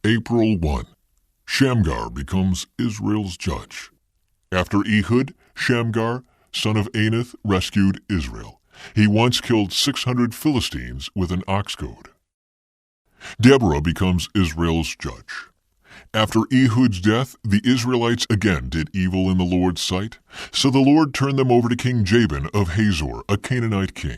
April 1. Shamgar becomes Israel's judge. After Ehud, Shamgar, son of Anath, rescued Israel. He once killed 600 Philistines with an ox goad. Deborah becomes Israel's judge. After Ehud's death, the Israelites again did evil in the Lord's sight, so the Lord turned them over to King Jabin of Hazor, a Canaanite king.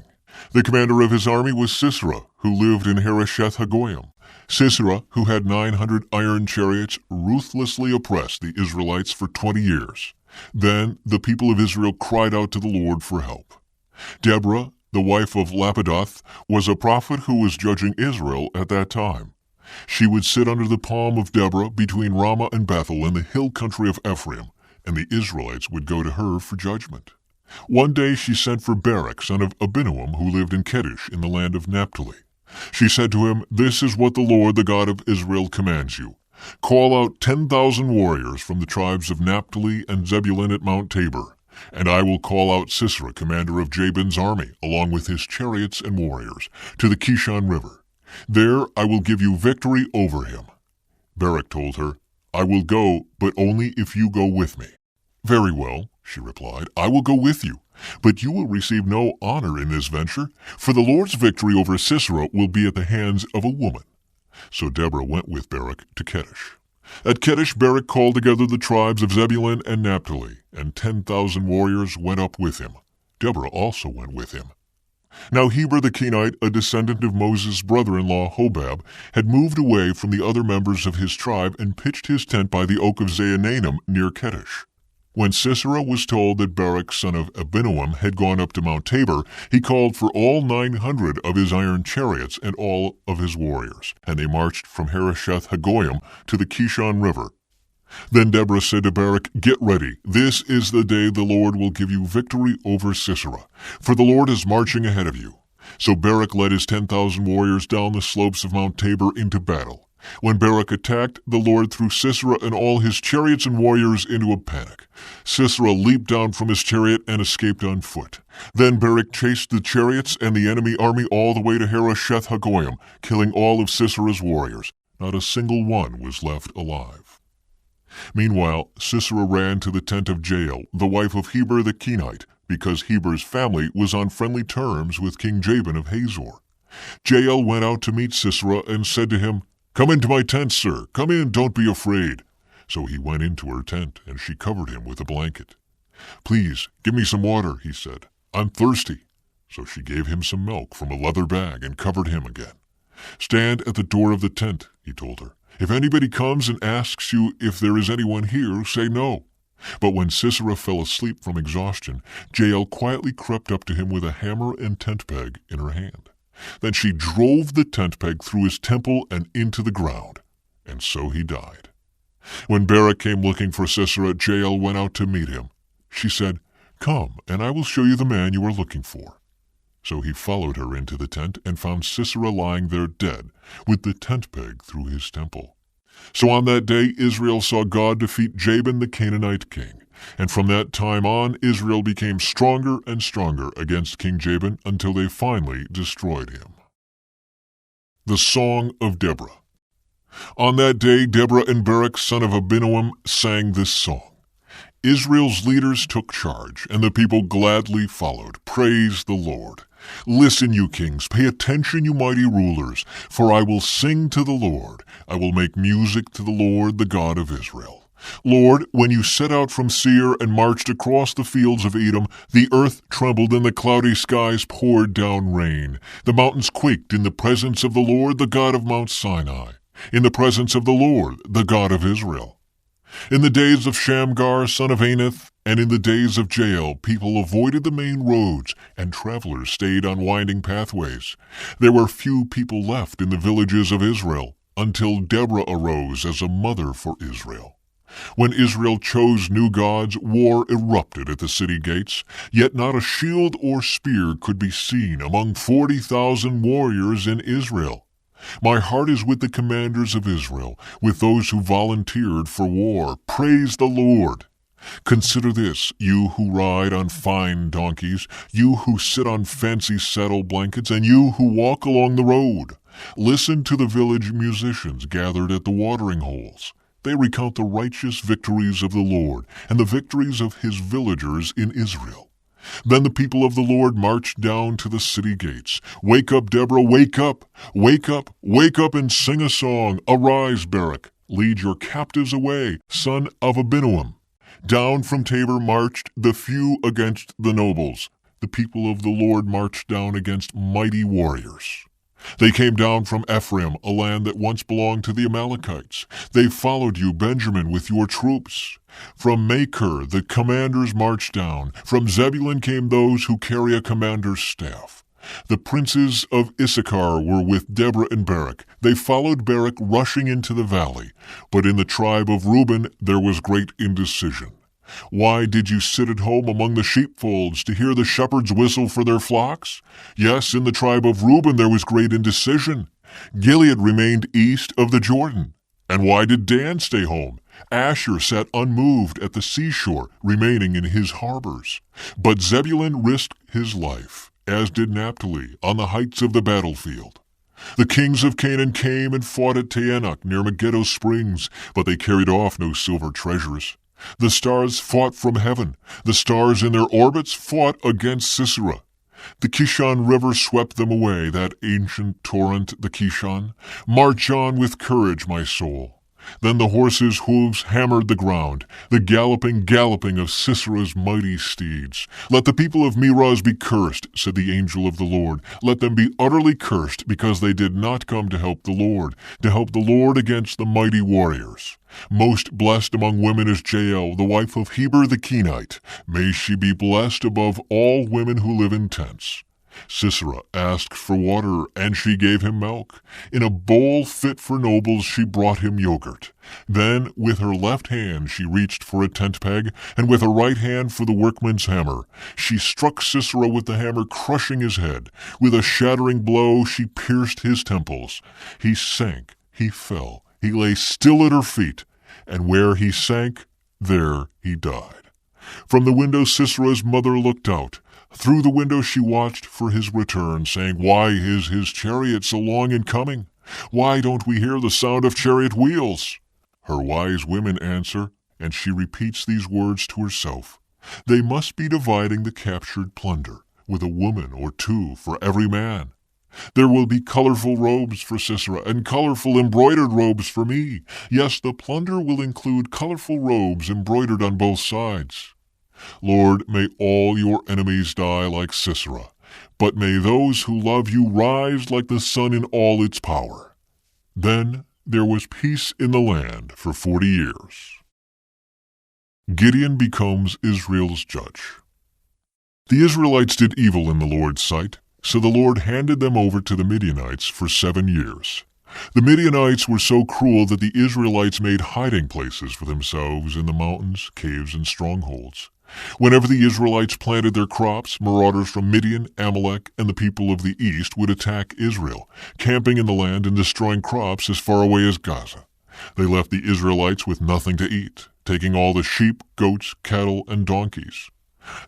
The commander of his army was Sisera, who lived in Harosheth Hagoyim. Sisera, who had 900 iron chariots, ruthlessly oppressed the Israelites for 20 years. Then the people of Israel cried out to the Lord for help. Deborah, the wife of Lapidoth, was a prophet who was judging Israel at that time. She would sit under the palm of Deborah between Ramah and Bethel in the hill country of Ephraim, and the Israelites would go to her for judgment. One day she sent for Barak, son of Abinoam, who lived in Kedesh in the land of Naphtali. She said to him, "This is what the Lord, the God of Israel, commands you. Call out 10,000 warriors from the tribes of Naphtali and Zebulun at Mount Tabor, and I will call out Sisera, commander of Jabin's army, along with his chariots and warriors, to the Kishon River. There I will give you victory over him." Barak told her, "I will go, but only if you go with me." "Very well," she replied, "I will go with you, but you will receive no honor in this venture, for the Lord's victory over Sisera will be at the hands of a woman." So Deborah went with Barak to Kedesh. At Kedesh, Barak called together the tribes of Zebulun and Naphtali, and 10,000 warriors went up with him. Deborah also went with him. Now Heber the Kenite, a descendant of Moses' brother-in-law Hobab, had moved away from the other members of his tribe and pitched his tent by the oak of Zaanannim near Kedesh. When Sisera was told that Barak, son of Abinoam, had gone up to Mount Tabor, he called for all 900 of his iron chariots and all of his warriors, and they marched from Harosheth Hagoyim to the Kishon River. Then Deborah said to Barak, "Get ready. This is the day the Lord will give you victory over Sisera, for the Lord is marching ahead of you." So Barak led his 10,000 warriors down the slopes of Mount Tabor into battle. When Barak attacked, the Lord threw Sisera and all his chariots and warriors into a panic. Sisera leaped down from his chariot and escaped on foot. Then Barak chased the chariots and the enemy army all the way to Harosheth Hagoyim, killing all of Sisera's warriors. Not a single one was left alive. Meanwhile, Sisera ran to the tent of Jael, the wife of Heber the Kenite, because Heber's family was on friendly terms with King Jabin of Hazor. Jael went out to meet Sisera and said to him, "Come into my tent, sir. Come in, don't be afraid." So he went into her tent, and she covered him with a blanket. "Please, give me some water," he said. "I'm thirsty." So she gave him some milk from a leather bag and covered him again. "Stand at the door of the tent," he told her. "If anybody comes and asks you if there is anyone here, say no." But when Sisera fell asleep from exhaustion, Jael quietly crept up to him with a hammer and tent peg in her hand. Then she drove the tent peg through his temple and into the ground, and so he died. When Barak came looking for Sisera, Jael went out to meet him. She said, "Come, and I will show you the man you are looking for." So he followed her into the tent and found Sisera lying there dead, with the tent peg through his temple. So on that day Israel saw God defeat Jabin the Canaanite king. And from that time on, Israel became stronger and stronger against King Jabin until they finally destroyed him. The Song of Deborah. On that day, Deborah and Barak, son of Abinoam, sang this song. Israel's leaders took charge, and the people gladly followed. Praise the Lord. Listen, you kings, pay attention, you mighty rulers, for I will sing to the Lord. I will make music to the Lord, the God of Israel. Lord, when you set out from Seir and marched across the fields of Edom, the earth trembled and the cloudy skies poured down rain. The mountains quaked in the presence of the Lord, the God of Mount Sinai, in the presence of the Lord, the God of Israel. In the days of Shamgar, son of Anath, and in the days of Jael, people avoided the main roads, and travelers stayed on winding pathways. There were few people left in the villages of Israel, until Deborah arose as a mother for Israel. When Israel chose new gods, war erupted at the city gates, yet not a shield or spear could be seen among 40,000 warriors in Israel. My heart is with the commanders of Israel, with those who volunteered for war. Praise the Lord! Consider this, you who ride on fine donkeys, you who sit on fancy saddle blankets, and you who walk along the road. Listen to the village musicians gathered at the watering holes. They recount the righteous victories of the Lord and the victories of his villagers in Israel. Then the people of the Lord marched down to the city gates. Wake up, Deborah, wake up! Wake up, wake up and sing a song. Arise, Barak, lead your captives away, son of Abinoam. Down from Tabor marched the few against the nobles. The people of the Lord marched down against mighty warriors. They came down from Ephraim, a land that once belonged to the Amalekites. They followed you, Benjamin, with your troops. From Machir the commanders marched down. From Zebulun came those who carry a commander's staff. The princes of Issachar were with Deborah and Barak. They followed Barak rushing into the valley. But in the tribe of Reuben there was great indecision. Why did you sit at home among the sheepfolds to hear the shepherds whistle for their flocks? Yes, in the tribe of Reuben there was great indecision. Gilead remained east of the Jordan. And why did Dan stay home? Asher sat unmoved at the seashore, remaining in his harbors. But Zebulun risked his life, as did Naphtali, on the heights of the battlefield. The kings of Canaan came and fought at Taanach near Megiddo springs, but they carried off no silver treasures. The stars fought from heaven. The stars in their orbits fought against Sisera. The Kishon River swept them away, that ancient torrent, the Kishon. March on with courage, my soul. Then the horses' hooves hammered the ground, the galloping of Sisera's mighty steeds. Let the people of Meroz be cursed, said the angel of the Lord. Let them be utterly cursed, because they did not come to help the Lord against the mighty warriors. Most blessed among women is Jael, the wife of Heber the Kenite. May she be blessed above all women who live in tents. Sisera asked for water, and she gave him milk. In a bowl fit for nobles she brought him yogurt. Then with her left hand she reached for a tent peg, and with her right hand for the workman's hammer. She struck Sisera with the hammer, crushing his head. With a shattering blow she pierced his temples. He sank, he fell, he lay still at her feet, and where he sank, there he died. From the window Sisera's mother looked out. Through the window she watched for his return, saying, Why is his chariot so long in coming? Why don't we hear the sound of chariot wheels? Her wise women answer, and she repeats these words to herself. They must be dividing the captured plunder, with a woman or two for every man. There will be colorful robes for Sisera, and colorful embroidered robes for me. Yes, the plunder will include colorful robes embroidered on both sides. Lord, may all your enemies die like Sisera, but may those who love you rise like the sun in all its power. Then there was peace in the land for 40 years. Gideon becomes Israel's judge. The Israelites did evil in the Lord's sight, so the Lord handed them over to the Midianites for 7 years. The Midianites were so cruel that the Israelites made hiding places for themselves in the mountains, caves, and strongholds. Whenever the Israelites planted their crops, marauders from Midian, Amalek, and the people of the east would attack Israel, camping in the land and destroying crops as far away as Gaza. They left the Israelites with nothing to eat, taking all the sheep, goats, cattle, and donkeys.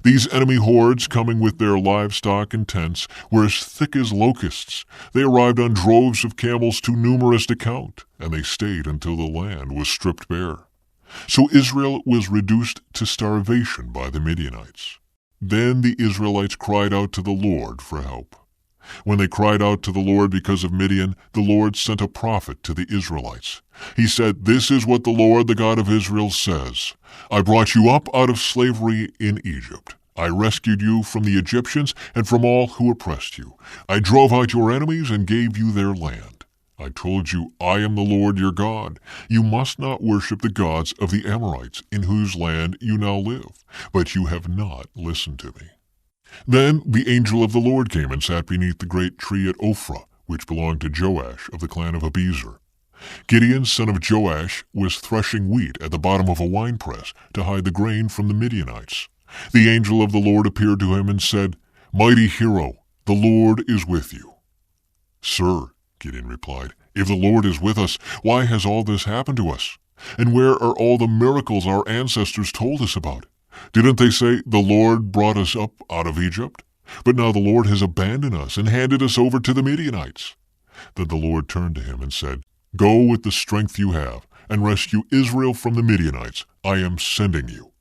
These enemy hordes, coming with their livestock and tents, were as thick as locusts. They arrived on droves of camels too numerous to count, and they stayed until the land was stripped bare. So Israel was reduced to starvation by the Midianites. Then the Israelites cried out to the Lord for help. When they cried out to the Lord because of Midian, the Lord sent a prophet to the Israelites. He said, This is what the Lord, the God of Israel, says. I brought you up out of slavery in Egypt. I rescued you from the Egyptians and from all who oppressed you. I drove out your enemies and gave you their land. I told you, I am the Lord your God. You must not worship the gods of the Amorites, in whose land you now live. But you have not listened to me. Then the angel of the Lord came and sat beneath the great tree at Ophrah, which belonged to Joash of the clan of Abiezer. Gideon, son of Joash, was threshing wheat at the bottom of a winepress to hide the grain from the Midianites. The angel of the Lord appeared to him and said, Mighty hero, the Lord is with you. Sir, Gideon replied, if the Lord is with us, why has all this happened to us? And where are all the miracles our ancestors told us about? Didn't they say, the Lord brought us up out of Egypt? But now the Lord has abandoned us and handed us over to the Midianites. Then the Lord turned to him and said, "Go with the strength you have, and rescue Israel from the Midianites. I am sending you."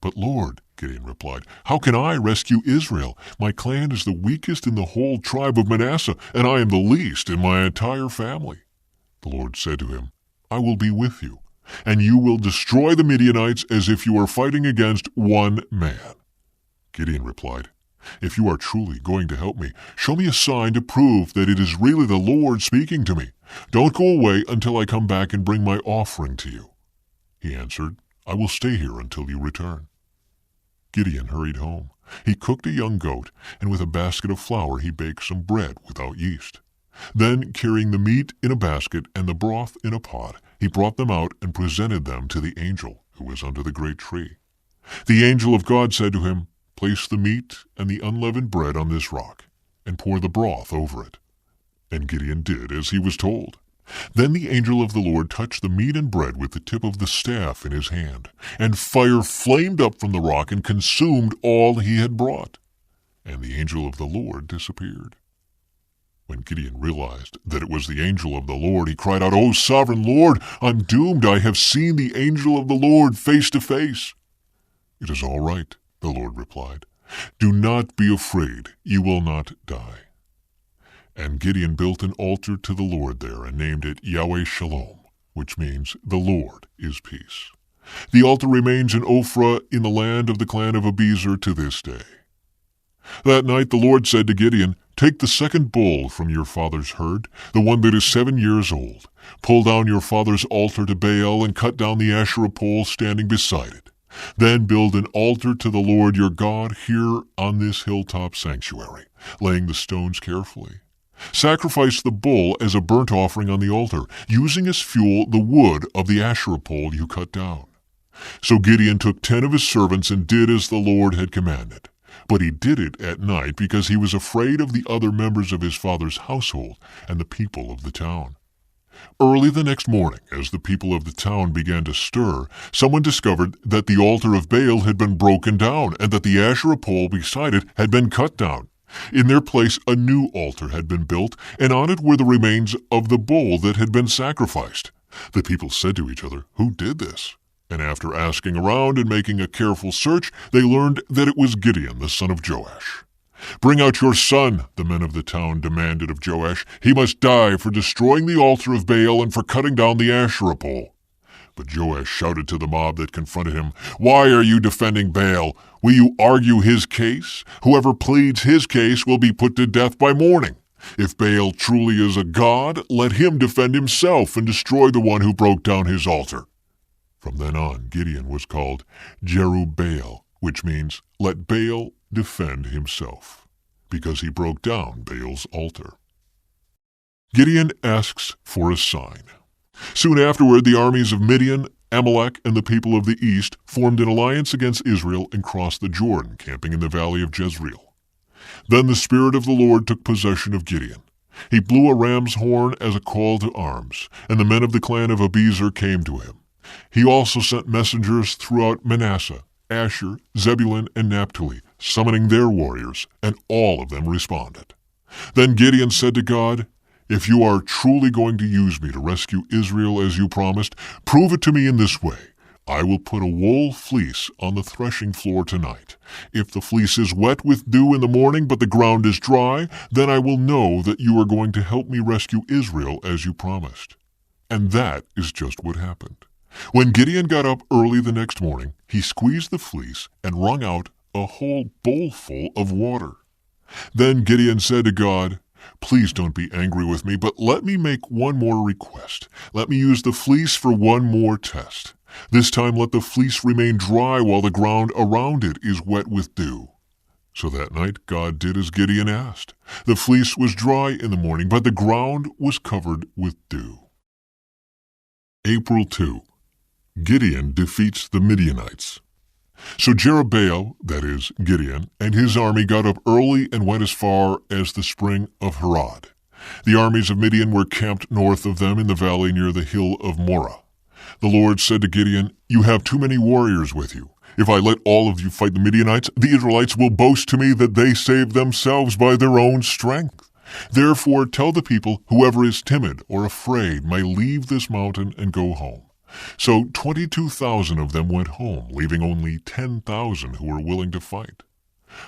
"But Lord," Gideon replied, "how can I rescue Israel? My clan is the weakest in the whole tribe of Manasseh, and I am the least in my entire family." The Lord said to him, "I will be with you, and you will destroy the Midianites as if you were fighting against one man." Gideon replied, "If you are truly going to help me, show me a sign to prove that it is really the Lord speaking to me. Don't go away until I come back and bring my offering to you." He answered, "I will stay here until you return." Gideon hurried home. He cooked a young goat, and with a basket of flour he baked some bread without yeast. Then, carrying the meat in a basket and the broth in a pot, he brought them out and presented them to the angel who was under the great tree. The angel of God said to him, "Place the meat and the unleavened bread on this rock, and pour the broth over it." And Gideon did as he was told. Then the angel of the Lord touched the meat and bread with the tip of the staff in his hand, and fire flamed up from the rock and consumed all he had brought. And the angel of the Lord disappeared. When Gideon realized that it was the angel of the Lord, he cried out, "O sovereign Lord, I'm doomed. I have seen the angel of the Lord face to face." "It is all right," the Lord replied. "Do not be afraid. You will not die." And Gideon built an altar to the Lord there and named it Yahweh Shalom, which means the Lord is peace. The altar remains in Ophrah in the land of the clan of Abiezer to this day. That night the Lord said to Gideon, "Take the second bull from your father's herd, the one that is 7 years old. Pull down your father's altar to Baal and cut down the Asherah pole standing beside it. Then build an altar to the Lord your God here on this hilltop sanctuary, laying the stones carefully. Sacrifice the bull as a burnt offering on the altar, using as fuel the wood of the Asherah pole you cut down." So Gideon took 10 of his servants and did as the Lord had commanded. But he did it at night because he was afraid of the other members of his father's household and the people of the town. Early the next morning, as the people of the town began to stir, someone discovered that the altar of Baal had been broken down and that the Asherah pole beside it had been cut down. In their place a new altar had been built, and on it were the remains of the bull that had been sacrificed. The people said to each other, "Who did this?" And after asking around and making a careful search, they learned that it was Gideon, the son of Joash. "Bring out your son," the men of the town demanded of Joash. "He must die for destroying the altar of Baal and for cutting down the Asherah pole." But Joash shouted to the mob that confronted him, "Why are you defending Baal? Will you argue his case? Whoever pleads his case will be put to death by morning. If Baal truly is a god, let him defend himself and destroy the one who broke down his altar." From then on, Gideon was called Jerubbaal, which means, "Let Baal defend himself," because he broke down Baal's altar. Gideon asks for a sign. Soon afterward, the armies of Midian, Amalek, and the people of the east formed an alliance against Israel and crossed the Jordan, camping in the valley of Jezreel. Then the Spirit of the Lord took possession of Gideon. He blew a ram's horn as a call to arms, and the men of the clan of Abiezer came to him. He also sent messengers throughout Manasseh, Asher, Zebulun, and Naphtali, summoning their warriors, and all of them responded. Then Gideon said to God, "If you are truly going to use me to rescue Israel as you promised, prove it to me in this way. I will put a wool fleece on the threshing floor tonight. If the fleece is wet with dew in the morning, but the ground is dry, then I will know that you are going to help me rescue Israel as you promised." And that is just what happened. When Gideon got up early the next morning, he squeezed the fleece and wrung out a whole bowlful of water. Then Gideon said to God, "Please don't be angry with me, but let me make one more request. Let me use the fleece for one more test. This time let the fleece remain dry while the ground around it is wet with dew." So that night God did as Gideon asked. The fleece was dry in the morning, but the ground was covered with dew. April 2. Gideon defeats the Midianites. So Jerubbaal, that is, Gideon, and his army got up early and went as far as the spring of Harod. The armies of Midian were camped north of them in the valley near the hill of Moreh. The Lord said to Gideon, "You have too many warriors with you. If I let all of you fight the Midianites, the Israelites will boast to me that they saved themselves by their own strength. Therefore tell the people, whoever is timid or afraid may leave this mountain and go home. So 22,000 of them went home, leaving only 10,000 who were willing to fight.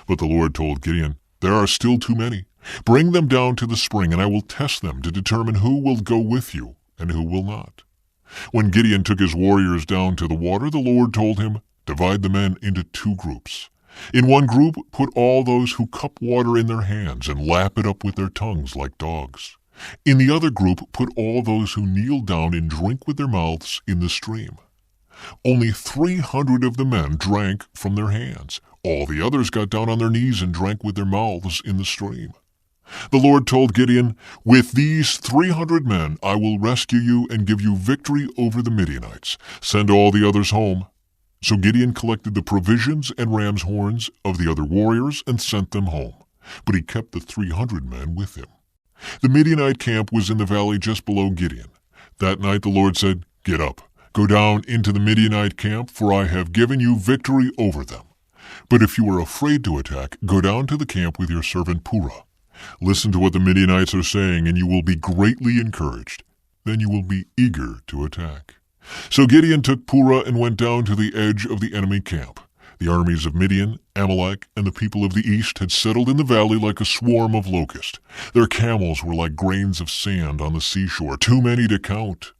But the Lord told Gideon, "There are still too many. Bring them down to the spring, and I will test them to determine who will go with you and who will not." When Gideon took his warriors down to the water, the Lord told him, "Divide the men into 2 groups. In one group, put all those who cup water in their hands and lap it up with their tongues like dogs. In the other group, put all those who kneel down and drink with their mouths in the stream." Only 300 of the men drank from their hands. All the others got down on their knees and drank with their mouths in the stream. The Lord told Gideon, "With these 300 men I will rescue you and give you victory over the Midianites. Send all the others home." So Gideon collected the provisions and ram's horns of the other warriors and sent them home. But he kept the 300 men with him. The Midianite camp was in the valley just below Gideon. That night the Lord said, "Get up, go down into the Midianite camp, for I have given you victory over them. But if you are afraid to attack, go down to the camp with your servant Purah. Listen to what the Midianites are saying, and you will be greatly encouraged. Then you will be eager to attack." So Gideon took Purah and went down to the edge of the enemy camp. The armies of Midian, Amalek, and the people of the east had settled in the valley like a swarm of locusts. Their camels were like grains of sand on the seashore, too many to count.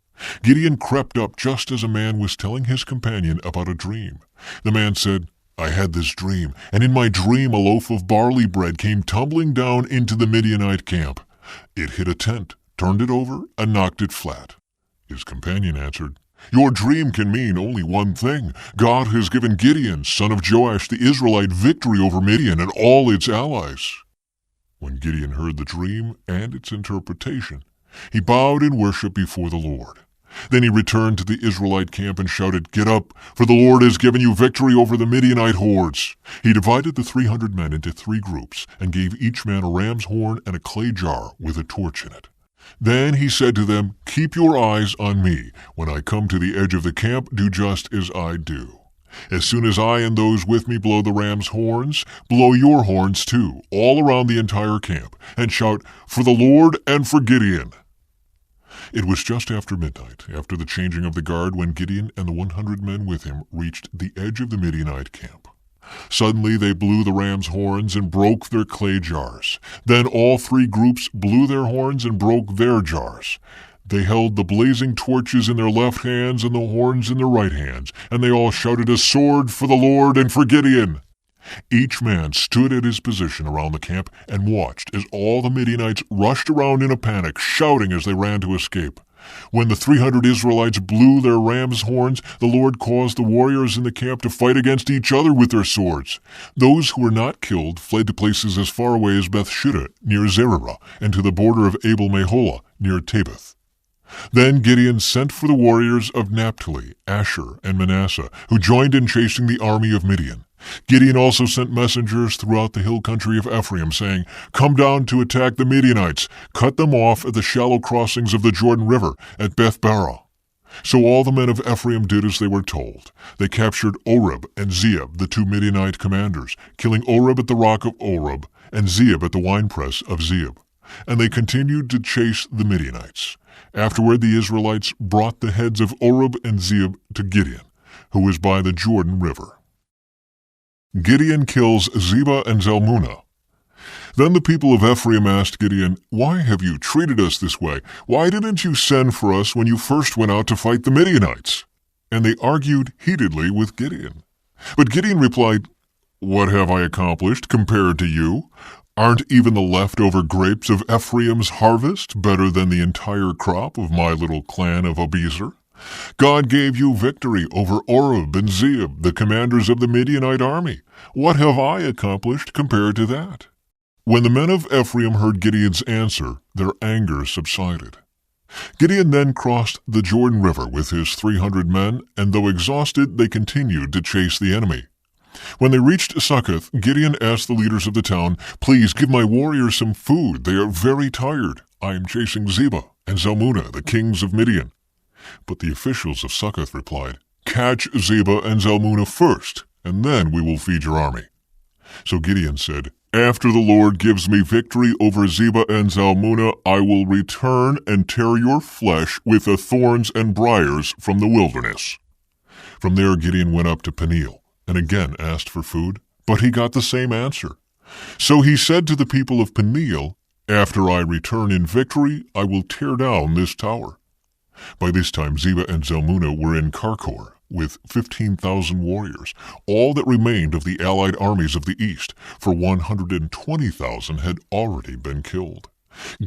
Gideon crept up just as a man was telling his companion about a dream. The man said, "I had this dream, and in my dream a loaf of barley bread came tumbling down into the Midianite camp. It hit a tent, turned it over, and knocked it flat." His companion answered, "Your dream can mean only one thing. God has given Gideon, son of Joash the Israelite, victory over Midian and all its allies." When Gideon heard the dream and its interpretation, he bowed in worship before the Lord. Then he returned to the Israelite camp and shouted, "Get up, for the Lord has given you victory over the Midianite hordes." He divided the 300 men into 3 groups and gave each man a ram's horn and a clay jar with a torch in it. Then he said to them, "Keep your eyes on me. When I come to the edge of the camp, do just as I do. As soon as I and those with me blow the ram's horns, blow your horns too, all around the entire camp, and shout, 'For the Lord and for Gideon.'" It was just after midnight, after the changing of the guard, when Gideon and the 100 men with him reached the edge of the Midianite camp. Suddenly they blew the ram's horns and broke their clay jars. Then all 3 groups blew their horns and broke their jars. They held the blazing torches in their left hands and the horns in their right hands, and they all shouted, "A sword for the Lord and for Gideon!" Each man stood at his position around the camp and watched as all the Midianites rushed around in a panic, shouting as they ran to escape. When the 300 Israelites blew their ram's horns, the Lord caused the warriors in the camp to fight against each other with their swords. Those who were not killed fled to places as far away as Beth-shittah, near Zererah, and to the border of Abel-meholah, near Tabith. Then Gideon sent for the warriors of Naphtali, Asher, and Manasseh, who joined in chasing the army of Midian. Gideon also sent messengers throughout the hill country of Ephraim, saying, "Come down to attack the Midianites. Cut them off at the shallow crossings of the Jordan River at Beth-barah." So all the men of Ephraim did as they were told. They captured Oreb and Zeeb, the 2 Midianite commanders, killing Oreb at the rock of Oreb and Zeeb at the winepress of Zeeb. And they continued to chase the Midianites. Afterward the Israelites brought the heads of Oreb and Zeeb to Gideon, who was by the Jordan River. Gideon kills Zebah and Zalmunna. Then the people of Ephraim asked Gideon, "Why have you treated us this way? Why didn't you send for us when you first went out to fight the Midianites?" And they argued heatedly with Gideon. But Gideon replied, "What have I accomplished compared to you? Aren't even the leftover grapes of Ephraim's harvest better than the entire crop of my little clan of Abiezer? God gave you victory over Oreb and Zeeb, the commanders of the Midianite army. What have I accomplished compared to that?" When the men of Ephraim heard Gideon's answer, their anger subsided. Gideon then crossed the Jordan River with his 300 men, and though exhausted, they continued to chase the enemy. When they reached Succoth, Gideon asked the leaders of the town, "Please give my warriors some food. They are very tired. I am chasing Zebah and Zalmunna, the kings of Midian." But the officials of Succoth replied, "Catch Zebah and Zalmunna first, and then we will feed your army." So Gideon said, After the Lord gives me victory over Zebah and Zalmunna, I will return and tear your flesh with the thorns and briars from the wilderness." From there Gideon went up to Peniel and again asked for food, but he got the same answer. So he said to the people of Peniel, "After I return in victory, I will tear down this tower." By this time Zebah and Zalmunna were in Karkor with 15,000 warriors, all that remained of the allied armies of the east, for 120,000 had already been killed.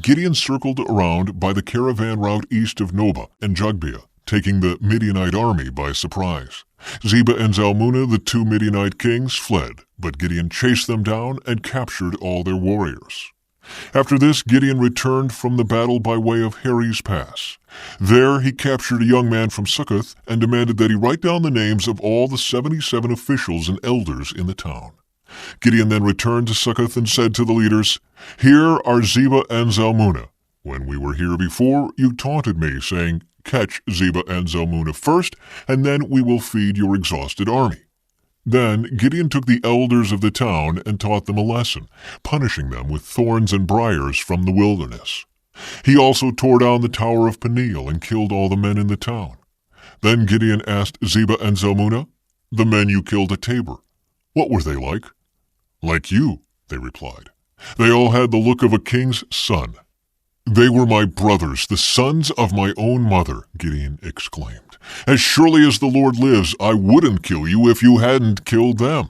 Gideon circled around by the caravan route east of Nobah and Jogbeah, taking the Midianite army by surprise. Zebah and Zalmunna, the two Midianite kings, fled, but Gideon chased them down and captured all their warriors. After this, Gideon returned from the battle by way of Harry's Pass. There he captured a young man from Succoth and demanded that he write down the names of all the 77 officials and elders in the town. Gideon then returned to Succoth and said to the leaders, "Here are Zebah and Zalmunna. When we were here before, you taunted me, saying, 'Catch Zebah and Zalmunna first, and then we will feed your exhausted army.'" Then Gideon took the elders of the town and taught them a lesson, punishing them with thorns and briars from the wilderness. He also tore down the tower of Peniel and killed all the men in the town. Then Gideon asked Zebah and Zalmunna, "The men you killed at Tabor, what were they like?" "Like you," they replied. "They all had the look of a king's son." "They were my brothers, the sons of my own mother," Gideon exclaimed. "As surely as the Lord lives, I wouldn't kill you if you hadn't killed them."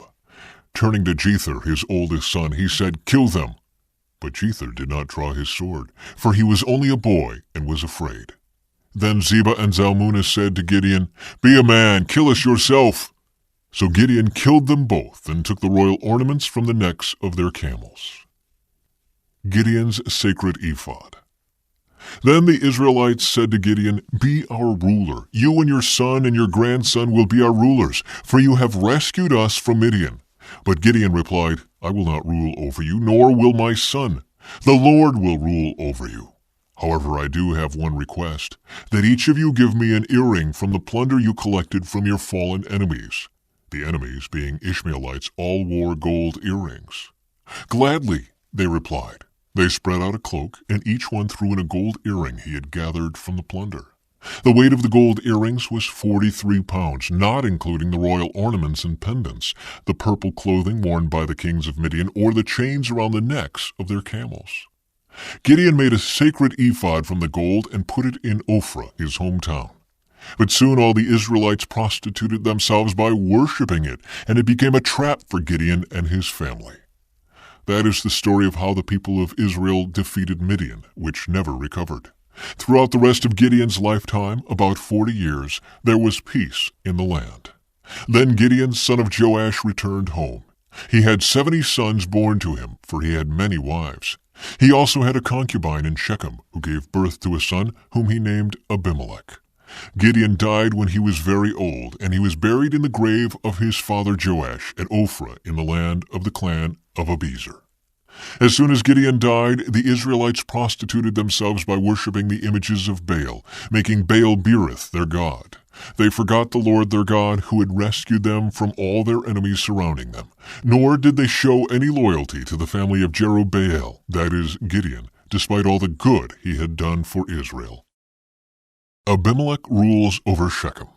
Turning to Jether, his oldest son, he said, "Kill them." But Jether did not draw his sword, for he was only a boy and was afraid. Then Zebah and Zalmunna said to Gideon, "Be a man, kill us yourself." So Gideon killed them both and took the royal ornaments from the necks of their camels. Gideon's sacred ephod. Then the Israelites said to Gideon, "Be our ruler. You and your son and your grandson will be our rulers, for you have rescued us from Midian." But Gideon replied, "I will not rule over you, nor will my son. The Lord will rule over you. However, I do have one request, that each of you give me an earring from the plunder you collected from your fallen enemies." The enemies, being Ishmaelites, all wore gold earrings. "Gladly," they replied. They spread out a cloak, and each one threw in a gold earring he had gathered from the plunder. The weight of the gold earrings was 43 pounds, not including the royal ornaments and pendants, the purple clothing worn by the kings of Midian, or the chains around the necks of their camels. Gideon made a sacred ephod from the gold and put it in Ophrah, his hometown. But soon all the Israelites prostituted themselves by worshipping it, and it became a trap for Gideon and his family. That is the story of how the people of Israel defeated Midian, which never recovered. Throughout the rest of Gideon's lifetime, about 40 years, there was peace in the land. Then Gideon, son of Joash, returned home. He had 70 sons born to him, for he had many wives. He also had a concubine in Shechem, who gave birth to a son, whom he named Abimelech. Gideon died when he was very old, and he was buried in the grave of his father Joash at Ophrah in the land of the clan of Abiezer. As soon as Gideon died, the Israelites prostituted themselves by worshipping the images of Baal, making Baal-berith their god. They forgot the Lord their God, who had rescued them from all their enemies surrounding them, nor did they show any loyalty to the family of Jerubbaal, that is, Gideon, despite all the good he had done for Israel. Abimelech rules over Shechem.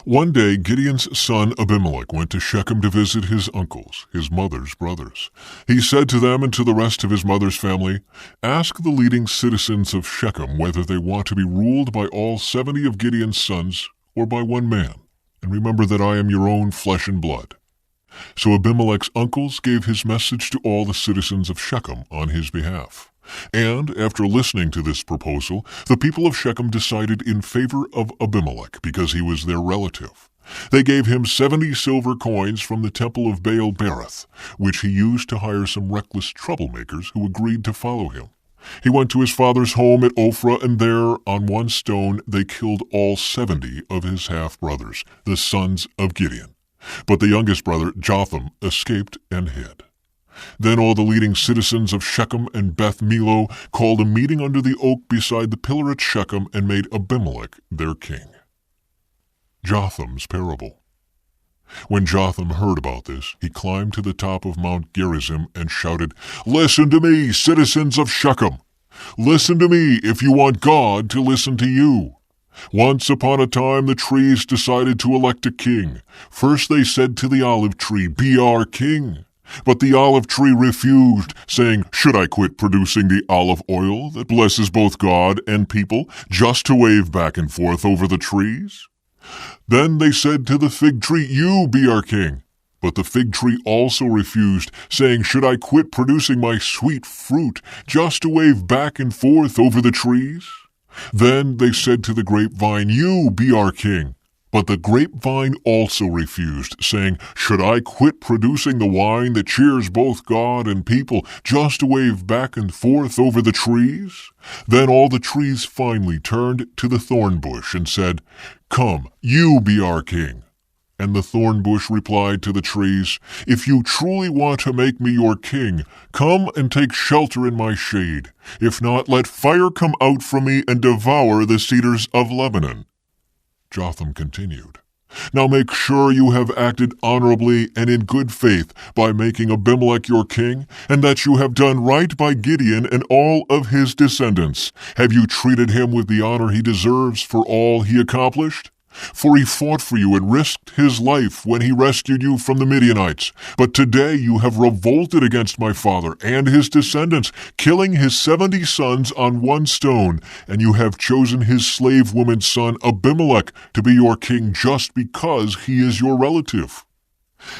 One day Gideon's son Abimelech went to Shechem to visit his uncles, his mother's brothers. He said to them and to the rest of his mother's family, "Ask the leading citizens of Shechem whether they want to be ruled by all 70 of Gideon's sons or by one man, and remember that I am your own flesh and blood." So Abimelech's uncles gave his message to all the citizens of Shechem on his behalf. And, after listening to this proposal, the people of Shechem decided in favor of Abimelech because he was their relative. They gave him 70 silver coins from the temple of Baal-berith, which he used to hire some reckless troublemakers who agreed to follow him. He went to his father's home at Ophrah, and there, on one stone, they killed all 70 of his half-brothers, the sons of Gideon. But the youngest brother, Jotham, escaped and hid. Then all the leading citizens of Shechem and Beth Millo called a meeting under the oak beside the pillar at Shechem and made Abimelech their king. Jotham's parable. When Jotham heard about this, he climbed to the top of Mount Gerizim and shouted, "Listen to me, citizens of Shechem! Listen to me if you want God to listen to you. Once upon a time the trees decided to elect a king. First they said to the olive tree, 'Be our king.' But the olive tree refused, saying, 'Should I quit producing the olive oil that blesses both God and people just to wave back and forth over the trees?' Then they said to the fig tree, 'You be our king.' But the fig tree also refused, saying, 'Should I quit producing my sweet fruit just to wave back and forth over the trees?' Then they said to the grapevine, 'You be our king.' But the grapevine also refused, saying, 'Should I quit producing the wine that cheers both God and people just to wave back and forth over the trees?' Then all the trees finally turned to the thorn bush and said, 'Come, you be our king.' And the thorn bush replied to the trees, 'If you truly want to make me your king, come and take shelter in my shade. If not, let fire come out from me and devour the cedars of Lebanon.'" Jotham continued, "Now make sure you have acted honorably and in good faith by making Abimelech your king, and that you have done right by Gideon and all of his descendants. Have you treated him with the honor he deserves for all he accomplished? For he fought for you and risked his life when he rescued you from the Midianites. But today you have revolted against my father and his descendants, killing his 70 sons on one stone, and you have chosen his slave woman's son Abimelech to be your king just because he is your relative.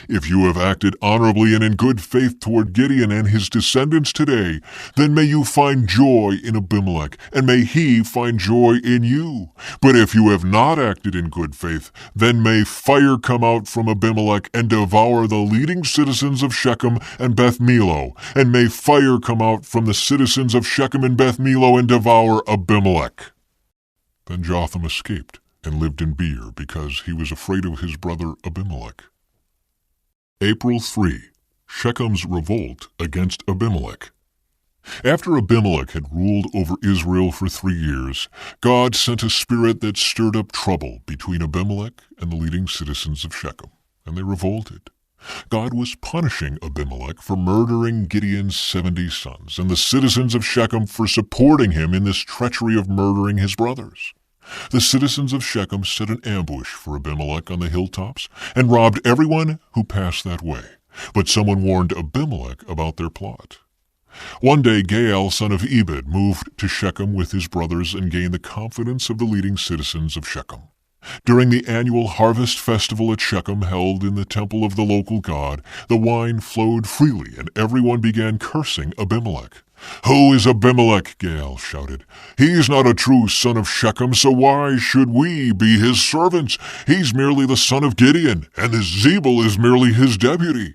If you have acted honorably and in good faith toward Gideon and his descendants today, then may you find joy in Abimelech, and may he find joy in you. But if you have not acted in good faith, then may fire come out from Abimelech and devour the leading citizens of Shechem and Beth Millo, and may fire come out from the citizens of Shechem and Beth Millo and devour Abimelech." Then Jotham escaped and lived in Beer because he was afraid of his brother Abimelech. April 3. Shechem's revolt against Abimelech. After Abimelech had ruled over Israel for 3 years, God sent a spirit that stirred up trouble between Abimelech and the leading citizens of Shechem, and they revolted. God was punishing Abimelech for murdering Gideon's 70 sons, and the citizens of Shechem for supporting him in this treachery of murdering his brothers. The citizens of Shechem set an ambush for Abimelech on the hilltops and robbed everyone who passed that way. But someone warned Abimelech about their plot. One day Gaal, son of Ebed, moved to Shechem with his brothers and gained the confidence of the leading citizens of Shechem. During the annual harvest festival at Shechem held in the temple of the local god, the wine flowed freely and everyone began cursing Abimelech. "Who is Abimelech?" Gaal shouted. "He's not a true son of Shechem, so why should we be his servants? He's merely the son of Gideon, and this Zebul is merely his deputy.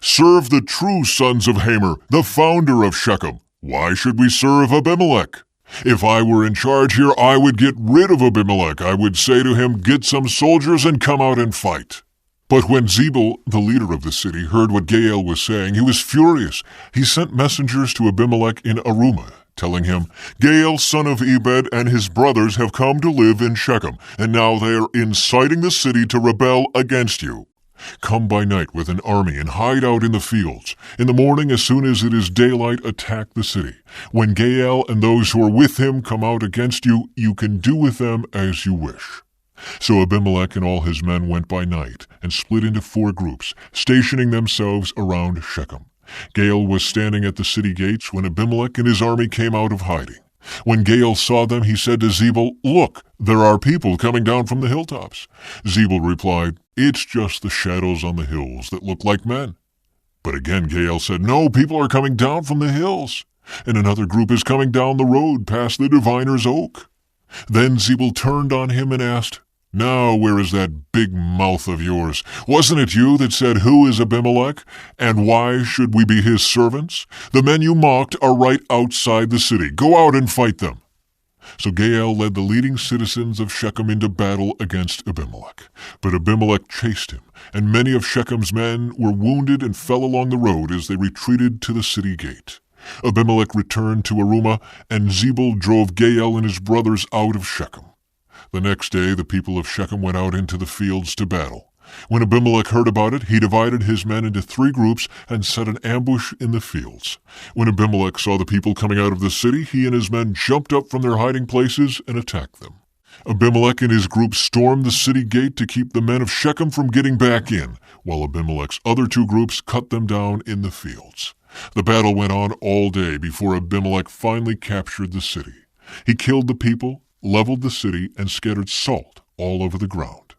Serve the true sons of Hamer, the founder of Shechem. Why should we serve Abimelech? If I were in charge here, I would get rid of Abimelech. I would say to him, 'Get some soldiers and come out and fight.'" But when Zebul, the leader of the city, heard what Gaal was saying, he was furious. He sent messengers to Abimelech in Arumah, telling him, "Gaal, son of Ebed, and his brothers have come to live in Shechem, and now they are inciting the city to rebel against you. Come by night with an army and hide out in the fields. In the morning, as soon as it is daylight, attack the city. When Gaal and those who are with him come out against you, you can do with them as you wish." So Abimelech and all his men went by night and split into 4 groups, stationing themselves around Shechem. Gaal was standing at the city gates when Abimelech and his army came out of hiding. When Gaal saw them, he said to Zebul, "Look, there are people coming down from the hilltops." Zebul replied, "It's just the shadows on the hills that look like men." But again Gaal said, "No, people are coming down from the hills, and another group is coming down the road past the diviner's oak." Then Zebul turned on him and asked, "Now where is that big mouth of yours? Wasn't it you that said, 'Who is Abimelech, and why should we be his servants?' The men you mocked are right outside the city. Go out and fight them." So Gaal led the leading citizens of Shechem into battle against Abimelech. But Abimelech chased him, and many of Shechem's men were wounded and fell along the road as they retreated to the city gate. Abimelech returned to Arumah, and Zebul drove Gaal and his brothers out of Shechem. The next day the people of Shechem went out into the fields to battle. When Abimelech heard about it, he divided his men into 3 groups and set an ambush in the fields. When Abimelech saw the people coming out of the city, he and his men jumped up from their hiding places and attacked them. Abimelech and his group stormed the city gate to keep the men of Shechem from getting back in, while Abimelech's other 2 groups cut them down in the fields. The battle went on all day before Abimelech finally captured the city. He killed the people, leveled the city, and scattered salt all over the ground.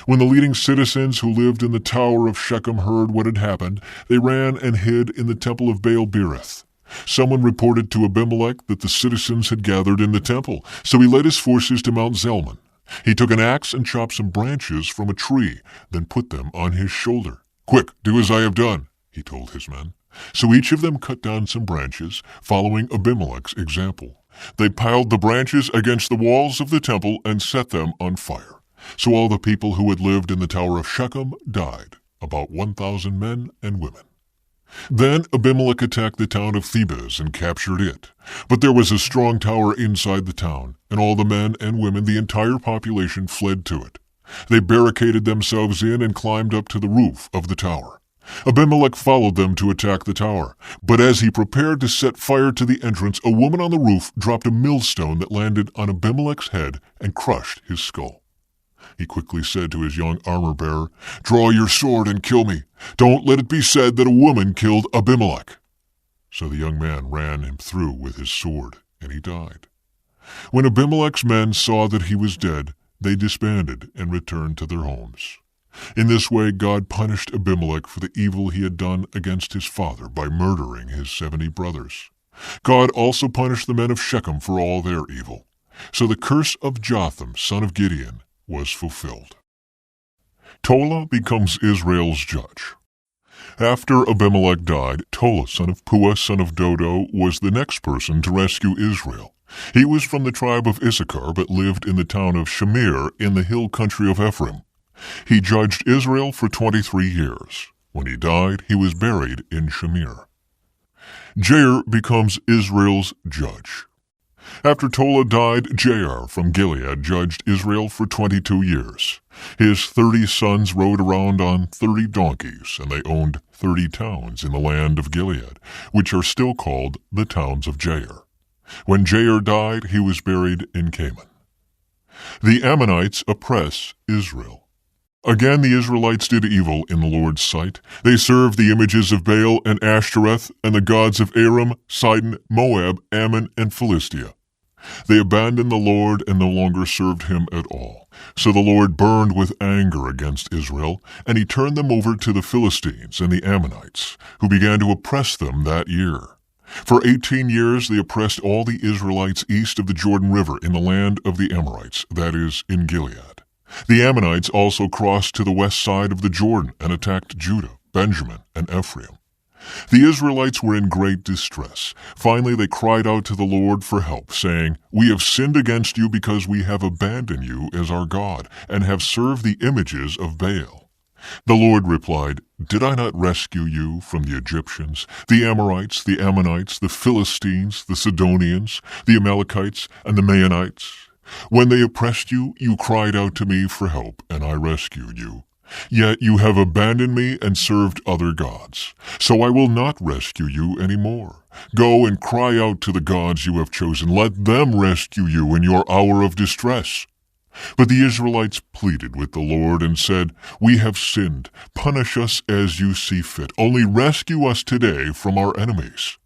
When the leading citizens who lived in the tower of Shechem heard what had happened, they ran and hid in the temple of Baal-berith. Someone reported to Abimelech that the citizens had gathered in the temple, so he led his forces to Mount Zelman. He took an axe and chopped some branches from a tree, then put them on his shoulder. "Quick, do as I have done," he told his men. So each of them cut down some branches, following Abimelech's example. They piled the branches against the walls of the temple and set them on fire. So all the people who had lived in the tower of Shechem died, about 1,000 men and women. Then Abimelech attacked the town of Thebez and captured it. But there was a strong tower inside the town, and all the men and women, the entire population, fled to it. They barricaded themselves in and climbed up to the roof of the tower. Abimelech followed them to attack the tower, but as he prepared to set fire to the entrance, a woman on the roof dropped a millstone that landed on Abimelech's head and crushed his skull. He quickly said to his young armor-bearer, "Draw your sword and kill me. Don't let it be said that a woman killed Abimelech." So the young man ran him through with his sword, and he died. When Abimelech's men saw that he was dead, they disbanded and returned to their homes. In this way, God punished Abimelech for the evil he had done against his father by murdering his 70 brothers. God also punished the men of Shechem for all their evil. So the curse of Jotham, son of Gideon, was fulfilled. Tola becomes Israel's judge. After Abimelech died, Tola, son of Puah, son of Dodo, was the next person to rescue Israel. He was from the tribe of Issachar, but lived in the town of Shamir in the hill country of Ephraim. He judged Israel for 23 years. When he died, he was buried in Shamir. Jair becomes Israel's judge. After Tola died, Jair from Gilead judged Israel for 22 years. His 30 sons rode around on 30 donkeys, and they owned 30 towns in the land of Gilead, which are still called the towns of Jair. When Jair died, he was buried in Canaan. The Ammonites oppress Israel. Again the Israelites did evil in the Lord's sight. They served the images of Baal and Ashtoreth and the gods of Aram, Sidon, Moab, Ammon, and Philistia. They abandoned the Lord and no longer served him at all. So the Lord burned with anger against Israel, and he turned them over to the Philistines and the Ammonites, who began to oppress them that year. For 18 years they oppressed all the Israelites east of the Jordan River in the land of the Amorites, that is, in Gilead. The Ammonites also crossed to the west side of the Jordan and attacked Judah, Benjamin, and Ephraim. The Israelites were in great distress. Finally they cried out to the Lord for help, saying, "We have sinned against you because we have abandoned you as our God, and have served the images of Baal." The Lord replied, "Did I not rescue you from the Egyptians, the Amorites, the Ammonites, the Philistines, the Sidonians, the Amalekites, and the Maonites? When they oppressed you, you cried out to me for help, and I rescued you. Yet you have abandoned me and served other gods. So I will not rescue you any more. Go and cry out to the gods you have chosen. Let them rescue you in your hour of distress." But the Israelites pleaded with the Lord and said, "We have sinned. Punish us as you see fit. Only rescue us today from our enemies."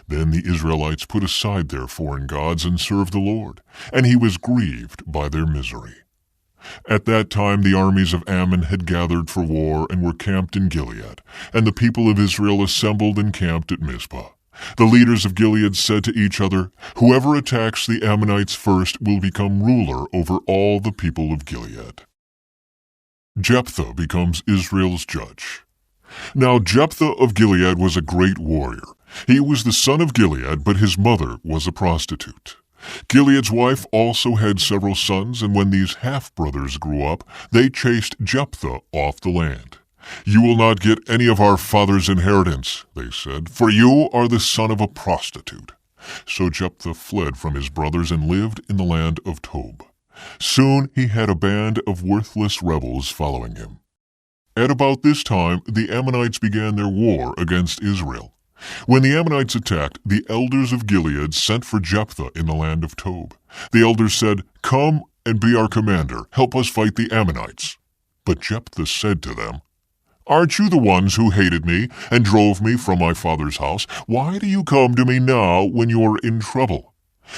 Then the Israelites put aside their foreign gods and served the Lord, and he was grieved by their misery. At that time the armies of Ammon had gathered for war and were camped in Gilead, and the people of Israel assembled and camped at Mizpah. The leaders of Gilead said to each other, "Whoever attacks the Ammonites first will become ruler over all the people of Gilead." Jephthah becomes Israel's judge. Now Jephthah of Gilead was a great warrior. He was the son of Gilead, but his mother was a prostitute. Gilead's wife also had several sons, and when these half-brothers grew up, they chased Jephthah off the land. "You will not get any of our father's inheritance," they said, "for you are the son of a prostitute." So Jephthah fled from his brothers and lived in the land of Tob. Soon he had a band of worthless rebels following him. At about this time, the Ammonites began their war against Israel. When the Ammonites attacked, the elders of Gilead sent for Jephthah in the land of Tob. The elders said, "Come and be our commander. Help us fight the Ammonites." But Jephthah said to them, "Aren't you the ones who hated me and drove me from my father's house? Why do you come to me now when you are in trouble?"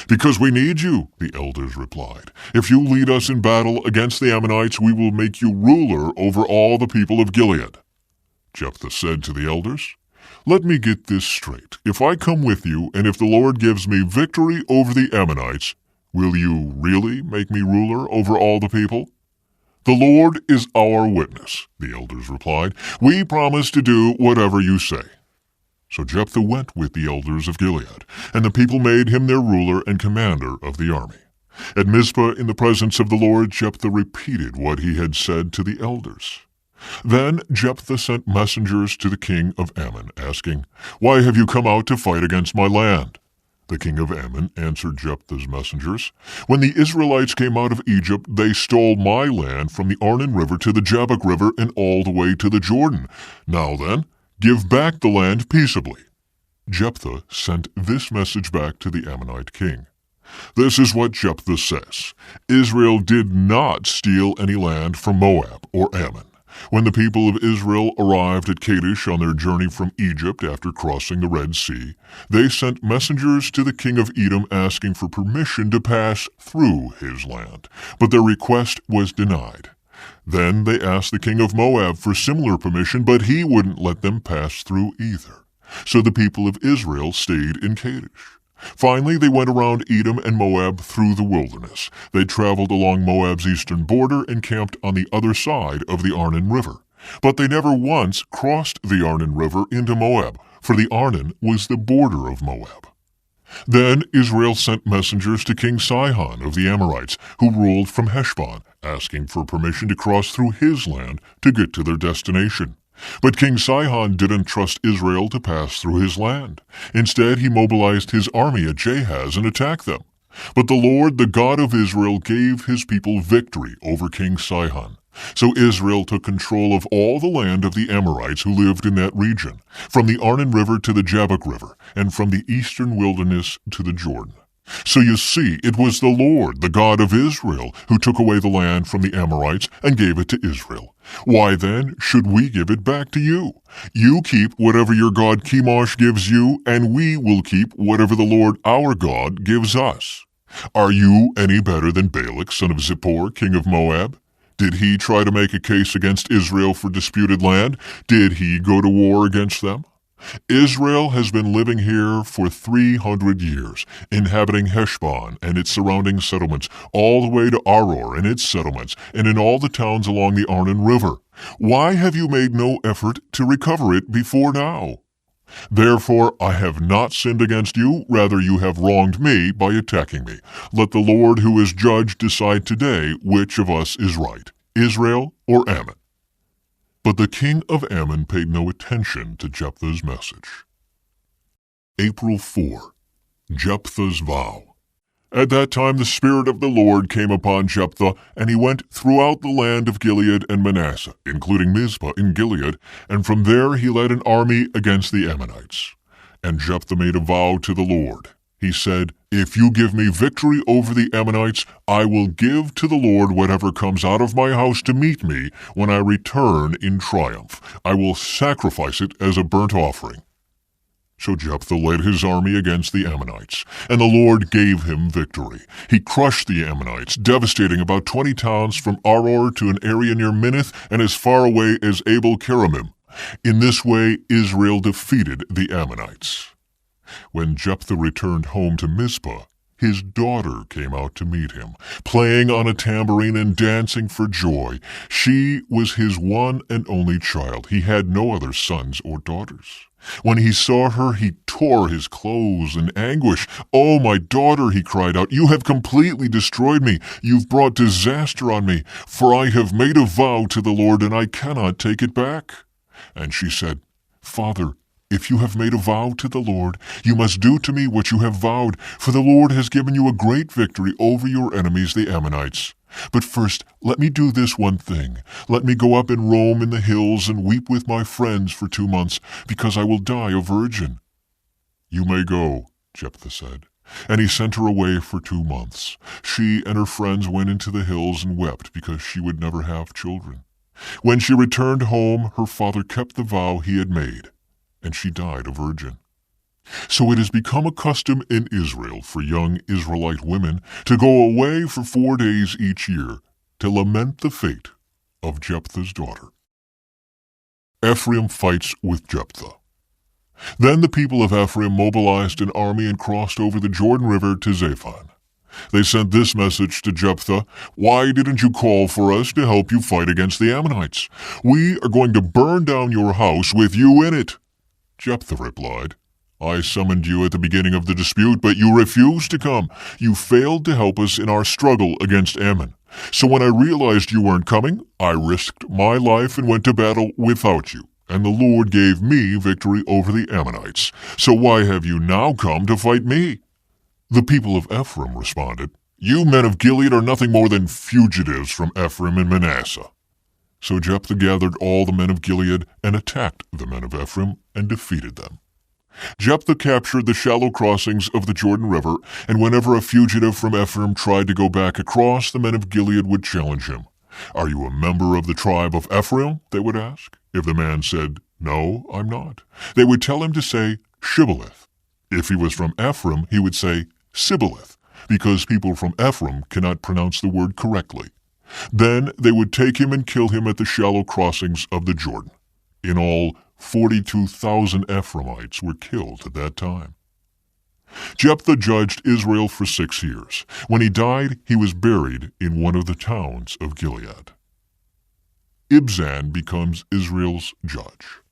"Because we need you," the elders replied. "If you lead us in battle against the Ammonites, we will make you ruler over all the people of Gilead." Jephthah said to the elders, "Let me get this straight. If I come with you, and if the Lord gives me victory over the Ammonites, will you really make me ruler over all the people?" "The Lord is our witness," the elders replied. "We promise to do whatever you say." So Jephthah went with the elders of Gilead, and the people made him their ruler and commander of the army. At Mizpah, in the presence of the Lord, Jephthah repeated what he had said to the elders. Then Jephthah sent messengers to the king of Ammon, asking, "Why have you come out to fight against my land?" The king of Ammon answered Jephthah's messengers, "When the Israelites came out of Egypt, they stole my land from the Arnon River to the Jabbok River and all the way to the Jordan. Now then, give back the land peaceably." Jephthah sent this message back to the Ammonite king. This is what Jephthah says: "Israel did not steal any land from Moab or Ammon. When the people of Israel arrived at Kadesh on their journey from Egypt after crossing the Red Sea, they sent messengers to the king of Edom asking for permission to pass through his land, but their request was denied. Then they asked the king of Moab for similar permission, but he wouldn't let them pass through either. So the people of Israel stayed in Kadesh. Finally, they went around Edom and Moab through the wilderness. They traveled along Moab's eastern border and camped on the other side of the Arnon River. But they never once crossed the Arnon River into Moab, for the Arnon was the border of Moab. Then Israel sent messengers to King Sihon of the Amorites, who ruled from Heshbon, asking for permission to cross through his land to get to their destination. But King Sihon didn't trust Israel to pass through his land. Instead, he mobilized his army at Jahaz and attacked them. But the Lord, the God of Israel, gave his people victory over King Sihon. So Israel took control of all the land of the Amorites who lived in that region, from the Arnon River to the Jabbok River, and from the eastern wilderness to the Jordan. So you see, it was the Lord, the God of Israel, who took away the land from the Amorites and gave it to Israel. Why then should we give it back to you? You keep whatever your god Chemosh gives you, and we will keep whatever the Lord our God gives us. Are you any better than Balak, son of Zippor, king of Moab? Did he try to make a case against Israel for disputed land? Did he go to war against them? Israel has been living here for 300 years, inhabiting Heshbon and its surrounding settlements, all the way to Aror and its settlements, and in all the towns along the Arnon River. Why have you made no effort to recover it before now? Therefore I have not sinned against you, rather you have wronged me by attacking me. Let the Lord who is judge decide today which of us is right, Israel or Ammon." But the king of Ammon paid no attention to Jephthah's message. April 4. Jephthah's vow. At that time the Spirit of the Lord came upon Jephthah, and he went throughout the land of Gilead and Manasseh, including Mizpah in Gilead, and from there he led an army against the Ammonites. And Jephthah made a vow to the Lord. He said, "If you give me victory over the Ammonites, I will give to the Lord whatever comes out of my house to meet me when I return in triumph. I will sacrifice it as a burnt offering." So Jephthah led his army against the Ammonites, and the Lord gave him victory. He crushed the Ammonites, devastating about 20 towns from Aror to an area near Minnith and as far away as Abel-keramim. In this way Israel defeated the Ammonites. When Jephthah returned home to Mizpah, his daughter came out to meet him, playing on a tambourine and dancing for joy. She was his one and only child. He had no other sons or daughters. When he saw her, he tore his clothes in anguish. "Oh, my daughter," he cried out, "you have completely destroyed me. You've brought disaster on me, for I have made a vow to the Lord, and I cannot take it back." And she said, "Father, If you have made a vow to the Lord, you must do to me what you have vowed, for the Lord has given you a great victory over your enemies, the Ammonites. But first, let me do this one thing. Let me go up and roam in the hills and weep with my friends for 2 months, because I will die a virgin." "You may go," Jephthah said. And he sent her away for 2 months. She and her friends went into the hills and wept because she would never have children. When she returned home, her father kept the vow he had made, and she died a virgin. So it has become a custom in Israel for young Israelite women to go away for 4 days each year to lament the fate of Jephthah's daughter. Ephraim fights with Jephthah. Then the people of Ephraim mobilized an army and crossed over the Jordan River to Zaphon. They sent this message to Jephthah: "Why didn't you call for us to help you fight against the Ammonites? We are going to burn down your house with you in it." Jephthah replied, "I summoned you at the beginning of the dispute, but you refused to come. You failed to help us in our struggle against Ammon. So when I realized you weren't coming, I risked my life and went to battle without you. And the Lord gave me victory over the Ammonites. So why have you now come to fight me?" The people of Ephraim responded, "You men of Gilead are nothing more than fugitives from Ephraim and Manasseh." So Jephthah gathered all the men of Gilead and attacked the men of Ephraim and defeated them. Jephthah captured the shallow crossings of the Jordan River, and whenever a fugitive from Ephraim tried to go back across, the men of Gilead would challenge him. "Are you a member of the tribe of Ephraim?" they would ask. If the man said, "No, I'm not," they would tell him to say Shibboleth. If he was from Ephraim, he would say Sibboleth, because people from Ephraim cannot pronounce the word correctly. Then they would take him and kill him at the shallow crossings of the Jordan. In all, 42,000 Ephraimites were killed at that time. Jephthah judged Israel for 6 years. When he died, he was buried in one of the towns of Gilead. Ibzan becomes Israel's judge.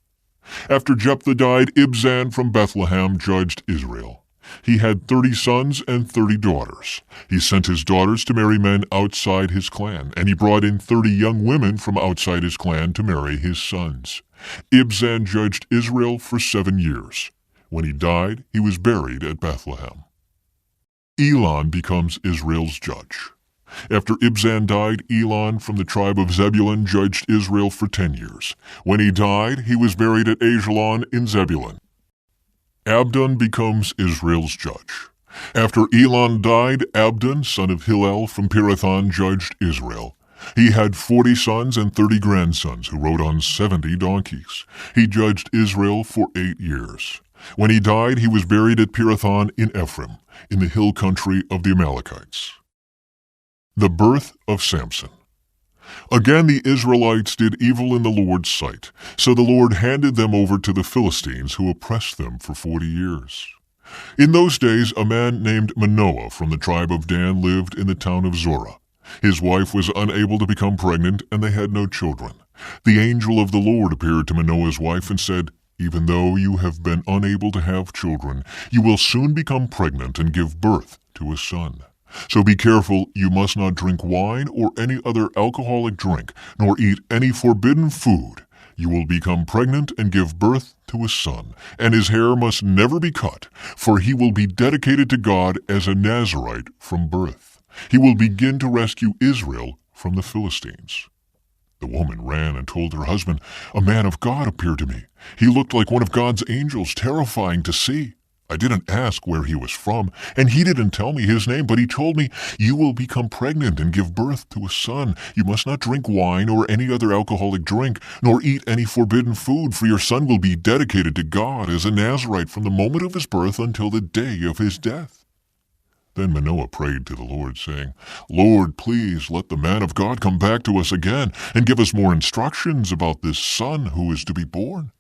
After Jephthah died, Ibzan from Bethlehem judged Israel. He had 30 sons and 30 daughters. He sent his daughters to marry men outside his clan, and he brought in 30 young women from outside his clan to marry his sons. Ibzan judged Israel for 7 years. When he died, he was buried at Bethlehem. Elon becomes Israel's judge. After Ibzan died, Elon from the tribe of Zebulun judged Israel for 10 years. When he died, he was buried at Ajalon in Zebulun. Abdon becomes Israel's judge. After Elon died, Abdon, son of Hillel from Pirathon, judged Israel. He had 40 sons and 30 grandsons who rode on 70 donkeys. He judged Israel for 8 years. When he died, he was buried at Pirathon in Ephraim, in the hill country of the Amalekites. The birth of Samson. Again the Israelites did evil in the Lord's sight, so the Lord handed them over to the Philistines, who oppressed them for 40 years. In those days a man named Manoah from the tribe of Dan lived in the town of Zorah. His wife was unable to become pregnant, and they had no children. The angel of the Lord appeared to Manoah's wife and said, "Even though you have been unable to have children, you will soon become pregnant and give birth to a son. So be careful, you must not drink wine or any other alcoholic drink, nor eat any forbidden food. You will become pregnant and give birth to a son, and his hair must never be cut, for he will be dedicated to God as a Nazirite from birth. He will begin to rescue Israel from the Philistines." The woman ran and told her husband, "A man of God appeared to me. He looked like one of God's angels, terrifying to see. I didn't ask where he was from, and he didn't tell me his name, but he told me, 'You will become pregnant and give birth to a son. You must not drink wine or any other alcoholic drink, nor eat any forbidden food, for your son will be dedicated to God as a Nazirite from the moment of his birth until the day of his death.' Then Manoah prayed to the Lord, saying, 'Lord, please let the man of God come back to us again and give us more instructions about this son who is to be born.'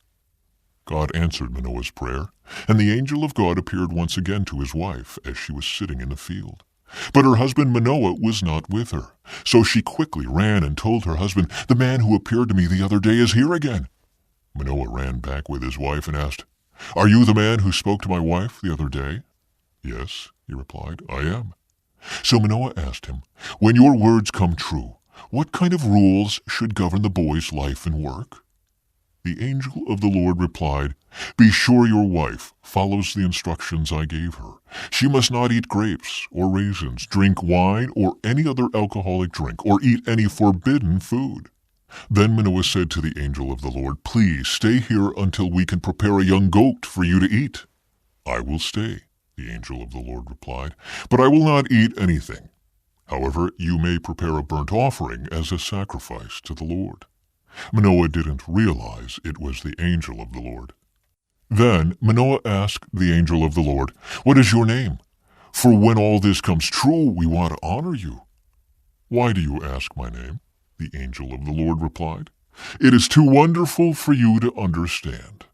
God answered Manoah's prayer, and the angel of God appeared once again to his wife as she was sitting in the field. But her husband Manoah was not with her. So she quickly ran and told her husband, 'The man who appeared to me the other day is here again.' Manoah ran back with his wife and asked, 'Are you the man who spoke to my wife the other day?' 'Yes,' he replied, 'I am.' So Manoah asked him, 'When your words come true, what kind of rules should govern the boy's life and work?' The angel of the Lord replied, "Be sure your wife follows the instructions I gave her. She must not eat grapes or raisins, drink wine or any other alcoholic drink, or eat any forbidden food." Then Manoah said to the angel of the Lord, "Please stay here until we can prepare a young goat for you to eat." "I will stay," the angel of the Lord replied, "but I will not eat anything. However, you may prepare a burnt offering as a sacrifice to the Lord." Manoah didn't realize it was the angel of the Lord. Then Manoah asked the angel of the Lord, "What is your name? For when all this comes true, we want to honor you." "Why do you ask my name?" the angel of the Lord replied. "It is too wonderful for you to understand."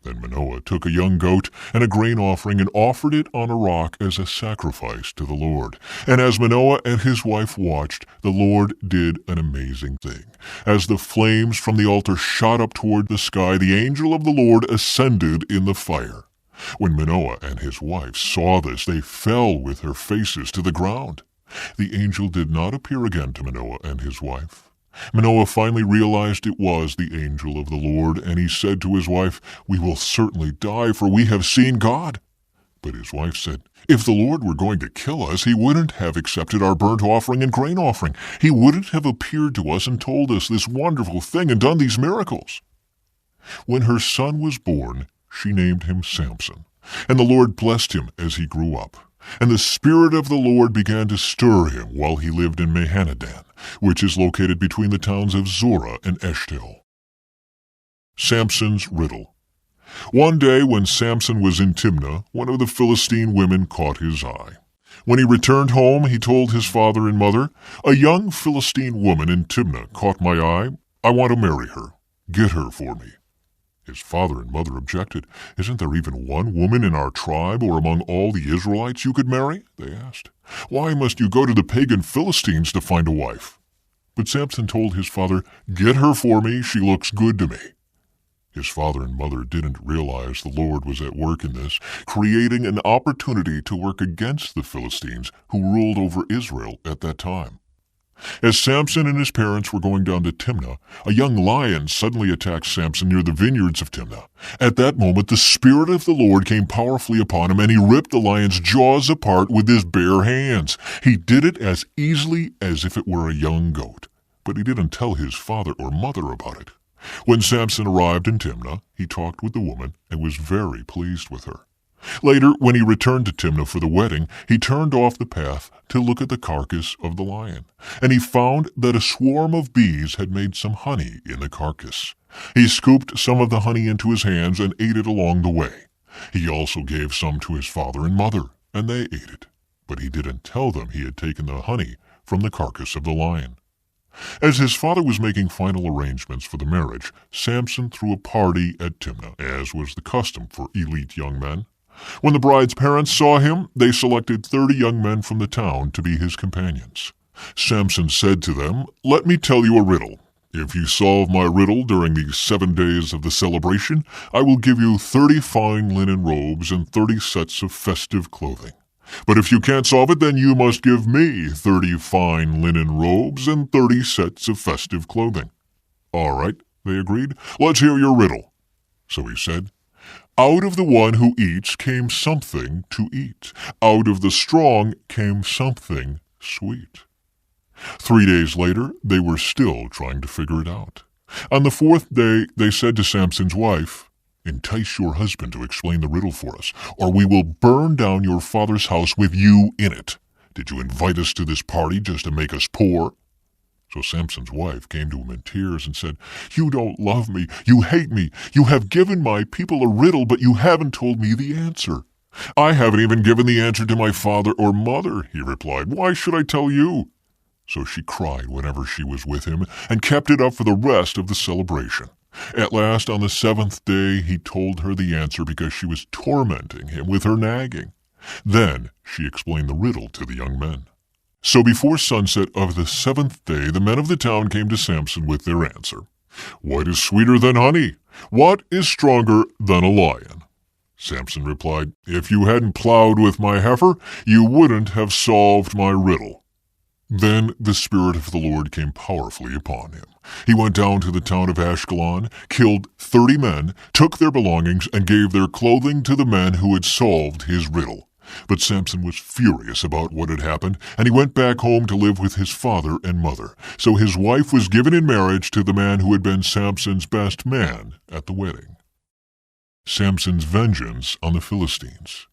Then Manoah took a young goat and a grain offering and offered it on a rock as a sacrifice to the Lord. And as Manoah and his wife watched, the Lord did an amazing thing. As the flames from the altar shot up toward the sky, the angel of the Lord ascended in the fire. When Manoah and his wife saw this, they fell with their faces to the ground. The angel did not appear again to Manoah and his wife. Manoah finally realized it was the angel of the Lord, and he said to his wife, "We will certainly die, for we have seen God." But his wife said, "If the Lord were going to kill us, he wouldn't have accepted our burnt offering and grain offering. He wouldn't have appeared to us and told us this wonderful thing and done these miracles." When her son was born, she named him Samson, and the Lord blessed him as he grew up. And the Spirit of the Lord began to stir him while he lived in Mahanadan, which is located between the towns of Zorah and Eshtaol. Samson's riddle. One day when Samson was in Timnah, one of the Philistine women caught his eye. When he returned home, he told his father and mother, "A young Philistine woman in Timnah caught my eye. I want to marry her. Get her for me." His father and mother objected. "Isn't there even one woman in our tribe or among all the Israelites you could marry?" they asked. "Why must you go to the pagan Philistines to find a wife?" But Samson told his father, "Get her for me. She looks good to me." His father and mother didn't realize the Lord was at work in this, creating an opportunity to work against the Philistines who ruled over Israel at that time. As Samson and his parents were going down to Timnah, a young lion suddenly attacked Samson near the vineyards of Timnah. At that moment, the Spirit of the Lord came powerfully upon him, and he ripped the lion's jaws apart with his bare hands. He did it as easily as if it were a young goat, but he didn't tell his father or mother about it. When Samson arrived in Timnah, he talked with the woman and was very pleased with her. Later, when he returned to Timnah for the wedding, he turned off the path to look at the carcass of the lion, and he found that a swarm of bees had made some honey in the carcass. He scooped some of the honey into his hands and ate it along the way. He also gave some to his father and mother, and they ate it, but he didn't tell them he had taken the honey from the carcass of the lion. As his father was making final arrangements for the marriage, Samson threw a party at Timnah, as was the custom for elite young men. When the bride's parents saw him, they selected 30 young men from the town to be his companions. Samson said to them, "Let me tell you a riddle. If you solve my riddle during the 7 days of the celebration, I will give you 30 fine linen robes and 30 sets of festive clothing. But if you can't solve it, then you must give me 30 fine linen robes and 30 sets of festive clothing." "All right," they agreed. "Let's hear your riddle." So he said, "Out of the one who eats came something to eat. Out of the strong came something sweet." 3 days later, they were still trying to figure it out. On the 4th day, they said to Samson's wife, "Entice your husband to explain the riddle for us, or we will burn down your father's house with you in it. Did you invite us to this party just to make us poor?" So Samson's wife came to him in tears and said, "You don't love me. You hate me. You have given my people a riddle, but you haven't told me the answer." "I haven't even given the answer to my father or mother," he replied. "Why should I tell you?" So she cried whenever she was with him and kept it up for the rest of the celebration. At last, on the 7th day, he told her the answer because she was tormenting him with her nagging. Then she explained the riddle to the young men. So before sunset of the 7th day, the men of the town came to Samson with their answer. "What is sweeter than honey? What is stronger than a lion?" Samson replied, "If you hadn't plowed with my heifer, you wouldn't have solved my riddle." Then the Spirit of the Lord came powerfully upon him. He went down to the town of Ashkelon, killed 30 men, took their belongings, and gave their clothing to the men who had solved his riddle. But Samson was furious about what had happened, and he went back home to live with his father and mother. So his wife was given in marriage to the man who had been Samson's best man at the wedding. Samson's vengeance on the Philistines.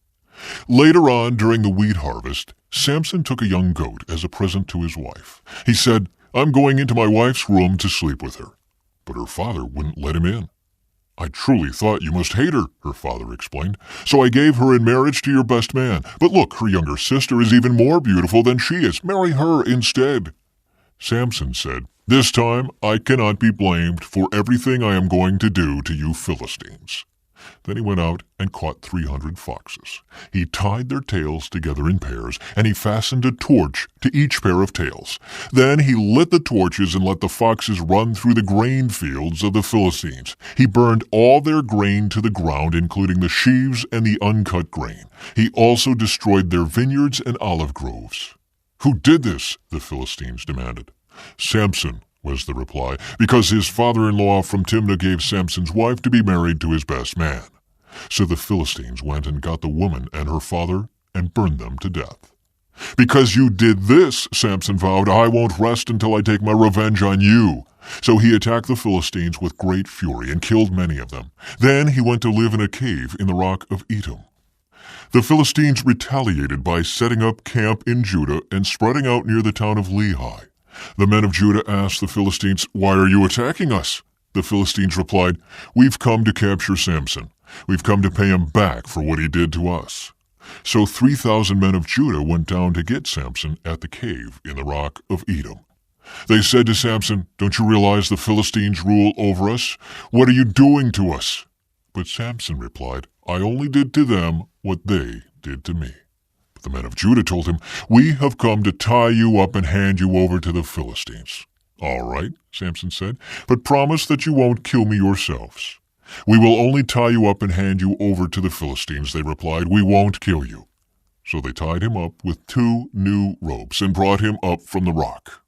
Later on, during the wheat harvest, Samson took a young goat as a present to his wife. He said, "I'm going into my wife's room to sleep with her." But her father wouldn't let him in. "I truly thought you must hate her," her father explained, "so I gave her in marriage to your best man. But look, her younger sister is even more beautiful than she is. Marry her instead." Samson said, "This time I cannot be blamed for everything I am going to do to you Philistines." Then he went out and caught 300 foxes. He tied their tails together in pairs, and he fastened a torch to each pair of tails. Then he lit the torches and let the foxes run through the grain fields of the Philistines. He burned all their grain to the ground, including the sheaves and the uncut grain. He also destroyed their vineyards and olive groves. "Who did this?" the Philistines demanded. "Samson," was the reply, "because his father-in-law from Timnah gave Samson's wife to be married to his best man." So the Philistines went and got the woman and her father and burned them to death. "Because you did this," Samson vowed, "I won't rest until I take my revenge on you." So he attacked the Philistines with great fury and killed many of them. Then he went to live in a cave in the rock of Etam. The Philistines retaliated by setting up camp in Judah and spreading out near the town of Lehi. The men of Judah asked the Philistines, "Why are you attacking us?" The Philistines replied, "We've come to capture Samson. We've come to pay him back for what he did to us." So 3,000 men of Judah went down to get Samson at the cave in the rock of Etam. They said to Samson, "Don't you realize the Philistines rule over us? What are you doing to us?" But Samson replied, "I only did to them what they did to me." But the men of Judah told him, "We have come to tie you up and hand you over to the Philistines." "All right," Samson said, "but promise that you won't kill me yourselves." "We will only tie you up and hand you over to the Philistines," they replied. "We won't kill you." So they tied him up with 2 new ropes and brought him up from the rock.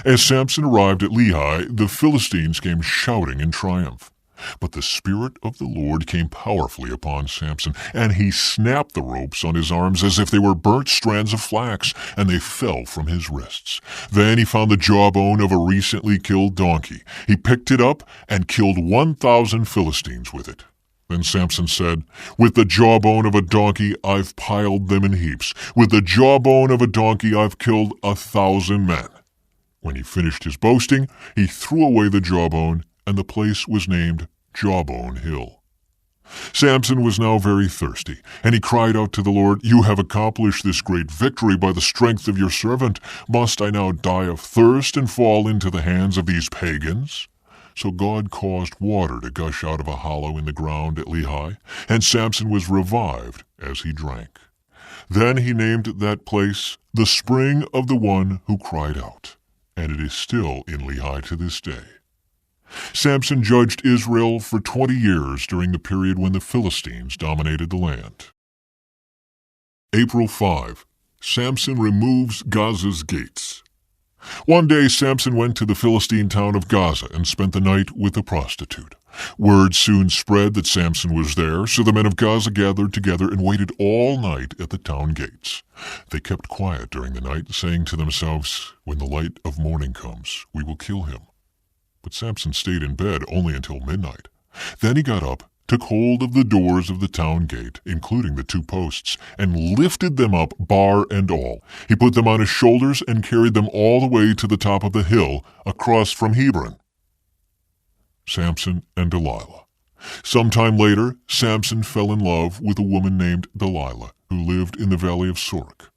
As Samson arrived at Lehi, the Philistines came shouting in triumph. But the Spirit of the Lord came powerfully upon Samson, and he snapped the ropes on his arms as if they were burnt strands of flax, and they fell from his wrists. Then he found the jawbone of a recently killed donkey. He picked it up and killed 1,000 Philistines with it. Then Samson said, "With the jawbone of a donkey I've piled them in heaps. With the jawbone of a donkey I've killed 1,000 men." When he finished his boasting, he threw away the jawbone, and the place was named Jawbone Hill. Samson was now very thirsty, and he cried out to the Lord, "You have accomplished this great victory by the strength of your servant. Must I now die of thirst and fall into the hands of these pagans?" So God caused water to gush out of a hollow in the ground at Lehi, and Samson was revived as he drank. Then he named that place the Spring of the One Who Cried Out, and it is still in Lehi to this day. Samson judged Israel for 20 years during the period when the Philistines dominated the land. April 5. Samson removes Gaza's gates. One day Samson went to the Philistine town of Gaza and spent the night with a prostitute. Word soon spread that Samson was there, so the men of Gaza gathered together and waited all night at the town gates. They kept quiet during the night, saying to themselves, "When the light of morning comes, we will kill him." But Samson stayed in bed only until midnight. Then he got up, took hold of the doors of the town gate, including the 2 posts, and lifted them up, bar and all. He put them on his shoulders and carried them all the way to the top of the hill, across from Hebron. Samson and Delilah. Sometime later, Samson fell in love with a woman named Delilah, who lived in the valley of Sorek.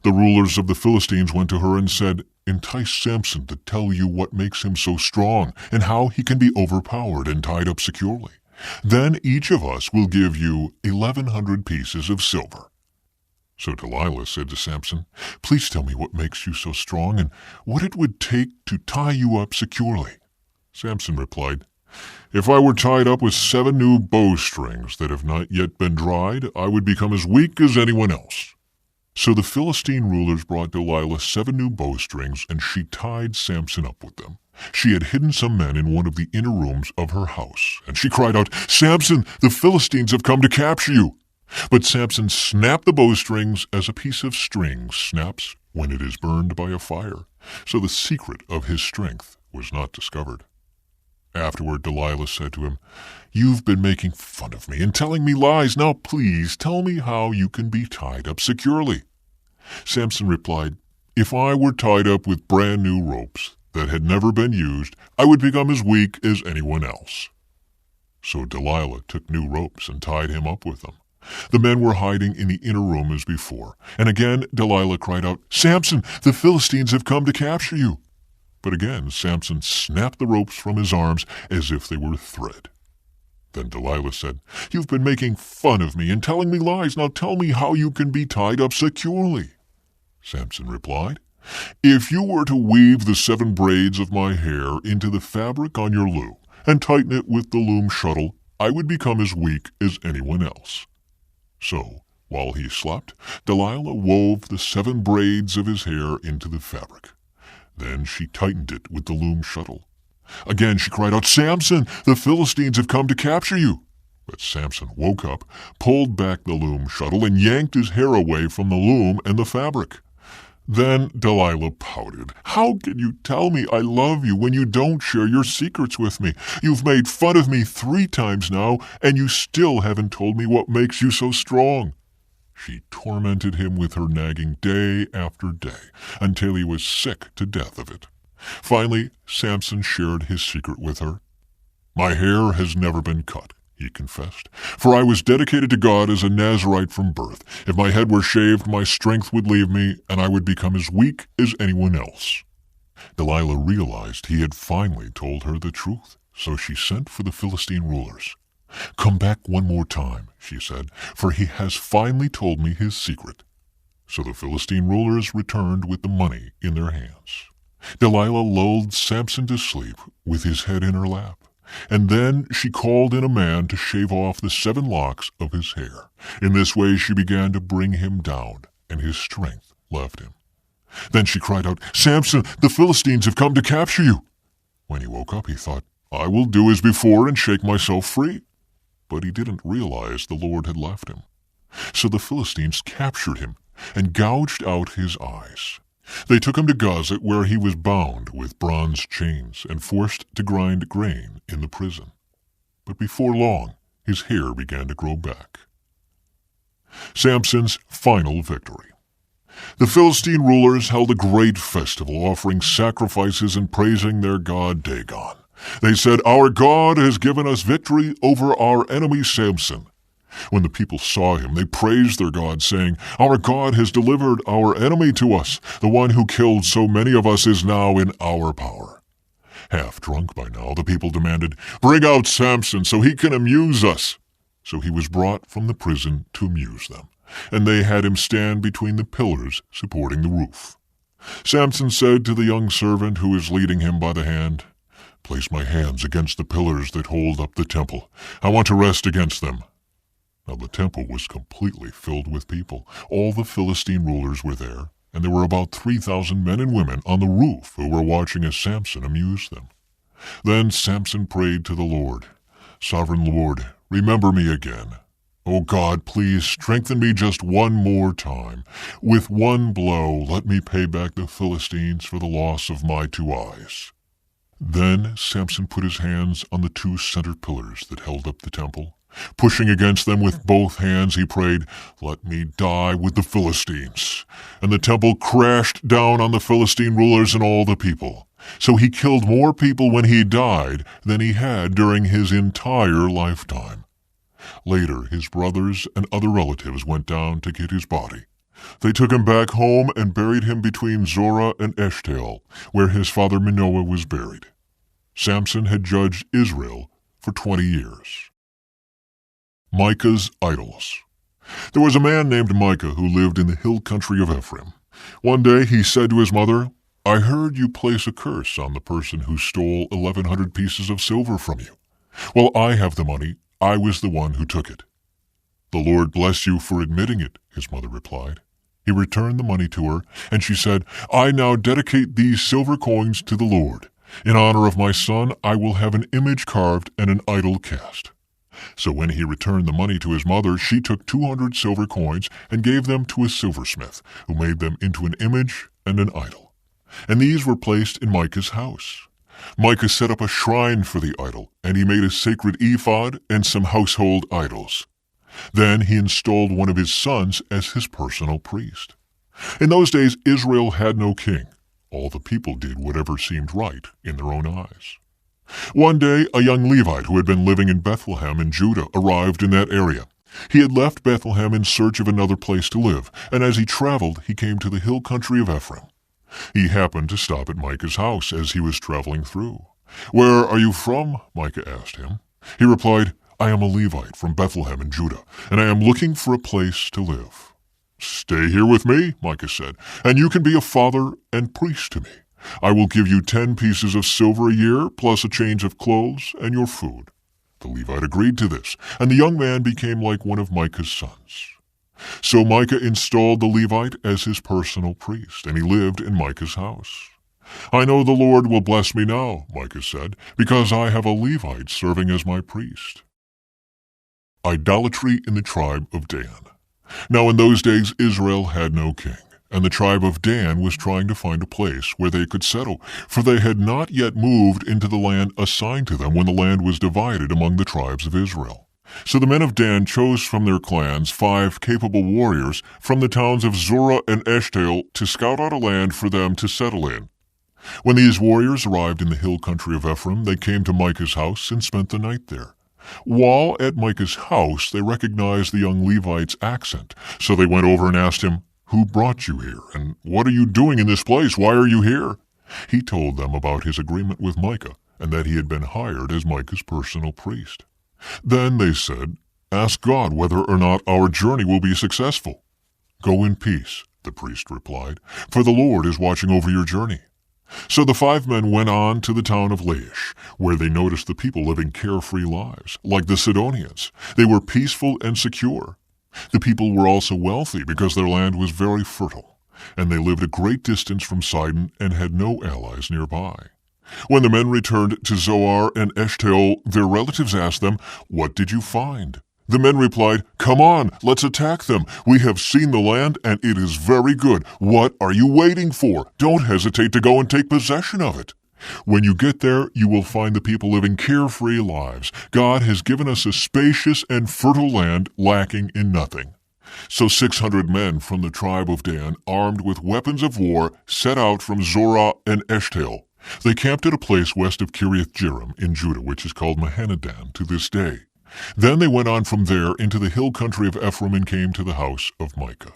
The rulers of the Philistines went to her and said, "Entice Samson to tell you what makes him so strong and how he can be overpowered and tied up securely. Then each of us will give you 1,100 pieces of silver." So Delilah said to Samson, "Please tell me what makes you so strong and what it would take to tie you up securely." Samson replied, "If I were tied up with 7 new bowstrings that have not yet been dried, I would become as weak as anyone else." So the Philistine rulers brought Delilah 7 new bowstrings, and she tied Samson up with them. She had hidden some men in one of the inner rooms of her house, and she cried out, "Samson, the Philistines have come to capture you!" But Samson snapped the bowstrings as a piece of string snaps when it is burned by a fire. So the secret of his strength was not discovered. Afterward, Delilah said to him, "You've been making fun of me and telling me lies. Now please tell me how you can be tied up securely." Samson replied, "If I were tied up with brand new ropes that had never been used, I would become as weak as anyone else." So Delilah took new ropes and tied him up with them. The men were hiding in the inner room as before, and again Delilah cried out, "Samson, the Philistines have come to capture you." But again Samson snapped the ropes from his arms as if they were thread. Then Delilah said, "You've been making fun of me and telling me lies. Now tell me how you can be tied up securely." Samson replied, "If you were to weave the 7 braids of my hair into the fabric on your loom and tighten it with the loom shuttle, I would become as weak as anyone else." So, while he slept, Delilah wove the 7 braids of his hair into the fabric. Then she tightened it with the loom shuttle. Again she cried out, "Samson, the Philistines have come to capture you." But Samson woke up, pulled back the loom shuttle, and yanked his hair away from the loom and the fabric. Then Delilah pouted. "How can you tell me I love you when you don't share your secrets with me? You've made fun of me 3 times now, and you still haven't told me what makes you so strong." She tormented him with her nagging day after day, until he was sick to death of it. Finally, Samson shared his secret with her. "My hair has never been cut," he confessed, "for I was dedicated to God as a Nazirite from birth. If my head were shaved, my strength would leave me, and I would become as weak as anyone else." Delilah realized he had finally told her the truth, so she sent for the Philistine rulers. "Come back one more time," she said, "for he has finally told me his secret." So the Philistine rulers returned with the money in their hands. Delilah lulled Samson to sleep with his head in her lap, and then she called in a man to shave off the 7 locks of his hair. In this way she began to bring him down, and his strength left him. Then she cried out, "Samson, the Philistines have come to capture you." When he woke up, he thought, "I will do as before and shake myself free." But he didn't realize the Lord had left him. So the Philistines captured him and gouged out his eyes. They took him to Gaza, where he was bound with bronze chains and forced to grind grain in the prison. But before long, his hair began to grow back. Samson's final victory. The Philistine rulers held a great festival, offering sacrifices and praising their god Dagon. They said, "Our God has given us victory over our enemy Samson." When the people saw him, they praised their God, saying, "Our God has delivered our enemy to us. The one who killed so many of us is now in our power." Half drunk by now, the people demanded, "Bring out Samson so he can amuse us." So he was brought from the prison to amuse them, and they had him stand between the pillars supporting the roof. Samson said to the young servant who was leading him by the hand, "Place my hands against the pillars that hold up the temple. I want to rest against them." Now the temple was completely filled with people. All the Philistine rulers were there, and there were about 3,000 men and women on the roof who were watching as Samson amused them. Then Samson prayed to the Lord, "Sovereign Lord, remember me again. O God, please strengthen me just one more time. With one blow, let me pay back the Philistines for the loss of my 2 eyes." Then Samson put his hands on the 2 center pillars that held up the temple. Pushing against them with both hands, he prayed, "Let me die with the Philistines." And the temple crashed down on the Philistine rulers and all the people. So he killed more people when he died than he had during his entire lifetime. Later, his brothers and other relatives went down to get his body. They took him back home and buried him between Zorah and Eshtaol, where his father Manoah was buried. Samson had judged Israel for 20 years. Micah's idols. There was a man named Micah who lived in the hill country of Ephraim. One day he said to his mother, "I heard you place a curse on the person who stole 1,100 pieces of silver from you. Well, I have the money. I was the one who took it." "The Lord bless you for admitting it," his mother replied. He returned the money to her, and she said, "I now dedicate these silver coins to the Lord. In honor of my son, I will have an image carved and an idol cast." So when he returned the money to his mother, she took 200 silver coins and gave them to a silversmith, who made them into an image and an idol. And these were placed in Micah's house. Micah set up a shrine for the idol, and he made a sacred ephod and some household idols. Then he installed one of his sons as his personal priest. In those days, Israel had no king. All the people did whatever seemed right in their own eyes. One day, a young Levite who had been living in Bethlehem in Judah arrived in that area. He had left Bethlehem in search of another place to live, and as he traveled, he came to the hill country of Ephraim. He happened to stop at Micah's house as he was traveling through. "Where are you from?" Micah asked him. He replied, "I am a Levite from Bethlehem in Judah, and I am looking for a place to live." "Stay here with me," Micah said, "and you can be a father and priest to me. I will give you 10 pieces of silver a year, plus a change of clothes and your food." The Levite agreed to this, and the young man became like one of Micah's sons. So Micah installed the Levite as his personal priest, and he lived in Micah's house. "I know the Lord will bless me now," Micah said, "because I have a Levite serving as my priest." Idolatry in the tribe of Dan. Now in those days Israel had no king, and the tribe of Dan was trying to find a place where they could settle, for they had not yet moved into the land assigned to them when the land was divided among the tribes of Israel. So the men of Dan chose from their clans 5 capable warriors from the towns of Zorah and Eshtaol to scout out a land for them to settle in. When these warriors arrived in the hill country of Ephraim, they came to Micah's house and spent the night there. While at Micah's house, they recognized the young Levite's accent, so they went over and asked him, "Who brought you here, and what are you doing in this place? Why are you here?" He told them about his agreement with Micah, and that he had been hired as Micah's personal priest. Then they said, "Ask God whether or not our journey will be successful." "Go in peace," the priest replied, "for the Lord is watching over your journey." So the 5 men went on to the town of Laish, where they noticed the people living carefree lives, like the Sidonians. They were peaceful and secure. The people were also wealthy because their land was very fertile, and they lived a great distance from Sidon and had no allies nearby. When the men returned to Zoar and Eshtaol, their relatives asked them, "What did you find?" The men replied, "Come on, let's attack them. We have seen the land, and it is very good. What are you waiting for? Don't hesitate to go and take possession of it. When you get there, you will find the people living carefree lives. God has given us a spacious and fertile land, lacking in nothing." So 600 men from the tribe of Dan, armed with weapons of war, set out from Zorah and Eshtaol. They camped at a place west of Kiriath Jearim in Judah, which is called Mahanadan to this day. Then they went on from there into the hill country of Ephraim and came to the house of Micah.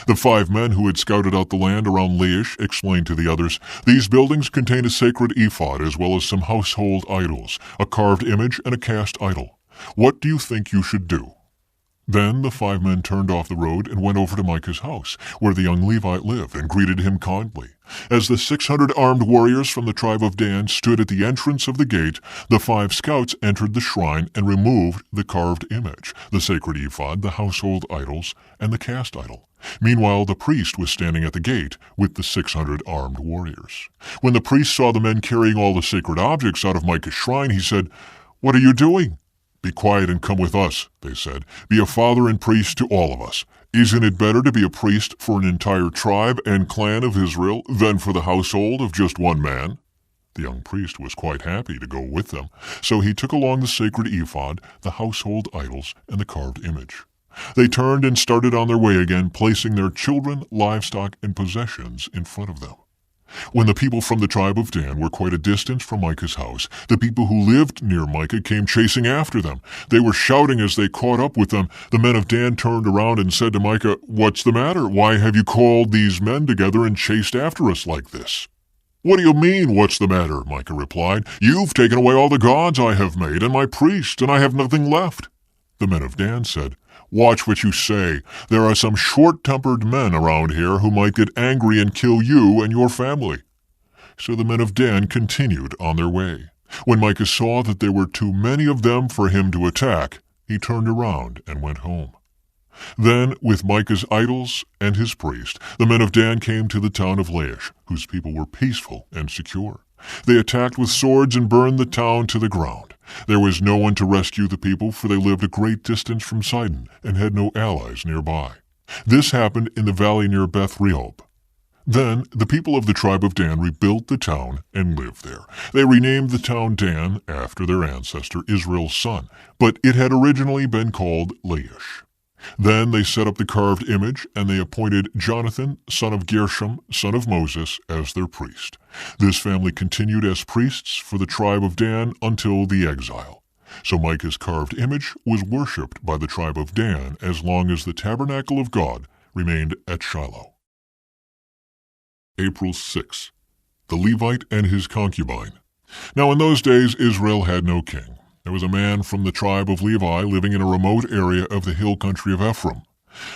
The 5 men who had scouted out the land around Laish explained to the others, "These buildings contain a sacred ephod as well as some household idols, a carved image and a cast idol. What do you think you should do?" Then the 5 men turned off the road and went over to Micah's house, where the young Levite lived, and greeted him kindly. As the 600 armed warriors from the tribe of Dan stood at the entrance of the gate, the 5 scouts entered the shrine and removed the carved image, the sacred ephod, the household idols, and the cast idol. Meanwhile, the priest was standing at the gate with the 600 armed warriors. When the priest saw the men carrying all the sacred objects out of Micah's shrine, he said, "What are you doing?" "Be quiet and come with us," they said. "Be a father and priest to all of us. Isn't it better to be a priest for an entire tribe and clan of Israel than for the household of just one man?" The young priest was quite happy to go with them, so he took along the sacred ephod, the household idols, and the carved image. They turned and started on their way again, placing their children, livestock, and possessions in front of them. When the people from the tribe of Dan were quite a distance from Micah's house, the people who lived near Micah came chasing after them. They were shouting as they caught up with them. The men of Dan turned around and said to Micah, "What's the matter? Why have you called these men together and chased after us like this?" "What do you mean, what's the matter?" Micah replied. "You've taken away all the gods I have made and my priests, and I have nothing left." The men of Dan said, "Watch what you say. There are some short-tempered men around here who might get angry and kill you and your family." So the men of Dan continued on their way. When Micah saw that there were too many of them for him to attack, he turned around and went home. Then, with Micah's idols and his priest, the men of Dan came to the town of Laish, whose people were peaceful and secure. They attacked with swords and burned the town to the ground. There was no one to rescue the people, for they lived a great distance from Sidon and had no allies nearby. This happened in the valley near Beth Rehob. Then the people of the tribe of Dan rebuilt the town and lived there. They renamed the town Dan after their ancestor Israel's son, but it had originally been called Laish. Then they set up the carved image, and they appointed Jonathan, son of Gershom, son of Moses, as their priest. This family continued as priests for the tribe of Dan until the exile. So Micah's carved image was worshipped by the tribe of Dan as long as the tabernacle of God remained at Shiloh. April 6. The Levite and his concubine. Now in those days Israel had no king. There was a man from the tribe of Levi living in a remote area of the hill country of Ephraim.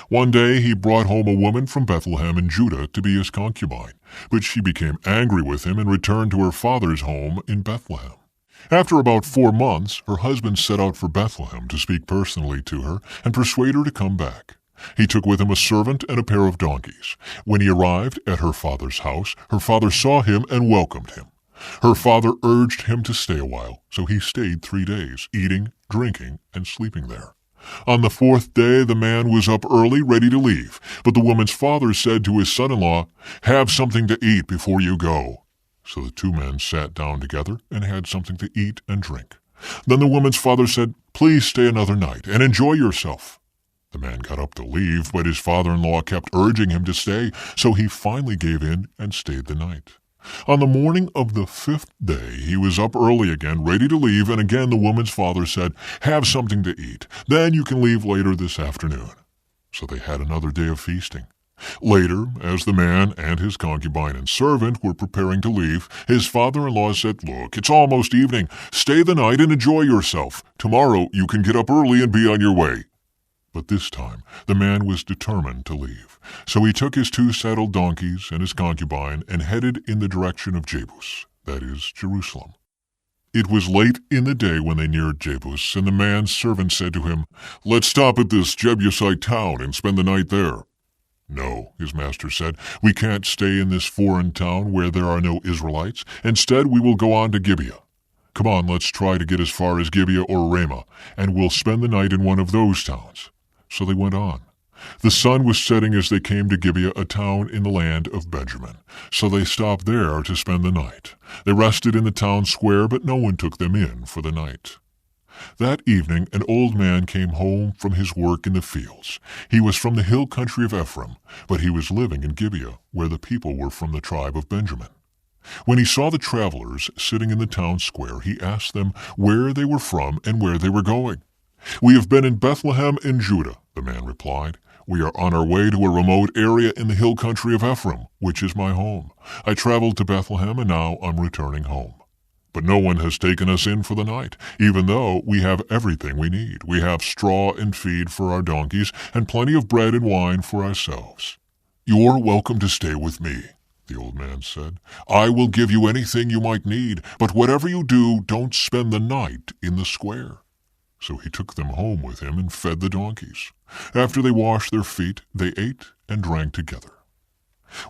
One day he brought home a woman from Bethlehem in Judah to be his concubine, but she became angry with him and returned to her father's home in Bethlehem. After about 4 months, her husband set out for Bethlehem to speak personally to her and persuade her to come back. He took with him a servant and a pair of donkeys. When he arrived at her father's house, her father saw him and welcomed him. Her father urged him to stay a while, so he stayed 3 days, eating, drinking, and sleeping there. On the 4th day the man was up early, ready to leave, but the woman's father said to his son-in-law, "Have something to eat before you go." So the 2 men sat down together and had something to eat and drink. Then the woman's father said, "Please stay another night and enjoy yourself." The man got up to leave, but his father-in-law kept urging him to stay, so he finally gave in and stayed the night. On the morning of the 5th day, he was up early again, ready to leave, and again the woman's father said, "Have something to eat. Then you can leave later this afternoon." So they had another day of feasting. Later, as the man and his concubine and servant were preparing to leave, his father-in-law said, "Look, it's almost evening. Stay the night and enjoy yourself. Tomorrow you can get up early and be on your way." But this time the man was determined to leave. So he took his 2 saddled donkeys and his concubine and headed in the direction of Jebus, that is, Jerusalem. It was late in the day when they neared Jebus, and the man's servant said to him, "Let's stop at this Jebusite town and spend the night there." "No," his master said, "we can't stay in this foreign town where there are no Israelites. Instead, we will go on to Gibeah. Come on, let's try to get as far as Gibeah or Ramah, and we'll spend the night in one of those towns." So they went on. The sun was setting as they came to Gibeah, a town in the land of Benjamin. So they stopped there to spend the night. They rested in the town square, but no one took them in for the night. That evening an old man came home from his work in the fields. He was from the hill country of Ephraim, but he was living in Gibeah, where the people were from the tribe of Benjamin. When he saw the travelers sitting in the town square, he asked them where they were from and where they were going. "We have been in Bethlehem in Judah," the man replied. "We are on our way to a remote area in the hill country of Ephraim, which is my home. I traveled to Bethlehem, and now I'm returning home. But no one has taken us in for the night, even though we have everything we need. We have straw and feed for our donkeys, and plenty of bread and wine for ourselves." "You're welcome to stay with me," the old man said. "I will give you anything you might need, but whatever you do, don't spend the night in the square." So he took them home with him and fed the donkeys. After they washed their feet, they ate and drank together.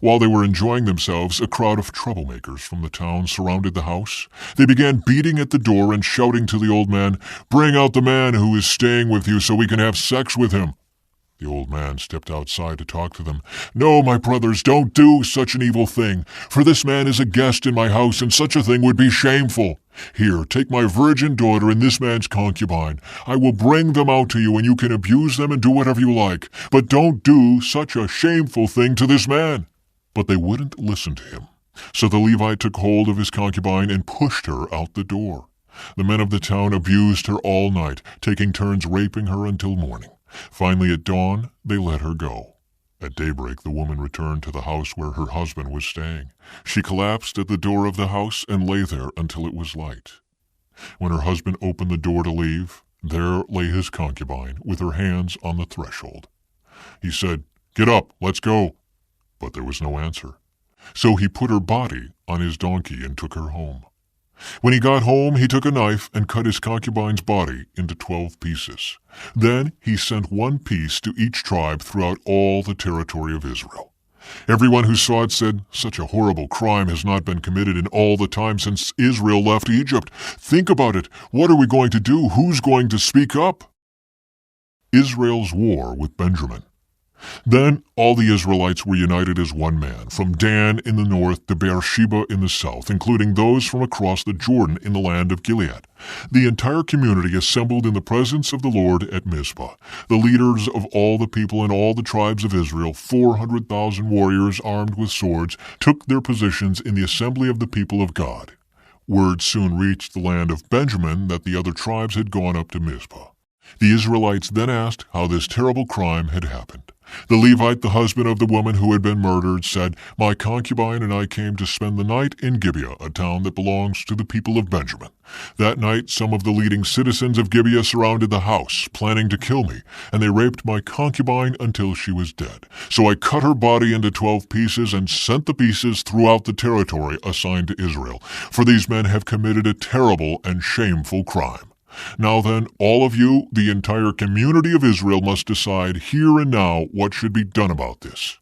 While they were enjoying themselves, a crowd of troublemakers from the town surrounded the house. They began beating at the door and shouting to the old man, "Bring out the man who is staying with you so we can have sex with him." The old man stepped outside to talk to them. "No, my brothers, don't do such an evil thing, for this man is a guest in my house, and such a thing would be shameful. Here, take my virgin daughter and this man's concubine. I will bring them out to you, and you can abuse them and do whatever you like. But don't do such a shameful thing to this man." But they wouldn't listen to him. So the Levite took hold of his concubine and pushed her out the door. The men of the town abused her all night, taking turns raping her until morning. Finally, at dawn, they let her go. At daybreak, the woman returned to the house where her husband was staying. She collapsed at the door of the house and lay there until it was light. When her husband opened the door to leave, there lay his concubine with her hands on the threshold. He said, "Get up, let's go." But there was no answer. So he put her body on his donkey and took her home. When he got home, he took a knife and cut his concubine's body into 12 pieces. Then he sent one piece to each tribe throughout all the territory of Israel. Everyone who saw it said, "Such a horrible crime has not been committed in all the time since Israel left Egypt. Think about it. What are we going to do? Who's going to speak up?" Israel's war with Benjamin. Then all the Israelites were united as one man, from Dan in the north to Beersheba in the south, including those from across the Jordan in the land of Gilead. The entire community assembled in the presence of the Lord at Mizpah. The leaders of all the people in all the tribes of Israel, 400,000 warriors armed with swords, took their positions in the assembly of the people of God. Word soon reached the land of Benjamin that the other tribes had gone up to Mizpah. The Israelites then asked how this terrible crime had happened. The Levite, the husband of the woman who had been murdered, said, "My concubine and I came to spend the night in Gibeah, a town that belongs to the people of Benjamin. That night some of the leading citizens of Gibeah surrounded the house, planning to kill me, and they raped my concubine until she was dead. So I cut her body into 12 pieces and sent the pieces throughout the territory assigned to Israel, for these men have committed a terrible and shameful crime. Now then, all of you, the entire community of Israel, must decide here and now what should be done about this."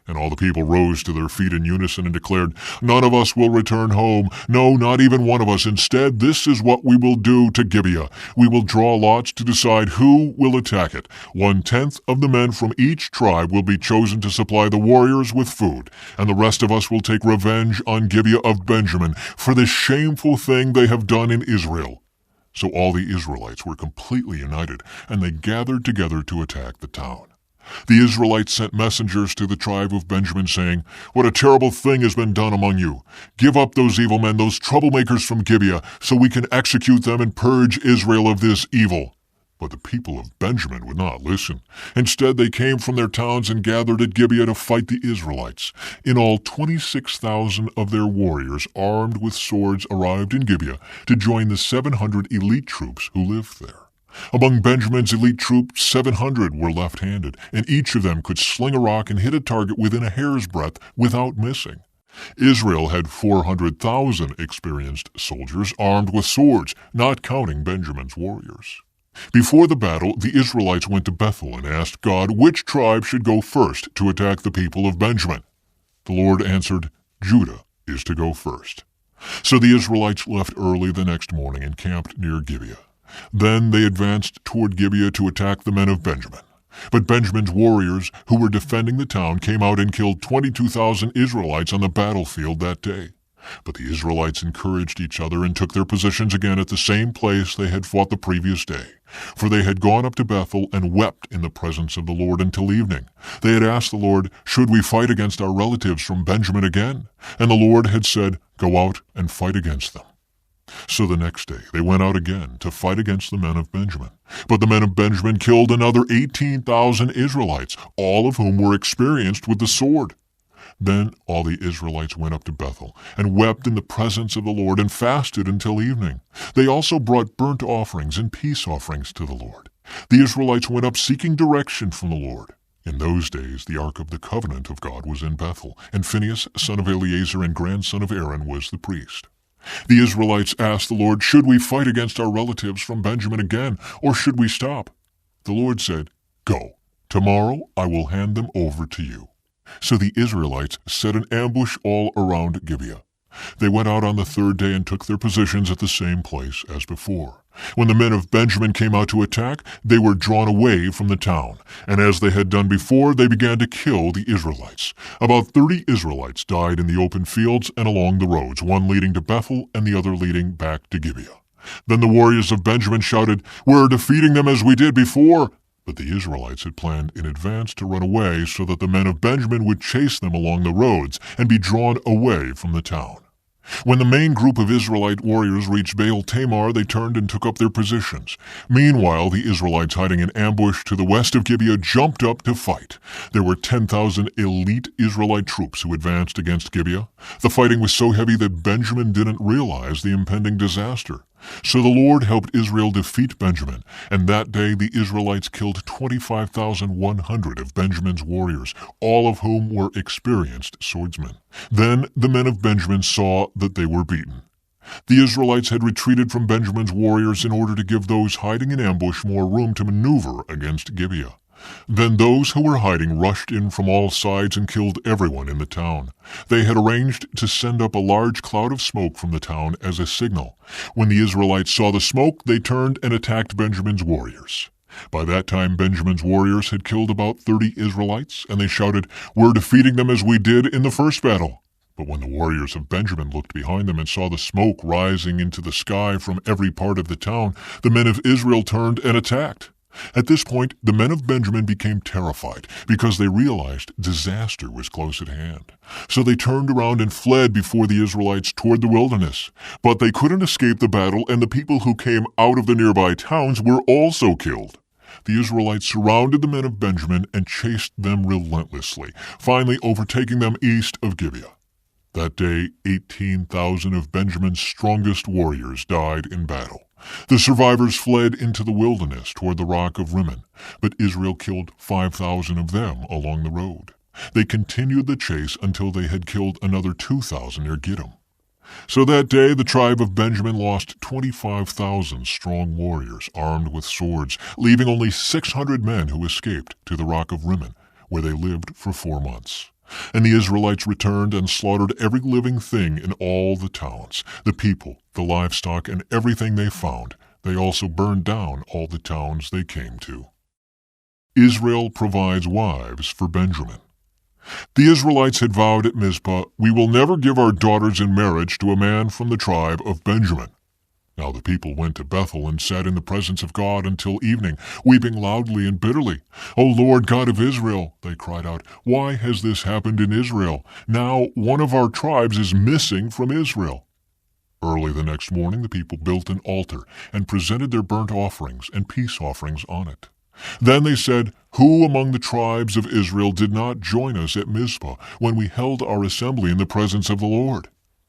And all the people rose to their feet in unison and declared, "None of us will return home. No, not even one of us. Instead, this is what we will do to Gibeah. We will draw lots to decide who will attack it. 1/10 of the men from each tribe will be chosen to supply the warriors with food, and the rest of us will take revenge on Gibeah of Benjamin for this shameful thing they have done in Israel." So all the Israelites were completely united, and they gathered together to attack the town. The Israelites sent messengers to the tribe of Benjamin, saying, "What a terrible thing has been done among you! Give up those evil men, those troublemakers from Gibeah, so we can execute them and purge Israel of this evil." But the people of Benjamin would not listen. Instead, they came from their towns and gathered at Gibeah to fight the Israelites. In all, 26,000 of their warriors, armed with swords, arrived in Gibeah to join the 700 elite troops who lived there. Among Benjamin's elite troops, 700 were left-handed, and each of them could sling a rock and hit a target within a hair's breadth without missing. Israel had 400,000 experienced soldiers armed with swords, not counting Benjamin's warriors. Before the battle, the Israelites went to Bethel and asked God which tribe should go first to attack the people of Benjamin. The Lord answered, "Judah is to go first." So the Israelites left early the next morning and camped near Gibeah. Then they advanced toward Gibeah to attack the men of Benjamin. But Benjamin's warriors, who were defending the town, came out and killed 22,000 Israelites on the battlefield that day. But the Israelites encouraged each other and took their positions again at the same place they had fought the previous day. For they had gone up to Bethel and wept in the presence of the Lord until evening. They had asked the Lord, "Should we fight against our relatives from Benjamin again?" And the Lord had said, "Go out and fight against them." So the next day they went out again to fight against the men of Benjamin. But the men of Benjamin killed another 18,000 Israelites, all of whom were experienced with the sword. Then all the Israelites went up to Bethel and wept in the presence of the Lord and fasted until evening. They also brought burnt offerings and peace offerings to the Lord. The Israelites went up seeking direction from the Lord. In those days the Ark of the Covenant of God was in Bethel, and Phinehas, son of Eleazar and grandson of Aaron, was the priest. The Israelites asked the Lord, "Should we fight against our relatives from Benjamin again, or should we stop?" The Lord said, "Go. Tomorrow I will hand them over to you." So the Israelites set an ambush all around Gibeah. They went out on the third day and took their positions at the same place as before. When the men of Benjamin came out to attack, they were drawn away from the town, and as they had done before, they began to kill the Israelites. About 30 Israelites died in the open fields and along the roads, one leading to Bethel and the other leading back to Gibeah. Then the warriors of Benjamin shouted, "We're defeating them as we did before." But the Israelites had planned in advance to run away so that the men of Benjamin would chase them along the roads and be drawn away from the town. When the main group of Israelite warriors reached Baal Tamar, they turned and took up their positions. Meanwhile, the Israelites hiding in ambush to the west of Gibeah jumped up to fight. There were 10,000 elite Israelite troops who advanced against Gibeah. The fighting was so heavy that Benjamin didn't realize the impending disaster. So the Lord helped Israel defeat Benjamin, and that day the Israelites killed 25,100 of Benjamin's warriors, all of whom were experienced swordsmen. Then the men of Benjamin saw that they were beaten. The Israelites had retreated from Benjamin's warriors in order to give those hiding in ambush more room to maneuver against Gibeah. Then those who were hiding rushed in from all sides and killed everyone in the town. They had arranged to send up a large cloud of smoke from the town as a signal. When the Israelites saw the smoke, they turned and attacked Benjamin's warriors. By that time, Benjamin's warriors had killed about 30 Israelites, and they shouted, "We're defeating them as we did in the first battle." But when the warriors of Benjamin looked behind them and saw the smoke rising into the sky from every part of the town, the men of Israel turned and attacked. At this point, the men of Benjamin became terrified because they realized disaster was close at hand. So they turned around and fled before the Israelites toward the wilderness. But they couldn't escape the battle, and the people who came out of the nearby towns were also killed. The Israelites surrounded the men of Benjamin and chased them relentlessly, finally overtaking them east of Gibeah. That day, 18,000 of Benjamin's strongest warriors died in battle. The survivors fled into the wilderness toward the rock of Rimmon, but Israel killed 5,000 of them along the road. They continued the chase until they had killed another 2,000 near Gittim. So that day the tribe of Benjamin lost 25,000 strong warriors armed with swords, leaving only 600 men who escaped to the rock of Rimmon, where they lived for 4 months. And the Israelites returned and slaughtered every living thing in all the towns, the people, the livestock, and everything they found. They also burned down all the towns they came to. Israel provides wives for Benjamin. The Israelites had vowed at Mizpah, "We will never give our daughters in marriage to a man from the tribe of Benjamin." Now the people went to Bethel and sat in the presence of God until evening, weeping loudly and bitterly. "O Lord God of Israel," they cried out, "why has this happened in Israel? Now one of our tribes is missing from Israel." Early the next morning the people built an altar and presented their burnt offerings and peace offerings on it. Then they said, "Who among the tribes of Israel did not join us at Mizpah when we held our assembly in the presence of the Lord?"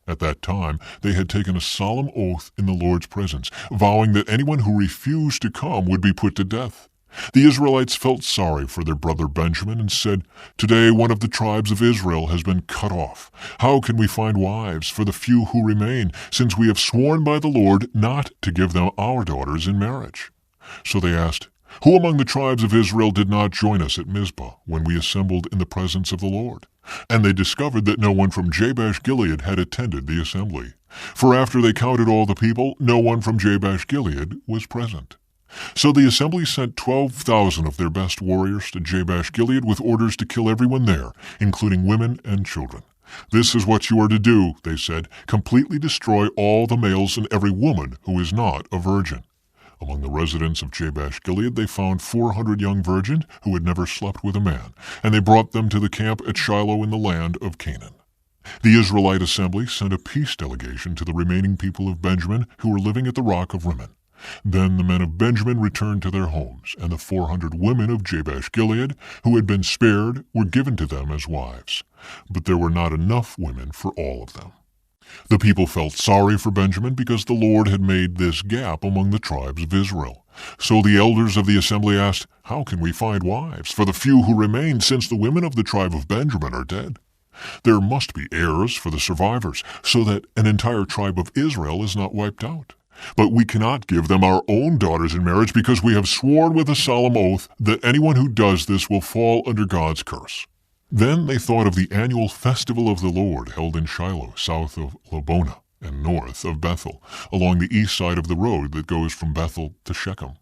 At that time, they had taken a solemn oath in the Lord's presence, vowing that anyone who refused to come would be put to death. The Israelites felt sorry for their brother Benjamin and said, "Today one of the tribes of Israel has been cut off. How can we find wives for the few who remain, since we have sworn by the Lord not to give them our daughters in marriage?" So they asked, "Who among the tribes of Israel did not join us at Mizpah when we assembled in the presence of the Lord?" And they discovered that no one from Jabesh-Gilead had attended the assembly. For after they counted all the people, no one from Jabesh-Gilead was present. So the assembly sent 12,000 of their best warriors to Jabesh-Gilead with orders to kill everyone there, including women and children. "This is what you are to do," they said, "completely destroy all the males and every woman who is not a virgin." Among the residents of Jabesh-Gilead they found 400 young virgins who had never slept with a man, and they brought them to the camp at Shiloh in the land of Canaan. The Israelite assembly sent a peace delegation to the remaining people of Benjamin who were living at the rock of Rimmon. Then the men of Benjamin returned to their homes, and the 400 women of Jabesh-Gilead who had been spared were given to them as wives. But there were not enough women for all of them. The people felt sorry for Benjamin because the Lord had made this gap among the tribes of Israel. So the elders of the assembly asked, "How can we find wives for the few who remain, since the women of the tribe of Benjamin are dead? There must be heirs for the survivors, so that an entire tribe of Israel is not wiped out. But we cannot give them our own daughters in marriage because we have sworn with a solemn oath that anyone who does this will fall under God's curse." Then they thought of the annual festival of the Lord held in Shiloh, south of Lebonah and north of Bethel, along the east side of the road that goes from Bethel to Shechem.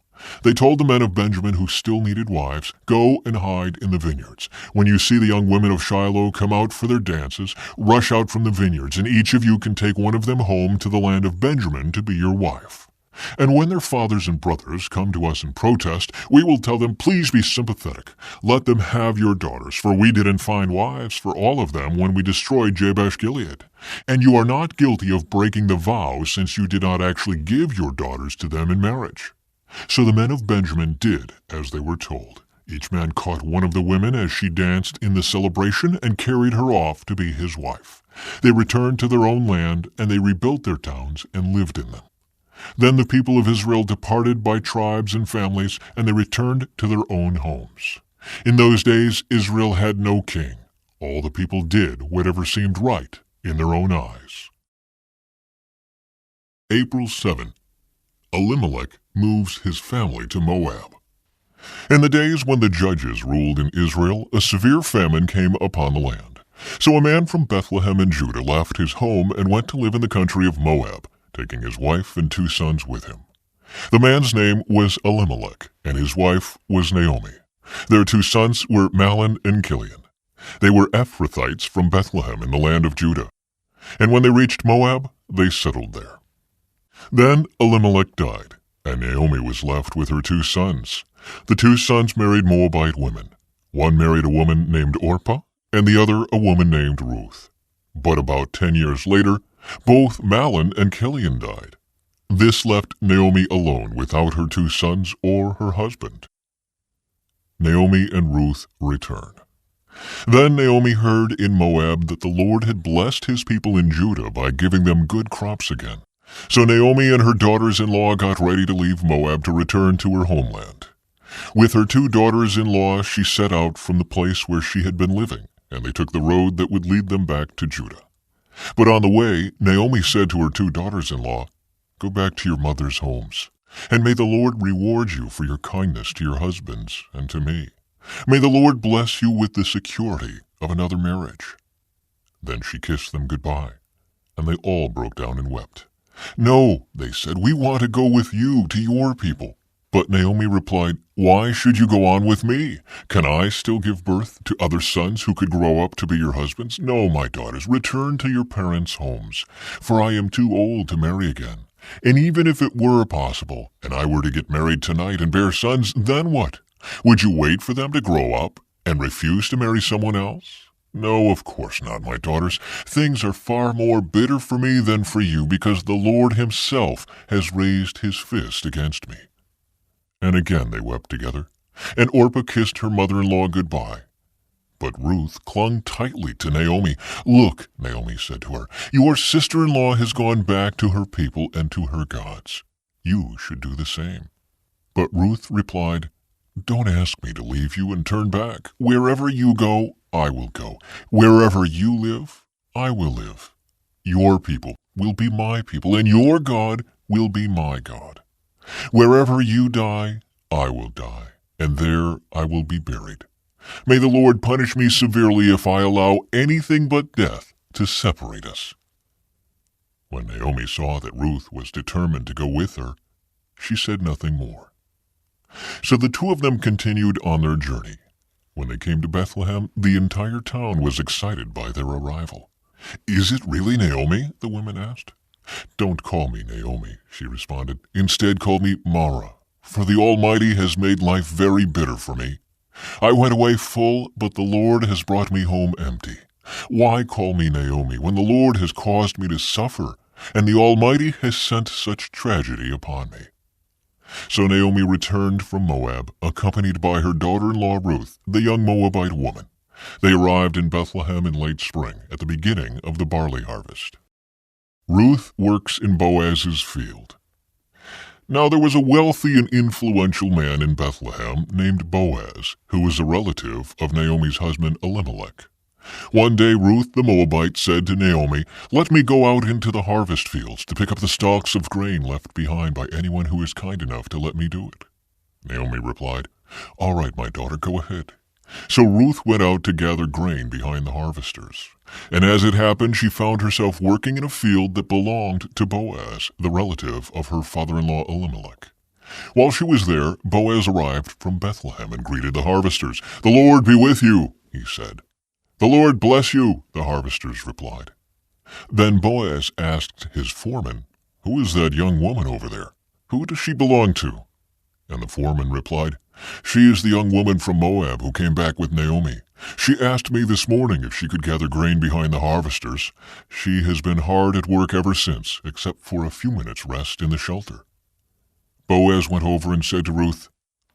They told the men of Benjamin who still needed wives, "Go and hide in the vineyards. When you see the young women of Shiloh come out for their dances, rush out from the vineyards, and each of you can take one of them home to the land of Benjamin to be your wife. And when their fathers and brothers come to us and protest, we will tell them, 'Please be sympathetic. Let them have your daughters, for we didn't find wives for all of them when we destroyed Jabesh-Gilead. And you are not guilty of breaking the vow, since you did not actually give your daughters to them in marriage.'" So the men of Benjamin did as they were told. Each man caught one of the women as she danced in the celebration and carried her off to be his wife. They returned to their own land, and they rebuilt their towns and lived in them. Then the people of Israel departed by tribes and families, and they returned to their own homes. In those days Israel had no king. All the people did whatever seemed right in their own eyes. April 7. Elimelech moves his family to Moab. In the days when the judges ruled in Israel, a severe famine came upon the land. So a man from Bethlehem in Judah left his home and went to live in the country of Moab, taking his wife and 2 sons with him. The man's name was Elimelech, and his wife was Naomi. Their 2 sons were Mahlon and Chilion. They were Ephrathites from Bethlehem in the land of Judah. And when they reached Moab, they settled there. Then Elimelech died, and Naomi was left with her 2 sons. The 2 sons married Moabite women. One married a woman named Orpah, and the other a woman named Ruth. But about 10 years later, both Mahlon and Chilion died. This left Naomi alone without her 2 sons or her husband. Naomi and Ruth return. Then Naomi heard in Moab that the Lord had blessed his people in Judah by giving them good crops again. So Naomi and her daughters-in-law got ready to leave Moab to return to her homeland. With her 2 daughters-in-law, she set out from the place where she had been living, and they took the road that would lead them back to Judah. But on the way, Naomi said to her 2 daughters-in-law, "Go back to your mother's homes, and may the Lord reward you for your kindness to your husbands and to me. May the Lord bless you with the security of another marriage." Then she kissed them goodbye, and they all broke down and wept. "No," they said, "we want to go with you to your people." But Naomi replied, "Why should you go on with me? Can I still give birth to other sons who could grow up to be your husbands? No, my daughters, return to your parents' homes, for I am too old to marry again. And even if it were possible, and I were to get married tonight and bear sons, then what? Would you wait for them to grow up and refuse to marry someone else? No, of course not, my daughters. Things are far more bitter for me than for you, because the Lord himself has raised his fist against me." And again they wept together, and Orpah kissed her mother-in-law goodbye. But Ruth clung tightly to Naomi. "Look," Naomi said to her, "your sister-in-law has gone back to her people and to her gods. You should do the same." But Ruth replied, "Don't ask me to leave you and turn back. Wherever you go, I will go. Wherever you live, I will live. Your people will be my people, and your God will be my God. Wherever you die, I will die, and there I will be buried. May the Lord punish me severely if I allow anything but death to separate us." When Naomi saw that Ruth was determined to go with her, she said nothing more. So the 2 of them continued on their journey. When they came to Bethlehem, the entire town was excited by their arrival. "Is it really Naomi?" the women asked. "Don't call me Naomi," she responded. "Instead call me Mara, for the Almighty has made life very bitter for me. I went away full, but the Lord has brought me home empty. Why call me Naomi when the Lord has caused me to suffer, and the Almighty has sent such tragedy upon me?" So Naomi returned from Moab, accompanied by her daughter-in-law Ruth, the young Moabite woman. They arrived in Bethlehem in late spring, at the beginning of the barley harvest. Ruth works in Boaz's field. Now there was a wealthy and influential man in Bethlehem named Boaz, who was a relative of Naomi's husband Elimelech. One day Ruth the Moabite said to Naomi, "Let me go out into the harvest fields to pick up the stalks of grain left behind by anyone who is kind enough to let me do it." Naomi replied, "All right, my daughter, go ahead." So Ruth went out to gather grain behind the harvesters. And as it happened, she found herself working in a field that belonged to Boaz, the relative of her father-in-law Elimelech. While she was there, Boaz arrived from Bethlehem and greeted the harvesters. "The Lord be with you," he said. "The Lord bless you," the harvesters replied. Then Boaz asked his foreman, "Who is that young woman over there? Who does she belong to?" And the foreman replied, "She is the young woman from Moab who came back with Naomi. She asked me this morning if she could gather grain behind the harvesters. She has been hard at work ever since, except for a few minutes' rest in the shelter." Boaz went over and said to Ruth,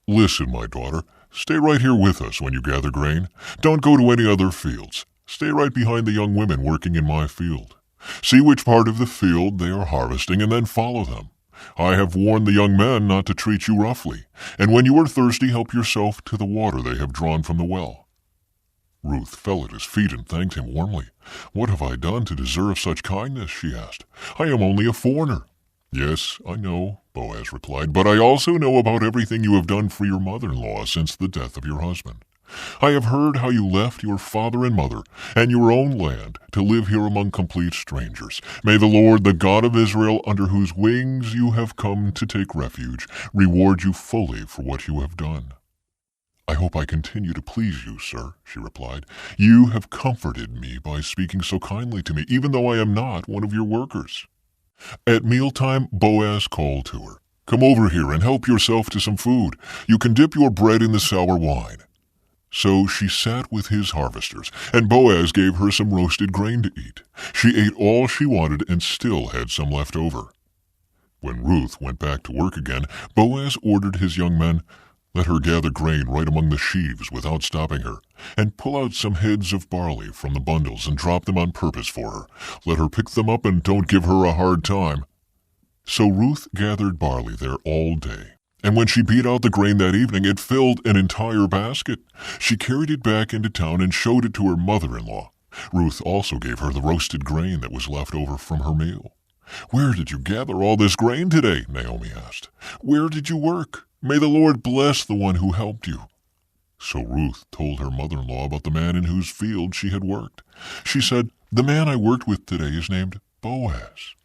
"Listen, my daughter, stay right here with us when you gather grain. Don't go to any other fields. Stay right behind the young women working in my field. See which part of the field they are harvesting and then follow them. I have warned the young men not to treat you roughly, and when you are thirsty, help yourself to the water they have drawn from the well." Ruth fell at his feet and thanked him warmly. "What have I done to deserve such kindness?" she asked. "I am only a foreigner." "Yes, I know," Boaz replied, "but I also know about everything you have done for your mother-in-law since the death of your husband. I have heard how you left your father and mother and your own land to live here among complete strangers. May the Lord, the God of Israel, under whose wings you have come to take refuge, reward you fully for what you have done." "I hope I continue to please you, sir," she replied. "You have comforted me by speaking so kindly to me, even though I am not one of your workers." At mealtime, Boaz called to her, "Come over here and help yourself to some food. You can dip your bread in the sour wine." So she sat with his harvesters, and Boaz gave her some roasted grain to eat. She ate all she wanted and still had some left over. When Ruth went back to work again, Boaz ordered his young men, "Let her gather grain right among the sheaves without stopping her, and pull out some heads of barley from the bundles and drop them on purpose for her. Let her pick them up and don't give her a hard time." So Ruth gathered barley there all day, and when she beat out the grain that evening, it filled an entire basket. She carried it back into town and showed it to her mother-in-law. Ruth also gave her the roasted grain that was left over from her meal. "Where did you gather all this grain today?" Naomi asked. "Where did you work? May the Lord bless the one who helped you." So Ruth told her mother-in-law about the man in whose field she had worked. She said, "The man I worked with today is named Boaz."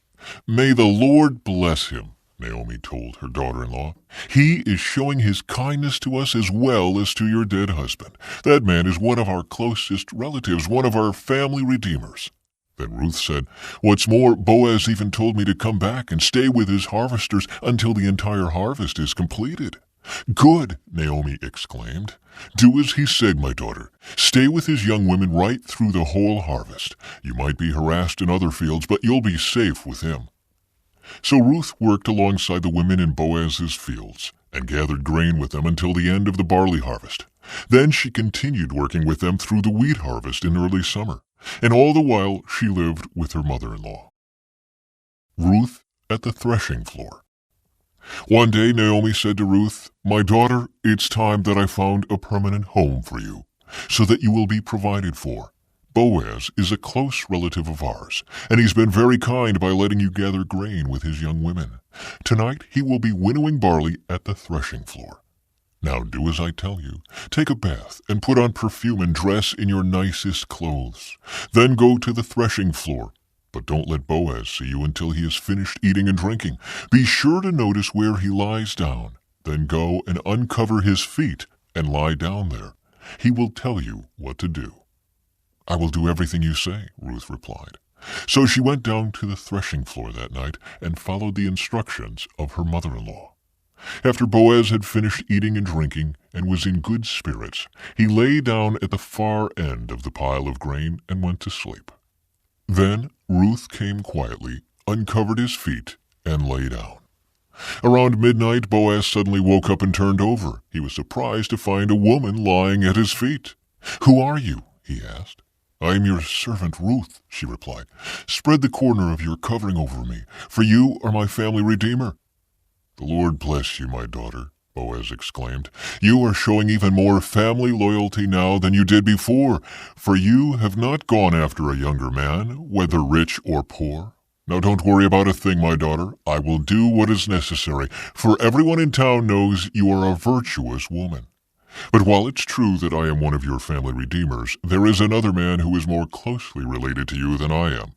"May the Lord bless him," Naomi told her daughter-in-law. "He is showing his kindness to us as well as to your dead husband. That man is one of our closest relatives, one of our family redeemers." Then Ruth said, "What's more, Boaz even told me to come back and stay with his harvesters until the entire harvest is completed." "Good," Naomi exclaimed. "Do as he said, my daughter. Stay with his young women right through the whole harvest. You might be harassed in other fields, but you'll be safe with him." So Ruth worked alongside the women in Boaz's fields and gathered grain with them until the end of the barley harvest. Then she continued working with them through the wheat harvest in early summer, and all the while she lived with her mother-in-law. Ruth at the threshing floor. One day Naomi said to Ruth, "My daughter, it's time that I found a permanent home for you, so that you will be provided for. Boaz is a close relative of ours, and he's been very kind by letting you gather grain with his young women. Tonight he will be winnowing barley at the threshing floor. Now do as I tell you. Take a bath and put on perfume and dress in your nicest clothes. Then go to the threshing floor. But don't let Boaz see you until he has finished eating and drinking. Be sure to notice where he lies down. Then go and uncover his feet and lie down there. He will tell you what to do." "I will do everything you say," Ruth replied. So she went down to the threshing floor that night and followed the instructions of her mother-in-law. After Boaz had finished eating and drinking and was in good spirits, he lay down at the far end of the pile of grain and went to sleep. Then Ruth came quietly, uncovered his feet, and lay down. Around midnight, Boaz suddenly woke up and turned over. He was surprised to find a woman lying at his feet. "Who are you?" he asked. "I am your servant Ruth," she replied. "Spread the corner of your covering over me, for you are my family redeemer." "The Lord bless you, my daughter," Boaz exclaimed. "You are showing even more family loyalty now than you did before, for you have not gone after a younger man, whether rich or poor. Now don't worry about a thing, my daughter. I will do what is necessary, for everyone in town knows you are a virtuous woman. But while it's true that I am one of your family redeemers, there is another man who is more closely related to you than I am.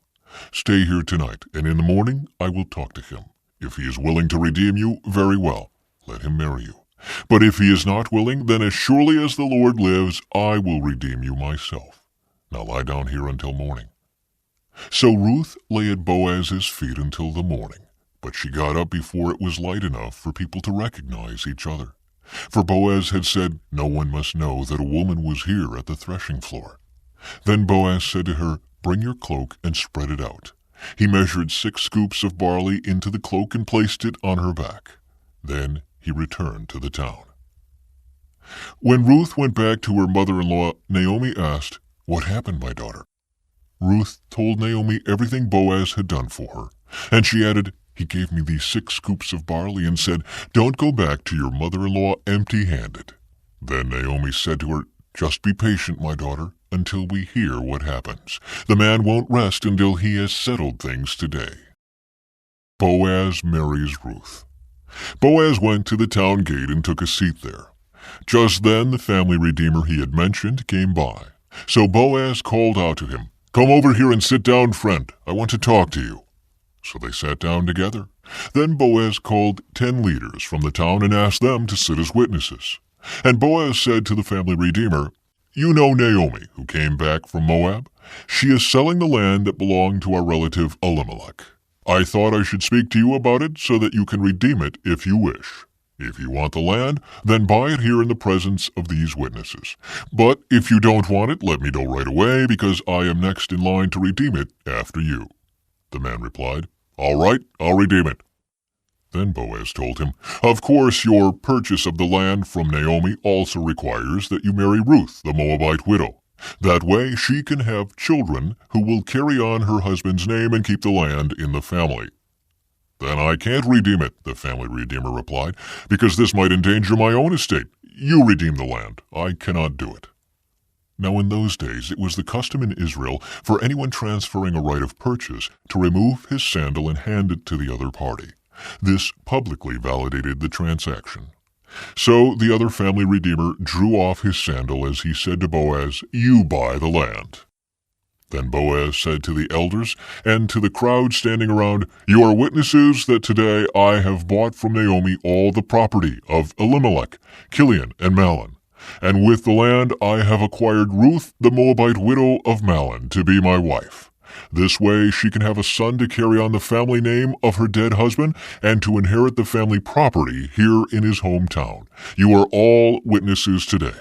Stay here tonight, and in the morning I will talk to him. If he is willing to redeem you, very well, let him marry you. But if he is not willing, then as surely as the Lord lives, I will redeem you myself. Now lie down here until morning." So Ruth lay at Boaz's feet until the morning, but she got up before it was light enough for people to recognize each other. For Boaz had said, "No one must know that a woman was here at the threshing floor." Then Boaz said to her, "Bring your cloak and spread it out." He measured 6 scoops of barley into the cloak and placed it on her back. Then he returned to the town. When Ruth went back to her mother-in-law, Naomi asked, "What happened, my daughter?" Ruth told Naomi everything Boaz had done for her, and she added, "He gave me these 6 scoops of barley and said, 'Don't go back to your mother-in-law empty-handed.'" Then Naomi said to her, "Just be patient, my daughter, until we hear what happens. The man won't rest until he has settled things today." Boaz marries Ruth. Boaz went to the town gate and took a seat there. Just then the family redeemer he had mentioned came by. So Boaz called out to him, "Come over here and sit down, friend. I want to talk to you." So they sat down together. Then Boaz called 10 leaders from the town and asked them to sit as witnesses. And Boaz said to the family redeemer, "You know Naomi, who came back from Moab? She is selling the land that belonged to our relative Elimelech. I thought I should speak to you about it so that you can redeem it if you wish. If you want the land, then buy it here in the presence of these witnesses. But if you don't want it, let me know right away, because I am next in line to redeem it after you." The man replied, "All right, I'll redeem it." Then Boaz told him, "Of course, your purchase of the land from Naomi also requires that you marry Ruth, the Moabite widow. That way she can have children who will carry on her husband's name and keep the land in the family." "Then I can't redeem it," the family redeemer replied, "because this might endanger my own estate. You redeem the land. I cannot do it." Now in those days it was the custom in Israel for anyone transferring a right of purchase to remove his sandal and hand it to the other party. This publicly validated the transaction. So the other family redeemer drew off his sandal as he said to Boaz, "You buy the land." Then Boaz said to the elders and to the crowd standing around, "You are witnesses that today I have bought from Naomi all the property of Elimelech, Kilion, and Mahlon. And with the land I have acquired Ruth, the Moabite widow of Mahlon, to be my wife. This way she can have a son to carry on the family name of her dead husband and to inherit the family property here in his hometown. You are all witnesses today."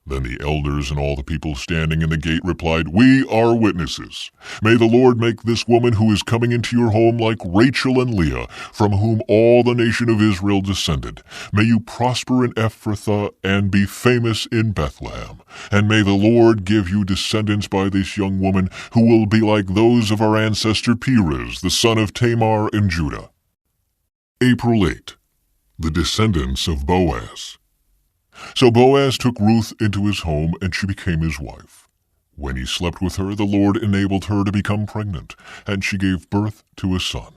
Then the elders and all the people standing in the gate replied, "We are witnesses. May the Lord make this woman who is coming into your home like Rachel and Leah, from whom all the nation of Israel descended. May you prosper in Ephrathah and be famous in Bethlehem. And may the Lord give you descendants by this young woman who will be like those of our ancestor Perez, the son of Tamar in Judah." April 8. The descendants of Boaz. So Boaz took Ruth into his home, and she became his wife. When he slept with her, the Lord enabled her to become pregnant, and she gave birth to a son.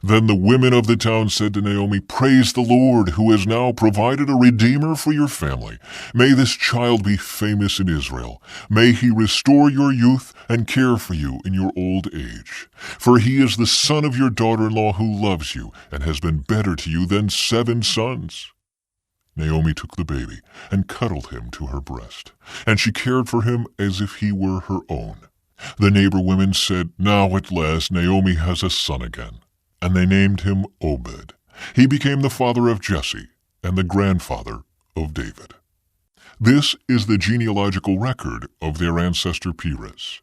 Then the women of the town said to Naomi, "Praise the Lord, who has now provided a redeemer for your family. May this child be famous in Israel. May he restore your youth and care for you in your old age. For he is the son of your daughter-in-law who loves you and has been better to you than 7 sons. Naomi took the baby and cuddled him to her breast, and she cared for him as if he were her own. The neighbor women said, "Now at last Naomi has a son again." And they named him Obed. He became the father of Jesse and the grandfather of David. This is the genealogical record of their ancestor Perez.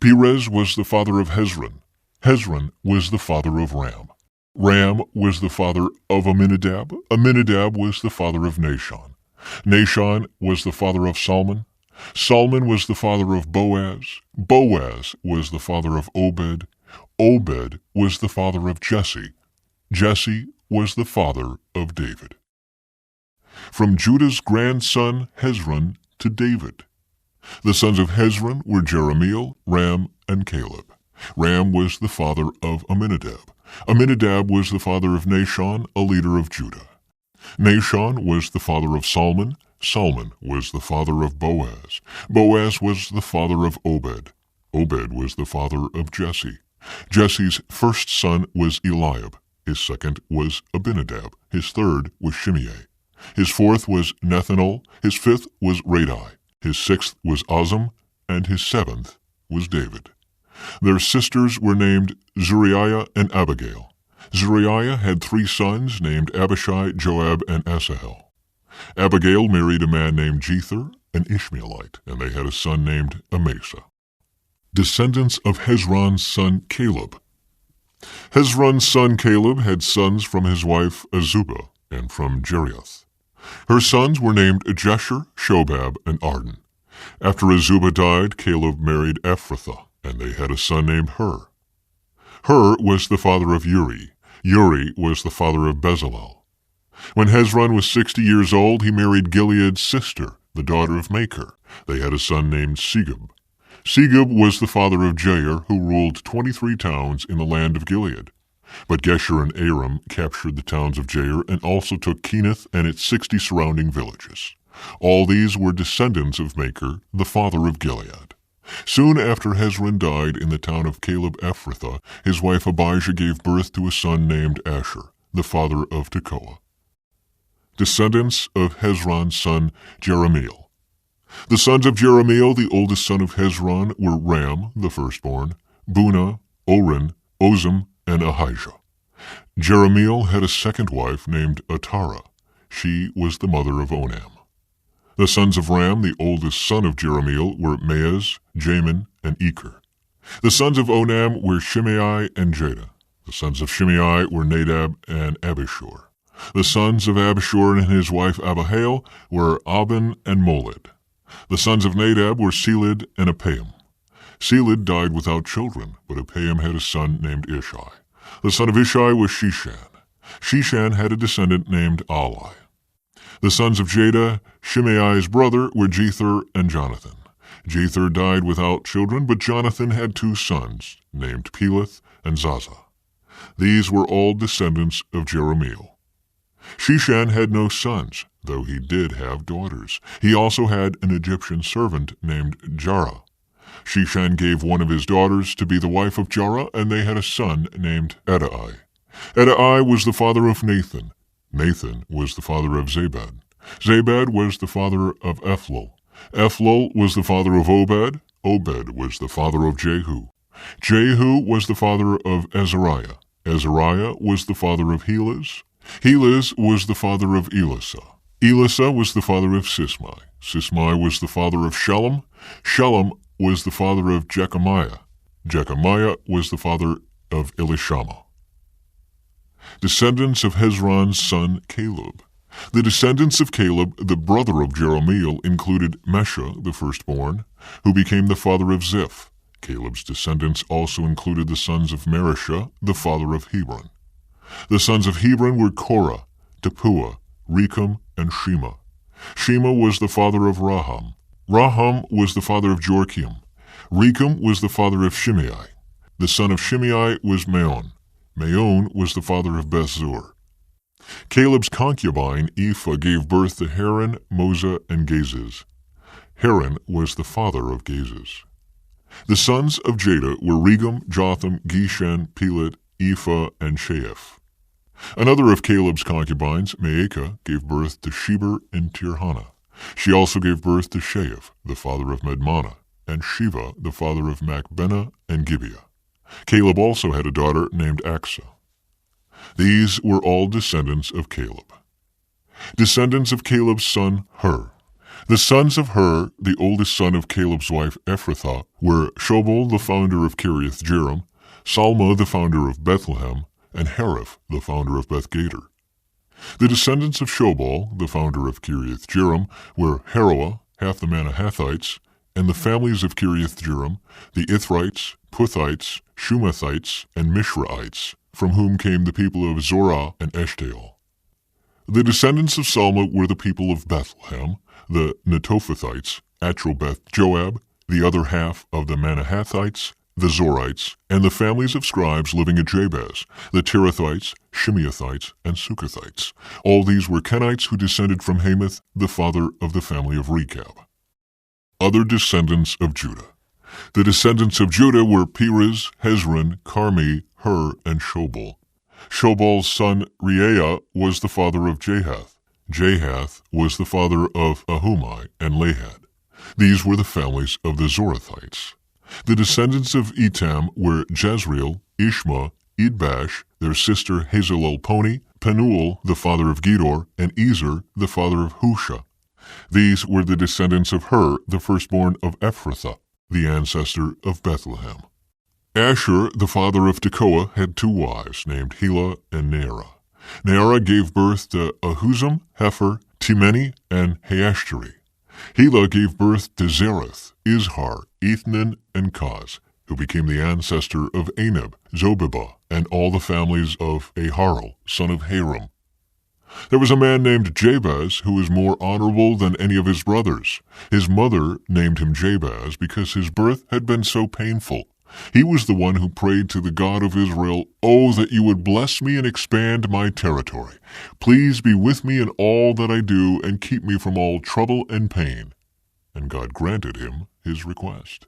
Perez was the father of Hezron. Hezron was the father of Ram. Ram was the father of Amminadab. Amminadab was the father of Nahshon. Nahshon was the father of Salmon. Salmon was the father of Boaz. Boaz was the father of Obed. Obed was the father of Jesse. Jesse was the father of David. From Judah's grandson Hezron to David. The sons of Hezron were Jerahmeel, Ram, and Caleb. Ram was the father of Amminadab. Amminadab was the father of Nahshon, a leader of Judah. Nahshon was the father of Salmon. Salmon was the father of Boaz. Boaz was the father of Obed. Obed was the father of Jesse. Jesse's first son was Eliab. His second was Abinadab. His third was Shimei. His fourth was Nethanel. His fifth was Radai. His sixth was Ozam. And his seventh was David. Their sisters were named Zuriah and Abigail. Zuriah had 3 sons named Abishai, Joab, and Asahel. Abigail married a man named Jether, an Ishmaelite, and they had a son named Amasa. Descendants of Hezron's son Caleb. Hezron's son Caleb had sons from his wife Azubah and from Jerioth. Her sons were named Jesher, Shobab, and Arden. After Azubah died, Caleb married Ephrathah, and they had a son named Hur. Hur was the father of Uri. Uri was the father of Bezalel. When Hezron was 60 years old, he married Gilead's sister, the daughter of Machir. They had a son named Segub. Segub was the father of Jair, who ruled 23 towns in the land of Gilead. But Gesher and Aram captured the towns of Jair and also took Kenath and its 60 surrounding villages. All these were descendants of Machir, the father of Gilead. Soon after Hezron died in the town of Caleb Ephrathah, his wife Abijah gave birth to a son named Asher, the father of Tekoa. Descendants of Hezron's son Jerahmeel. The sons of Jerahmeel, the oldest son of Hezron, were Ram, the firstborn, Bunah, Oren, Ozem, and Ahijah. Jerahmeel had a second wife named Atara. She was the mother of Onam. The sons of Ram, the oldest son of Jerahmeel, were Maaz, Jamin, and Eker. The sons of Onam were Shimei and Jada. The sons of Shimei were Nadab and Abishur. The sons of Abishur and his wife Abihail were Aben and Molid. The sons of Nadab were Seled and Apaim. Seled died without children, but Apaim had a son named Ishai. The son of Ishai was Shishan. Shishan had a descendant named Ali. The sons of Jada, Shimei's brother, were Jether and Jonathan. Jether died without children, but Jonathan had 2 sons, named Peleth and Zaza. These were all descendants of Jerahmeel. Shishan had no sons, though he did have daughters. He also had an Egyptian servant named Jarrah. Shishan gave one of his daughters to be the wife of Jarrah, and they had a son named Edai. Edai was the father of Nathan. Nathan was the father of Zabad. Zabad was the father of Ephlol. Ephlol was the father of Obed. Obed was the father of Jehu. Jehu was the father of Azariah. Azariah was the father of Helez. Helez was the father of Elasa. Elasa was the father of Sismai. Sismai was the father of Shalom. Shalom was the father of Jechamiah. Jechamiah was the father of Elishama. Descendants of Hezron's son Caleb. The descendants of Caleb, the brother of Jerahmeel, included Mesha, the firstborn, who became the father of Ziph. Caleb's descendants also included the sons of Marishah, the father of Hebron. The sons of Hebron were Korah, Tapua, Rechem, and Shema. Shema was the father of Raham. Raham was the father of Jorkim. Rechem was the father of Shimei. The son of Shimei was Maon. Maon was the father of Bethzur. Caleb's concubine, Ephah, gave birth to Haran, Moza, and Gazez. Haran was the father of Gazez. The sons of Jada were Regem, Jotham, Geshan, Pelet, Ephah, and Sheaph. Another of Caleb's concubines, Maacah, gave birth to Sheber and Tirhana. She also gave birth to Sheaph, the father of Medmanah, and Shiva, the father of Machbenah and Gibeah. Caleb also had a daughter named Aksa. These were all descendants of Caleb. Descendants of Caleb's son Hur. The sons of Hur, the oldest son of Caleb's wife Ephrathah, were Shobal, the founder of Kiriath Jearim, Salma, the founder of Bethlehem, and Hariph, the founder of Beth-Gader. The descendants of Shobal, the founder of Kiriath Jearim, were Haroah, half the Manahathites, and the families of Kiriath Jearim, the Ithrites, Puthites, Shumathites, and Mishraites, from whom came the people of Zorah and Eshtaol. The descendants of Salma were the people of Bethlehem, the Netophathites, Atrobeth Joab, the other half of the Manahathites, the Zorites, and the families of scribes living at Jabez, the Tirathites, Shimeathites, and Sukathites. All these were Kenites who descended from Hamath, the father of the family of Rechab. Other descendants of Judah. The descendants of Judah were Perez, Hezron, Carmi, Hur, and Shobal. Shobal's son Reaiah was the father of Jahath. Jahath was the father of Ahumai and Lahad. These were the families of the Zorathites. The descendants of Etam were Jezreel, Ishma, Idbash, their sister Hazelelponi, Penuel, the father of Gedor, and Ezer, the father of Husha. These were the descendants of Hur, the firstborn of Ephrathah, the ancestor of Bethlehem. Asher, the father of Tekoa, had 2 wives named Helah and Nearah. Nearah gave birth to Ahuzam, Hefer, Timeni, and Haashtari. Helah gave birth to Zereth, Izhar, Ethnan, and Kaz, who became the ancestor of Anab, Zobebah, and all the families of Aharel, son of Haram. There was a man named Jabez who was more honorable than any of his brothers. His mother named him Jabez because his birth had been so painful. He was the one who prayed to the God of Israel, "Oh, that you would bless me and expand my territory. Please be with me in all that I do and keep me from all trouble and pain." And God granted him his request.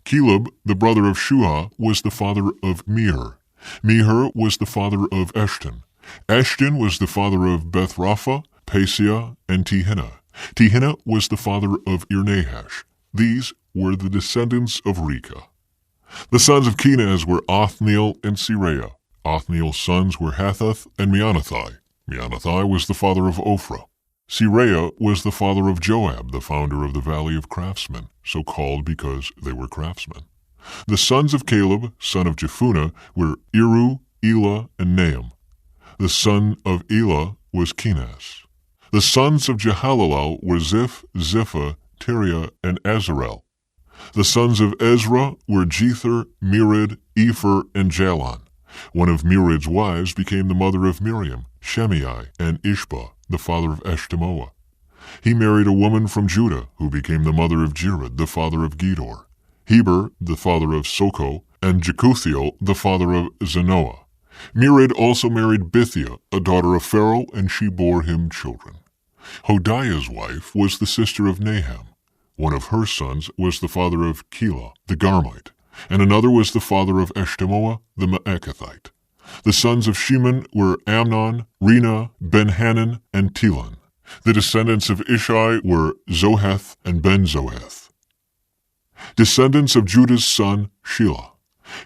Caleb, the brother of Shuah, was the father of Mihir. Mihir was the father of Eshton. Eshton was the father of Bethrapha, Paseah, and Tehinnah. Tehinnah was the father of Ir-Nahash. These were the descendants of Rechah. The sons of Kenaz were Othniel and Seraiah. Othniel's sons were Hathath and Meonothai. Meonothai was the father of Ophrah. Seraiah was the father of Joab, the founder of the Valley of Craftsmen, so called because they were craftsmen. The sons of Caleb, son of Jephunneh, were Iru, Elah, and Nahum. The son of Elah was Kenaz. The sons of Jehalelel were Ziph, Ziphah, Tiria, and Azarel. The sons of Ezra were Jether, Merid, Epher, and Jalon. One of Merid's wives became the mother of Miriam, Shemai, and Ishbah, the father of Eshtemoa. He married a woman from Judah, who became the mother of Jered, the father of Gedor, Heber, the father of Soko, and Jekuthiel, the father of Zanoah. Merid also married Bithia, a daughter of Pharaoh, and she bore him children. Hodiah's wife was the sister of Naham. One of her sons was the father of Keilah, the Garmite, and another was the father of Eshtemoa, the Maacathite. The sons of Shimon were Amnon, Rena, Ben-Hanan, and Telon. The descendants of Ishai were Zoheth and Ben-Zoheth. Descendants of Judah's son, Shelah.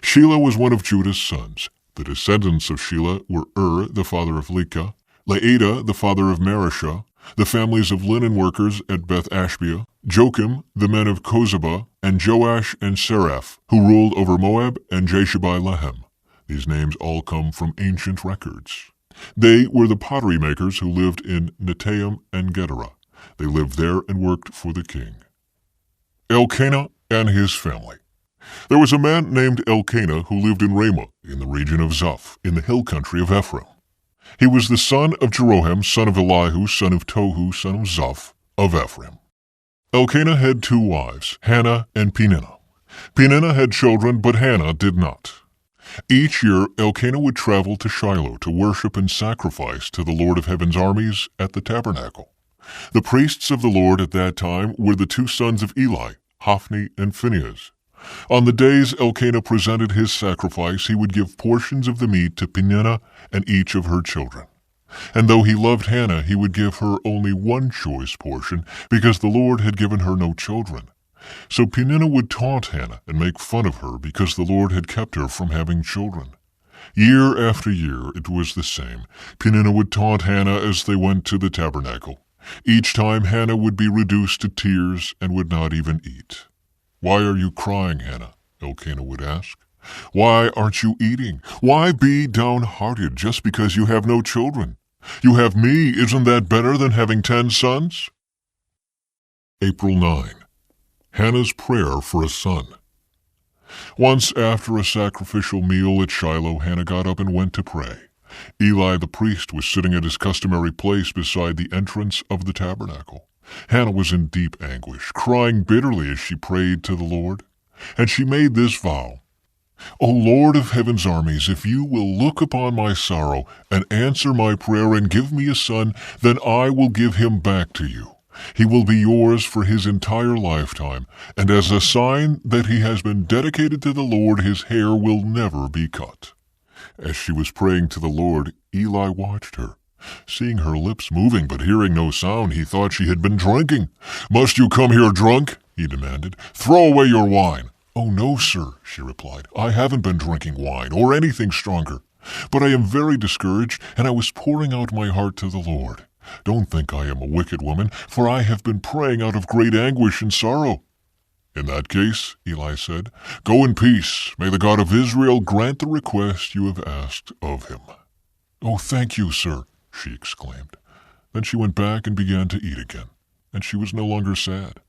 Shelah was one of Judah's sons. The descendants of Shelah were the father of Lekah, Laada, the father of Mareshah, the families of linen workers at Beth-Ashbea, Joachim, the men of Kozeba, and Joash and Seraph, who ruled over Moab, and Jashubai-Lehem. These names all come from ancient records. They were the pottery makers who lived in Netaim and Gedera. They lived there and worked for the king. Elkanah and his family. There was a man named Elkanah who lived in Ramah, in the region of Zuph, in the hill country of Ephraim. He was the son of Jeroham, son of Elihu, son of Tohu, son of Zuph, of Ephraim. Elkanah had 2 wives, Hannah and Peninnah. Peninnah had children, but Hannah did not. Each year Elkanah would travel to Shiloh to worship and sacrifice to the Lord of Heaven's armies at the tabernacle. The priests of the Lord at that time were the 2 sons of Eli, Hophni and Phinehas. On the days Elkanah presented his sacrifice, he would give portions of the meat to Peninnah and each of her children. And though he loved Hannah, he would give her only one choice portion, because the Lord had given her no children. So Peninnah would taunt Hannah and make fun of her because the Lord had kept her from having children. Year after year it was the same. Peninnah would taunt Hannah as they went to the tabernacle. Each time Hannah would be reduced to tears and would not even eat. "Why are you crying, Hannah?" Elkanah would ask. "Why aren't you eating? Why be downhearted just because you have no children? You have me. Isn't that better than having 10 sons? April 9. Hannah's prayer for a son. Once after a sacrificial meal at Shiloh, Hannah got up and went to pray. Eli the priest was sitting at his customary place beside the entrance of the tabernacle. Hannah was in deep anguish, crying bitterly as she prayed to the Lord. And she made this vow: "O Lord of heaven's armies, if you will look upon my sorrow and answer my prayer and give me a son, then I will give him back to you. He will be yours for his entire lifetime, and as a sign that he has been dedicated to the Lord, his hair will never be cut." As she was praying to the Lord, Eli watched her. Seeing her lips moving but hearing no sound, he thought she had been drinking. "Must you come here drunk?" he demanded. "Throw away your wine." "Oh, no, sir," she replied. "I haven't been drinking wine or anything stronger. But I am very discouraged, and I was pouring out my heart to the Lord. Don't think I am a wicked woman, for I have been praying out of great anguish and sorrow." "In that case," Eli said, "go in peace. May the God of Israel grant the request you have asked of him." "Oh, thank you, sir," she exclaimed. Then she went back and began to eat again, and she was no longer sad.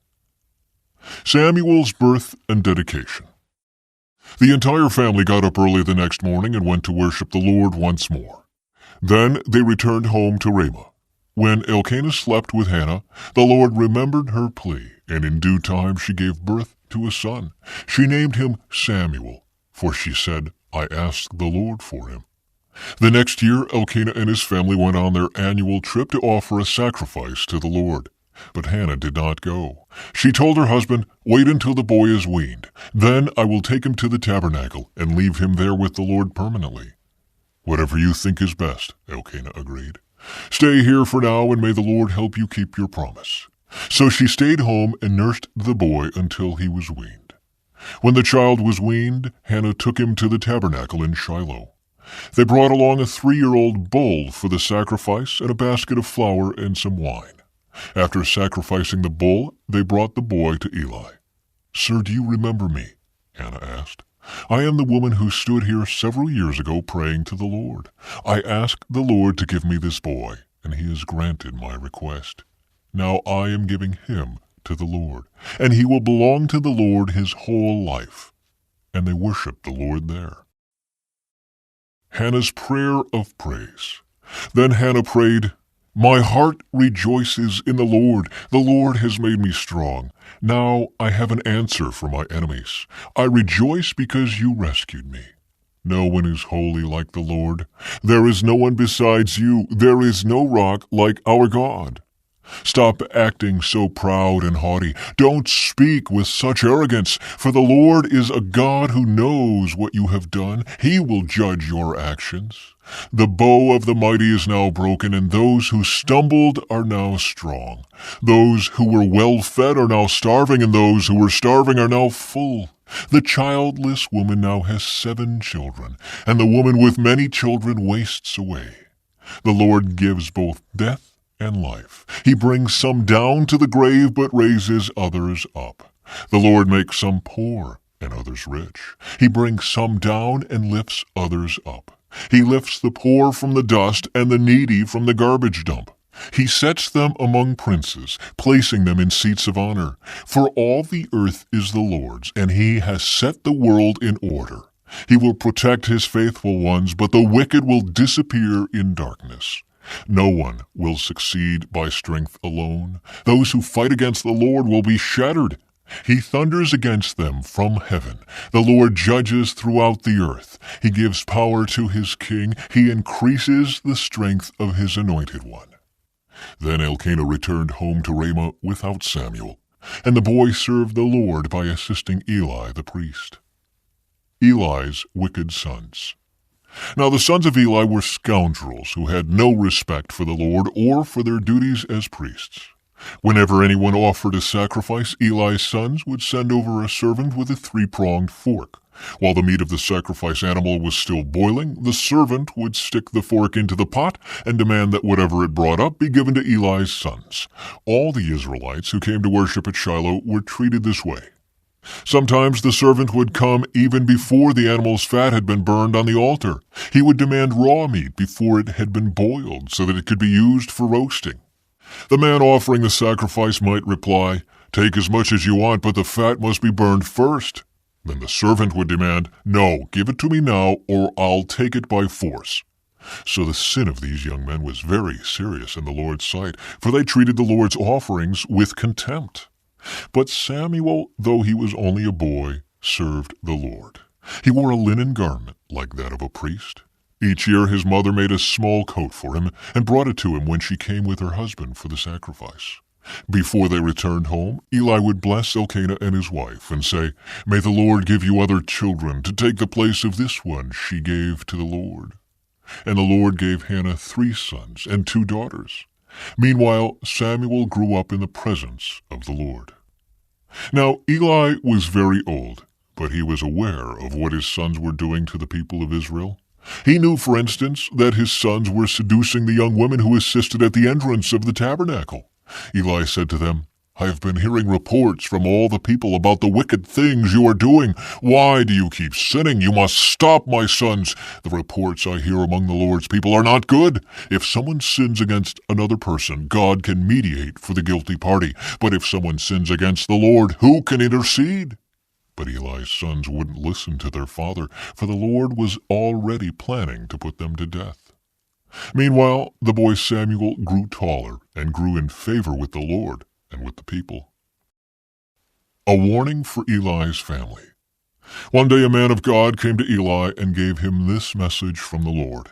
Samuel's birth and dedication. The entire family got up early the next morning and went to worship the Lord once more. Then they returned home to Ramah. When Elkanah slept with Hannah, the Lord remembered her plea, and in due time she gave birth to a son. She named him Samuel, for she said, I asked the Lord for him. The next year, Elkanah and his family went on their annual trip to offer a sacrifice to the Lord. But Hannah did not go. She told her husband, Wait until the boy is weaned. Then I will take him to the tabernacle and leave him there with the Lord permanently. Whatever you think is best, Elkanah agreed. Stay here for now, and may the Lord help you keep your promise. So she stayed home and nursed the boy until he was weaned. When the child was weaned, Hannah took him to the tabernacle in Shiloh. They brought along a 3-year-old bull for the sacrifice and a basket of flour and some wine. After sacrificing the bull, they brought the boy to Eli. Sir, do you remember me? Hannah asked. I am the woman who stood here several years ago praying to the Lord. I asked the Lord to give me this boy, and he has granted my request. Now I am giving him to the Lord, and he will belong to the Lord his whole life. And they worshiped the Lord there. Hannah's prayer of praise. Then Hannah prayed, My heart rejoices in the Lord. The Lord has made me strong. Now I have an answer for my enemies. I rejoice because you rescued me. No one is holy like the Lord. There is no one besides you. There is no rock like our God. Stop acting so proud and haughty. Don't speak with such arrogance, for the Lord is a God who knows what you have done. He will judge your actions. The bow of the mighty is now broken, and those who stumbled are now strong. Those who were well-fed are now starving, and those who were starving are now full. The childless woman now has 7 children, and the woman with many children wastes away. The Lord gives both death and life. He brings some down to the grave, but raises others up. The Lord makes some poor and others rich. He brings some down and lifts others up. He lifts the poor from the dust and the needy from the garbage dump. He sets them among princes, placing them in seats of honor. For all the earth is the Lord's, and he has set the world in order. He will protect his faithful ones, but the wicked will disappear in darkness. No one will succeed by strength alone. Those who fight against the Lord will be shattered. He thunders against them from heaven. The Lord judges throughout the earth. He gives power to his king. He increases the strength of his anointed one. Then Elkanah returned home to Ramah without Samuel, and the boy served the Lord by assisting Eli the priest. Eli's wicked sons. Now the sons of Eli were scoundrels who had no respect for the Lord or for their duties as priests. Whenever anyone offered a sacrifice, Eli's sons would send over a servant with a 3-pronged fork. While the meat of the sacrifice animal was still boiling, the servant would stick the fork into the pot and demand that whatever it brought up be given to Eli's sons. All the Israelites who came to worship at Shiloh were treated this way. Sometimes the servant would come even before the animal's fat had been burned on the altar. He would demand raw meat before it had been boiled so that it could be used for roasting. The man offering the sacrifice might reply, Take as much as you want, but the fat must be burned first. Then the servant would demand, No, give it to me now, or I'll take it by force. So the sin of these young men was very serious in the Lord's sight, for they treated the Lord's offerings with contempt. But Samuel, though he was only a boy, served the Lord. He wore a linen garment like that of a priest. Each year his mother made a small coat for him and brought it to him when she came with her husband for the sacrifice. Before they returned home, Eli would bless Elkanah and his wife and say, May the Lord give you other children to take the place of this one she gave to the Lord. And the Lord gave Hannah 3 sons and 2 daughters. Meanwhile, Samuel grew up in the presence of the Lord. Now Eli was very old, but he was aware of what his sons were doing to the people of Israel. He knew, for instance, that his sons were seducing the young women who assisted at the entrance of the tabernacle. Eli said to them, I have been hearing reports from all the people about the wicked things you are doing. Why do you keep sinning? You must stop, my sons. The reports I hear among the Lord's people are not good. If someone sins against another person, God can mediate for the guilty party. But if someone sins against the Lord, who can intercede? But Eli's sons wouldn't listen to their father, for the Lord was already planning to put them to death. Meanwhile, the boy Samuel grew taller and grew in favor with the Lord and with the people. A warning for Eli's family. One day a man of God came to Eli and gave him this message from the Lord.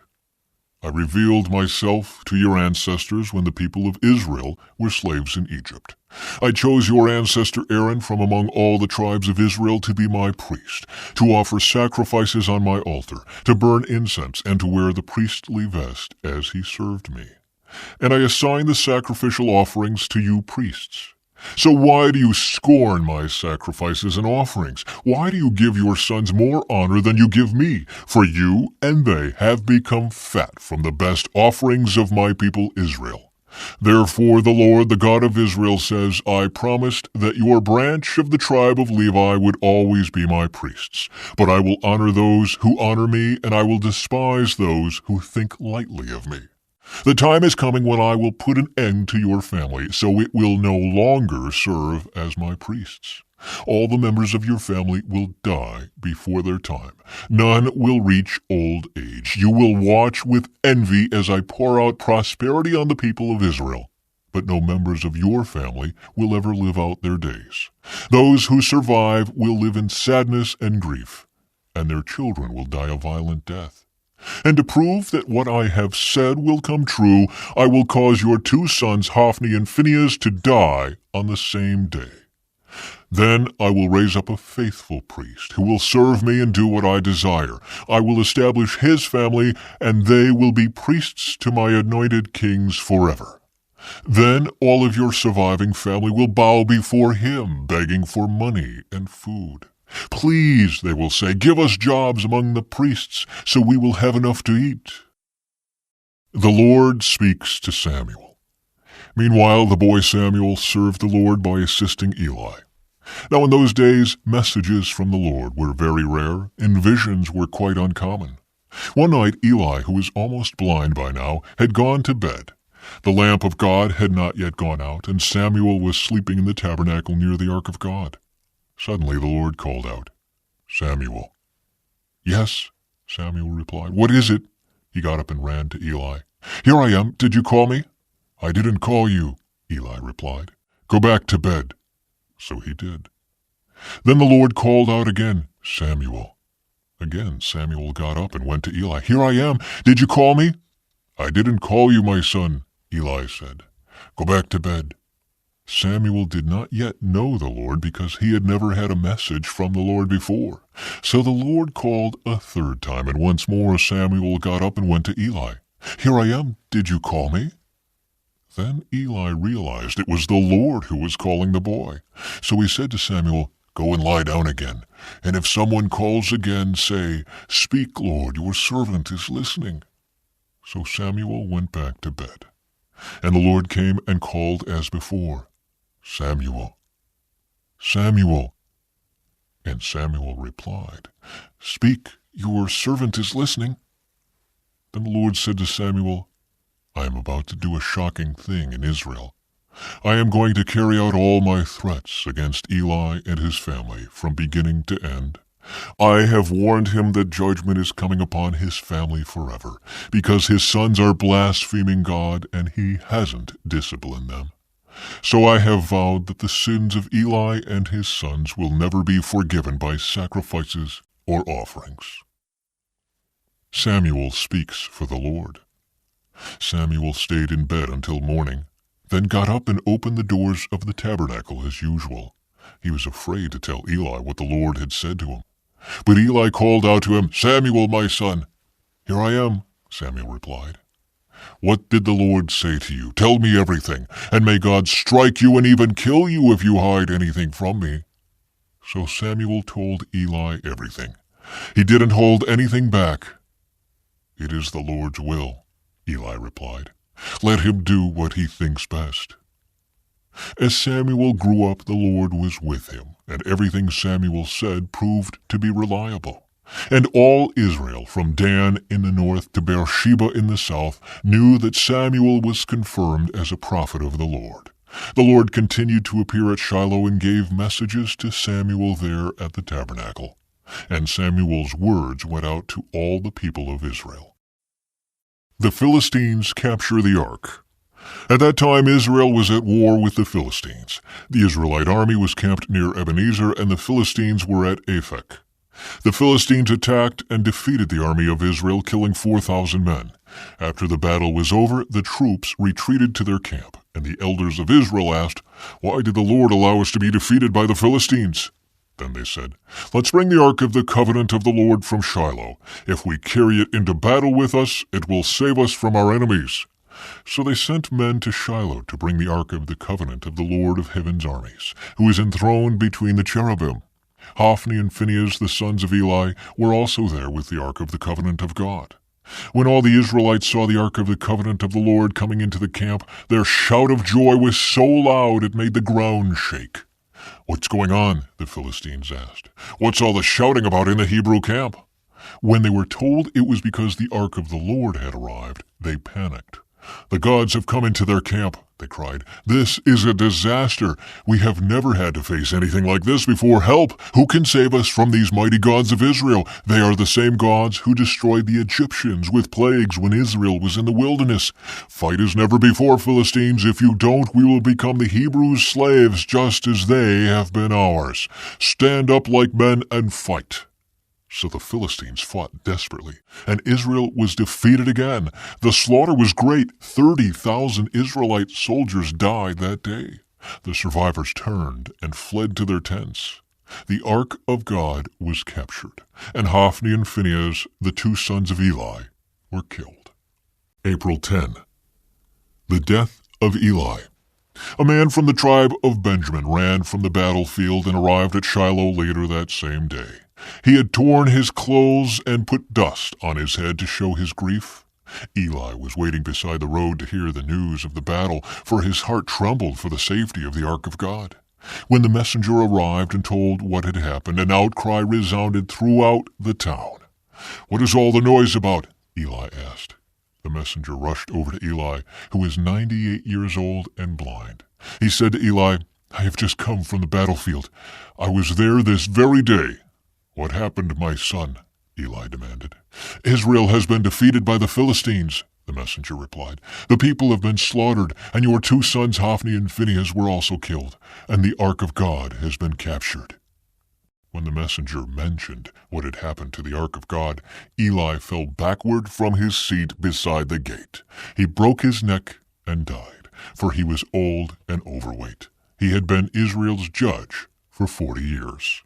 I revealed myself to your ancestors when the people of Israel were slaves in Egypt. I chose your ancestor Aaron from among all the tribes of Israel to be my priest, to offer sacrifices on my altar, to burn incense, and to wear the priestly vest as he served me. And I assigned the sacrificial offerings to you priests. So why do you scorn my sacrifices and offerings? Why do you give your sons more honor than you give me? For you and they have become fat from the best offerings of my people Israel. Therefore the Lord, the God of Israel, says, I promised that your branch of the tribe of Levi would always be my priests. But I will honor those who honor me, and I will despise those who think lightly of me. The time is coming when I will put an end to your family, so it will no longer serve as my priests. All the members of your family will die before their time. None will reach old age. You will watch with envy as I pour out prosperity on the people of Israel. But no members of your family will ever live out their days. Those who survive will live in sadness and grief, and their children will die a violent death. And to prove that what I have said will come true, I will cause your two sons, Hophni and Phinehas, to die on the same day. Then I will raise up a faithful priest who will serve me and do what I desire. I will establish his family, and they will be priests to my anointed kings forever. Then all of your surviving family will bow before him, begging for money and food. Please, they will say, give us jobs among the priests, so we will have enough to eat. The Lord speaks to Samuel. Meanwhile, the boy Samuel served the Lord by assisting Eli. Now in those days, messages from the Lord were very rare, and visions were quite uncommon. One night, Eli, who was almost blind by now, had gone to bed. The lamp of God had not yet gone out, and Samuel was sleeping in the tabernacle near the ark of God. Suddenly the Lord called out, Samuel. Yes, Samuel replied. What is it? He got up and ran to Eli. Here I am. Did you call me? I didn't call you, Eli replied. Go back to bed. So he did. Then the Lord called out again, Samuel. Again Samuel got up and went to Eli. Here I am. Did you call me? I didn't call you, my son, Eli said. Go back to bed. Samuel did not yet know the Lord because he had never had a message from the Lord before. So the Lord called a third time, and once more Samuel got up and went to Eli. Here I am. Did you call me? Then Eli realized it was the Lord who was calling the boy. So he said to Samuel, Go and lie down again, and if someone calls again, say, Speak, Lord, your servant is listening. So Samuel went back to bed. And the Lord came and called as before, Samuel, Samuel. And Samuel replied, Speak, your servant is listening. Then the Lord said to Samuel, I am about to do a shocking thing in Israel. I am going to carry out all my threats against Eli and his family from beginning to end. I have warned him that judgment is coming upon his family forever, because his sons are blaspheming God and he hasn't disciplined them. So I have vowed that the sins of Eli and his sons will never be forgiven by sacrifices or offerings. Samuel speaks for the Lord. Samuel stayed in bed until morning, then got up and opened the doors of the tabernacle as usual. He was afraid to tell Eli what the Lord had said to him. But Eli called out to him, Samuel, my son. Here I am, Samuel replied. What did the Lord say to you? Tell me everything, and may God strike you and even kill you if you hide anything from me. So Samuel told Eli everything. He didn't hold anything back. It is the Lord's will, Eli replied. Let him do what he thinks best. As Samuel grew up, the Lord was with him, and everything Samuel said proved to be reliable. And all Israel, from Dan in the north to Beersheba in the south, knew that Samuel was confirmed as a prophet of the Lord. The Lord continued to appear at Shiloh and gave messages to Samuel there at the tabernacle. And Samuel's words went out to all the people of Israel. The Philistines capture the ark. At that time Israel was at war with the Philistines. The Israelite army was camped near Ebenezer, and the Philistines were at Aphek. The Philistines attacked and defeated the army of Israel, killing 4,000 men. After the battle was over, the troops retreated to their camp, and the elders of Israel asked, "Why did the Lord allow us to be defeated by the Philistines?" Then they said, "Let's bring the ark of the covenant of the Lord from Shiloh. If we carry it into battle with us, it will save us from our enemies." So they sent men to Shiloh to bring the ark of the covenant of the Lord of heaven's armies, who is enthroned between the cherubim. Hophni and Phinehas, the sons of Eli, were also there with the ark of the covenant of God. When all the Israelites saw the ark of the covenant of the Lord coming into the camp, their shout of joy was so loud it made the ground shake. "What's going on?" the Philistines asked. "What's all the shouting about in the Hebrew camp?" When they were told it was because the ark of the Lord had arrived, they panicked. "The gods have come into their camp," they cried. "This is a disaster. We have never had to face anything like this before. Help! Who can save us from these mighty gods of Israel? They are the same gods who destroyed the Egyptians with plagues when Israel was in the wilderness. Fight as never before, Philistines. If you don't, we will become the Hebrews' slaves just as they have been ours. Stand up like men and fight." So the Philistines fought desperately, and Israel was defeated again. The slaughter was great. 30,000 Israelite soldiers died that day. The survivors turned and fled to their tents. The ark of God was captured, and Hophni and Phinehas, the two sons of Eli, were killed. April 10. The death of Eli. A man from the tribe of Benjamin ran from the battlefield and arrived at Shiloh later that same day. He had torn his clothes and put dust on his head to show his grief. Eli was waiting beside the road to hear the news of the battle, for his heart trembled for the safety of the ark of God. When the messenger arrived and told what had happened, an outcry resounded throughout the town. "What is all the noise about?" Eli asked. The messenger rushed over to Eli, who was 98 years old and blind. He said to Eli, "I have just come from the battlefield. I was there this very day." "What happened, my son?" Eli demanded. "Israel has been defeated by the Philistines," the messenger replied. "The people have been slaughtered, and your two sons Hophni and Phinehas were also killed, and the ark of God has been captured." When the messenger mentioned what had happened to the ark of God, Eli fell backward from his seat beside the gate. He broke his neck and died, for he was old and overweight. He had been Israel's judge for 40 years.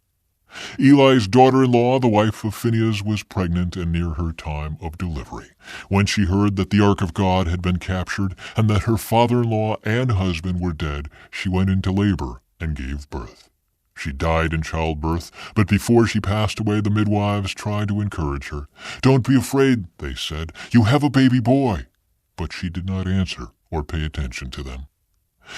Eli's daughter-in-law, the wife of Phinehas, was pregnant and near her time of delivery. When she heard that the ark of God had been captured and that her father-in-law and husband were dead, she went into labor and gave birth. She died in childbirth, but before she passed away, the midwives tried to encourage her. "Don't be afraid," they said. "You have a baby boy." But she did not answer or pay attention to them.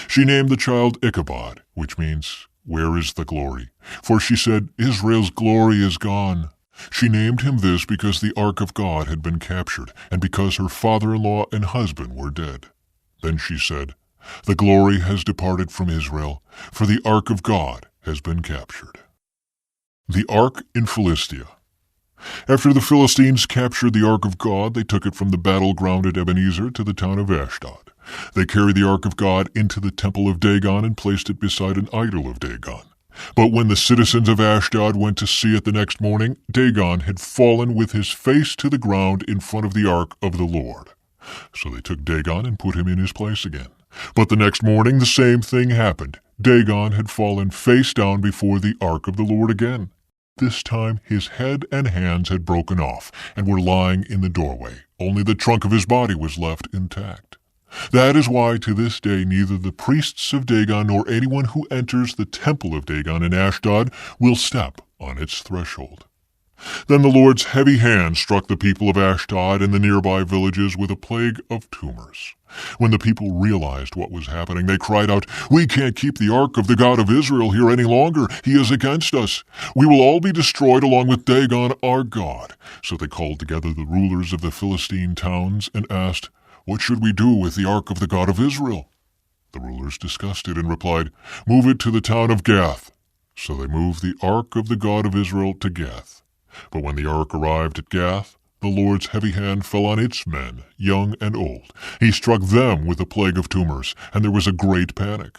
She named the child Ichabod, which means, "Where is the glory?" For she said, "Israel's glory is gone." She named him this because the ark of God had been captured, and because her father-in-law and husband were dead. Then she said, "The glory has departed from Israel, for the ark of God has been captured." The ark in Philistia. After the Philistines captured the ark of God, they took it from the battleground at Ebenezer to the town of Ashdod. They carried the ark of God into the temple of Dagon and placed it beside an idol of Dagon. But when the citizens of Ashdod went to see it the next morning, Dagon had fallen with his face to the ground in front of the ark of the Lord. So they took Dagon and put him in his place again. But the next morning the same thing happened. Dagon had fallen face down before the ark of the Lord again. This time his head and hands had broken off and were lying in the doorway. Only the trunk of his body was left intact. That is why to this day neither the priests of Dagon nor anyone who enters the temple of Dagon in Ashdod will step on its threshold. Then the Lord's heavy hand struck the people of Ashdod and the nearby villages with a plague of tumors. When the people realized what was happening, they cried out, "We can't keep the ark of the God of Israel here any longer. He is against us. We will all be destroyed along with Dagon, our God." So they called together the rulers of the Philistine towns and asked, "What should we do with the ark of the God of Israel?" The rulers discussed it and replied, "Move it to the town of Gath." So they moved the ark of the God of Israel to Gath. But when the ark arrived at Gath, The Lord's heavy hand fell on its men, young and old. He struck them with a plague of tumors, and there was a great panic.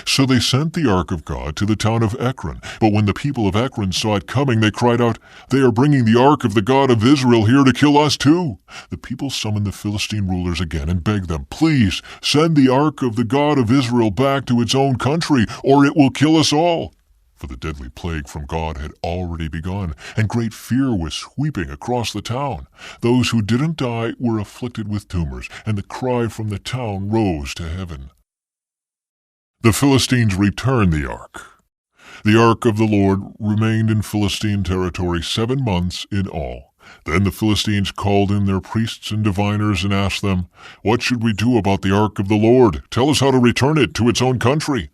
So they sent the ark of God to the town of Ekron. But when the people of Ekron saw it coming, they cried out, "They are bringing the ark of the God of Israel here to kill us too." The people summoned the Philistine rulers again and begged them, "Please send the ark of the God of Israel back to its own country, or it will kill us all." For the deadly plague from God had already begun, and great fear was sweeping across the town. Those who didn't die were afflicted with tumors, and the cry from the town rose to heaven. The Philistines returned the ark. The ark of the Lord remained in Philistine territory 7 months in all. Then the Philistines called in their priests and diviners and asked them, "What should we do about the ark of the Lord? Tell us how to return it to its own country."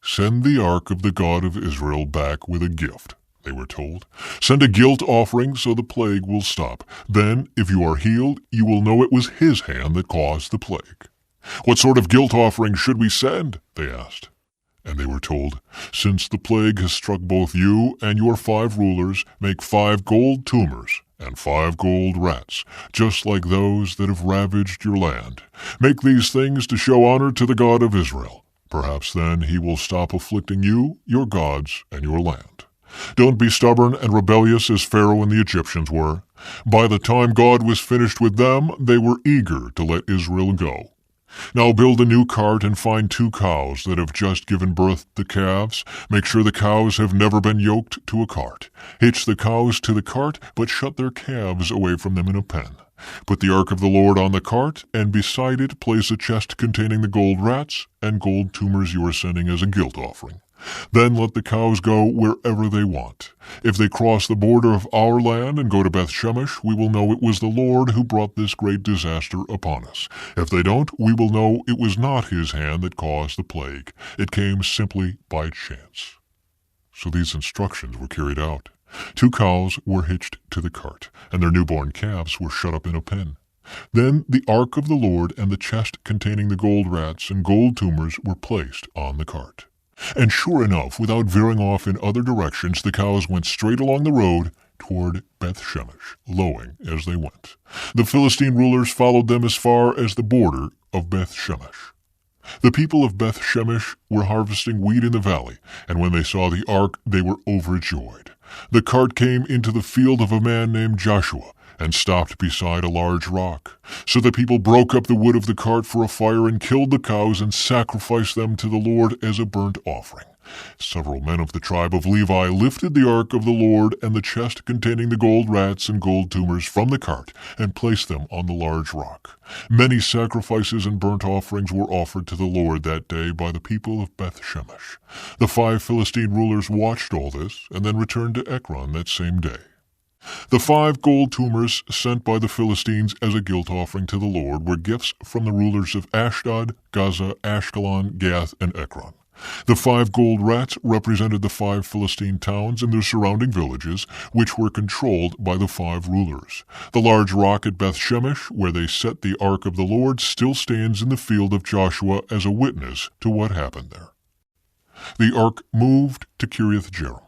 "Send the ark of the God of Israel back with a gift," they were told. "Send a guilt offering so the plague will stop. Then, if you are healed, you will know it was his hand that caused the plague." "What sort of guilt offering should we send?" they asked. And they were told, "Since the plague has struck both you and your 5 rulers, make 5 gold tumors and 5 gold rats, just like those that have ravaged your land. Make these things to show honor to the God of Israel. Perhaps then he will stop afflicting you, your gods, and your land. Don't be stubborn and rebellious as Pharaoh and the Egyptians were. By the time God was finished with them, they were eager to let Israel go. Now build a new cart and find 2 cows that have just given birth to calves. Make sure the cows have never been yoked to a cart. Hitch the cows to the cart, but shut their calves away from them in a pen. Put the ark of the Lord on the cart, and beside it place a chest containing the gold rats and gold tumors you are sending as a guilt offering. Then let the cows go wherever they want. If they cross the border of our land and go to Beth-Shemesh, we will know it was the Lord who brought this great disaster upon us. If they don't, we will know it was not his hand that caused the plague. It came simply by chance." So these instructions were carried out. 2 cows were hitched to the cart, and their newborn calves were shut up in a pen. Then the ark of the Lord and the chest containing the gold rats and gold tumors were placed on the cart. And sure enough, without veering off in other directions, the cows went straight along the road toward Beth-Shemesh, lowing as they went. The Philistine rulers followed them as far as the border of Beth-Shemesh. The people of Beth-Shemesh were harvesting wheat in the valley, and when they saw the ark, they were overjoyed. The cart came into the field of a man named Joshua, and stopped beside a large rock. So the people broke up the wood of the cart for a fire and killed the cows and sacrificed them to the Lord as a burnt offering. Several men of the tribe of Levi lifted the ark of the Lord and the chest containing the gold rats and gold tumors from the cart and placed them on the large rock. Many sacrifices and burnt offerings were offered to the Lord that day by the people of Beth-Shemesh. The 5 Philistine rulers watched all this and then returned to Ekron that same day. The 5 gold tumors sent by the Philistines as a guilt offering to the Lord were gifts from the rulers of Ashdod, Gaza, Ashkelon, Gath, and Ekron. The 5 gold rats represented the 5 Philistine towns and their surrounding villages, which were controlled by the 5 rulers. The large rock at Beth-Shemesh, where they set the ark of the Lord, still stands in the field of Joshua as a witness to what happened there. The ark moved to Kiriath-Jearim.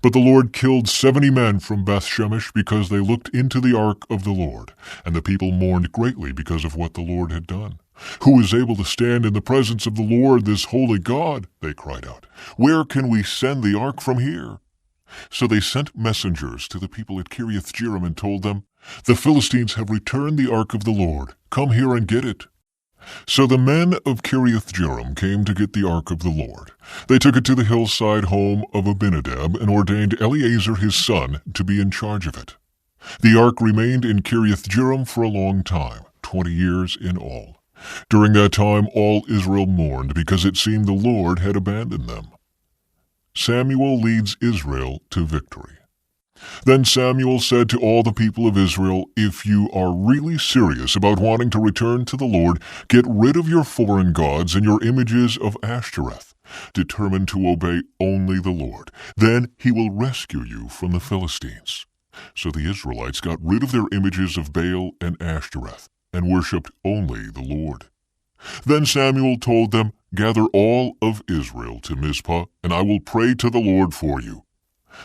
But the Lord killed 70 men from Beth-Shemesh because they looked into the ark of the Lord, and the people mourned greatly because of what the Lord had done. "Who is able to stand in the presence of the Lord, this holy God?" they cried out. "Where can we send the ark from here?" So they sent messengers to the people at Kiriath-Jearim and told them, "The Philistines have returned the ark of the Lord. Come here and get it." So the men of Kiriath-Jearim came to get the ark of the Lord. They took it to the hillside home of Abinadab and ordained Eleazar his son to be in charge of it. The ark remained in Kiriath-Jearim for a long time, 20 years in all. During that time all Israel mourned because it seemed the Lord had abandoned them. Samuel leads Israel to victory. Then Samuel said to all the people of Israel, "If you are really serious about wanting to return to the Lord, get rid of your foreign gods and your images of Ashtoreth. Determine to obey only the Lord. Then he will rescue you from the Philistines." So the Israelites got rid of their images of Baal and Ashtoreth and worshipped only the Lord. Then Samuel told them, "Gather all of Israel to Mizpah, and I will pray to the Lord for you."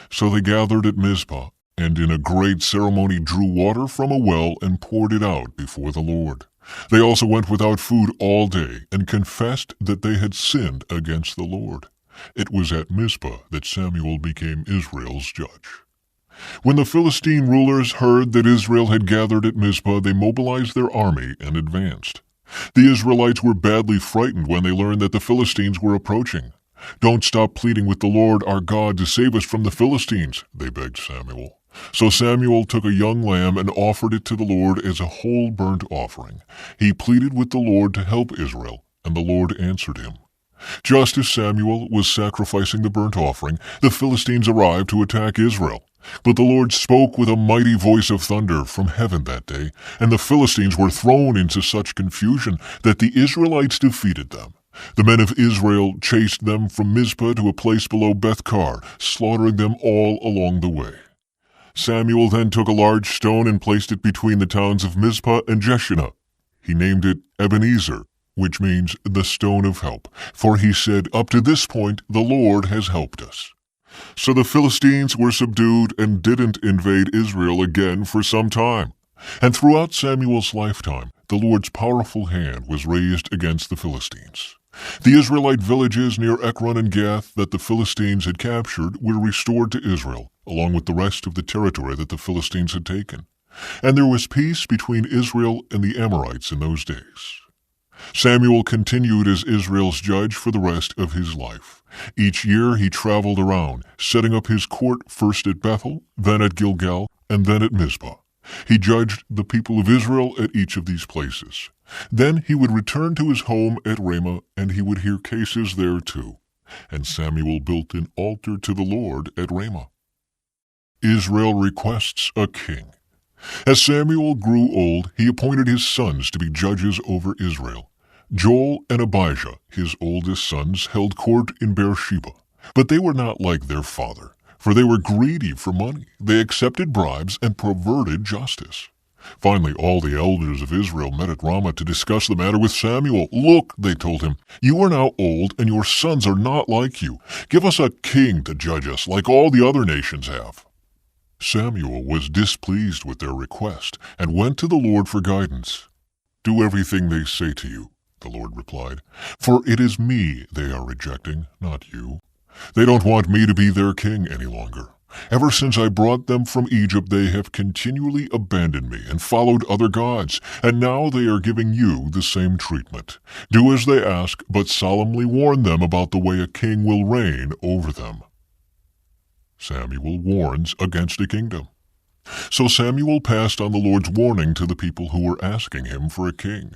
So they gathered at Mizpah, and in a great ceremony drew water from a well and poured it out before the Lord. They also went without food all day and confessed that they had sinned against the Lord. It was at Mizpah that Samuel became Israel's judge. When the Philistine rulers heard that Israel had gathered at Mizpah, they mobilized their army and advanced. The Israelites were badly frightened when they learned that the Philistines were approaching. "Don't stop pleading with the Lord our God to save us from the Philistines," they begged Samuel. So Samuel took a young lamb and offered it to the Lord as a whole burnt offering. He pleaded with the Lord to help Israel, and the Lord answered him. Just as Samuel was sacrificing the burnt offering, the Philistines arrived to attack Israel. But the Lord spoke with a mighty voice of thunder from heaven that day, and the Philistines were thrown into such confusion that the Israelites defeated them. The men of Israel chased them from Mizpah to a place below Beth-kar, slaughtering them all along the way. Samuel then took a large stone and placed it between the towns of Mizpah and Jeshanah. He named it Ebenezer, which means the stone of help, for he said, "Up to this point the Lord has helped us." So the Philistines were subdued and didn't invade Israel again for some time. And throughout Samuel's lifetime, the Lord's powerful hand was raised against the Philistines. The Israelite villages near Ekron and Gath that the Philistines had captured were restored to Israel, along with the rest of the territory that the Philistines had taken. And there was peace between Israel and the Amorites in those days. Samuel continued as Israel's judge for the rest of his life. Each year he traveled around, setting up his court first at Bethel, then at Gilgal, and then at Mizpah. He judged the people of Israel at each of these places. Then he would return to his home at Ramah, and he would hear cases there too. And Samuel built an altar to the Lord at Ramah. Israel requests a king. As Samuel grew old, he appointed his sons to be judges over Israel. Joel and Abijah, his oldest sons, held court in Beersheba. But they were not like their father, for they were greedy for money. They accepted bribes and perverted justice. Finally, all the elders of Israel met at Ramah to discuss the matter with Samuel. "Look," they told him, "you are now old, and your sons are not like you. Give us a king to judge us, like all the other nations have." Samuel was displeased with their request and went to the Lord for guidance. "Do everything they say to you," the Lord replied, "for it is me they are rejecting, not you. They don't want me to be their king any longer. Ever since I brought them from Egypt, they have continually abandoned me and followed other gods, and now they are giving you the same treatment. Do as they ask, but solemnly warn them about the way a king will reign over them." Samuel warns against a kingdom. So Samuel passed on the Lord's warning to the people who were asking him for a king.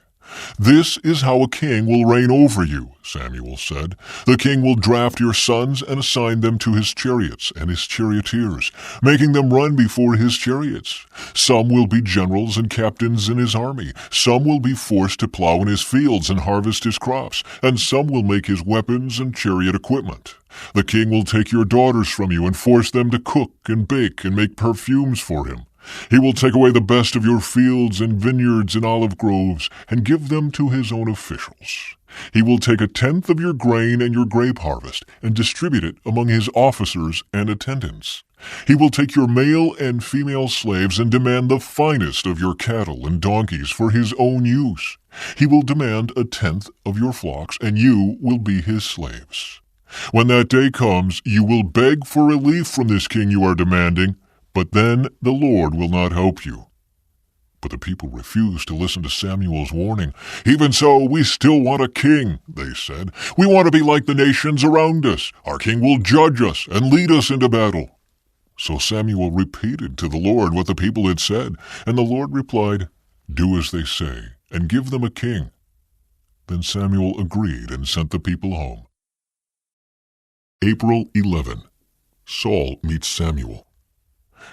"This is how a king will reign over you," Samuel said. "The king will draft your sons and assign them to his chariots and his charioteers, making them run before his chariots. Some will be generals and captains in his army. Some will be forced to plow in his fields and harvest his crops, and some will make his weapons and chariot equipment. The king will take your daughters from you and force them to cook and bake and make perfumes for him. He will take away the best of your fields and vineyards and olive groves and give them to his own officials. He will take 1/10 of your grain and your grape harvest and distribute it among his officers and attendants. He will take your male and female slaves and demand the finest of your cattle and donkeys for his own use. He will demand 1/10 of your flocks, and you will be his slaves. When that day comes, you will beg for relief from this king you are demanding, but then the Lord will not help you." But the people refused to listen to Samuel's warning. "Even so, we still want a king," they said. "We want to be like the nations around us. Our king will judge us and lead us into battle." So Samuel repeated to the Lord what the people had said, and the Lord replied, "Do as they say, and give them a king." Then Samuel agreed and sent the people home. April 11. Saul meets Samuel.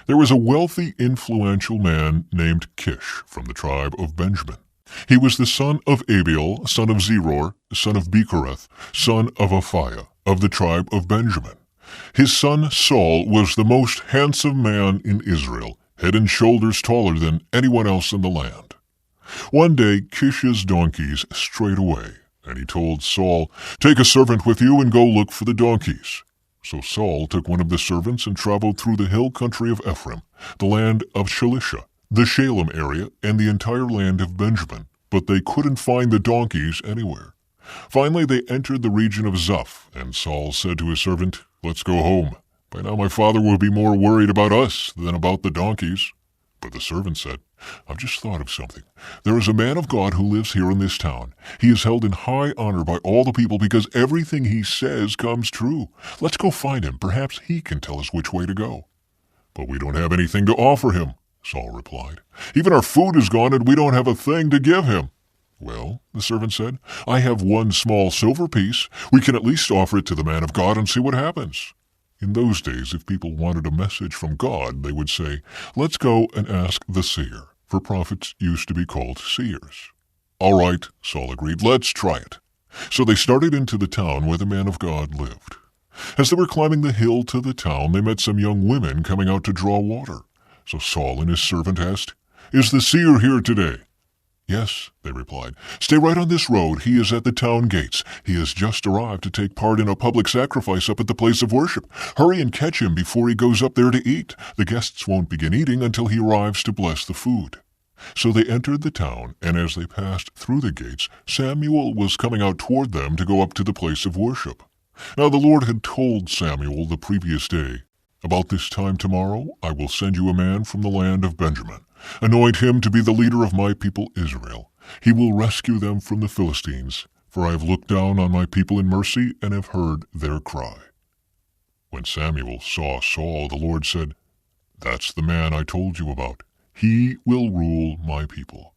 There was a wealthy, influential man named Kish from the tribe of Benjamin. He was the son of Abiel, son of Zeror, son of Bechereth, son of Aphiah, of the tribe of Benjamin. His son Saul was the most handsome man in Israel, head and shoulders taller than anyone else in the land. One day Kish's donkeys strayed away, and he told Saul, "Take a servant with you and go look for the donkeys." So Saul took one of the servants and traveled through the hill country of Ephraim, the land of Shalisha, the Shalem area, and the entire land of Benjamin, but they couldn't find the donkeys anywhere. Finally they entered the region of Zuph, and Saul said to his servant, "Let's go home. By now my father will be more worried about us than about the donkeys." But the servant said, "I've just thought of something. There is a man of God who lives here in this town. He is held in high honor by all the people because everything he says comes true. Let's go find him. Perhaps he can tell us which way to go." "But we don't have anything to offer him," Saul replied. "Even our food is gone and we don't have a thing to give him." "Well," the servant said, "I have one small silver piece. We can at least offer it to the man of God and see what happens." In those days, if people wanted a message from God, they would say, "Let's go and ask the seer," for prophets used to be called seers. "All right," Saul agreed, "let's try it." So they started into the town where the man of God lived. As they were climbing the hill to the town, they met some young women coming out to draw water. So Saul and his servant asked, "Is the seer here today?" "Yes," they replied. "Stay right on this road. He is at the town gates. He has just arrived to take part in a public sacrifice up at the place of worship. Hurry and catch him before he goes up there to eat. The guests won't begin eating until he arrives to bless the food." So they entered the town, and as they passed through the gates, Samuel was coming out toward them to go up to the place of worship. Now the Lord had told Samuel the previous day, "About this time tomorrow I will send you a man from the land of Benjamin. Anoint him to be the leader of my people Israel. He will rescue them from the Philistines, for I have looked down on my people in mercy and have heard their cry." When Samuel saw Saul, the Lord said, "That's the man I told you about. He will rule my people."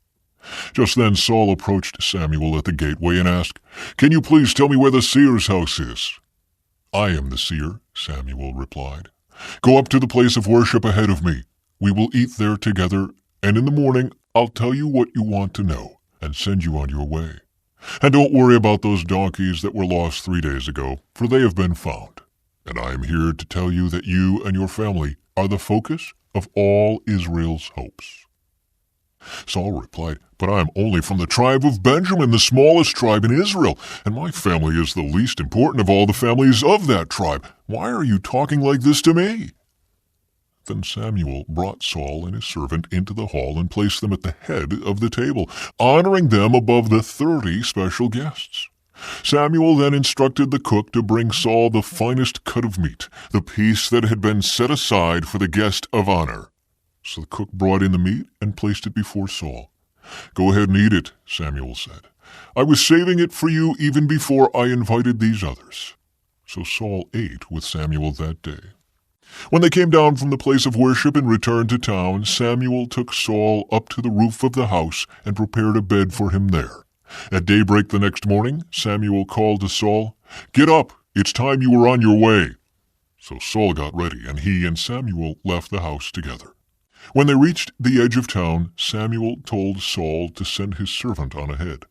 Just then Saul approached Samuel at the gateway and asked, "Can you please tell me where the seer's house is?" "I am the seer," Samuel replied. "Go up to the place of worship ahead of me. We will eat there together, and in the morning I'll tell you what you want to know and send you on your way. And don't worry about those donkeys that were lost 3 days ago, for they have been found. And I am here to tell you that you and your family are the focus of all Israel's hopes." Saul replied, "But I am only from the tribe of Benjamin, the smallest tribe in Israel, and my family is the least important of all the families of that tribe. Why are you talking like this to me?" Then Samuel brought Saul and his servant into the hall and placed them at the head of the table, honoring them above the 30 special guests. Samuel then instructed the cook to bring Saul the finest cut of meat, the piece that had been set aside for the guest of honor. So the cook brought in the meat and placed it before Saul. "Go ahead and eat it," Samuel said. "I was saving it for you even before I invited these others." So Saul ate with Samuel that day. When they came down from the place of worship and returned to town, Samuel took Saul up to the roof of the house and prepared a bed for him there. At daybreak the next morning, Samuel called to Saul, "Get up, it's time you were on your way." So Saul got ready, and he and Samuel left the house together. When they reached the edge of town, Samuel told Saul to send his servant on ahead.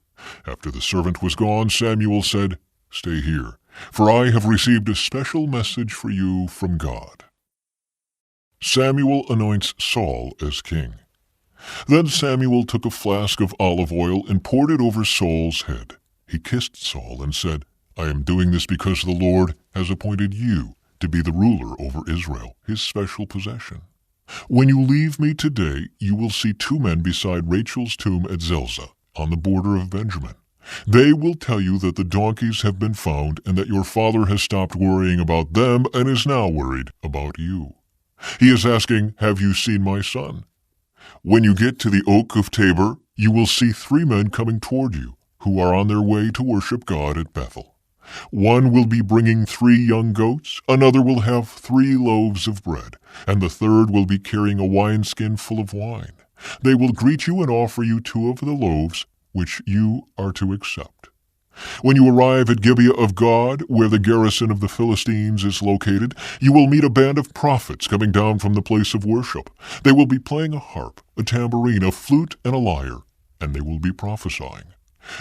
After the servant was gone, Samuel said, "Stay here, for I have received a special message for you from God." Samuel anoints Saul as king. Then Samuel took a flask of olive oil and poured it over Saul's head. He kissed Saul and said, "I am doing this because the Lord has appointed you to be the ruler over Israel, his special possession. When you leave me today, you will see 2 men beside Rachel's tomb at Zelzah, on the border of Benjamin. They will tell you that the donkeys have been found and that your father has stopped worrying about them and is now worried about you. He is asking, 'Have you seen my son?' When you get to the oak of Tabor, you will see 3 men coming toward you, who are on their way to worship God at Bethel. One will be bringing 3 young goats, another will have 3 loaves of bread, and the third will be carrying a wineskin full of wine. They will greet you and offer you 2 of the loaves, which you are to accept. When you arrive at Gibeah of God, where the garrison of the Philistines is located, you will meet a band of prophets coming down from the place of worship. They will be playing a harp, a tambourine, a flute, and a lyre, and they will be prophesying.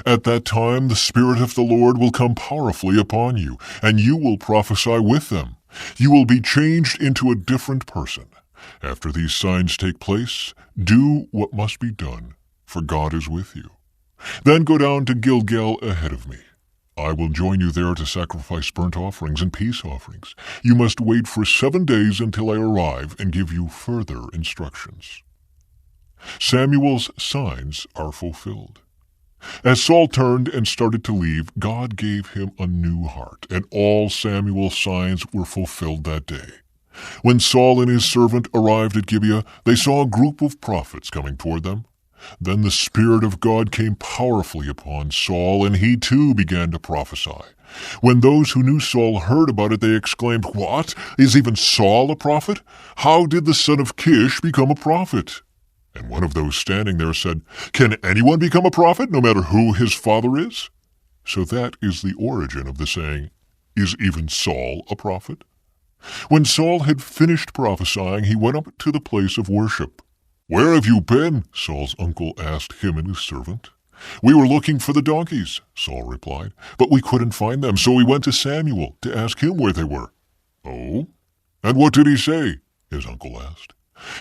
At that time the Spirit of the Lord will come powerfully upon you, and you will prophesy with them. You will be changed into a different person. After these signs take place, do what must be done, for God is with you. Then go down to Gilgal ahead of me. I will join you there to sacrifice burnt offerings and peace offerings. You must wait for 7 days until I arrive and give you further instructions." Samuel's signs are fulfilled. As Saul turned and started to leave, God gave him a new heart, and all Samuel's signs were fulfilled that day. When Saul and his servant arrived at Gibeah, they saw a group of prophets coming toward them. Then the Spirit of God came powerfully upon Saul, and he too began to prophesy. When those who knew Saul heard about it, they exclaimed, "What? Is even Saul a prophet? How did the son of Kish become a prophet?" And one of those standing there said, "Can anyone become a prophet, no matter who his father is?" So that is the origin of the saying, "Is even Saul a prophet?" When Saul had finished prophesying, he went up to the place of worship. "Where have you been?" Saul's uncle asked him and his servant. "We were looking for the donkeys," Saul replied, "but we couldn't find them, so we went to Samuel to ask him where they were." "Oh? And what did he say?" his uncle asked.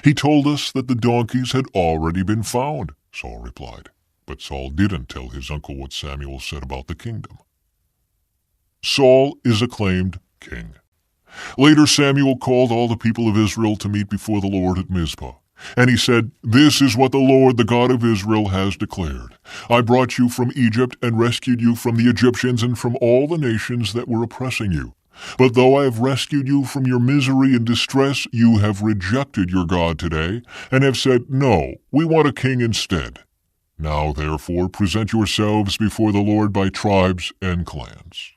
"He told us that the donkeys had already been found," Saul replied. But Saul didn't tell his uncle what Samuel said about the kingdom. Saul is acclaimed king. Later Samuel called all the people of Israel to meet before the Lord at Mizpah. And he said, "This is what the Lord, the God of Israel, has declared. I brought you from Egypt and rescued you from the Egyptians and from all the nations that were oppressing you. But though I have rescued you from your misery and distress, you have rejected your God today and have said, 'No, we want a king instead.' Now, therefore, present yourselves before the Lord by tribes and clans."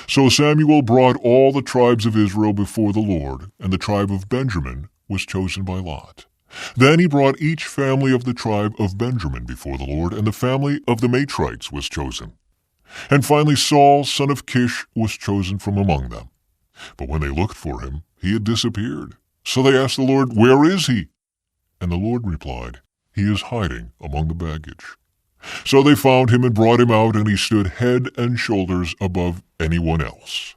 So Samuel brought all the tribes of Israel before the Lord, and the tribe of Benjamin was chosen by lot. Then he brought each family of the tribe of Benjamin before the Lord, and the family of the Matrites was chosen. And finally Saul, son of Kish, was chosen from among them. But when they looked for him, he had disappeared. So they asked the Lord, "Where is he?" And the Lord replied, "He is hiding among the baggage." So they found him and brought him out, and he stood head and shoulders above anyone else.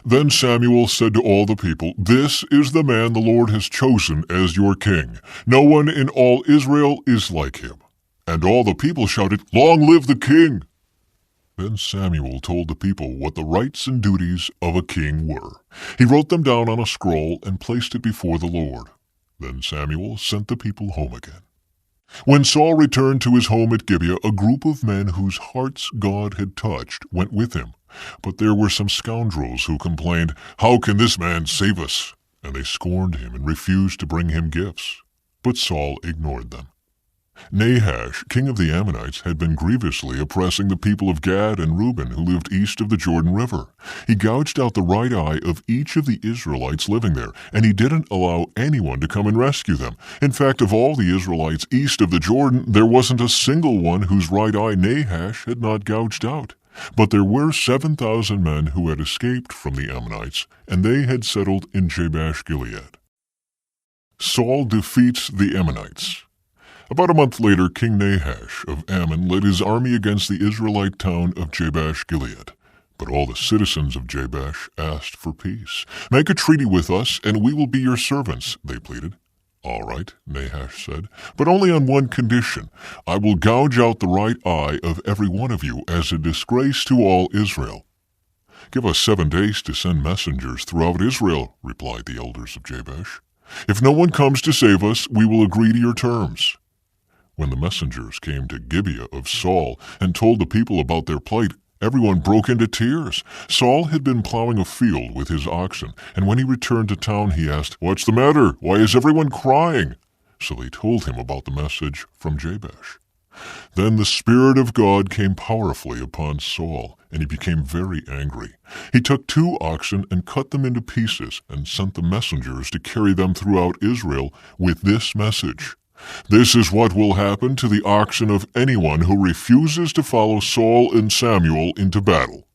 Then Samuel said to all the people, "This is the man the Lord has chosen as your king. No one in all Israel is like him." And all the people shouted, "Long live the king!" Then Samuel told the people what the rights and duties of a king were. He wrote them down on a scroll and placed it before the Lord. Then Samuel sent the people home again. When Saul returned to his home at Gibeah, a group of men whose hearts God had touched went with him. But there were some scoundrels who complained, "How can this man save us?" And they scorned him and refused to bring him gifts. But Saul ignored them. Nahash, king of the Ammonites, had been grievously oppressing the people of Gad and Reuben who lived east of the Jordan River. He gouged out the right eye of each of the Israelites living there, and he didn't allow anyone to come and rescue them. In fact, of all the Israelites east of the Jordan, there wasn't a single one whose right eye Nahash had not gouged out. But there were 7,000 men who had escaped from the Ammonites, and they had settled in Jabesh-Gilead. Saul defeats the Ammonites. About a month later, King Nahash of Ammon led his army against the Israelite town of Jabesh-Gilead. But all the citizens of Jabesh asked for peace. "Make a treaty with us, and we will be your servants," they pleaded. "All right," Nahash said, "but only on one condition. I will gouge out the right eye of every one of you as a disgrace to all Israel." "Give us 7 days to send messengers throughout Israel," replied the elders of Jabesh. "If no one comes to save us, we will agree to your terms." When the messengers came to Gibeah of Saul and told the people about their plight, everyone broke into tears. Saul had been plowing a field with his oxen, and when he returned to town he asked, "What's the matter? Why is everyone crying?" So they told him about the message from Jabesh. Then the Spirit of God came powerfully upon Saul, and he became very angry. He took 2 oxen and cut them into pieces and sent the messengers to carry them throughout Israel with this message: "This is what will happen to the oxen of anyone who refuses to follow Saul and Samuel into battle."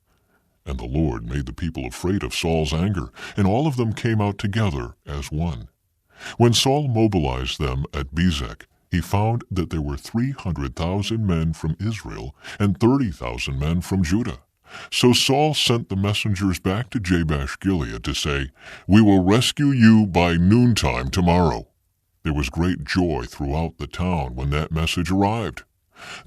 And the Lord made the people afraid of Saul's anger, and all of them came out together as one. When Saul mobilized them at Bezek, he found that there were 300,000 men from Israel and 30,000 men from Judah. So Saul sent the messengers back to Jabesh-Gilead to say, "We will rescue you by noontime tomorrow." There was great joy throughout the town when that message arrived.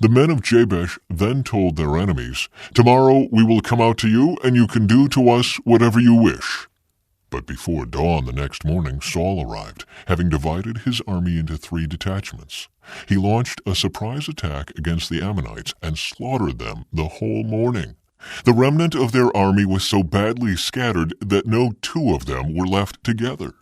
The men of Jabesh then told their enemies, "Tomorrow we will come out to you, and you can do to us whatever you wish." But before dawn the next morning Saul arrived, having divided his army into 3 detachments. He launched a surprise attack against the Ammonites and slaughtered them the whole morning. The remnant of their army was so badly scattered that no 2 of them were left together.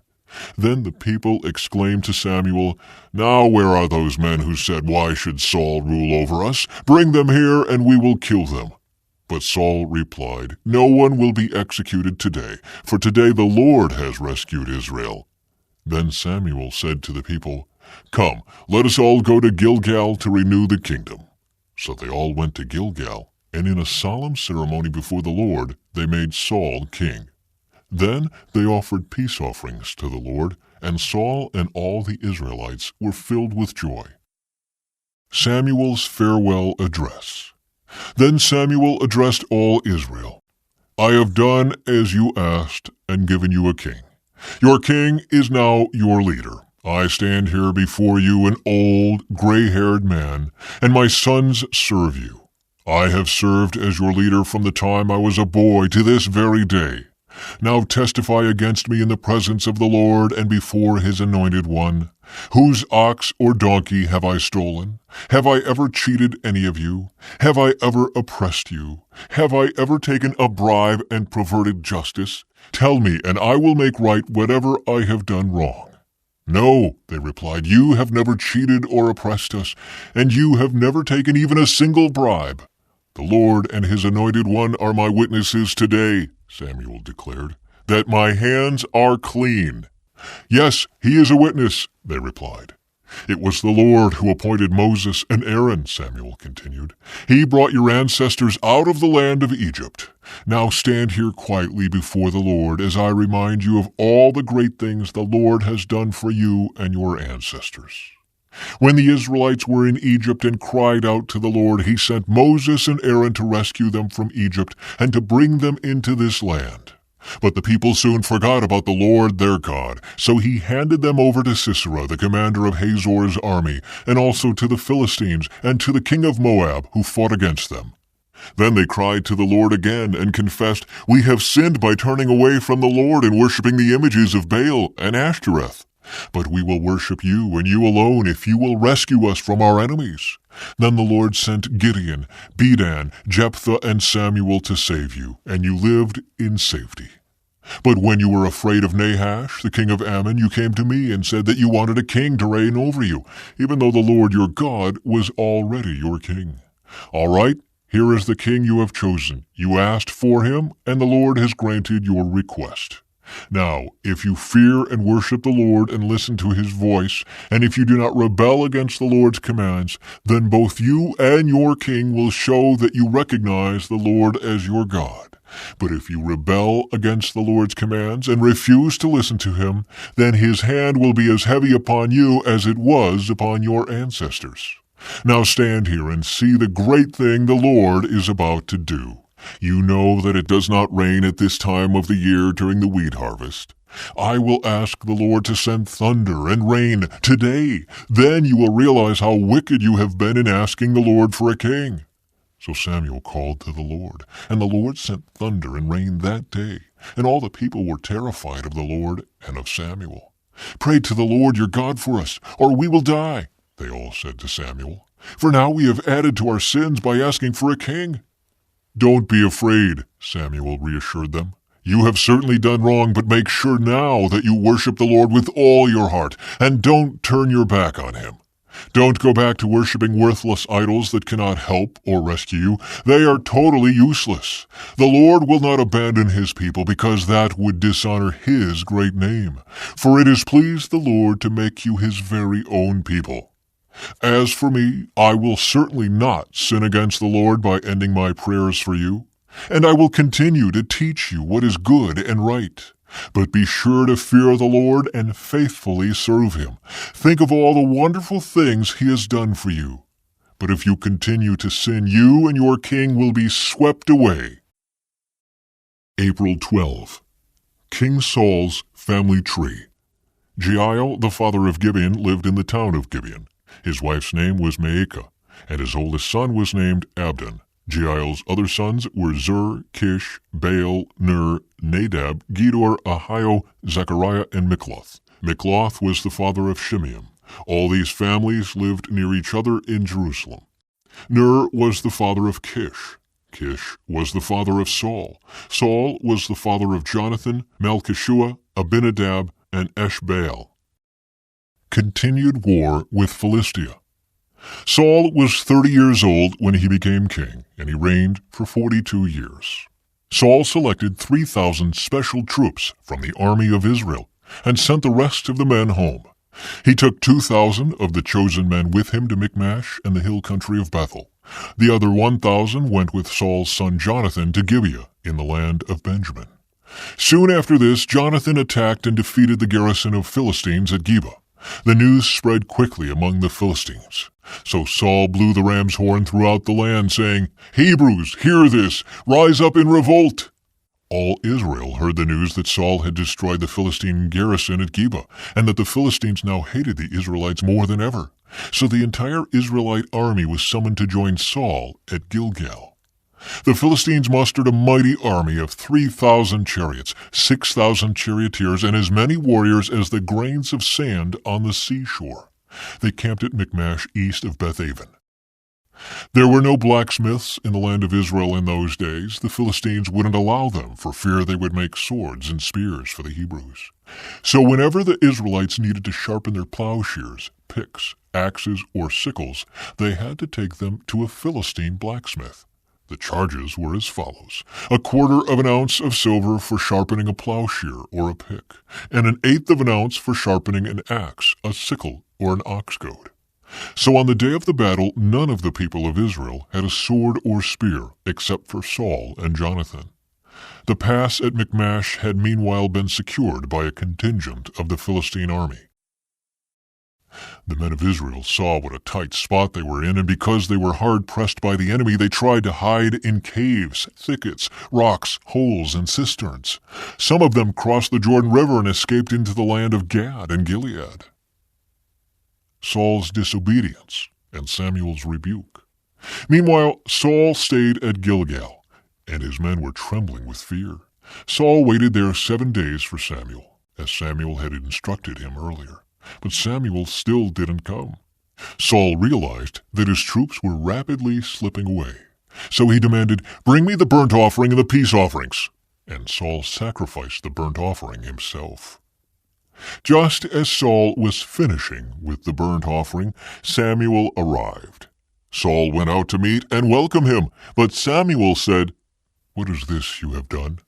Then the people exclaimed to Samuel, "Now where are those men who said, 'Why should Saul rule over us? Bring them here, and we will kill them.'" But Saul replied, "No one will be executed today, for today the Lord has rescued Israel." Then Samuel said to the people, "Come, let us all go to Gilgal to renew the kingdom." So they all went to Gilgal, and in a solemn ceremony before the Lord they made Saul king. Then they offered peace offerings to the Lord, and Saul and all the Israelites were filled with joy. Samuel's farewell address. Then Samuel addressed all Israel. "I have done as you asked and given you a king. Your king is now your leader. I stand here before you an old, gray-haired man, and my sons serve you. I have served as your leader from the time I was a boy to this very day. Now testify against me in the presence of the Lord and before his anointed one. Whose ox or donkey have I stolen? Have I ever cheated any of you? Have I ever oppressed you? Have I ever taken a bribe and perverted justice? Tell me, and I will make right whatever I have done wrong." "No," they replied, "you have never cheated or oppressed us, and you have never taken even a single bribe." "The Lord and his anointed one are my witnesses today," Samuel declared, "that my hands are clean." "Yes, he is a witness," they replied. "It was the Lord who appointed Moses and Aaron," Samuel continued. "He brought your ancestors out of the land of Egypt. Now stand here quietly before the Lord as I remind you of all the great things the Lord has done for you and your ancestors. When the Israelites were in Egypt and cried out to the Lord, he sent Moses and Aaron to rescue them from Egypt and to bring them into this land. But the people soon forgot about the Lord their God, so he handed them over to Sisera, the commander of Hazor's army, and also to the Philistines and to the king of Moab, who fought against them. Then they cried to the Lord again and confessed, 'We have sinned by turning away from the Lord and worshipping the images of Baal and Ashtoreth. But we will worship you and you alone if you will rescue us from our enemies.' Then the Lord sent Gideon, Bedan, Jephthah, and Samuel to save you, and you lived in safety. But when you were afraid of Nahash, the king of Ammon, you came to me and said that you wanted a king to reign over you, even though the Lord your God was already your king. All right, here is the king you have chosen. You asked for him, and the Lord has granted your request. Now, if you fear and worship the Lord and listen to his voice, and if you do not rebel against the Lord's commands, then both you and your king will show that you recognize the Lord as your God. But if you rebel against the Lord's commands and refuse to listen to him, then his hand will be as heavy upon you as it was upon your ancestors. Now stand here and see the great thing the Lord is about to do. You know that it does not rain at this time of the year during the wheat harvest. I will ask the Lord to send thunder and rain today. Then you will realize how wicked you have been in asking the Lord for a king." So Samuel called to the Lord, and the Lord sent thunder and rain that day, and all the people were terrified of the Lord and of Samuel. "Pray to the Lord your God for us, or we will die," they all said to Samuel. "For now we have added to our sins by asking for a king." "Don't be afraid," Samuel reassured them. "You have certainly done wrong, but make sure now that you worship the Lord with all your heart, and don't turn your back on him. Don't go back to worshiping worthless idols that cannot help or rescue you. They are totally useless. The Lord will not abandon his people because that would dishonor his great name. For it has pleased the Lord to make you his very own people. As for me, I will certainly not sin against the Lord by ending my prayers for you, and I will continue to teach you what is good and right. But be sure to fear the Lord and faithfully serve him. Think of all the wonderful things he has done for you. But if you continue to sin, you and your king will be swept away." April 12. King Saul's family tree. Jeiel, the father of Gibeon, lived in the town of Gibeon. His wife's name was Maacah. and his oldest son was named Abdon. Jael's other sons were Zur, Kish, Baal, Ner, Nadab, Gedor, Ahio, Zechariah, and Mikloth. Mikloth was the father of Shimeam. All these families lived near each other in Jerusalem. Ner was the father of Kish. Kish was the father of Saul. Saul was the father of Jonathan, Malchishua, Abinadab, and Eshbaal. Continued war with Philistia. Saul was 30 years old when he became king, and he reigned for 42 years. Saul selected 3,000 special troops from the army of Israel and sent the rest of the men home. He took 2,000 of the chosen men with him to Michmash and the hill country of Bethel. The other 1,000 went with Saul's son Jonathan to Gibeah in the land of Benjamin. Soon after this, Jonathan attacked and defeated the garrison of Philistines at Geba. The news spread quickly among the Philistines. So Saul blew the ram's horn throughout the land, saying, "Hebrews, hear this! Rise up in revolt!" All Israel heard the news that Saul had destroyed the Philistine garrison at Geba, and that the Philistines now hated the Israelites more than ever. So the entire Israelite army was summoned to join Saul at Gilgal. The Philistines mustered a mighty army of 3,000 chariots, 6,000 charioteers, and as many warriors as the grains of sand on the seashore. They camped at Michmash east of Bethaven. There were no blacksmiths in the land of Israel in those days. The Philistines wouldn't allow them for fear they would make swords and spears for the Hebrews. So whenever the Israelites needed to sharpen their plowshares, picks, axes, or sickles, they had to take them to a Philistine blacksmith. The charges were as follows: 1/4 of an ounce of silver for sharpening a plowshare or a pick, and 1/8 of an ounce for sharpening an axe, a sickle, or an ox goad. So on the day of the battle, none of the people of Israel had a sword or spear except for Saul and Jonathan. The pass at Michmash had meanwhile been secured by a contingent of the Philistine army. The men of Israel saw what a tight spot they were in, and because they were hard-pressed by the enemy, they tried to hide in caves, thickets, rocks, holes, and cisterns. Some of them crossed the Jordan River and escaped into the land of Gad and Gilead. Saul's disobedience and Samuel's rebuke. Meanwhile, Saul stayed at Gilgal, and his men were trembling with fear. Saul waited there 7 days for Samuel, as Samuel had instructed him earlier. But Samuel still didn't come. Saul realized that his troops were rapidly slipping away. So he demanded, "Bring me the burnt offering and the peace offerings." And Saul sacrificed the burnt offering himself. Just as Saul was finishing with the burnt offering, Samuel arrived. Saul went out to meet and welcome him, but Samuel said, "What is this you have done?"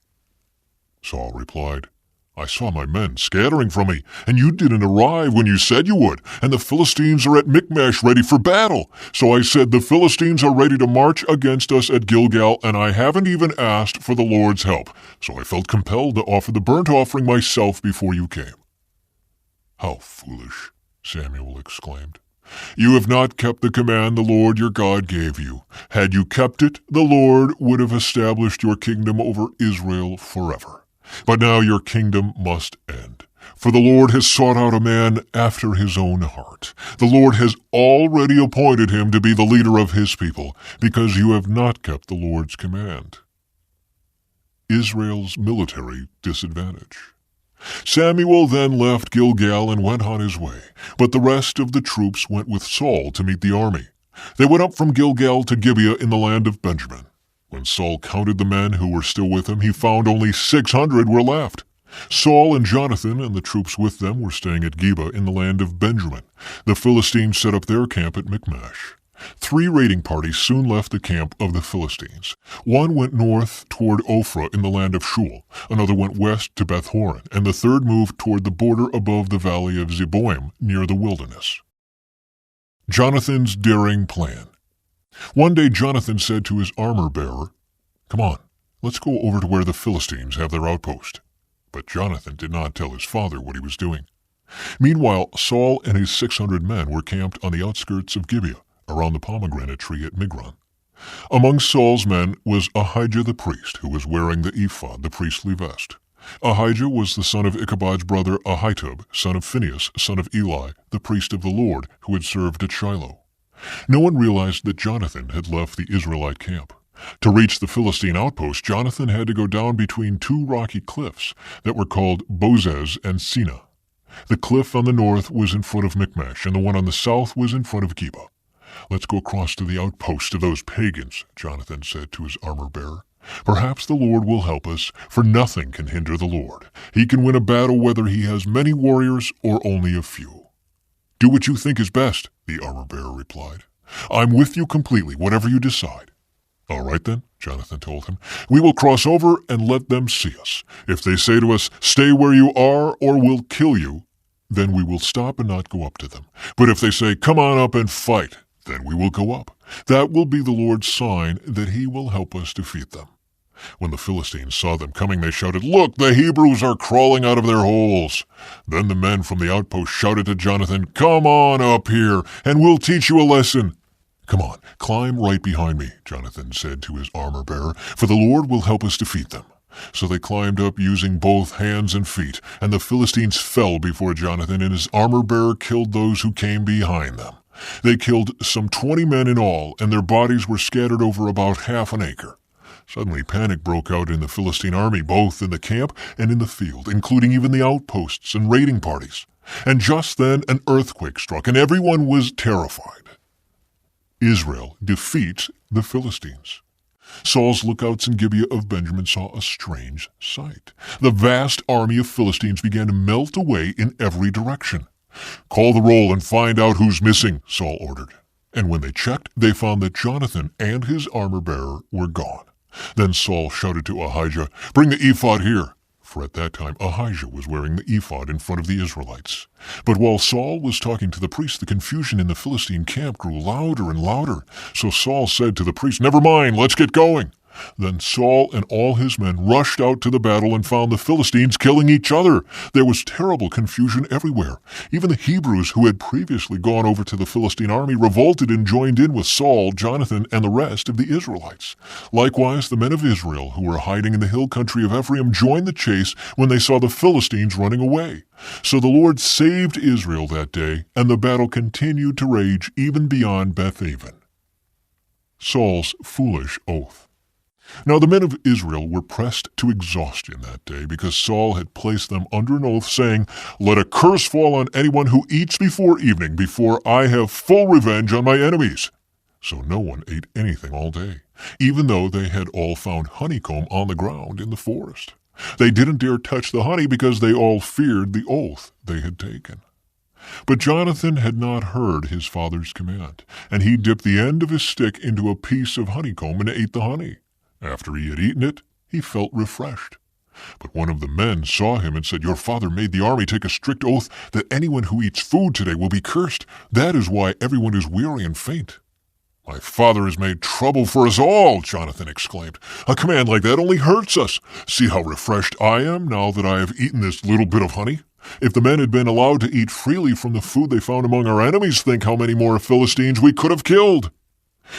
Saul replied, "I saw my men scattering from me, and you didn't arrive when you said you would, and the Philistines are at Michmash ready for battle. So I said, the Philistines are ready to march against us at Gilgal, and I haven't even asked for the Lord's help. So I felt compelled to offer the burnt offering myself before you came." "How foolish," Samuel exclaimed. "You have not kept the command the Lord your God gave you. Had you kept it, the Lord would have established your kingdom over Israel forever. But now your kingdom must end, for the Lord has sought out a man after his own heart. The Lord has already appointed him to be the leader of his people, because you have not kept the Lord's command." Israel's military disadvantage. Samuel then left Gilgal and went on his way, but the rest of the troops went with Saul to meet the army. They went up from Gilgal to Gibeah in the land of Benjamin. When Saul counted the men who were still with him, he found only 600 were left. Saul and Jonathan and the troops with them were staying at Geba in the land of Benjamin. The Philistines set up their camp at Michmash. 3 raiding parties soon left the camp of the Philistines. One went north toward Ophrah in the land of Shul, another went west to Beth-horon, and the third moved toward the border above the valley of Zeboim near the wilderness. Jonathan's daring plan. One day Jonathan said to his armor-bearer, "Come on, let's go over to where the Philistines have their outpost." But Jonathan did not tell his father what he was doing. Meanwhile, Saul and his 600 men were camped on the outskirts of Gibeah, around the pomegranate tree at Migron. Among Saul's men was Ahijah the priest, who was wearing the ephod, the priestly vest. Ahijah was the son of Ichabod's brother Ahitub, son of Phinehas, son of Eli, the priest of the Lord, who had served at Shiloh. No one realized that Jonathan had left the Israelite camp. To reach the Philistine outpost, Jonathan had to go down between two rocky cliffs that were called Bozez and Sina. The cliff on the north was in front of Michmash, and the one on the south was in front of Geba. "Let's go across to the outpost of those pagans," Jonathan said to his armor-bearer. "Perhaps the Lord will help us, for nothing can hinder the Lord. He can win a battle whether he has many warriors or only a few." "Do what you think is best," the armor-bearer replied. "I'm with you completely, whatever you decide." "All right then," Jonathan told him. "We will cross over and let them see us. If they say to us, 'Stay where you are or we'll kill you,' then we will stop and not go up to them. But if they say, 'Come on up and fight,' then we will go up. That will be the Lord's sign that he will help us defeat them." When the Philistines saw them coming, they shouted, "Look, the Hebrews are crawling out of their holes." Then the men from the outpost shouted to Jonathan, "Come on up here, and we'll teach you a lesson." "Come on, climb right behind me," Jonathan said to his armor-bearer, "for the Lord will help us defeat them." So they climbed up using both hands and feet, and the Philistines fell before Jonathan, and his armor-bearer killed those who came behind them. They killed some 20 men in all, and their bodies were scattered over about half an acre. Suddenly panic broke out in the Philistine army, both in the camp and in the field, including even the outposts and raiding parties. And just then an earthquake struck, and everyone was terrified. Israel defeats the Philistines. Saul's lookouts in Gibeah of Benjamin saw a strange sight. The vast army of Philistines began to melt away in every direction. "Call the roll and find out who's missing," Saul ordered. And when they checked, they found that Jonathan and his armor-bearer were gone. Then Saul shouted to Ahijah, "Bring the ephod here." For at that time Ahijah was wearing the ephod in front of the Israelites. But while Saul was talking to the priest, the confusion in the Philistine camp grew louder and louder. So Saul said to the priest, "Never mind, let's get going." Then Saul and all his men rushed out to the battle and found the Philistines killing each other. There was terrible confusion everywhere. Even the Hebrews, who had previously gone over to the Philistine army, revolted and joined in with Saul, Jonathan, and the rest of the Israelites. Likewise, the men of Israel, who were hiding in the hill country of Ephraim, joined the chase when they saw the Philistines running away. So the Lord saved Israel that day, and the battle continued to rage even beyond Beth-aven. Saul's foolish oath. Now the men of Israel were pressed to exhaustion that day because Saul had placed them under an oath, saying, "Let a curse fall on anyone who eats before evening, before I have full revenge on my enemies." So no one ate anything all day, even though they had all found honeycomb on the ground in the forest. They didn't dare touch the honey because they all feared the oath they had taken. But Jonathan had not heard his father's command, and he dipped the end of his stick into a piece of honeycomb and ate the honey. After he had eaten it, he felt refreshed. But one of the men saw him and said, "Your father made the army take a strict oath that anyone who eats food today will be cursed. That is why everyone is weary and faint." "My father has made trouble for us all," Jonathan exclaimed. "A command like that only hurts us. See how refreshed I am now that I have eaten this little bit of honey. If the men had been allowed to eat freely from the food they found among our enemies, think how many more Philistines we could have killed."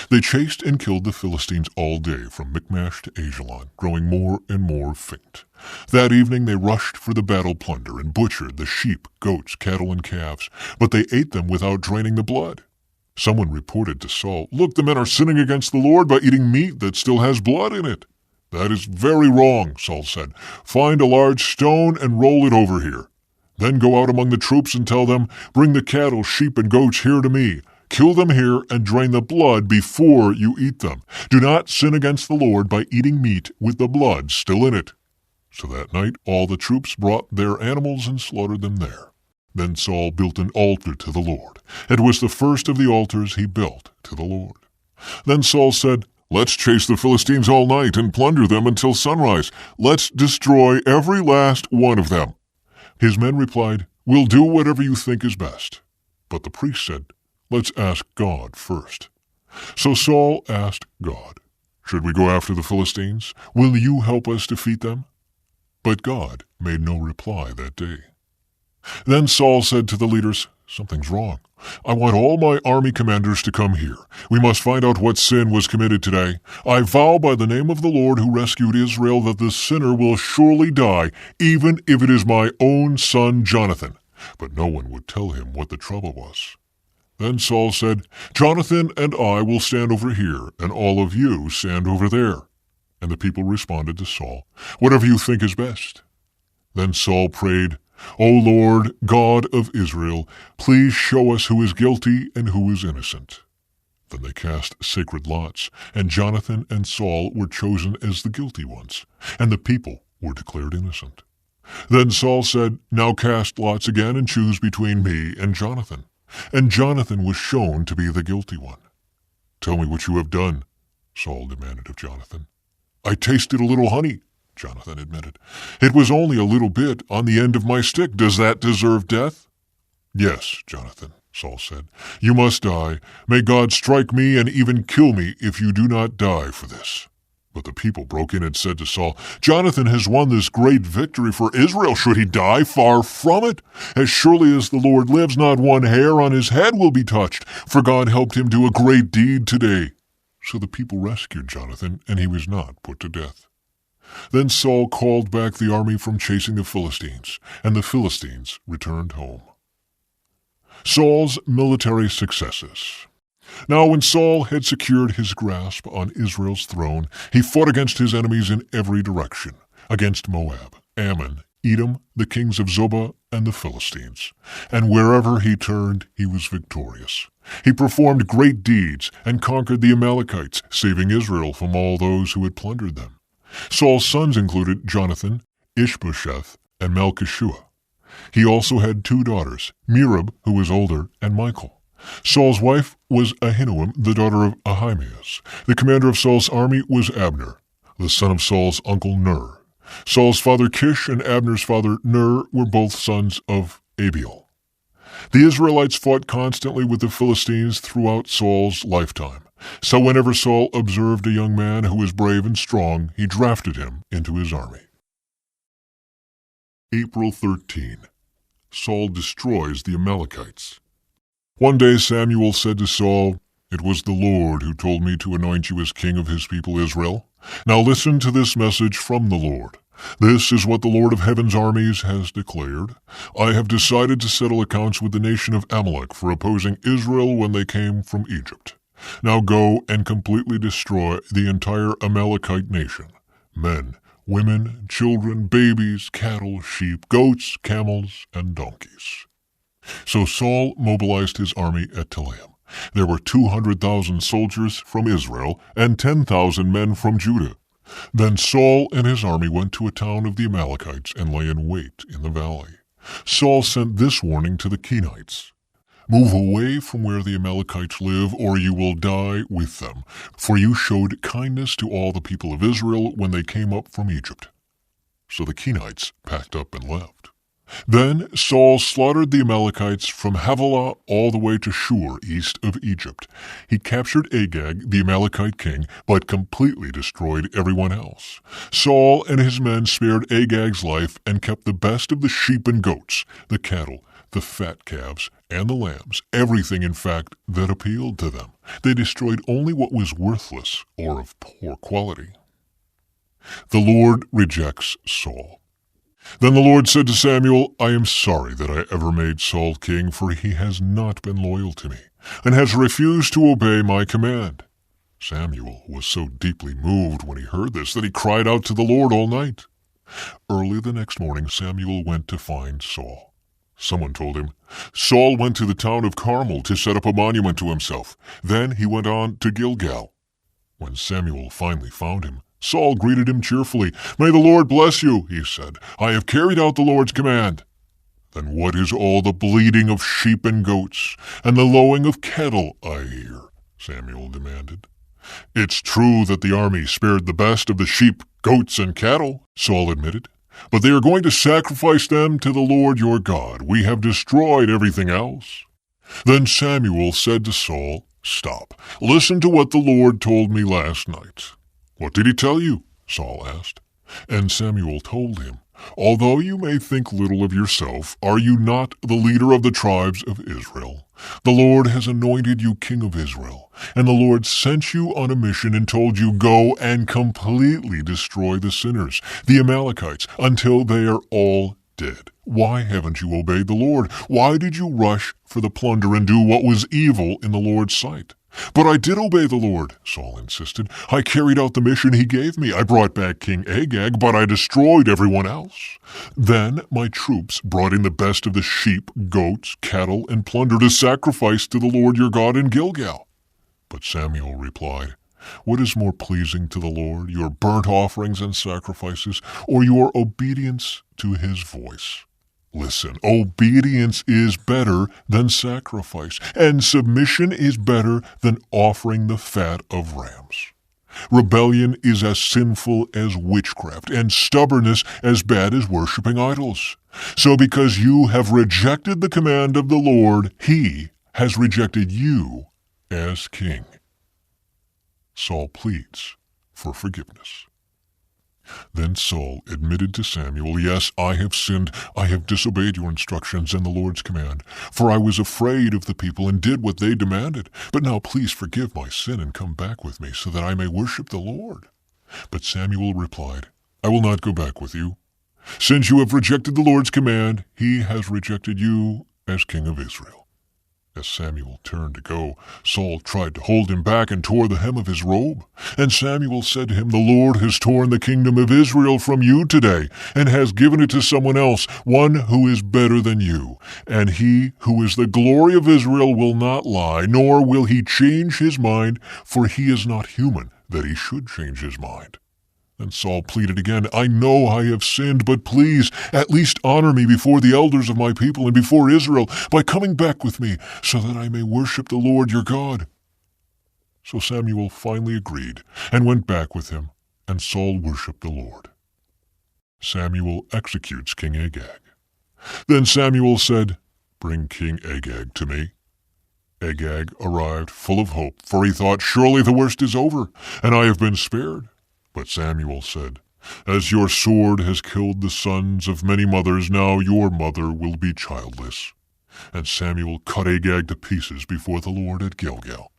They chased and killed the Philistines all day from Michmash to Ajalon, growing more and more faint. That evening they rushed for the battle plunder and butchered the sheep, goats, cattle, and calves, but they ate them without draining the blood. Someone reported to Saul, "Look, the men are sinning against the Lord by eating meat that still has blood in it." "That is very wrong," Saul said. "Find a large stone and roll it over here. Then go out among the troops and tell them, 'Bring the cattle, sheep, and goats here to me. Kill them here and drain the blood before you eat them. Do not sin against the Lord by eating meat with the blood still in it." So that night all the troops brought their animals and slaughtered them there. Then Saul built an altar to the Lord. It was the first of the altars he built to the Lord. Then Saul said, "Let's chase the Philistines all night and plunder them until sunrise. Let's destroy every last one of them." His men replied, "We'll do whatever you think is best." But the priest said, "Let's ask God first." So Saul asked God, "Should we go after the Philistines? Will you help us defeat them?" But God made no reply that day. Then Saul said to the leaders, "Something's wrong. I want all my army commanders to come here. We must find out what sin was committed today. I vow by the name of the Lord who rescued Israel that the sinner will surely die, even if it is my own son Jonathan." But no one would tell him what the trouble was. Then Saul said, "Jonathan and I will stand over here, and all of you stand over there." And the people responded to Saul, "Whatever you think is best." Then Saul prayed, "O Lord, God of Israel, please show us who is guilty and who is innocent." Then they cast sacred lots, and Jonathan and Saul were chosen as the guilty ones, and the people were declared innocent. Then Saul said, "Now cast lots again and choose between me and Jonathan." And Jonathan was shown to be the guilty one. "Tell me what you have done," Saul demanded of Jonathan. "I tasted a little honey," Jonathan admitted. "It was only a little bit on the end of my stick. Does that deserve death?" "Yes, Jonathan," Saul said. "You must die. May God strike me and even kill me if you do not die for this." But the people broke in and said to Saul, "Jonathan has won this great victory for Israel. Should he die? Far from it. As surely as the Lord lives, not one hair on his head will be touched, for God helped him do a great deed today." So the people rescued Jonathan, and he was not put to death. Then Saul called back the army from chasing the Philistines, and the Philistines returned home. Saul's military successes. Now when Saul had secured his grasp on Israel's throne, he fought against his enemies in every direction, against Moab, Ammon, Edom, the kings of Zobah, and the Philistines. And wherever he turned, he was victorious. He performed great deeds and conquered the Amalekites, saving Israel from all those who had plundered them. Saul's sons included Jonathan, Ishbosheth, and Malchishua. He also had 2 daughters, Merab, who was older, and Michal. Saul's wife was Ahinoam, the daughter of Ahimaaz. The commander of Saul's army was Abner, the son of Saul's uncle Ner. Saul's father Kish and Abner's father Ner were both sons of Abiel. The Israelites fought constantly with the Philistines throughout Saul's lifetime. So whenever Saul observed a young man who was brave and strong, he drafted him into his army. April 13. Saul destroys the Amalekites. One day Samuel said to Saul, "It was the Lord who told me to anoint you as king of his people Israel. Now listen to this message from the Lord. This is what the Lord of heaven's armies has declared. I have decided to settle accounts with the nation of Amalek for opposing Israel when they came from Egypt. Now go and completely destroy the entire Amalekite nation, men, women, children, babies, cattle, sheep, goats, camels, and donkeys." So Saul mobilized his army at Telaim. There were 200,000 soldiers from Israel and 10,000 men from Judah. Then Saul and his army went to a town of the Amalekites and lay in wait in the valley. Saul sent this warning to the Kenites: "Move away from where the Amalekites live, or you will die with them, for you showed kindness to all the people of Israel when they came up from Egypt." So the Kenites packed up and left. Then Saul slaughtered the Amalekites from Havilah all the way to Shur, east of Egypt. He captured Agag, the Amalekite king, but completely destroyed everyone else. Saul and his men spared Agag's life and kept the best of the sheep and goats, the cattle, the fat calves, and the lambs, everything, in fact, that appealed to them. They destroyed only what was worthless or of poor quality. The Lord rejects Saul. Then the Lord said to Samuel, "I am sorry that I ever made Saul king, for he has not been loyal to me, and has refused to obey my command." Samuel was so deeply moved when he heard this that he cried out to the Lord all night. Early the next morning Samuel went to find Saul. Someone told him, "Saul went to the town of Carmel to set up a monument to himself. Then he went on to Gilgal." When Samuel finally found him, Saul greeted him cheerfully. "May the Lord bless you," he said. "I have carried out the Lord's command." "Then what is all the bleating of sheep and goats, and the lowing of cattle I hear?" Samuel demanded. "It's true that the army spared the best of the sheep, goats, and cattle," Saul admitted, "but they are going to sacrifice them to the Lord your God. We have destroyed everything else." Then Samuel said to Saul, "Stop. Listen to what the Lord told me last night." "What did he tell you?" Saul asked. And Samuel told him, "Although you may think little of yourself, are you not the leader of the tribes of Israel? The Lord has anointed you king of Israel, and the Lord sent you on a mission and told you, 'Go and completely destroy the sinners, the Amalekites, until they are all did? Why haven't you obeyed the Lord? Why did you rush for the plunder and do what was evil in the Lord's sight? But I did obey the Lord, Saul insisted. I carried out the mission he gave me. I brought back King Agag, but I destroyed everyone else. Then my troops brought in the best of the sheep, goats, cattle, and plunder to sacrifice to the Lord your God in Gilgal. But Samuel replied, what is more pleasing to the Lord, your burnt offerings and sacrifices, or your obedience to his voice? Listen, obedience is better than sacrifice, and submission is better than offering the fat of rams. Rebellion is as sinful as witchcraft, and stubbornness as bad as worshiping idols. So because you have rejected the command of the Lord, he has rejected you as king. Saul pleads for forgiveness. Then Saul admitted to Samuel, yes, I have sinned. I have disobeyed your instructions and the Lord's command, for I was afraid of the people and did what they demanded. But now please forgive my sin and come back with me so that I may worship the Lord. But Samuel replied, I will not go back with you. Since you have rejected the Lord's command, he has rejected you as king of Israel. As Samuel turned to go, Saul tried to hold him back and tore the hem of his robe. And Samuel said to him, the Lord has torn the kingdom of Israel from you today, and has given it to someone else, one who is better than you. And he who is the glory of Israel will not lie, nor will he change his mind, for he is not human, that he should change his mind. And Saul pleaded again, I know I have sinned, but please at least honor me before the elders of my people and before Israel by coming back with me so that I may worship the Lord your God. So Samuel finally agreed and went back with him, and Saul worshiped the Lord. Samuel executes King Agag. Then Samuel said, bring King Agag to me. Agag arrived full of hope, for he thought, surely the worst is over, and I have been spared. But Samuel said, as your sword has killed the sons of many mothers, now your mother will be childless. And Samuel cut Agag to pieces before the Lord at Gilgal.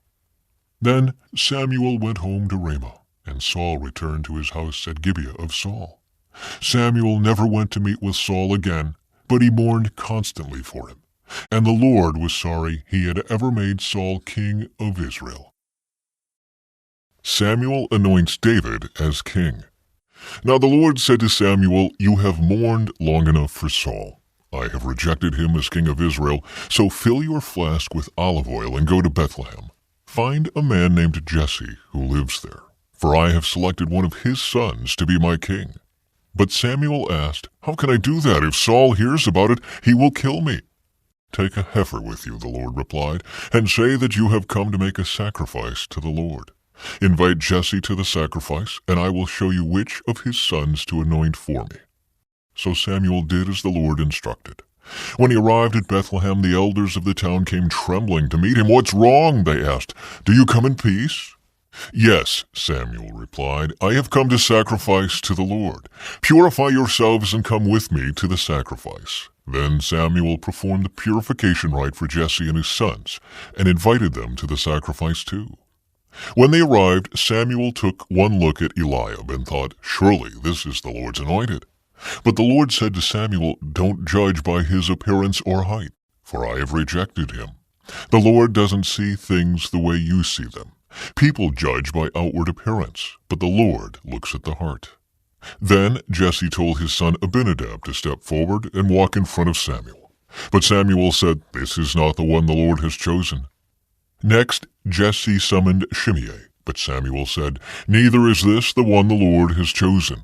Then Samuel went home to Ramah, and Saul returned to his house at Gibeah of Saul. Samuel never went to meet with Saul again, but he mourned constantly for him. And the Lord was sorry he had ever made Saul king of Israel. Samuel anoints David as king. Now the Lord said to Samuel, you have mourned long enough for Saul. I have rejected him as king of Israel, so fill your flask with olive oil and go to Bethlehem. Find a man named Jesse who lives there, for I have selected one of his sons to be my king. But Samuel asked, how can I do that? If Saul hears about it, he will kill me. Take a heifer with you, the Lord replied, and say that you have come to make a sacrifice to the Lord. Invite Jesse to the sacrifice, and I will show you which of his sons to anoint for me. So Samuel did as the Lord instructed. When he arrived at Bethlehem, the elders of the town came trembling to meet him. What's wrong? They asked. Do you come in peace? Yes, Samuel replied. I have come to sacrifice to the Lord. Purify yourselves and come with me to the sacrifice. Then Samuel performed the purification rite for Jesse and his sons, and invited them to the sacrifice too. When they arrived, Samuel took one look at Eliab and thought, surely this is the Lord's anointed. But the Lord said to Samuel, don't judge by his appearance or height, for I have rejected him. The Lord doesn't see things the way you see them. People judge by outward appearance, but the Lord looks at the heart. Then Jesse told his son Abinadab to step forward and walk in front of Samuel. But Samuel said, this is not the one the Lord has chosen. Next, Jesse summoned Shimei, but Samuel said, neither is this the one the Lord has chosen.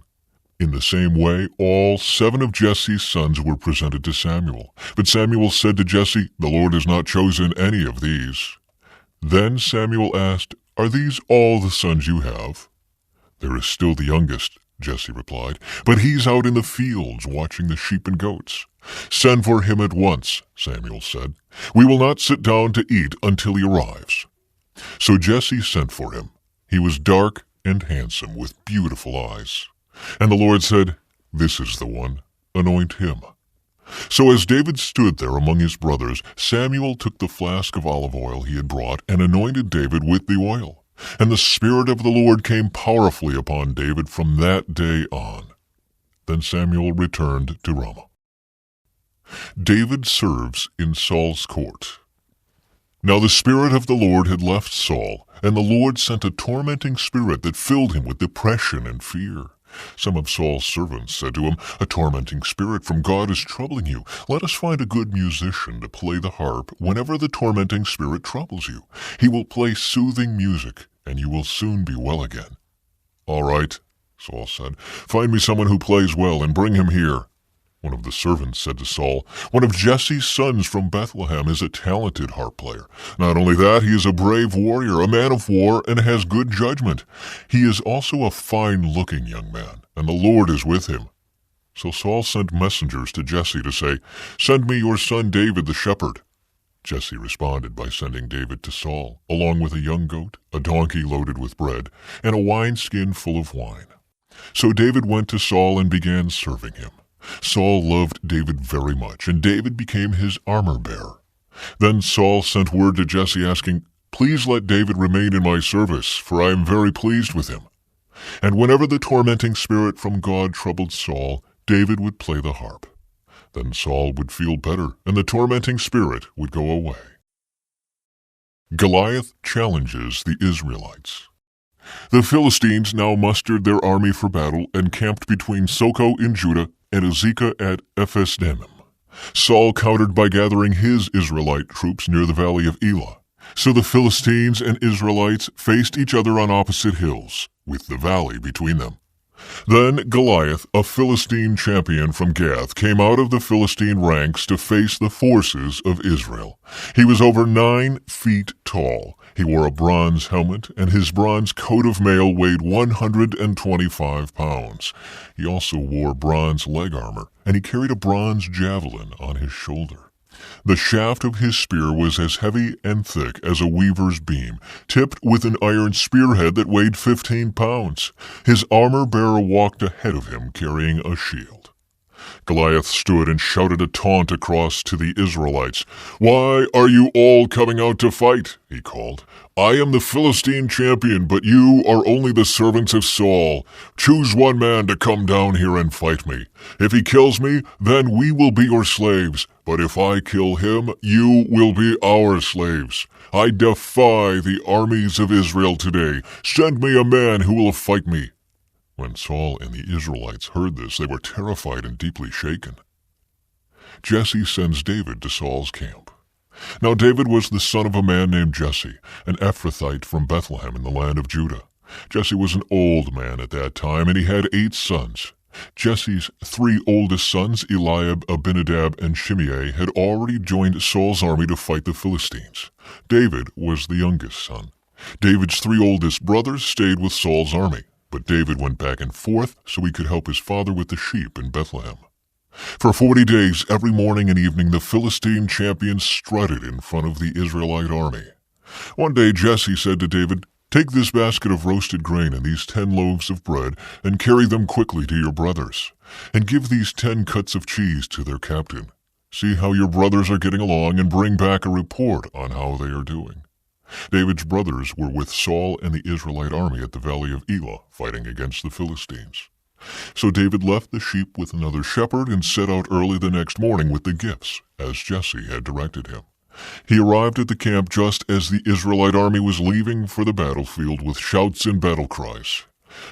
In the same way, all 7 of Jesse's sons were presented to Samuel. But Samuel said to Jesse, the Lord has not chosen any of these. Then Samuel asked, are these all the sons you have? There is still the youngest, Jesse replied, but he's out in the fields watching the sheep and goats. Send for him at once, Samuel said. We will not sit down to eat until he arrives. So Jesse sent for him. He was dark and handsome, with beautiful eyes. And the Lord said, this is the one, anoint him. So as David stood there among his brothers, Samuel took the flask of olive oil he had brought and anointed David with the oil. And the Spirit of the Lord came powerfully upon David from that day on. Then Samuel returned to Ramah. David serves in Saul's court. Now the Spirit of the Lord had left Saul, and the Lord sent a tormenting spirit that filled him with depression and fear. Some of Saul's servants said to him, "A tormenting spirit from God is troubling you. Let us find a good musician to play the harp whenever the tormenting spirit troubles you. He will play soothing music, and you will soon be well again." "All right," Saul said. "Find me someone who plays well and bring him here." One of the servants said to Saul, "One of Jesse's sons from Bethlehem is a talented harp player. Not only that, he is a brave warrior, a man of war, and has good judgment. He is also a fine-looking young man, and the Lord is with him." So Saul sent messengers to Jesse to say, "Send me your son David the shepherd." Jesse responded by sending David to Saul, along with a young goat, a donkey loaded with bread, and a wineskin full of wine. So David went to Saul and began serving him. Saul loved David very much, and David became his armor-bearer. Then Saul sent word to Jesse asking, "Please let David remain in my service, for I am very pleased with him." And whenever the tormenting spirit from God troubled Saul, David would play the harp. Then Saul would feel better, and the tormenting spirit would go away. Goliath challenges the Israelites. The Philistines now mustered their army for battle and camped between Soko in Judah and Azekah at Ephes-dammim. Saul countered by gathering his Israelite troops near the valley of Elah. So the Philistines and Israelites faced each other on opposite hills, with the valley between them. Then Goliath, a Philistine champion from Gath, came out of the Philistine ranks to face the forces of Israel. He was over 9 feet tall. He wore a bronze helmet, and his bronze coat of mail weighed 125 pounds. He also wore bronze leg armor, and he carried a bronze javelin on his shoulder. The shaft of his spear was as heavy and thick as a weaver's beam, tipped with an iron spearhead that weighed 15 pounds. His armor-bearer walked ahead of him carrying a shield. Goliath stood and shouted a taunt across to the Israelites. "Why are you all coming out to fight?" he called. "I am the Philistine champion, but you are only the servants of Saul. Choose one man to come down here and fight me. If he kills me, then we will be your slaves. But if I kill him, you will be our slaves. I defy the armies of Israel today. Send me a man who will fight me." When Saul and the Israelites heard this, they were terrified and deeply shaken. Jesse sends David to Saul's camp. Now David was the son of a man named Jesse, an Ephrathite from Bethlehem in the land of Judah. Jesse was an old man at that time, and he had 8 sons. Jesse's 3 oldest sons, Eliab, Abinadab, and Shimei, had already joined Saul's army to fight the Philistines. David was the youngest son. David's 3 oldest brothers stayed with Saul's army, but David went back and forth so he could help his father with the sheep in Bethlehem. For 40 days, every morning and evening, the Philistine champion strutted in front of the Israelite army. One day Jesse said to David, "Take this basket of roasted grain and these 10 loaves of bread and carry them quickly to your brothers. And give these 10 cuts of cheese to their captain. See how your brothers are getting along and bring back a report on how they are doing." David's brothers were with Saul and the Israelite army at the valley of Elah, fighting against the Philistines. So David left the sheep with another shepherd and set out early the next morning with the gifts, as Jesse had directed him. He arrived at the camp just as the Israelite army was leaving for the battlefield with shouts and battle cries.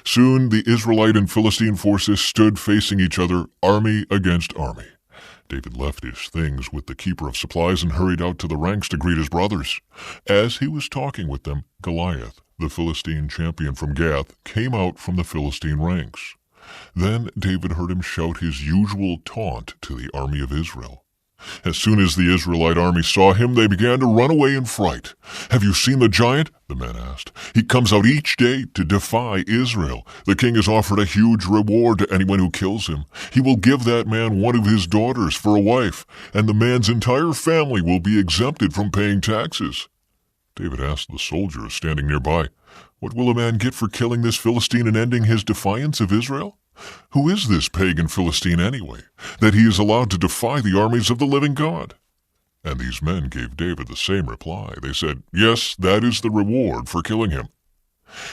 Soon the Israelite and Philistine forces stood facing each other, army against army. David left his things with the keeper of supplies and hurried out to the ranks to greet his brothers. As he was talking with them, Goliath, the Philistine champion from Gath, came out from the Philistine ranks. Then David heard him shout his usual taunt to the army of Israel. As soon as the Israelite army saw him, they began to run away in fright. "Have you seen the giant?" the men asked. "He comes out each day to defy Israel. The king has offered a huge reward to anyone who kills him. He will give that man one of his daughters for a wife, and the man's entire family will be exempted from paying taxes." David asked the soldiers standing nearby, "What will a man get for killing this Philistine and ending his defiance of Israel? Who is this pagan Philistine anyway, that he is allowed to defy the armies of the living God?" And these men gave David the same reply. They said, "Yes, that is the reward for killing him."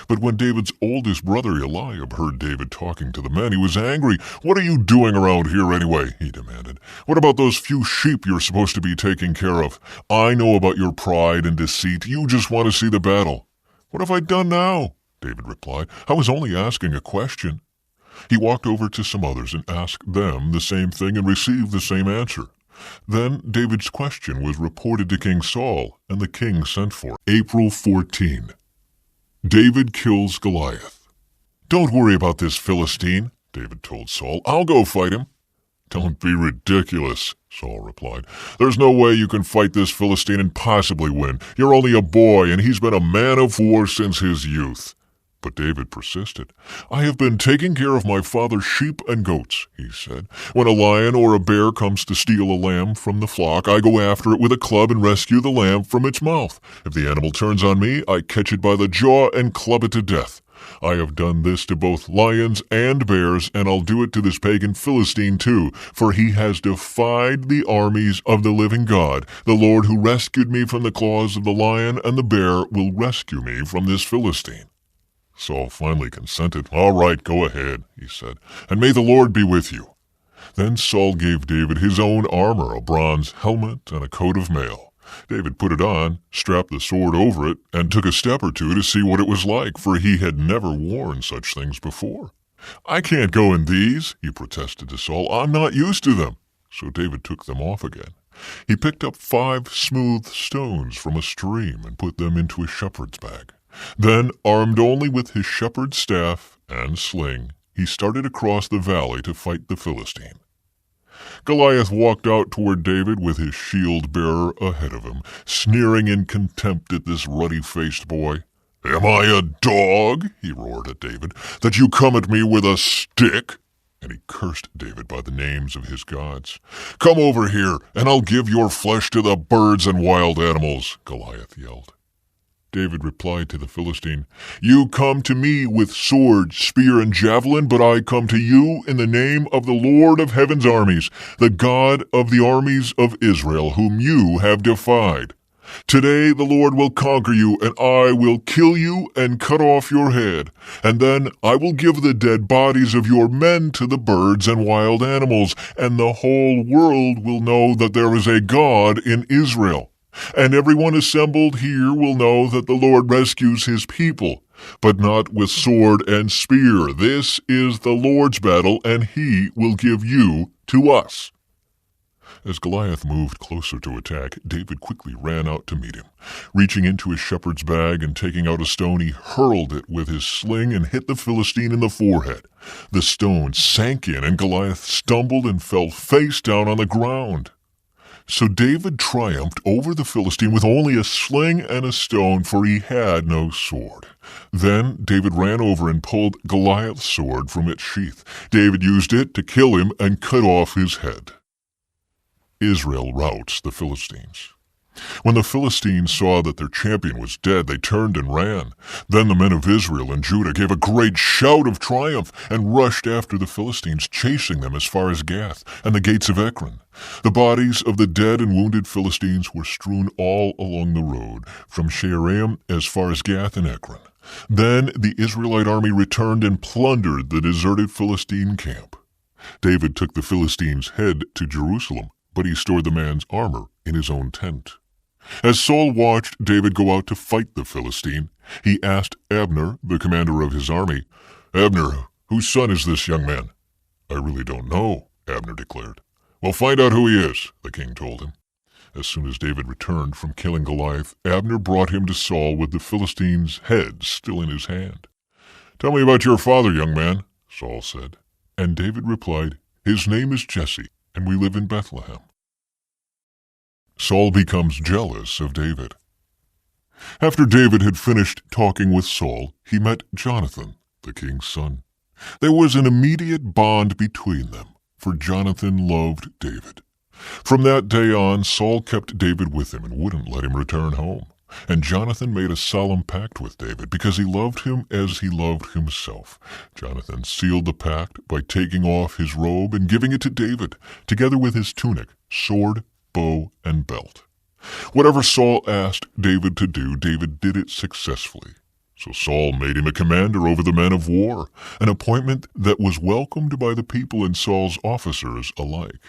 But when David's oldest brother Eliab heard David talking to the men, he was angry. "What are you doing around here anyway?" he demanded. "What about those few sheep you're supposed to be taking care of? I know about your pride and deceit. You just want to see the battle." "What have I done now?" David replied. "I was only asking a question." He walked over to some others and asked them the same thing and received the same answer. Then David's question was reported to King Saul, and the king sent for it. April 14. David kills Goliath. "Don't worry about this Philistine," David told Saul. "I'll go fight him." "Don't be ridiculous," Saul replied. "There's no way you can fight this Philistine and possibly win. You're only a boy, and he's been a man of war since his youth." But David persisted. "I have been taking care of my father's sheep and goats," he said. "When a lion or a bear comes to steal a lamb from the flock, I go after it with a club and rescue the lamb from its mouth. If the animal turns on me, I catch it by the jaw and club it to death. I have done this to both lions and bears, and I'll do it to this pagan Philistine too, for he has defied the armies of the living God. The Lord who rescued me from the claws of the lion and the bear will rescue me from this Philistine." Saul finally consented. "All right, go ahead," he said, "and may the Lord be with you." Then Saul gave David his own armor, a bronze helmet and a coat of mail. David put it on, strapped the sword over it, and took a step or two to see what it was like, for he had never worn such things before. "I can't go in these," he protested to Saul. "I'm not used to them." So David took them off again. He picked up 5 smooth stones from a stream and put them into a shepherd's bag. Then, armed only with his shepherd's staff and sling, he started across the valley to fight the Philistine. Goliath walked out toward David with his shield-bearer ahead of him, sneering in contempt at this ruddy-faced boy. "Am I a dog," he roared at David, "that you come at me with a stick?" And he cursed David by the names of his gods. "Come over here, and I'll give your flesh to the birds and wild animals," Goliath yelled. David replied to the Philistine, "You come to me with sword, spear, and javelin, but I come to you in the name of the Lord of heaven's armies, the God of the armies of Israel, whom you have defied. Today the Lord will conquer you, and I will kill you and cut off your head. And then I will give the dead bodies of your men to the birds and wild animals, and the whole world will know that there is a God in Israel. And everyone assembled here will know that the Lord rescues his people, but not with sword and spear. This is the Lord's battle, and he will give you to us." As Goliath moved closer to attack, David quickly ran out to meet him. Reaching into his shepherd's bag and taking out a stone, he hurled it with his sling and hit the Philistine in the forehead. The stone sank in, and Goliath stumbled and fell face down on the ground. So David triumphed over the Philistine with only a sling and a stone, for he had no sword. Then David ran over and pulled Goliath's sword from its sheath. David used it to kill him and cut off his head. Israel routs the Philistines. When the Philistines saw that their champion was dead, they turned and ran. Then the men of Israel and Judah gave a great shout of triumph and rushed after the Philistines, chasing them as far as Gath and the gates of Ekron. The bodies of the dead and wounded Philistines were strewn all along the road, from Shaaraim as far as Gath and Ekron. Then the Israelite army returned and plundered the deserted Philistine camp. David took the Philistine's head to Jerusalem, but he stored the man's armor in his own tent. As Saul watched David go out to fight the Philistine, he asked Abner, the commander of his army, "Abner, whose son is this young man?" "I really don't know," Abner declared. "Well, find out who he is," the king told him. As soon as David returned from killing Goliath, Abner brought him to Saul with the Philistine's head still in his hand. "Tell me about your father, young man," Saul said. And David replied, "His name is Jesse, and we live in Bethlehem." Saul becomes jealous of David. After David had finished talking with Saul, he met Jonathan, the king's son. There was an immediate bond between them, for Jonathan loved David. From that day on, Saul kept David with him and wouldn't let him return home. And Jonathan made a solemn pact with David because he loved him as he loved himself. Jonathan sealed the pact by taking off his robe and giving it to David, together with his tunic, sword, bow, and belt. Whatever Saul asked David to do, David did it successfully. So Saul made him a commander over the men of war, an appointment that was welcomed by the people and Saul's officers alike.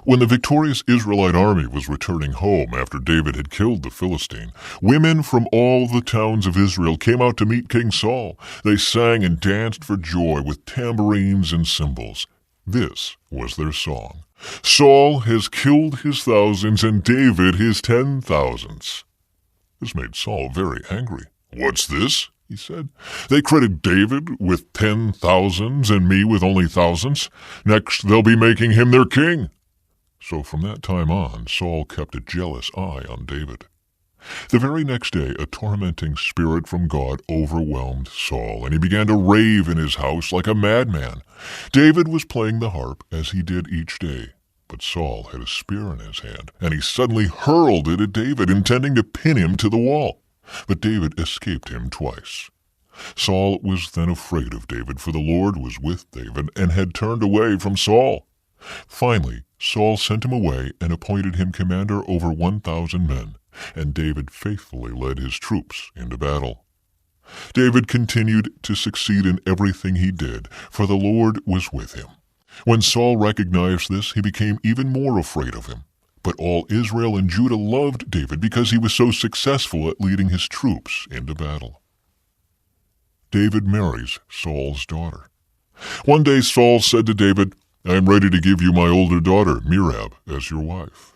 When the victorious Israelite army was returning home after David had killed the Philistine, women from all the towns of Israel came out to meet King Saul. They sang and danced for joy with tambourines and cymbals. This was their song. Saul has killed his thousands and David his 10,000s. This made Saul very angry. "What's this?" he said. "They credit David with 10,000s and me with only thousands. Next they'll be making him their king." So from that time on, Saul kept a jealous eye on David. The very next day, a tormenting spirit from God overwhelmed Saul, and he began to rave in his house like a madman. David was playing the harp, as he did each day, but Saul had a spear in his hand, and he suddenly hurled it at David, intending to pin him to the wall. But David escaped him twice. Saul was then afraid of David, for the Lord was with David and had turned away from Saul. Finally, Saul sent him away and appointed him commander over 1,000 men, and David faithfully led his troops into battle. David continued to succeed in everything he did, for the Lord was with him. When Saul recognized this, he became even more afraid of him. But all Israel and Judah loved David because he was so successful at leading his troops into battle. David marries Saul's daughter. One day Saul said to David, "I am ready to give you my older daughter, Merab, as your wife.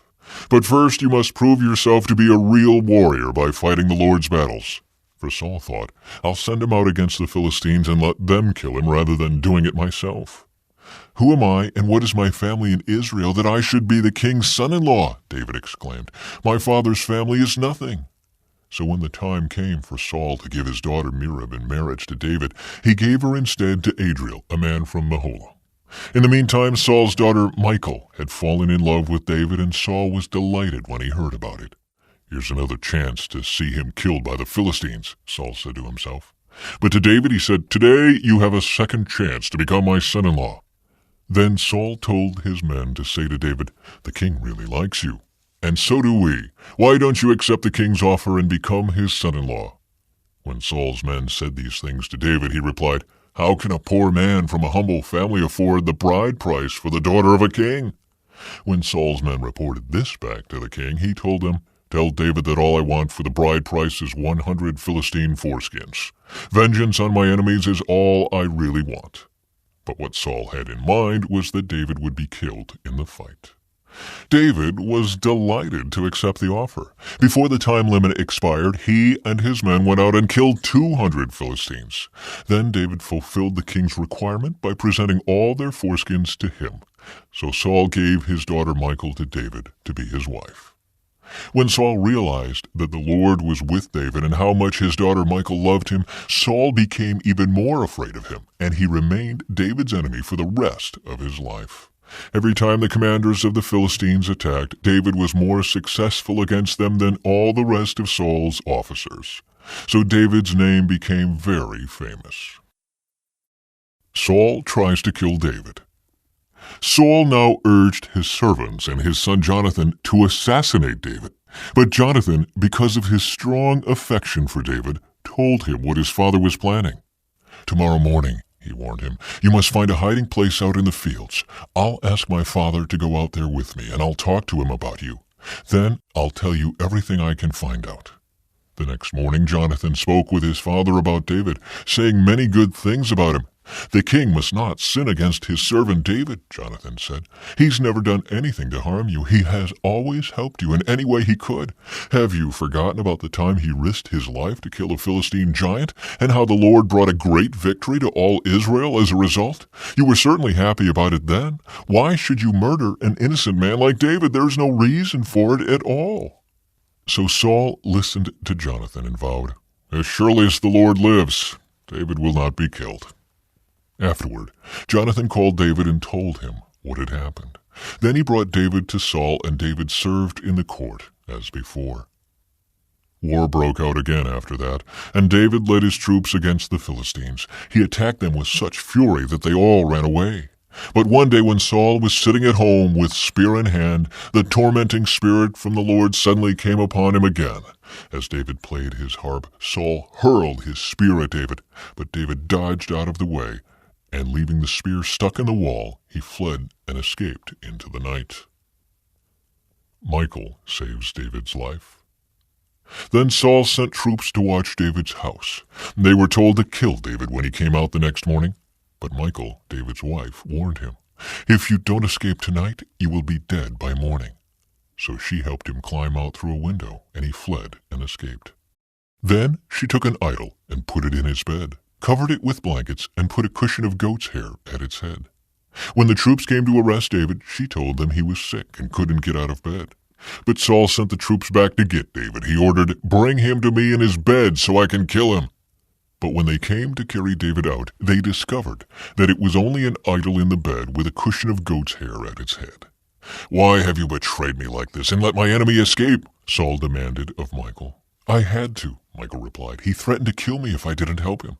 But first you must prove yourself to be a real warrior by fighting the Lord's battles." For Saul thought, "I'll send him out against the Philistines and let them kill him rather than doing it myself." "Who am I, and what is my family in Israel, that I should be the king's son-in-law?" David exclaimed. "My father's family is nothing." So when the time came for Saul to give his daughter Merab in marriage to David, he gave her instead to Adriel, a man from Meholah. In the meantime, Saul's daughter Michal had fallen in love with David, and Saul was delighted when he heard about it. "Here's another chance to see him killed by the Philistines," Saul said to himself. But to David he said, "Today you have a second chance to become my son-in-law." Then Saul told his men to say to David, "The king really likes you, and so do we. Why don't you accept the king's offer and become his son-in-law?" When Saul's men said these things to David, he replied, "How can a poor man from a humble family afford the bride price for the daughter of a king?" When Saul's men reported this back to the king, he told them, "Tell David that all I want for the bride price is 100 Philistine foreskins. Vengeance on my enemies is all I really want." But what Saul had in mind was that David would be killed in the fight. David was delighted to accept the offer. Before the time limit expired, he and his men went out and killed 200 Philistines. Then David fulfilled the king's requirement by presenting all their foreskins to him. So Saul gave his daughter Michal to David to be his wife. When Saul realized that the Lord was with David and how much his daughter Michal loved him, Saul became even more afraid of him, and he remained David's enemy for the rest of his life. Every time the commanders of the Philistines attacked, David was more successful against them than all the rest of Saul's officers. So David's name became very famous. Saul tries to kill David. Saul now urged his servants and his son Jonathan to assassinate David. But Jonathan, because of his strong affection for David, told him what his father was planning. "Tomorrow morning," he warned him, "you must find a hiding place out in the fields. I'll ask my father to go out there with me, and I'll talk to him about you. Then I'll tell you everything I can find out." The next morning Jonathan spoke with his father about David, saying many good things about him. "The king must not sin against his servant David," Jonathan said. "He's never done anything to harm you. He has always helped you in any way he could. Have you forgotten about the time he risked his life to kill a Philistine giant, and how the Lord brought a great victory to all Israel as a result? You were certainly happy about it then. Why should you murder an innocent man like David? There's no reason for it at all." So Saul listened to Jonathan and vowed, "As surely as the Lord lives, David will not be killed." Afterward, Jonathan called David and told him what had happened. Then he brought David to Saul, and David served in the court as before. War broke out again after that, and David led his troops against the Philistines. He attacked them with such fury that they all ran away. But one day when Saul was sitting at home with spear in hand, the tormenting spirit from the Lord suddenly came upon him again. As David played his harp, Saul hurled his spear at David, but David dodged out of the way, and leaving the spear stuck in the wall, he fled and escaped into the night. Michal saves David's life. Then Saul sent troops to watch David's house. They were told to kill David when he came out the next morning. But Michal, David's wife, warned him, "If you don't escape tonight, you will be dead by morning." So she helped him climb out through a window, and he fled and escaped. Then she took an idol and put it in his bed, covered it with blankets, and put a cushion of goat's hair at its head. When the troops came to arrest David, she told them he was sick and couldn't get out of bed. But Saul sent the troops back to get David. He ordered, "Bring him to me in his bed so I can kill him." But when they came to carry David out, they discovered that it was only an idol in the bed with a cushion of goat's hair at its head. "Why have you betrayed me like this and let my enemy escape?" Saul demanded of Michal. "I had to," Michal replied. "He threatened to kill me if I didn't help him."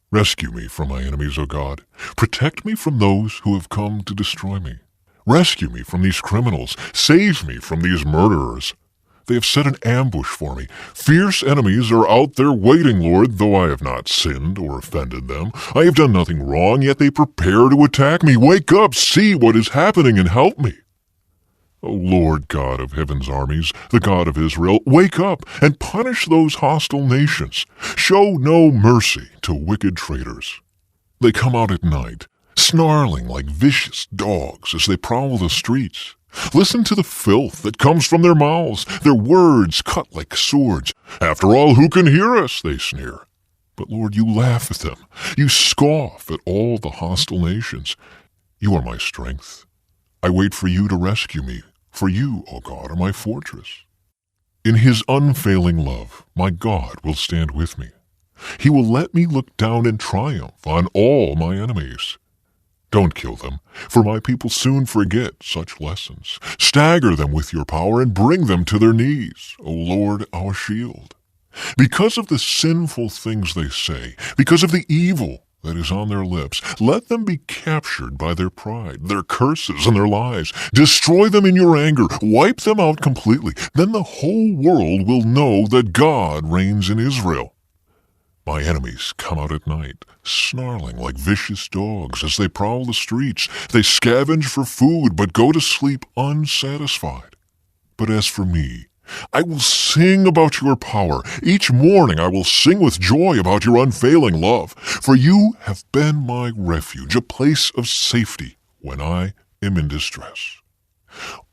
"Rescue me from my enemies, O God. Protect me from those who have come to destroy me. Rescue me from these criminals. Save me from these murderers. They have set an ambush for me. Fierce enemies are out there waiting, Lord, though I have not sinned or offended them. I have done nothing wrong, yet they prepare to attack me. Wake up, see what is happening, and help me. O Lord God of heaven's armies, the God of Israel, wake up and punish those hostile nations. Show no mercy to wicked traitors. They come out at night, snarling like vicious dogs as they prowl the streets. Listen to the filth that comes from their mouths. Their words cut like swords. After all, who can hear us? They sneer. But Lord, you laugh at them. You scoff at all the hostile nations. You are my strength. I wait for you to rescue me. For you, O God, are my fortress. In his unfailing love, my God will stand with me. He will let me look down in triumph on all my enemies. Don't kill them, for my people soon forget such lessons. Stagger them with your power and bring them to their knees, O Lord, our shield. Because of the sinful things they say, because of the evil that is on their lips, let them be captured by their pride, their curses, and their lies. Destroy them in your anger. Wipe them out completely. Then the whole world will know that God reigns in Israel. My enemies come out at night, snarling like vicious dogs as they prowl the streets. They scavenge for food, but go to sleep unsatisfied. But as for me, I will sing about your power. Each morning I will sing with joy about your unfailing love. For you have been my refuge, a place of safety when I am in distress.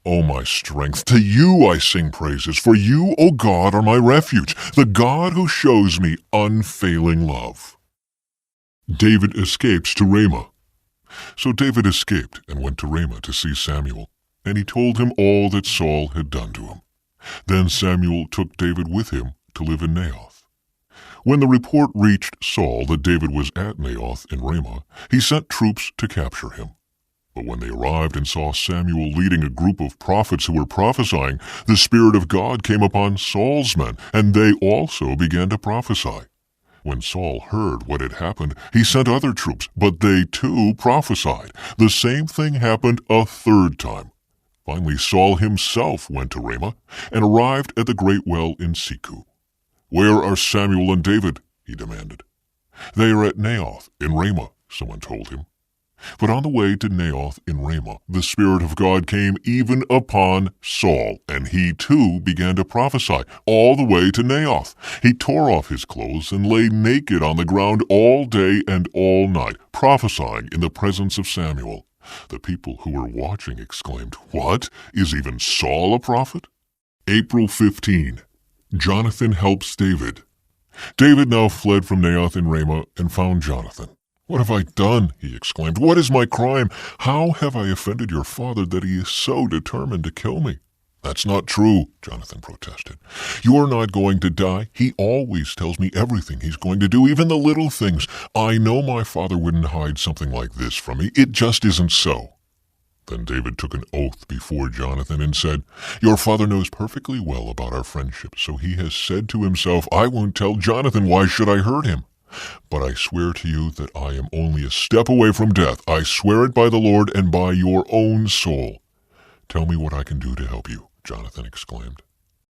O my strength, to you I sing praises, for you, O God, are my refuge, the God who shows me unfailing love. David escapes to Ramah. So David escaped and went to Ramah to see Samuel, and he told him all that Saul had done to him. Then Samuel took David with him to live in Naioth. When the report reached Saul that David was at Naioth in Ramah, he sent troops to capture him. But when they arrived and saw Samuel leading a group of prophets who were prophesying, the Spirit of God came upon Saul's men, and they also began to prophesy. When Saul heard what had happened, he sent other troops, but they too prophesied. The same thing happened a third time. Finally, Saul himself went to Ramah and arrived at the great well in Siku. "Where are Samuel and David?" he demanded. "They are at Naioth in Ramah," someone told him. But on the way to Naioth in Ramah, the Spirit of God came even upon Saul, and he too began to prophesy all the way to Naioth. He tore off his clothes and lay naked on the ground all day and all night, prophesying in the presence of Samuel. The people who were watching exclaimed, "What? Is even Saul a prophet?" April 15. Jonathan helps David. David now fled from Naioth in Ramah and found Jonathan. "What have I done?" he exclaimed. "What is my crime? How have I offended your father that he is so determined to kill me?" "That's not true," Jonathan protested. "You are not going to die. He always tells me everything he's going to do, even the little things. I know my father wouldn't hide something like this from me. It just isn't so." Then David took an oath before Jonathan and said, "Your father knows perfectly well about our friendship, so he has said to himself, 'I won't tell Jonathan. Why should I hurt him?' But I swear to you that I am only a step away from death. I swear it by the Lord and by your own soul." "Tell me what I can do to help you," Jonathan exclaimed.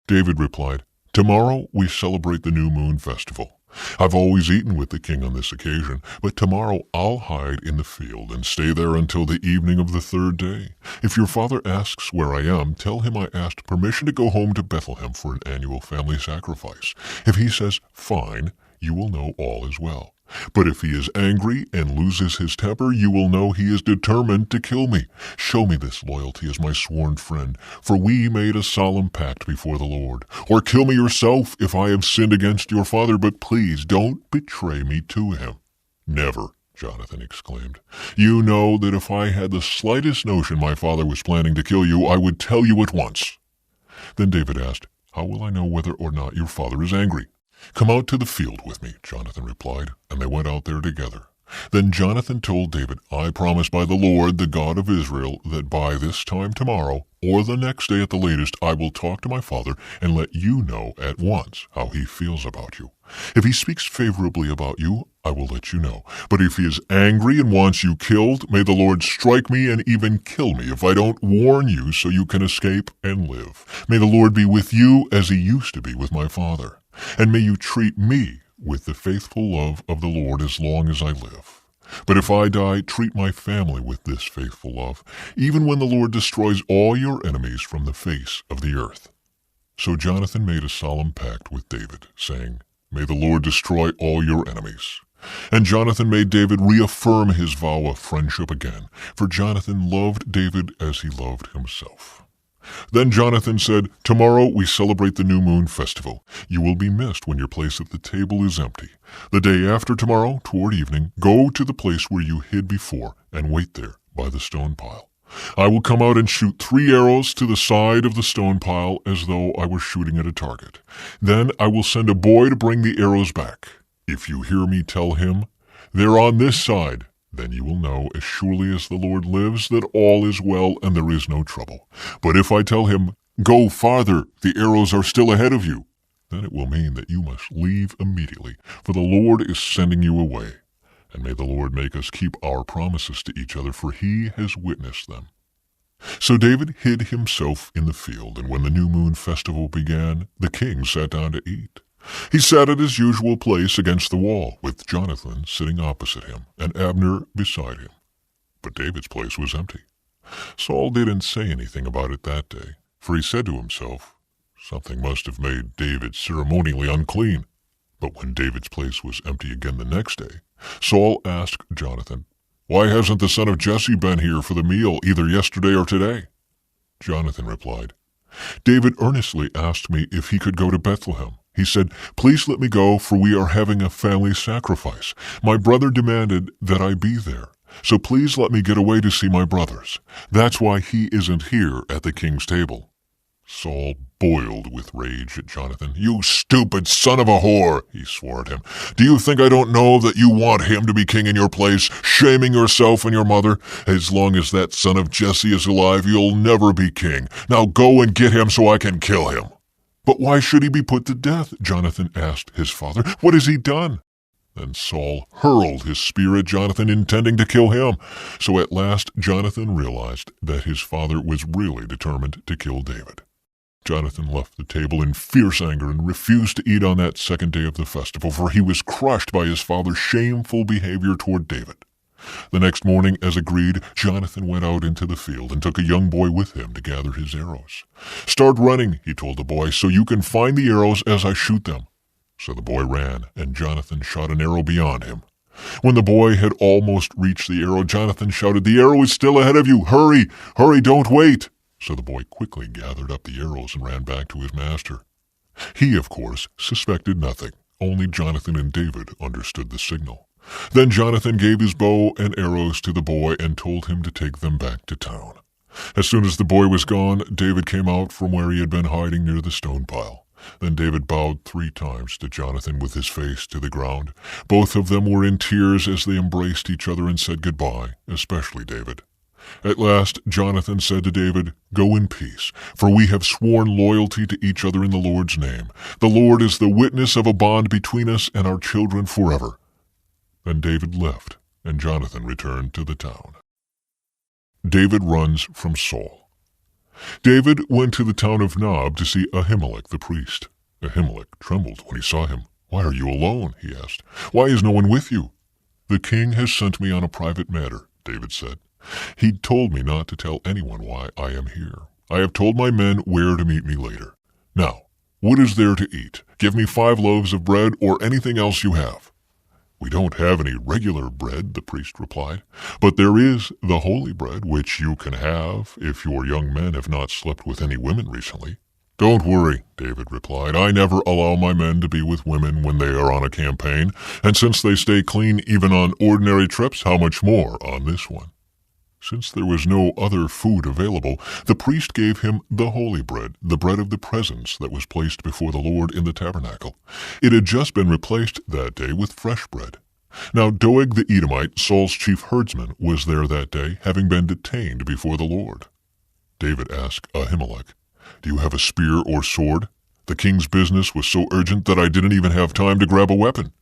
David replied, "Tomorrow we celebrate the new moon festival. I've always eaten with the king on this occasion, but tomorrow I'll hide in the field and stay there until the evening of the third day. If your father asks where I am, tell him I asked permission to go home to Bethlehem for an annual family sacrifice. If he says, 'Fine,' you will know all is well. But if he is angry and loses his temper, you will know he is determined to kill me. Show me this loyalty as my sworn friend, for we made a solemn pact before the Lord. Or kill me yourself if I have sinned against your father, but please don't betray me to him." "Never," Jonathan exclaimed. "You know that if I had the slightest notion my father was planning to kill you, I would tell you at once." Then David asked, "How will I know whether or not your father is angry?" "Come out to the field with me," Jonathan replied, and they went out there together. Then Jonathan told David, "I promise by the Lord, the God of Israel, that by this time tomorrow, or the next day at the latest, I will talk to my father and let you know at once how he feels about you. If he speaks favorably about you, I will let you know. But if he is angry and wants you killed, may the Lord strike me and even kill me if I don't warn you so you can escape and live. May the Lord be with you as he used to be with my father. And may you treat me with the faithful love of the Lord as long as I live. But if I die, treat my family with this faithful love, even when the Lord destroys all your enemies from the face of the earth." So Jonathan made a solemn pact with David, saying, "May the Lord destroy all your enemies." And Jonathan made David reaffirm his vow of friendship again, for Jonathan loved David as he loved himself. Then Jonathan said, "Tomorrow we celebrate the new moon festival. You will be missed when your place at the table is empty. The day after tomorrow, toward evening, go to the place where you hid before and wait there by the stone pile. I will come out and shoot 3 arrows to the side of the stone pile as though I were shooting at a target. Then I will send a boy to bring the arrows back. If you hear me tell him, 'They're on this side,' then you will know as surely as the Lord lives that all is well and there is no trouble. But if I tell him, 'Go farther, the arrows are still ahead of you,' then it will mean that you must leave immediately, for the Lord is sending you away. And may the Lord make us keep our promises to each other, for he has witnessed them." So David hid himself in the field, and when the new moon festival began, the king sat down to eat. He sat at his usual place against the wall, with Jonathan sitting opposite him and Abner beside him. But David's place was empty. Saul didn't say anything about it that day, for he said to himself, "Something must have made David ceremonially unclean." But when David's place was empty again the next day, Saul asked Jonathan, "Why hasn't the son of Jesse been here for the meal either yesterday or today?" Jonathan replied, "David earnestly asked me if he could go to Bethlehem. He said, 'Please let me go, for we are having a family sacrifice. My brother demanded that I be there, so please let me get away to see my brothers. That's why he isn't here at the king's table.'" Saul boiled with rage at Jonathan. "You stupid son of a whore," he swore at him. "Do you think I don't know that you want him to be king in your place, shaming yourself and your mother? As long as that son of Jesse is alive, you'll never be king. Now go and get him so I can kill him." "But why should he be put to death?" Jonathan asked his father. "What has he done?" Then Saul hurled his spear at Jonathan, intending to kill him. So at last Jonathan realized that his father was really determined to kill David. Jonathan left the table in fierce anger and refused to eat on that second day of the festival, for he was crushed by his father's shameful behavior toward David. The next morning, as agreed, Jonathan went out into the field and took a young boy with him to gather his arrows. "Start running," he told the boy, "so you can find the arrows as I shoot them." So the boy ran, and Jonathan shot an arrow beyond him. When the boy had almost reached the arrow, Jonathan shouted, "The arrow is still ahead of you! Hurry! Hurry, don't wait!" So the boy quickly gathered up the arrows and ran back to his master. He, of course, suspected nothing. Only Jonathan and David understood the signal. Then Jonathan gave his bow and arrows to the boy and told him to take them back to town. As soon as the boy was gone, David came out from where he had been hiding near the stone pile. Then David bowed 3 times to Jonathan with his face to the ground. Both of them were in tears as they embraced each other and said goodbye, especially David. At last Jonathan said to David, "Go in peace, for we have sworn loyalty to each other in the Lord's name. The Lord is the witness of a bond between us and our children forever. Then David left, and Jonathan returned to the town. David runs from Saul. David went to the town of Nob to see Ahimelech the priest. Ahimelech trembled when he saw him. "Why are you alone?" he asked. "Why is no one with you?" "The king has sent me on a private matter," David said. "He told me not to tell anyone why I am here. I have told my men where to meet me later. Now, what is there to eat? Give me 5 loaves of bread or anything else you have." "We don't have any regular bread," the priest replied, "but there is the holy bread, which you can have if your young men have not slept with any women recently." "Don't worry," David replied. "I never allow my men to be with women when they are on a campaign, and since they stay clean even on ordinary trips, how much more on this one?" Since there was no other food available, the priest gave him the holy bread, the bread of the presence that was placed before the Lord in the tabernacle. It had just been replaced that day with fresh bread. Now Doeg the Edomite, Saul's chief herdsman, was there that day, having been detained before the Lord. David asked Ahimelech, "Do you have a spear or sword? The king's business was so urgent that I didn't even have time to grab a weapon."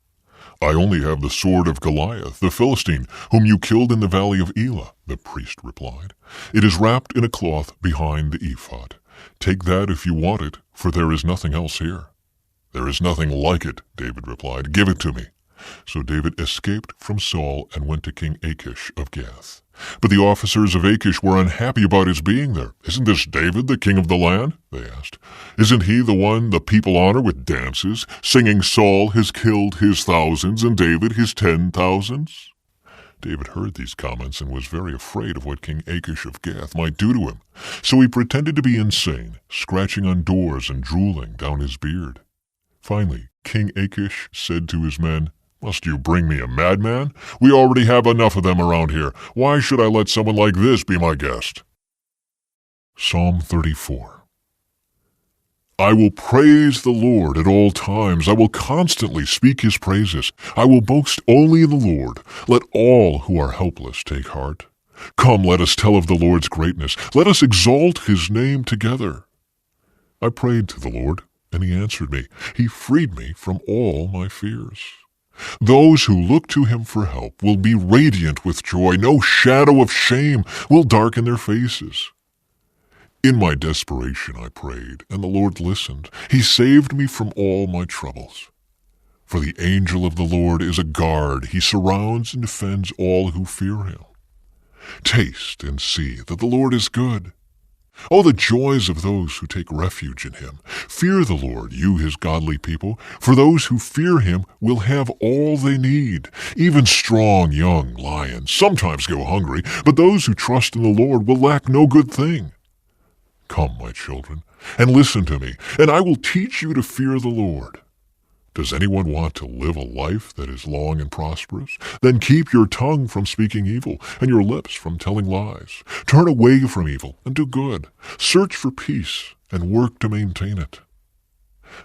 "I only have the sword of Goliath, the Philistine, whom you killed in the valley of Elah," the priest replied. "It is wrapped in a cloth behind the ephod. Take that if you want it, for there is nothing else here." "There is nothing like it," David replied. "Give it to me." So David escaped from Saul and went to King Achish of Gath. But the officers of Achish were unhappy about his being there. "Isn't this David, the king of the land?" they asked. "Isn't he the one the people honor with dances, singing Saul has killed his thousands and David his 10,000s?" David heard these comments and was very afraid of what King Achish of Gath might do to him. So he pretended to be insane, scratching on doors and drooling down his beard. Finally, King Achish said to his men, "Must you bring me a madman? We already have enough of them around here. Why should I let someone like this be my guest?" Psalm 34. I will praise the Lord at all times. I will constantly speak his praises. I will boast only in the Lord. Let all who are helpless take heart. Come, let us tell of the Lord's greatness. Let us exalt his name together. I prayed to the Lord, and he answered me. He freed me from all my fears. Those who look to him for help will be radiant with joy. No shadow of shame will darken their faces. In my desperation I prayed, and the Lord listened. He saved me from all my troubles. For the angel of the Lord is a guard. He surrounds and defends all who fear him. Taste and see that the Lord is good. Oh, the joys of those who take refuge in him. Fear the Lord, you his godly people, for those who fear him will have all they need. Even strong young lions sometimes go hungry, but those who trust in the Lord will lack no good thing. Come, my children, and listen to me, and I will teach you to fear the Lord. Does anyone want to live a life that is long and prosperous? Then keep your tongue from speaking evil, and your lips from telling lies. Turn away from evil and do good. Search for peace and work to maintain it.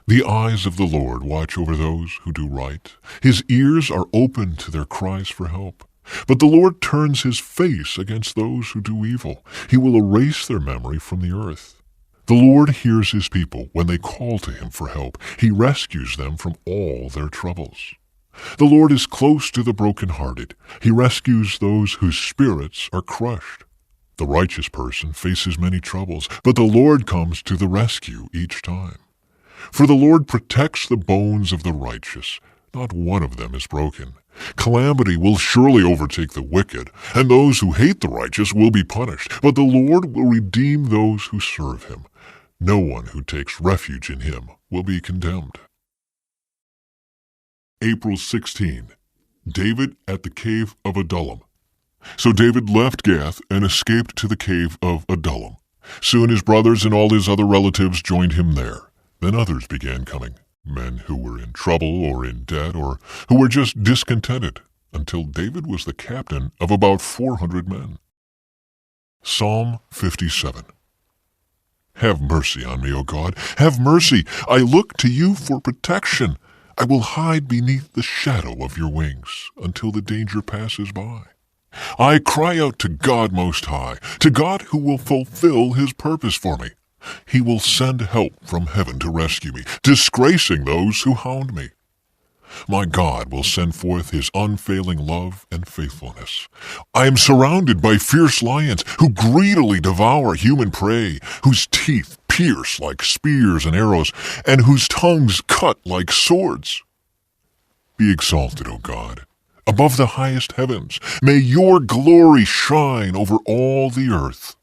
The eyes of the Lord watch over those who do right. His ears are open to their cries for help. But the Lord turns his face against those who do evil. He will erase their memory from the earth. The Lord hears his people when they call to him for help. He rescues them from all their troubles. The Lord is close to the brokenhearted. He rescues those whose spirits are crushed. The righteous person faces many troubles, but the Lord comes to the rescue each time. For the Lord protects the bones of the righteous. Not one of them is broken. Calamity will surely overtake the wicked, and those who hate the righteous will be punished. But the Lord will redeem those who serve him. No one who takes refuge in him will be condemned. April 16. David at the cave of Adullam. So David left Gath and escaped to the cave of Adullam. Soon his brothers and all his other relatives joined him there. Then others began coming, men who were in trouble or in debt or who were just discontented, until David was the captain of about 400 men. Psalm 57. Have mercy on me, O God. Have mercy. I look to you for protection. I will hide beneath the shadow of your wings until the danger passes by. I cry out to God Most High, to God who will fulfill his purpose for me. He will send help from heaven to rescue me, disgracing those who hound me. My God will send forth his unfailing love and faithfulness. I am surrounded by fierce lions who greedily devour human prey, whose teeth pierce like spears and arrows, and whose tongues cut like swords. Be exalted, O God, above the highest heavens. May your glory shine over all the earth.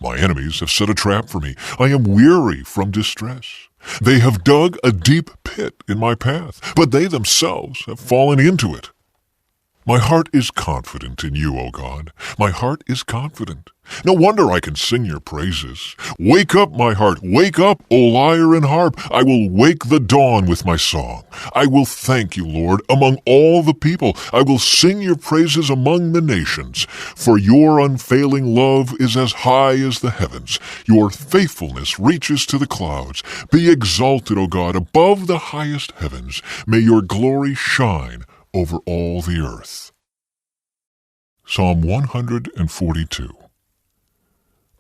My enemies have set a trap for me. I am weary from distress. They have dug a deep pit in my path, but they themselves have fallen into it. My heart is confident in you, O God. My heart is confident. No wonder I can sing your praises. Wake up, my heart. Wake up, O lyre and harp. I will wake the dawn with my song. I will thank you, Lord, among all the people. I will sing your praises among the nations. For your unfailing love is as high as the heavens. Your faithfulness reaches to the clouds. Be exalted, O God, above the highest heavens. May your glory shine over all the earth. Psalm 142.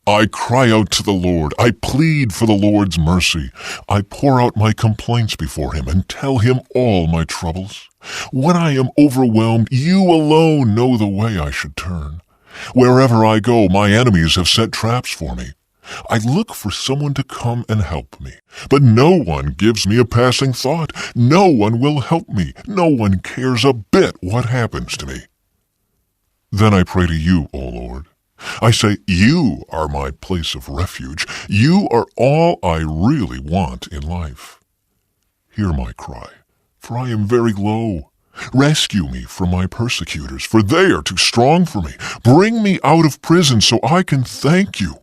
I cry out to the Lord. I plead for the Lord's mercy. I pour out my complaints before him and tell him all my troubles. When I am overwhelmed, you alone know the way I should turn. Wherever I go, my enemies have set traps for me. I look for someone to come and help me, but no one gives me a passing thought. No one will help me. No one cares a bit what happens to me. Then I pray to you, O Lord. I say, you are my place of refuge. You are all I really want in life. Hear my cry, for I am very low. Rescue me from my persecutors, for they are too strong for me. Bring me out of prison so I can thank you.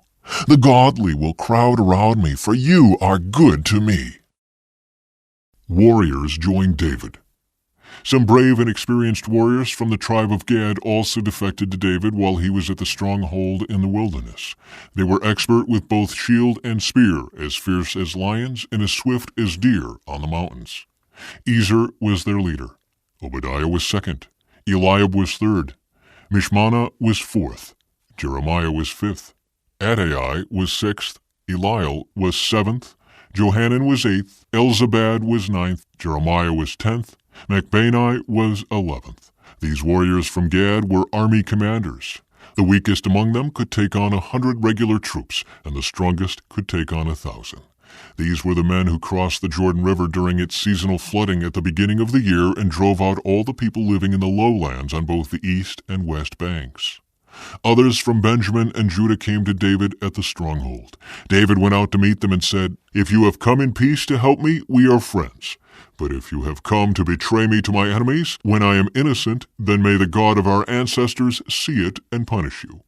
The godly will crowd around me, for you are good to me. Warriors join David. Some brave and experienced warriors from the tribe of Gad also defected to David while he was at the stronghold in the wilderness. They were expert with both shield and spear, as fierce as lions and as swift as deer on the mountains. Ezer was their leader. Obadiah was second. Eliab was third. Mishmannah was fourth. Jeremiah was fifth. Adai was sixth. Eliel was seventh. Johanan was eighth. Elzabad was ninth. Jeremiah was 10th. Machbani was 11th. These warriors from Gad were army commanders. The weakest among them could take on 100 regular troops, and the strongest could take on 1,000. These were the men who crossed the Jordan River during its seasonal flooding at the beginning of the year and drove out all the people living in the lowlands on both the east and west banks. Others from Benjamin and Judah came to David at the stronghold. David went out to meet them and said, "If you have come in peace to help me, we are friends. But if you have come to betray me to my enemies, when I am innocent, then may the God of our ancestors see it and punish you."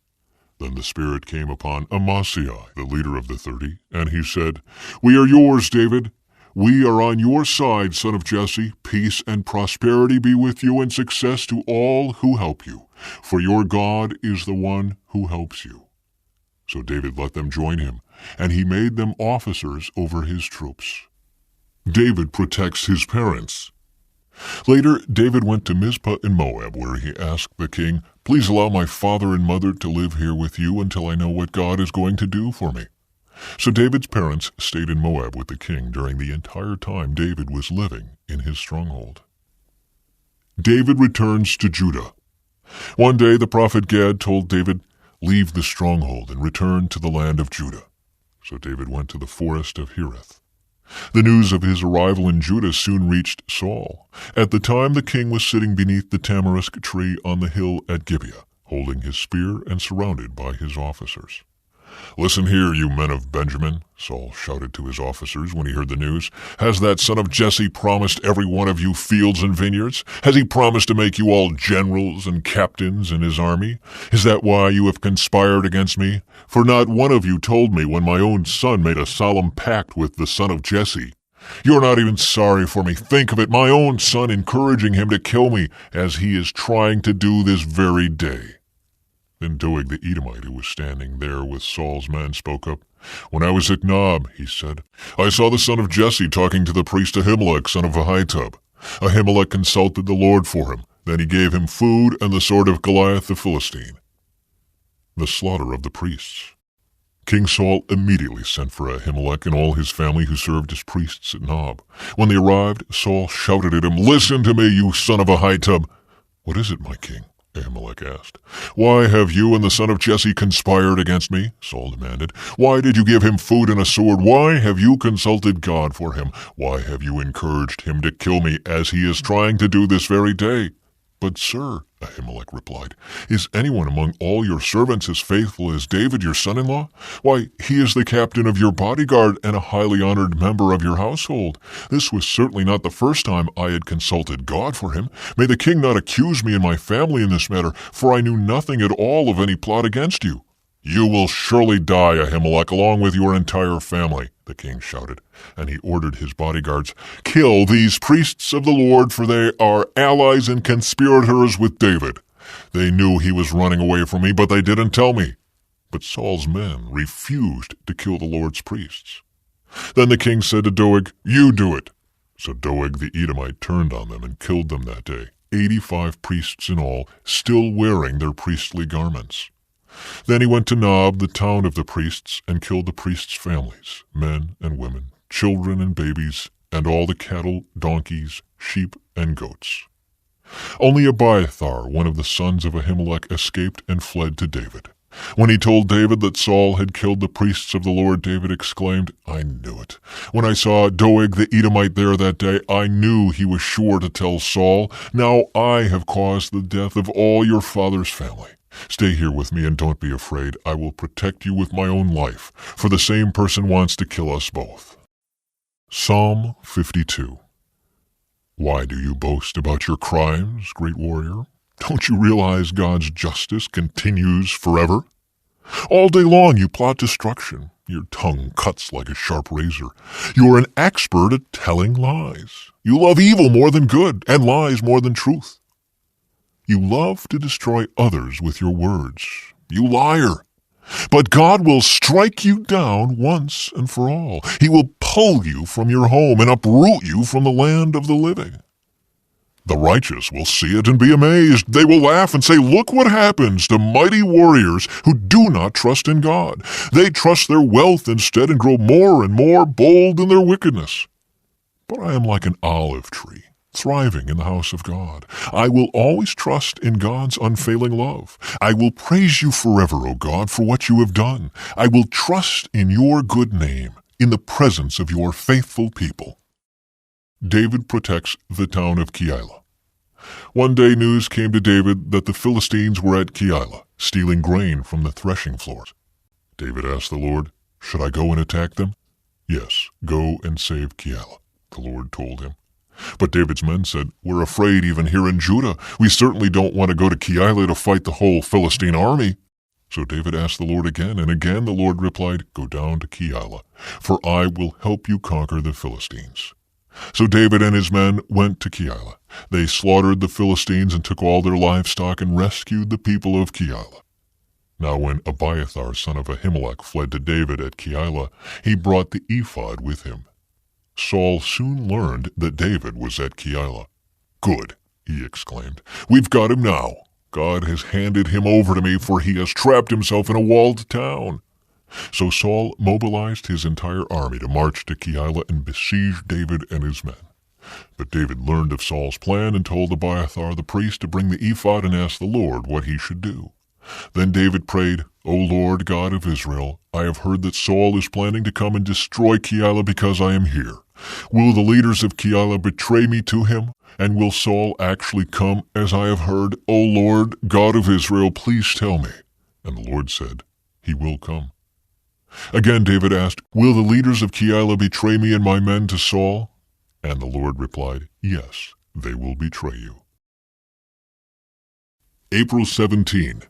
Then the Spirit came upon Amasai, the leader of the 30, and he said, "We are yours, David. We are on your side, son of Jesse. Peace and prosperity be with you, and success to all who help you. For your God is the one who helps you." So David let them join him, and he made them officers over his troops. David protects his parents. Later, David went to Mizpah in Moab, where he asked the king, "Please allow my father and mother to live here with you until I know what God is going to do for me." So David's parents stayed in Moab with the king during the entire time David was living in his stronghold. David returns to Judah. One day the prophet Gad told David, "Leave the stronghold and return to the land of Judah." So David went to the forest of Hereth. The news of his arrival in Judah soon reached Saul. At the time the king was sitting beneath the tamarisk tree on the hill at Gibeah, holding his spear and surrounded by his officers. "Listen here, you men of Benjamin," Saul shouted to his officers when he heard the news. "Has that son of Jesse promised every one of you fields and vineyards? Has he promised to make you all generals and captains in his army? Is that why you have conspired against me? For not one of you told me when my own son made a solemn pact with the son of Jesse. You're not even sorry for me. Think of it, my own son encouraging him to kill me, as he is trying to do this very day." Then Doeg the Edomite, who was standing there with Saul's men, spoke up. "When I was at Nob," he said, "I saw the son of Jesse talking to the priest Ahimelech, son of Ahitub. Ahimelech consulted the Lord for him. Then he gave him food and the sword of Goliath the Philistine." The slaughter of the priests. King Saul immediately sent for Ahimelech and all his family who served as priests at Nob. When they arrived, Saul shouted at him, "Listen to me, you son of a high tub!" "What is it, my king?" Ahimelech asked. "Why have you and the son of Jesse conspired against me?" Saul demanded. "Why did you give him food and a sword? Why have you consulted God for him? Why have you encouraged him to kill me as he is trying to do this very day?" "But, sir," Ahimelech replied, "is anyone among all your servants as faithful as David, your son-in-law? Why, he is the captain of your bodyguard and a highly honored member of your household. This was certainly not the first time I had consulted God for him. May the king not accuse me and my family in this matter, for I knew nothing at all of any plot against you." "You will surely die, Ahimelech, along with your entire family," the king shouted, and he ordered his bodyguards, "Kill these priests of the Lord, for they are allies and conspirators with David. They knew he was running away from me, but they didn't tell me." But Saul's men refused to kill the Lord's priests. Then the king said to Doeg, "You do it." So Doeg the Edomite turned on them and killed them that day, 85 priests in all, still wearing their priestly garments. Then he went to Nob, the town of the priests, and killed the priests' families, men and women, children and babies, and all the cattle, donkeys, sheep, and goats. Only Abiathar, one of the sons of Ahimelech, escaped and fled to David. When he told David that Saul had killed the priests of the Lord, David exclaimed, "I knew it. When I saw Doeg the Edomite there that day, I knew he was sure to tell Saul. Now I have caused the death of all your father's family. Stay here with me and don't be afraid. I will protect you with my own life, for the same person wants to kill us both." Psalm 52. Why do you boast about your crimes, great warrior? Don't you realize God's justice continues forever? All day long you plot destruction. Your tongue cuts like a sharp razor. You are an expert at telling lies. You love evil more than good, and lies more than truth. You love to destroy others with your words. You liar. But God will strike you down once and for all. He will pull you from your home and uproot you from the land of the living. The righteous will see it and be amazed. They will laugh and say, "Look what happens to mighty warriors who do not trust in God. They trust their wealth instead and grow more and more bold in their wickedness." But I am like an olive tree, thriving in the house of God. I will always trust in God's unfailing love. I will praise you forever, O God, for what you have done. I will trust in your good name, in the presence of your faithful people. David protects the town of Keilah. One day news came to David that the Philistines were at Keilah, stealing grain from the threshing floors. David asked the Lord, "Should I go and attack them?" "Yes, go and save Keilah," the Lord told him. But David's men said, "We're afraid even here in Judah. We certainly don't want to go to Keilah to fight the whole Philistine army." So David asked the Lord again, and again the Lord replied, "Go down to Keilah, for I will help you conquer the Philistines." So David and his men went to Keilah. They slaughtered the Philistines and took all their livestock and rescued the people of Keilah. Now when Abiathar, son of Ahimelech, fled to David at Keilah, he brought the ephod with him. Saul soon learned that David was at Keilah. "Good," he exclaimed. "We've got him now. God has handed him over to me, for he has trapped himself in a walled town." So Saul mobilized his entire army to march to Keilah and besiege David and his men. But David learned of Saul's plan and told Abiathar the priest to bring the ephod and ask the Lord what he should do. Then David prayed, "O Lord God of Israel, I have heard that Saul is planning to come and destroy Keilah because I am here. Will the leaders of Keilah betray me to him? And will Saul actually come as I have heard? O Lord God of Israel, please tell me." And the Lord said, "He will come." Again David asked, "Will the leaders of Keilah betray me and my men to Saul?" And the Lord replied, "Yes, they will betray you." April 17.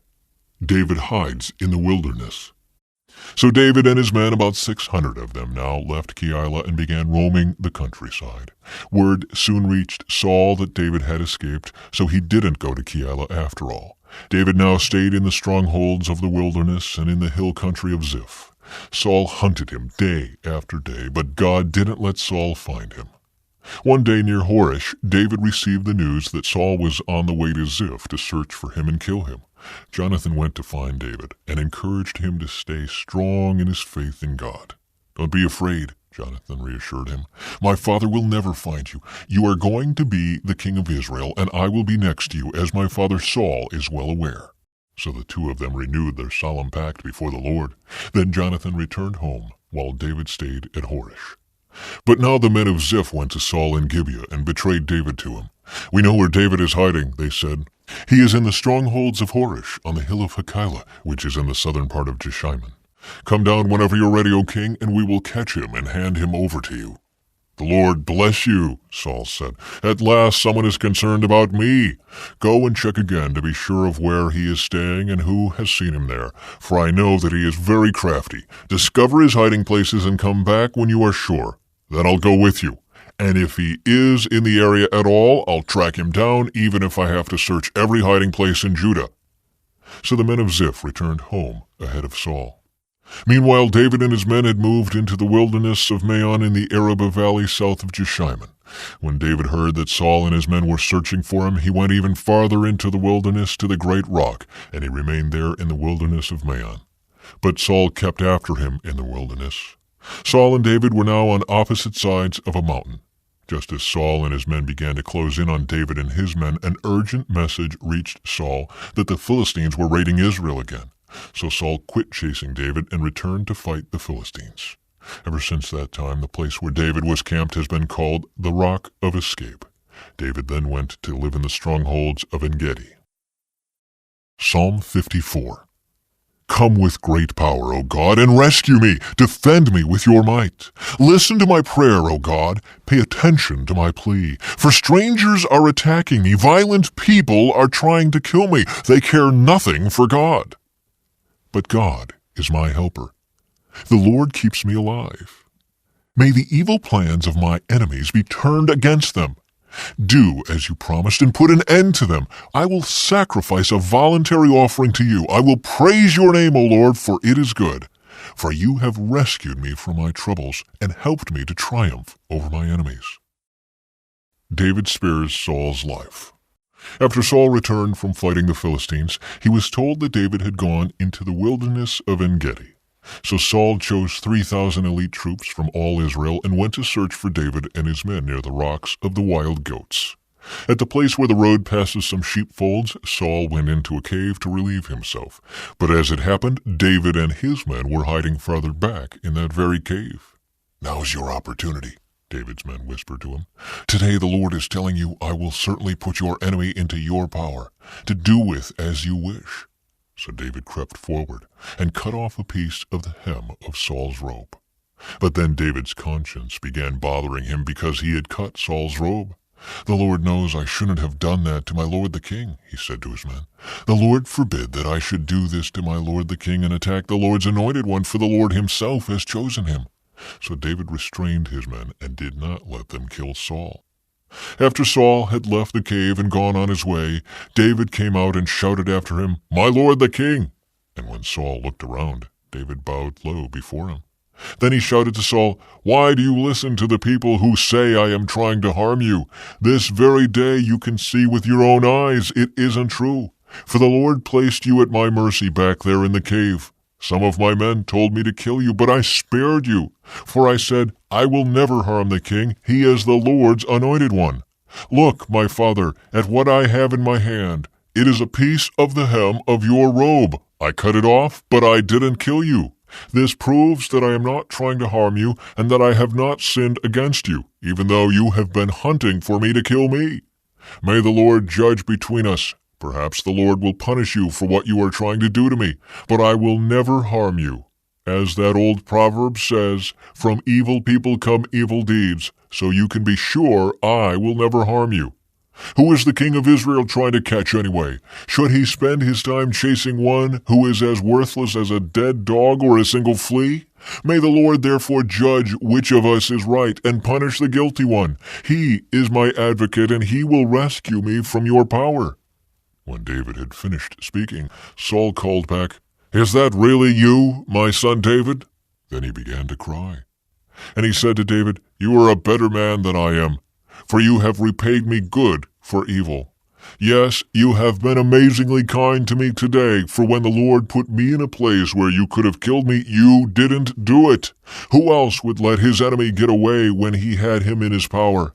David hides in the wilderness. So David and his men, about 600 of them now, left Keilah and began roaming the countryside. Word soon reached Saul that David had escaped, so he didn't go to Keilah after all. David now stayed in the strongholds of the wilderness and in the hill country of Ziph. Saul hunted him day after day, but God didn't let Saul find him. One day near Horish, David received the news that Saul was on the way to Ziph to search for him and kill him. Jonathan went to find David and encouraged him to stay strong in his faith in God. "Don't be afraid," Jonathan reassured him. "My father will never find you. You are going to be the king of Israel, and I will be next to you, as my father Saul is well aware." So the two of them renewed their solemn pact before the Lord. Then Jonathan returned home, while David stayed at Horish. But now the men of Ziph went to Saul in Gibeah and betrayed David to him. "We know where David is hiding," they said. "He is in the strongholds of Horish, on the hill of Hachilah, which is in the southern part of Jeshimon. Come down whenever you're ready, O king, and we will catch him and hand him over to you." "The Lord bless you," Saul said. "At last someone is concerned about me. Go and check again to be sure of where he is staying and who has seen him there, for I know that he is very crafty. Discover his hiding places and come back when you are sure. Then I'll go with you. And if he is in the area at all, I'll track him down, even if I have to search every hiding place in Judah." So the men of Ziph returned home ahead of Saul. Meanwhile, David and his men had moved into the wilderness of Maon in the Arabah valley south of Jeshimon. When David heard that Saul and his men were searching for him, he went even farther into the wilderness to the great rock, and he remained there in the wilderness of Maon. But Saul kept after him in the wilderness. Saul and David were now on opposite sides of a mountain. Just as Saul and his men began to close in on David and his men, an urgent message reached Saul that the Philistines were raiding Israel again. So Saul quit chasing David and returned to fight the Philistines. Ever since that time, the place where David was camped has been called the Rock of Escape. David then went to live in the strongholds of En-Gedi. Psalm 54. Come with great power, O God, and rescue me. Defend me with your might. Listen to my prayer, O God. Pay attention to my plea. For strangers are attacking me. Violent people are trying to kill me. They care nothing for God. But God is my helper. The Lord keeps me alive. May the evil plans of my enemies be turned against them. Do as you promised and put an end to them. I will sacrifice a voluntary offering to you. I will praise your name, O Lord, for it is good. For you have rescued me from my troubles and helped me to triumph over my enemies. David spares Saul's life. After Saul returned from fighting the Philistines, he was told that David had gone into the wilderness of En-Gedi. So Saul chose 3,000 elite troops from all Israel and went to search for David and his men near the rocks of the wild goats. At the place where the road passes some sheepfolds, Saul went into a cave to relieve himself. But as it happened, David and his men were hiding farther back in that very cave. "Now's your opportunity," David's men whispered to him. "Today the Lord is telling you, I will certainly put your enemy into your power, to do with as you wish." So David crept forward and cut off a piece of the hem of Saul's robe. But then David's conscience began bothering him because he had cut Saul's robe. "The Lord knows I shouldn't have done that to my lord the king," he said to his men. "The Lord forbid that I should do this to my lord the king and attack the Lord's anointed one, for the Lord himself has chosen him." So David restrained his men and did not let them kill Saul. After Saul had left the cave and gone on his way, David came out and shouted after him, "My lord the king!" And when Saul looked around, David bowed low before him. Then he shouted to Saul, "Why do you listen to the people who say I am trying to harm you? This very day you can see with your own eyes it isn't true. For the Lord placed you at my mercy back there in the cave. Some of my men told me to kill you, but I spared you. For I said, I will never harm the king. He is the Lord's anointed one. Look, my father, at what I have in my hand. It is a piece of the hem of your robe. I cut it off, but I didn't kill you. This proves that I am not trying to harm you, and that I have not sinned against you, even though you have been hunting for me to kill me. May the Lord judge between us. Perhaps the Lord will punish you for what you are trying to do to me, but I will never harm you. As that old proverb says, from evil people come evil deeds, so you can be sure I will never harm you. Who is the king of Israel trying to catch anyway? Should he spend his time chasing one who is as worthless as a dead dog or a single flea? May the Lord therefore judge which of us is right and punish the guilty one. He is my advocate, and he will rescue me from your power." When David had finished speaking, Saul called back, "Is that really you, my son David?" Then he began to cry. And he said to David, "You are a better man than I am, for you have repaid me good for evil. Yes, you have been amazingly kind to me today, for when the Lord put me in a place where you could have killed me, you didn't do it. Who else would let his enemy get away when he had him in his power?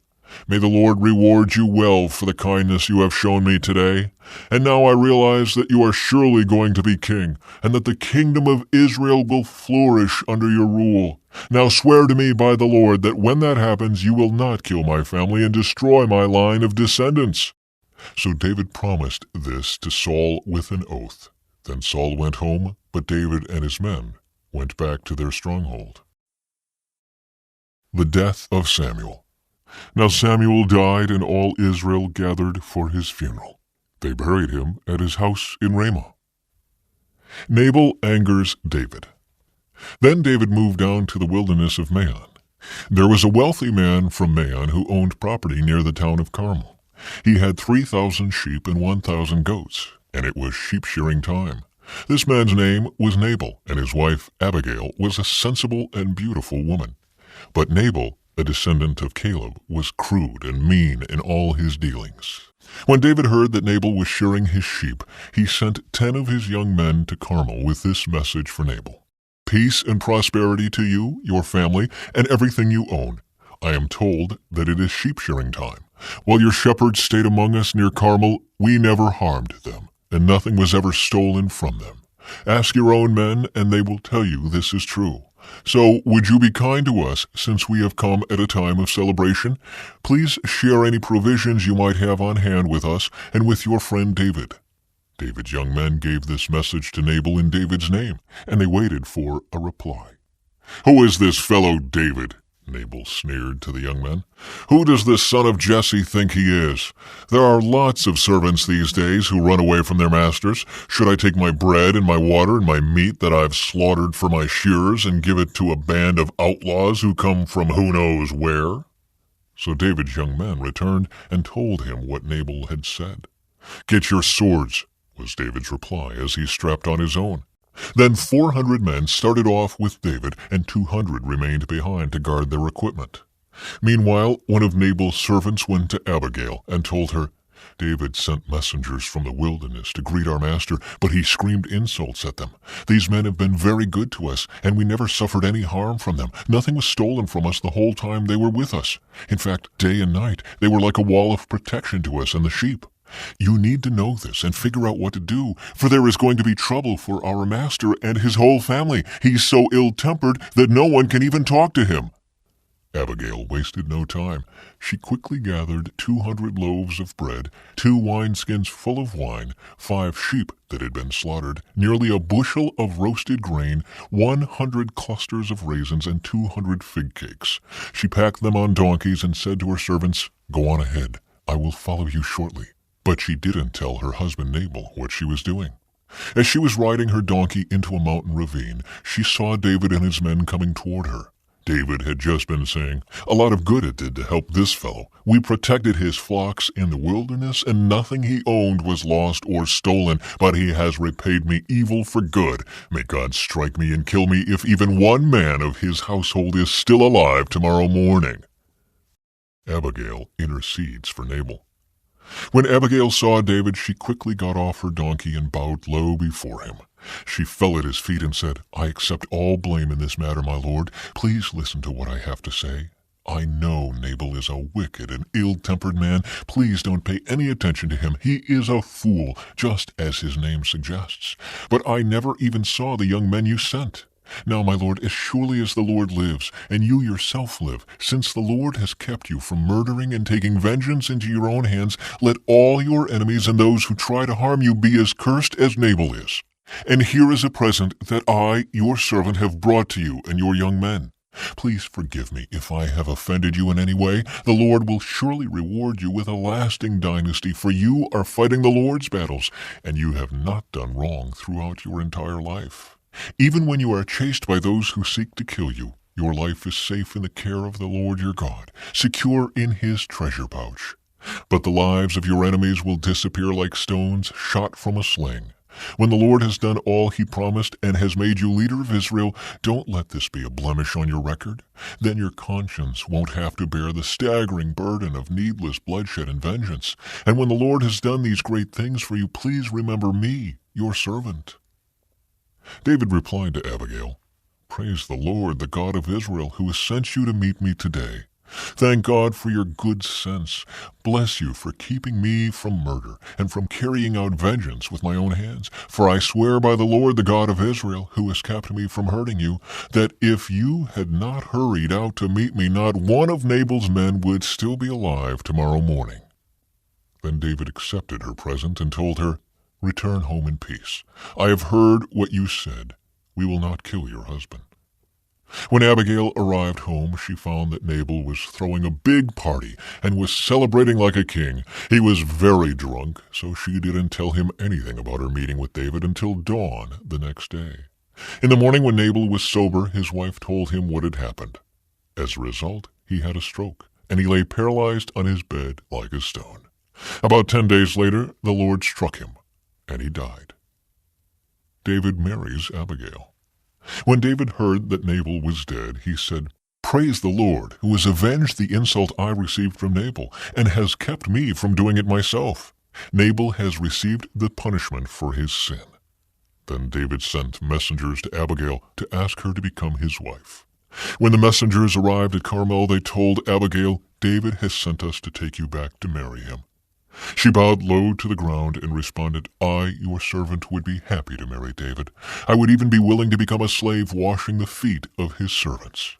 May the Lord reward you well for the kindness you have shown me today. And now I realize that you are surely going to be king, and that the kingdom of Israel will flourish under your rule. Now swear to me by the Lord that when that happens you will not kill my family and destroy my line of descendants." So David promised this to Saul with an oath. Then Saul went home, but David and his men went back to their stronghold. The death of Samuel. Now Samuel died, and all Israel gathered for his funeral. They buried him at his house in Ramah. Nabal angers David. Then David moved down to the wilderness of Maon. There was a wealthy man from Maon who owned property near the town of Carmel. He had 3,000 sheep and 1,000 goats, and it was sheep-shearing time. This man's name was Nabal, and his wife Abigail was a sensible and beautiful woman. But Nabal, a descendant of Caleb, was crude and mean in all his dealings. When David heard that Nabal was shearing his sheep, he sent 10 of his young men to Carmel with this message for Nabal: "Peace and prosperity to you, your family, and everything you own. I am told that it is sheep-shearing time. While your shepherds stayed among us near Carmel, we never harmed them, and nothing was ever stolen from them. Ask your own men, and they will tell you this is true. So would you be kind to us, since we have come at a time of celebration? Please share any provisions you might have on hand with us and with your friend David." David's young men gave this message to Nabal in David's name, and they waited for a reply. "Who is this fellow David?" Nabal sneered to the young men. "Who does this son of Jesse think he is? There are lots of servants these days who run away from their masters. Should I take my bread and my water and my meat that I've slaughtered for my shearers and give it to a band of outlaws who come from who knows where?" So David's young men returned and told him what Nabal had said. "Get your swords," was David's reply as he strapped on his own. Then 400 men started off with David, and 200 remained behind to guard their equipment. Meanwhile, one of Nabal's servants went to Abigail and told her, "David sent messengers from the wilderness to greet our master, but he screamed insults at them. These men have been very good to us, and we never suffered any harm from them. Nothing was stolen from us the whole time they were with us. In fact, day and night, they were like a wall of protection to us and the sheep. You need to know this and figure out what to do, for there is going to be trouble for our master and his whole family. He's so ill-tempered that no one can even talk to him." Abigail wasted no time. She quickly gathered 200 loaves of bread, 2 wineskins full of wine, 5 sheep that had been slaughtered, nearly a bushel of roasted grain, 100 clusters of raisins, and 200 fig cakes. She packed them on donkeys and said to her servants, "Go on ahead. I will follow you shortly." But she didn't tell her husband Nabal what she was doing. As she was riding her donkey into a mountain ravine, she saw David and his men coming toward her. David had just been saying, "A lot of good it did to help this fellow. We protected his flocks in the wilderness, and nothing he owned was lost or stolen, but he has repaid me evil for good. May God strike me and kill me if even one man of his household is still alive tomorrow morning." Abigail intercedes for Nabal. When Abigail saw David, she quickly got off her donkey and bowed low before him. She fell at his feet and said, "I accept all blame in this matter, my lord. Please listen to what I have to say. I know Nabal is a wicked and ill-tempered man. Please don't pay any attention to him. He is a fool, just as his name suggests. But I never even saw the young men you sent. Now, my lord, as surely as the Lord lives, and you yourself live, since the Lord has kept you from murdering and taking vengeance into your own hands, let all your enemies and those who try to harm you be as cursed as Nabal is. And here is a present that I, your servant, have brought to you and your young men. Please forgive me if I have offended you in any way. The Lord will surely reward you with a lasting dynasty, for you are fighting the Lord's battles, and you have not done wrong throughout your entire life. Even when you are chased by those who seek to kill you, your life is safe in the care of the Lord your God, secure in his treasure pouch. But the lives of your enemies will disappear like stones shot from a sling. When the Lord has done all he promised and has made you leader of Israel, don't let this be a blemish on your record. Then your conscience won't have to bear the staggering burden of needless bloodshed and vengeance. And when the Lord has done these great things for you, please remember me, your servant." David replied to Abigail, "Praise the Lord, the God of Israel, who has sent you to meet me today. Thank God for your good sense. Bless you for keeping me from murder and from carrying out vengeance with my own hands. For I swear by the Lord, the God of Israel, who has kept me from hurting you, that if you had not hurried out to meet me, not one of Nabal's men would still be alive tomorrow morning." Then David accepted her present and told her, "Return home in peace. I have heard what you said. We will not kill your husband." When Abigail arrived home, she found that Nabal was throwing a big party and was celebrating like a king. He was very drunk, so she didn't tell him anything about her meeting with David until dawn the next day. In the morning, when Nabal was sober, his wife told him what had happened. As a result, he had a stroke, and he lay paralyzed on his bed like a stone. About 10 days later, the Lord struck him, and he died. David marries Abigail. When David heard that Nabal was dead, he said, "Praise the Lord, who has avenged the insult I received from Nabal, and has kept me from doing it myself. Nabal has received the punishment for his sin." Then David sent messengers to Abigail to ask her to become his wife. When the messengers arrived at Carmel, they told Abigail, "David has sent us to take you back to marry him." She bowed low to the ground and responded, "I, your servant, would be happy to marry David. I would even be willing to become a slave washing the feet of his servants."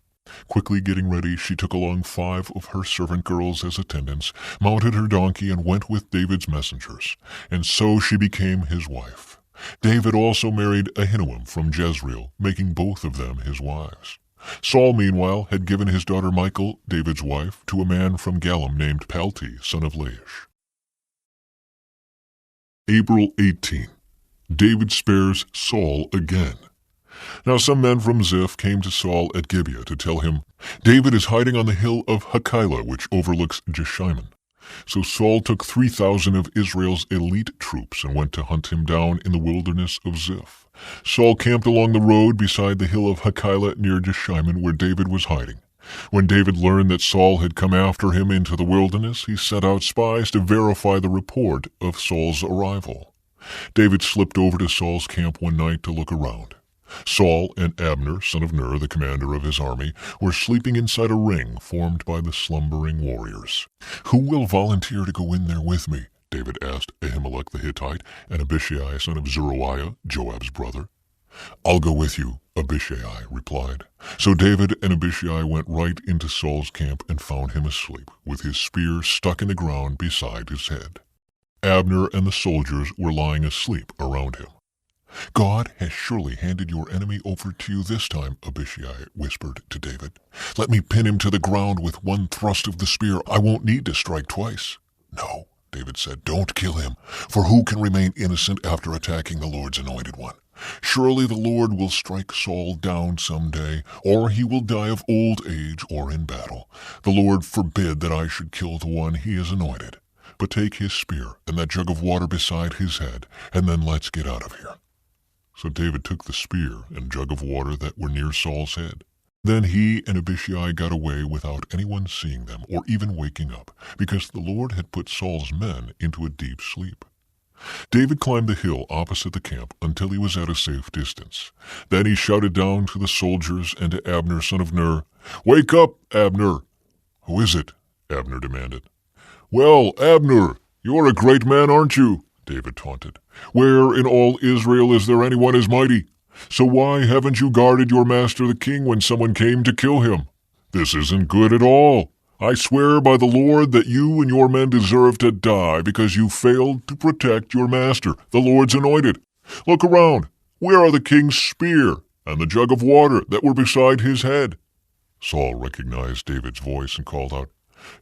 Quickly getting ready, she took along 5 of her servant girls as attendants, mounted her donkey, and went with David's messengers. And so she became his wife. David also married Ahinoam from Jezreel, making both of them his wives. Saul, meanwhile, had given his daughter Michal, David's wife, to a man from Galim named Palti, son of Laish. April 18. David spares Saul again. Now some men from Ziph came to Saul at Gibeah to tell him, "David is hiding on the hill of Hachilah, which overlooks Jeshimon." So Saul took 3,000 of Israel's elite troops and went to hunt him down in the wilderness of Ziph. Saul camped along the road beside the hill of Hachilah near Jeshimon, where David was hiding. When David learned that Saul had come after him into the wilderness, he sent out spies to verify the report of Saul's arrival. David slipped over to Saul's camp one night to look around. Saul and Abner, son of Ner, the commander of his army, were sleeping inside a ring formed by the slumbering warriors. "Who will volunteer to go in there with me?" David asked Ahimelech the Hittite and Abishai, son of Zeruiah, Joab's brother. "I'll go with you," Abishai replied. So David and Abishai went right into Saul's camp and found him asleep, with his spear stuck in the ground beside his head. Abner and the soldiers were lying asleep around him. "God has surely handed your enemy over to you this time," Abishai whispered to David. "Let me pin him to the ground with one thrust of the spear. I won't need to strike twice." "No," David said, "don't kill him, for who can remain innocent after attacking the Lord's anointed one? Surely the Lord will strike Saul down some day, or he will die of old age or in battle. The Lord forbid that I should kill the one he has anointed. But take his spear and that jug of water beside his head, and then let's get out of here." So David took the spear and jug of water that were near Saul's head. Then he and Abishai got away without anyone seeing them or even waking up, because the Lord had put Saul's men into a deep sleep. David climbed the hill opposite the camp until he was at a safe distance. Then he shouted down to the soldiers and to Abner, son of Ner, "Wake up, Abner!" "Who is it?" Abner demanded. "Well, Abner, you're a great man, aren't you?" David taunted. "Where in all Israel is there anyone as mighty? So why haven't you guarded your master the king when someone came to kill him? This isn't good at all. I swear by the Lord that you and your men deserve to die because you failed to protect your master, the Lord's anointed. Look around. Where are the king's spear and the jug of water that were beside his head?" Saul recognized David's voice and called out,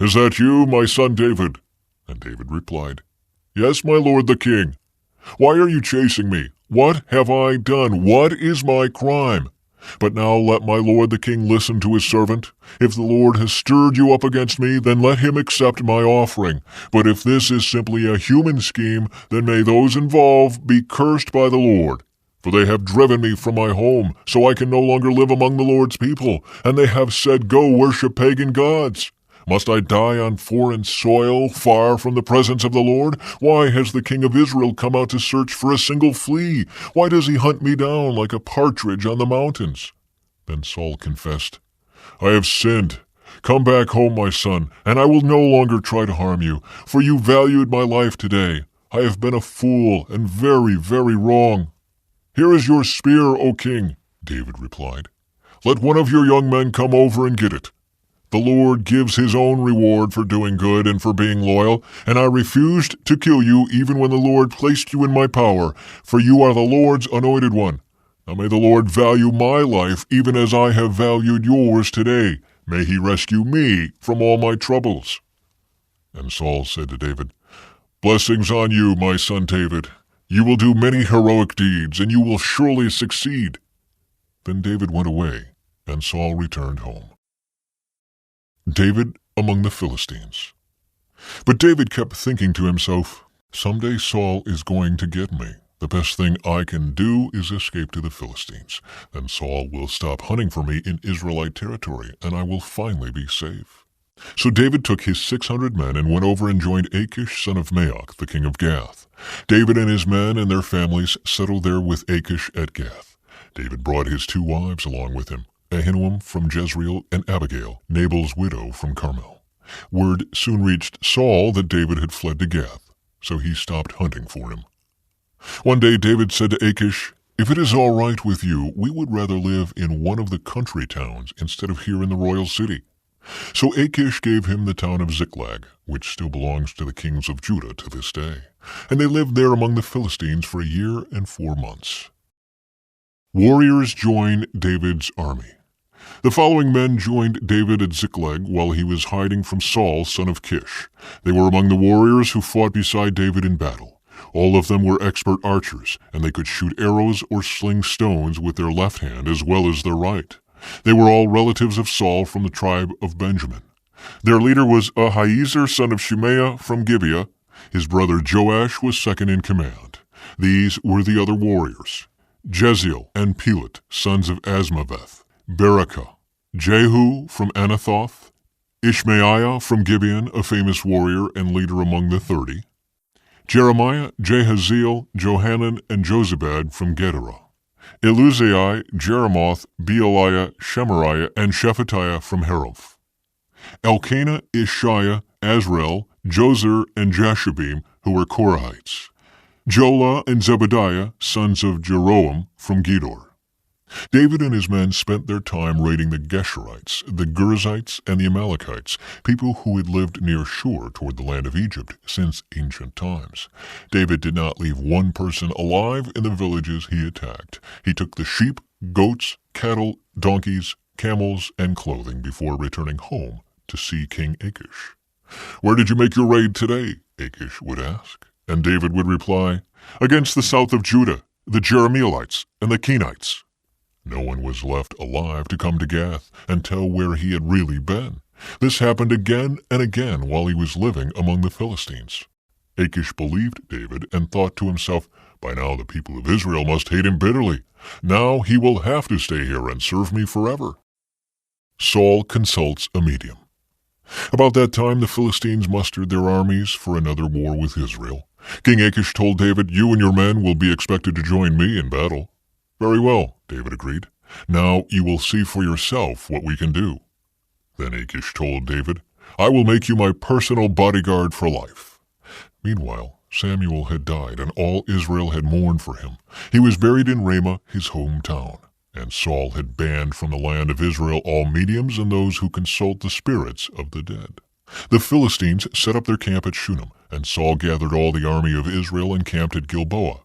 "Is that you, my son David?" And David replied, "Yes, my lord the king. Why are you chasing me? What have I done? What is my crime? But now let my lord the king listen to his servant. If the Lord has stirred you up against me, then let him accept my offering. But if this is simply a human scheme, then may those involved be cursed by the Lord. For they have driven me from my home, so I can no longer live among the Lord's people, and they have said, 'Go worship pagan gods.' Must I die on foreign soil, far from the presence of the Lord? Why has the king of Israel come out to search for a single flea? Why does he hunt me down like a partridge on the mountains?" Then Saul confessed, "I have sinned. Come back home, my son, and I will no longer try to harm you, for you valued my life today. I have been a fool and very, very wrong." "Here is your spear, O king," David replied. "Let one of your young men come over and get it. The Lord gives his own reward for doing good and for being loyal, and I refused to kill you even when the Lord placed you in my power, for you are the Lord's anointed one. Now may the Lord value my life even as I have valued yours today. May he rescue me from all my troubles." And Saul said to David, "Blessings on you, my son David. You will do many heroic deeds, and you will surely succeed." Then David went away, and Saul returned home. David among the Philistines. But David kept thinking to himself, "Someday Saul is going to get me. The best thing I can do is escape to the Philistines. Then Saul will stop hunting for me in Israelite territory, and I will finally be safe." So David took his 600 men and went over and joined Achish son of Maoch, the king of Gath. David and his men and their families settled there with Achish at Gath. David brought his 2 wives along with him, Ahinoam from Jezreel and Abigail, Nabal's widow from Carmel. Word soon reached Saul that David had fled to Gath, so he stopped hunting for him. One day David said to Achish, "If it is all right with you, we would rather live in one of the country towns instead of here in the royal city." So Achish gave him the town of Ziklag, which still belongs to the kings of Judah to this day, and they lived there among the Philistines for a year and 4 months. Warriors join David's army. The following men joined David at Ziklag while he was hiding from Saul, son of Kish. They were among the warriors who fought beside David in battle. All of them were expert archers, and they could shoot arrows or sling stones with their left hand as well as their right. They were all relatives of Saul from the tribe of Benjamin. Their leader was Ahiezer, son of Shimea from Gibeah. His brother Joash was second in command. These were the other warriors: Jeziel and Pelet, sons of Asmaveth; Berekah, Jehu from Anathoth; Ishmaiah from Gibeon, a famous warrior and leader among the 30; Jeremiah, Jahaziel, Johanan, and Jozabad from Gedera; Eluzai, Jeremoth, Bealiah, Shemariah, and Shephatiah from Haroph; Elkanah, Ishiah, Azrael, Jozer, and Jashabim, who were Korahites; Jola and Zebediah, sons of Jeroam, from Gedor. David and his men spent their time raiding the Geshurites, the Girzites, and the Amalekites, people who had lived near Shur toward the land of Egypt since ancient times. David did not leave one person alive in the villages he attacked. He took the sheep, goats, cattle, donkeys, camels, and clothing before returning home to see King Achish. "Where did you make your raid today?" Achish would ask. And David would reply, "Against the south of Judah, the Jerahmeelites, and the Kenites." No one was left alive to come to Gath and tell where he had really been. This happened again and again while he was living among the Philistines. Achish believed David and thought to himself, "By now the people of Israel must hate him bitterly. Now he will have to stay here and serve me forever." Saul consults a medium. About that time the Philistines mustered their armies for another war with Israel. King Achish told David, "You and your men will be expected to join me in battle." "Very well," David agreed. "Now you will see for yourself what we can do." Then Achish told David, "I will make you my personal bodyguard for life." Meanwhile, Samuel had died, and all Israel had mourned for him. He was buried in Ramah, his hometown. And Saul had banned from the land of Israel all mediums and those who consult the spirits of the dead. The Philistines set up their camp at Shunem, and Saul gathered all the army of Israel and camped at Gilboa.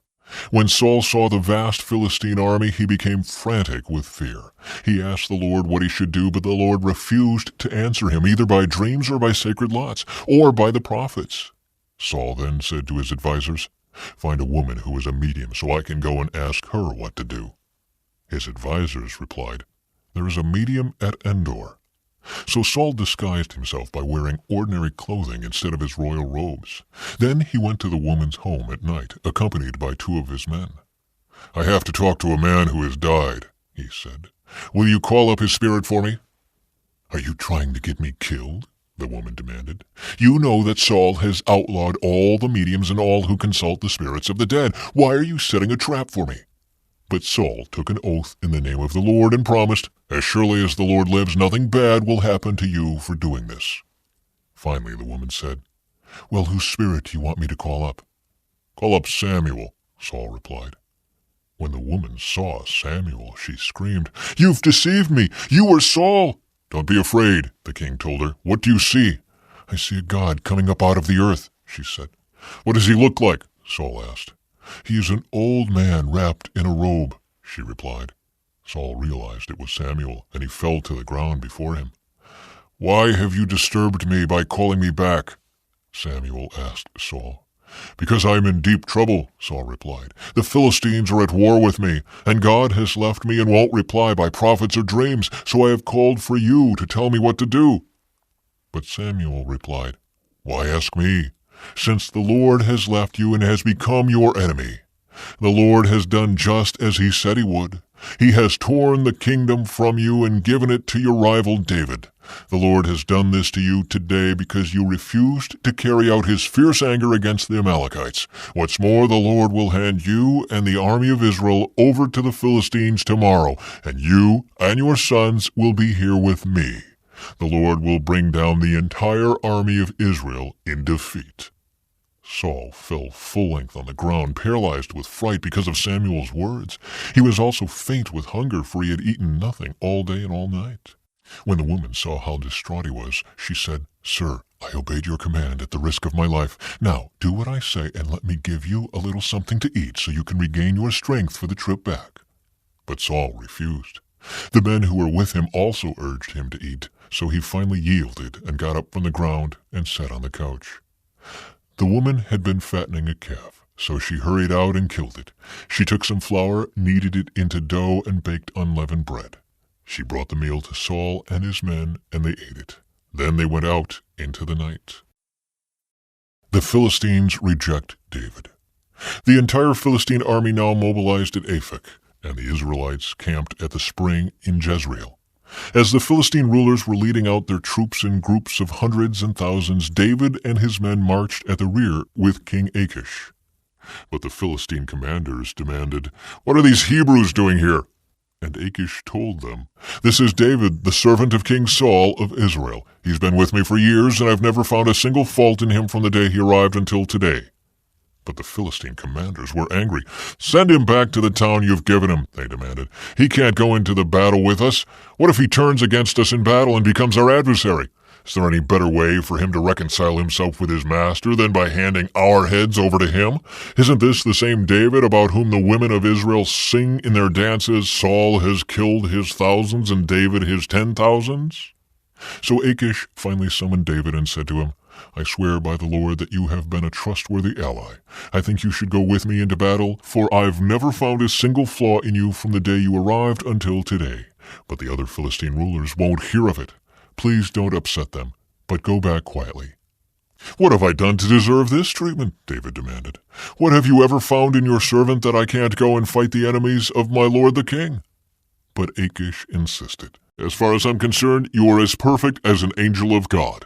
When Saul saw the vast Philistine army, he became frantic with fear. He asked the Lord what he should do, but the Lord refused to answer him, either by dreams or by sacred lots, or by the prophets. Saul then said to his advisers, "Find a woman who is a medium so I can go and ask her what to do." His advisers replied, "There is a medium at Endor." So Saul disguised himself by wearing ordinary clothing instead of his royal robes. Then he went to the woman's home at night, accompanied by 2 of his men. "I have to talk to a man who has died," he said. "Will you call up his spirit for me?" "Are you trying to get me killed?" the woman demanded. "You know that Saul has outlawed all the mediums and all who consult the spirits of the dead. Why are you setting a trap for me?" But Saul took an oath in the name of the Lord and promised, "As surely as the Lord lives, nothing bad will happen to you for doing this." Finally, the woman said, "Well, whose spirit do you want me to call up?" "Call up Samuel," Saul replied. When the woman saw Samuel, she screamed, "You've deceived me! You are Saul!" "Don't be afraid," the king told her. "What do you see?" "I see a god coming up out of the earth," she said. "What does he look like?" Saul asked. "He is an old man wrapped in a robe," she replied. Saul realized it was Samuel, and he fell to the ground before him. "Why have you disturbed me by calling me back?" Samuel asked Saul. "Because I am in deep trouble," Saul replied. "The Philistines are at war with me, and God has left me and won't reply by prophets or dreams, so I have called for you to tell me what to do." But Samuel replied, "Why ask me, since the Lord has left you and has become your enemy? The Lord has done just as he said he would. He has torn the kingdom from you and given it to your rival David. The Lord has done this to you today because you refused to carry out his fierce anger against the Amalekites. What's more, the Lord will hand you and the army of Israel over to the Philistines tomorrow, and you and your sons will be here with me. The Lord will bring down the entire army of Israel in defeat." Saul fell full length on the ground, paralyzed with fright because of Samuel's words. He was also faint with hunger, for he had eaten nothing all day and all night. When the woman saw how distraught he was, she said, "Sir, I obeyed your command at the risk of my life. Now do what I say and let me give you a little something to eat so you can regain your strength for the trip back." But Saul refused. The men who were with him also urged him to eat, so he finally yielded and got up from the ground and sat on the couch. The woman had been fattening a calf, so she hurried out and killed it. She took some flour, kneaded it into dough, and baked unleavened bread. She brought the meal to Saul and his men, and they ate it. Then they went out into the night. The Philistines reject David. The entire Philistine army now mobilized at Aphek, and the Israelites camped at the spring in Jezreel. As the Philistine rulers were leading out their troops in groups of hundreds and thousands, David and his men marched at the rear with King Achish. But the Philistine commanders demanded, "What are these Hebrews doing here?" And Achish told them, "This is David, the servant of King Saul of Israel. He's been with me for years, and I've never found a single fault in him from the day he arrived until today." But the Philistine commanders were angry. "Send him back to the town you've given him," they demanded. "He can't go into the battle with us. What if he turns against us in battle and becomes our adversary? Is there any better way for him to reconcile himself with his master than by handing our heads over to him? Isn't this the same David about whom the women of Israel sing in their dances, 'Saul has killed his thousands and David his 10,000s'? So Achish finally summoned David and said to him, "I swear by the Lord that you have been a trustworthy ally. I think you should go with me into battle, for I've never found a single flaw in you from the day you arrived until today. But the other Philistine rulers won't hear of it. Please don't upset them, but go back quietly." "What have I done to deserve this treatment?" David demanded. "What have you ever found in your servant that I can't go and fight the enemies of my lord the king?" But Achish insisted. "As far as I'm concerned, you are as perfect as an angel of God.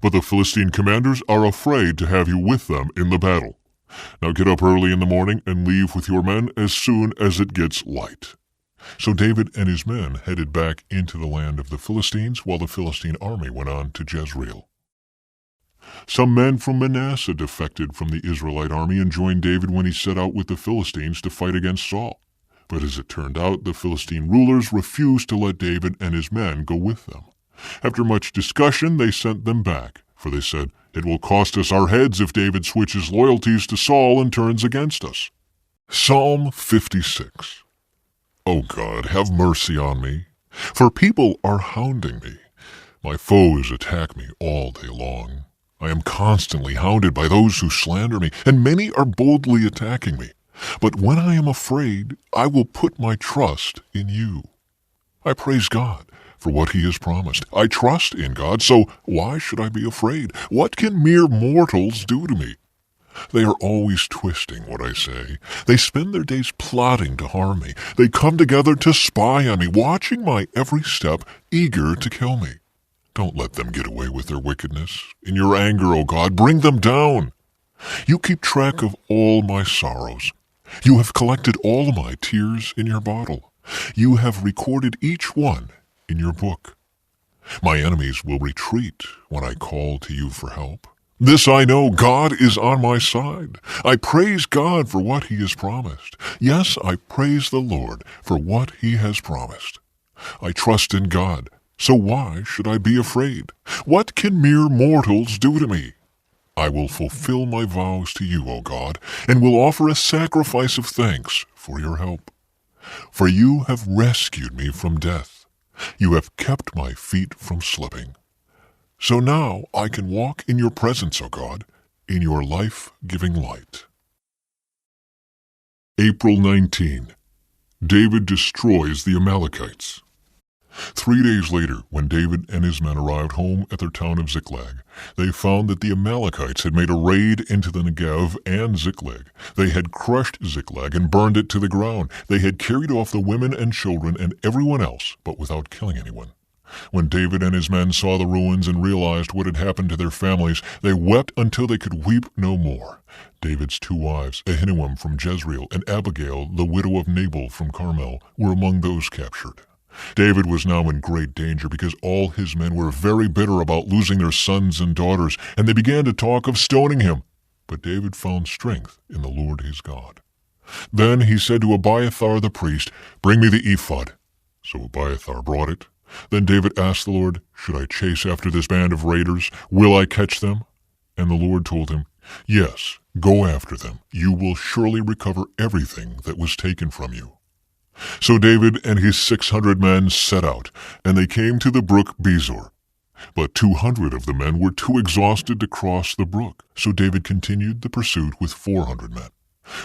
But the Philistine commanders are afraid to have you with them in the battle. Now get up early in the morning and leave with your men as soon as it gets light." So David and his men headed back into the land of the Philistines, while the Philistine army went on to Jezreel. Some men from Manasseh defected from the Israelite army and joined David when he set out with the Philistines to fight against Saul. But as it turned out, the Philistine rulers refused to let David and his men go with them. After much discussion, they sent them back, for they said, "It will cost us our heads if David switches loyalties to Saul and turns against us." Psalm 56. O God, have mercy on me, for people are hounding me. My foes attack me all day long. I am constantly hounded by those who slander me, and many are boldly attacking me. But when I am afraid, I will put my trust in you. I praise God for what he has promised. I trust in God, so why should I be afraid? What can mere mortals do to me? They are always twisting what I say. They spend their days plotting to harm me. They come together to spy on me, watching my every step, eager to kill me. Don't let them get away with their wickedness. In your anger, O God, bring them down. You keep track of all my sorrows. You have collected all my tears in your bottle. You have recorded each one in your book. My enemies will retreat when I call to you for help. This I know, God is on my side. I praise God for what he has promised. Yes, I praise the Lord for what he has promised. I trust in God, so why should I be afraid? What can mere mortals do to me? I will fulfill my vows to you, O God, and will offer a sacrifice of thanks for your help. For you have rescued me from death. You have kept my feet from slipping. So now I can walk in your presence, O God, in your life-giving light. April 19. David destroys the Amalekites. 3 days later, when David and his men arrived home at their town of Ziklag, they found that the Amalekites had made a raid into the Negev and Ziklag. They had crushed Ziklag and burned it to the ground. They had carried off the women and children and everyone else, but without killing anyone. When David and his men saw the ruins and realized what had happened to their families, they wept until they could weep no more. David's 2 wives, Ahinoam from Jezreel and Abigail, the widow of Nabal from Carmel, were among those captured. David was now in great danger because all his men were very bitter about losing their sons and daughters, and they began to talk of stoning him. But David found strength in the Lord his God. Then he said to Abiathar the priest, "Bring me the ephod." So Abiathar brought it. Then David asked the Lord, "Should I chase after this band of raiders? Will I catch them?" And the Lord told him, "Yes, go after them. You will surely recover everything that was taken from you." So David and his 600 men set out, and they came to the brook Besor. But 200 of the men were too exhausted to cross the brook, so David continued the pursuit with 400 men.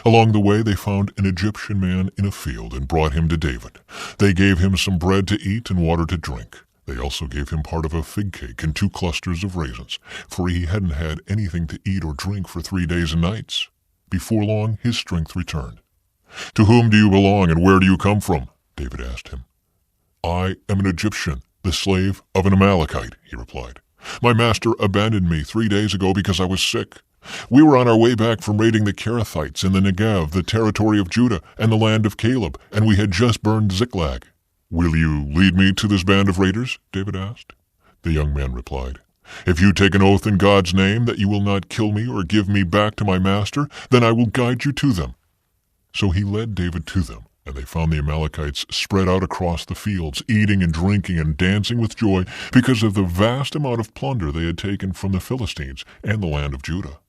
Along the way they found an Egyptian man in a field and brought him to David. They gave him some bread to eat and water to drink. They also gave him part of a fig cake and 2 clusters of raisins, for he hadn't had anything to eat or drink for 3 days and nights. Before long his strength returned. "To whom do you belong and where do you come from?" David asked him. "I am an Egyptian, the slave of an Amalekite," he replied. "My master abandoned me 3 days ago because I was sick. We were on our way back from raiding the Kerethites in the Negev, the territory of Judah, and the land of Caleb, and we had just burned Ziklag." "Will you lead me to this band of raiders?" David asked. The young man replied, "If you take an oath in God's name that you will not kill me or give me back to my master, then I will guide you to them." So he led David to them, and they found the Amalekites spread out across the fields, eating and drinking and dancing with joy because of the vast amount of plunder they had taken from the Philistines and the land of Judah.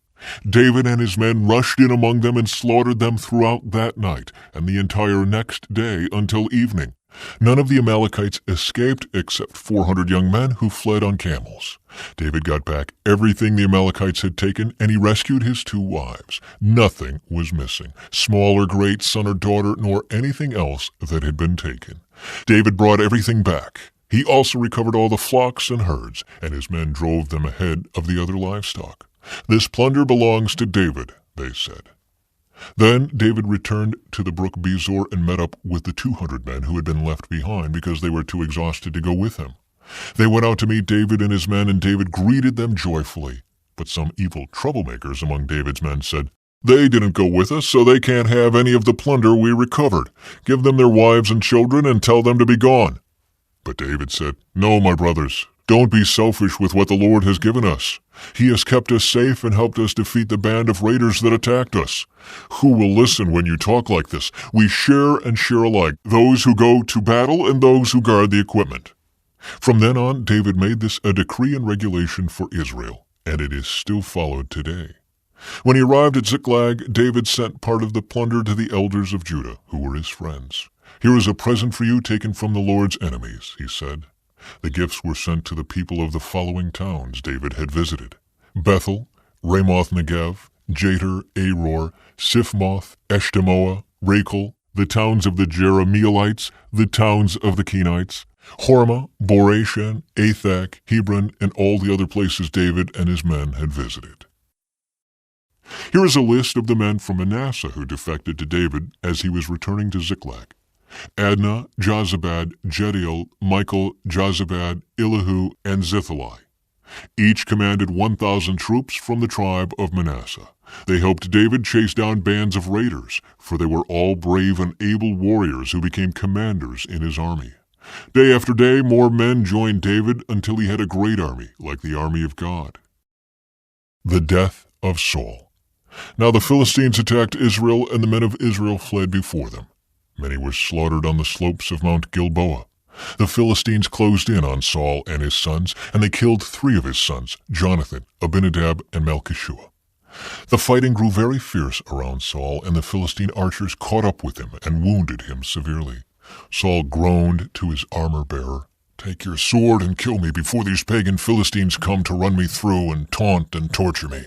David and his men rushed in among them and slaughtered them throughout that night and the entire next day until evening. None of the Amalekites escaped except 400 young men who fled on camels. David got back everything the Amalekites had taken, and he rescued his 2 wives. Nothing was missing, small or great, son or daughter, nor anything else that had been taken. David brought everything back. He also recovered all the flocks and herds, and his men drove them ahead of the other livestock. "This plunder belongs to David," they said. Then David returned to the brook Besor and met up with the 200 men who had been left behind because they were too exhausted to go with him. They went out to meet David and his men, and David greeted them joyfully. But some evil troublemakers among David's men said, "They didn't go with us, so they can't have any of the plunder we recovered. Give them their wives and children and tell them to be gone." But David said, "No, my brothers, don't be selfish with what the Lord has given us. He has kept us safe and helped us defeat the band of raiders that attacked us. Who will listen when you talk like this? We share and share alike, those who go to battle and those who guard the equipment." From then on, David made this a decree and regulation for Israel, and it is still followed today. When he arrived at Ziklag, David sent part of the plunder to the elders of Judah, who were his friends. "Here is a present for you taken from the Lord's enemies," he said. The gifts were sent to the people of the following towns David had visited: Bethel, Ramoth Negev, Jater, Aror, Siphmoth, Eshtemoa, Rachel, the towns of the Jerahmeelites, the towns of the Kenites, Hormah, Borashan, Athak, Hebron, and all the other places David and his men had visited. Here is a list of the men from Manasseh who defected to David as he was returning to Ziklag: Adnah, Jozabad, Jediel, Michael, Jozabad, Elihu, and Zithali. Each commanded 1,000 troops from the tribe of Manasseh. They helped David chase down bands of raiders, for they were all brave and able warriors who became commanders in his army. Day after day, more men joined David until he had a great army, like the army of God. The death of Saul. Now the Philistines attacked Israel, and the men of Israel fled before them. Many were slaughtered on the slopes of Mount Gilboa. The Philistines closed in on Saul and his sons, and they killed 3 of his sons, Jonathan, Abinadab, and Malchishua. The fighting grew very fierce around Saul, and the Philistine archers caught up with him and wounded him severely. Saul groaned to his armor-bearer, "Take your sword and kill me before these pagan Philistines come to run me through and taunt and torture me."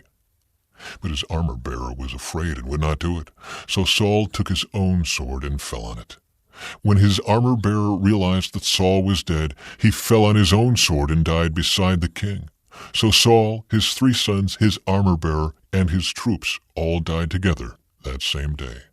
But his armor-bearer was afraid and would not do it. So Saul took his own sword and fell on it. When his armor-bearer realized that Saul was dead, he fell on his own sword and died beside the king. So Saul, his 3 sons, his armor-bearer, and his troops all died together that same day.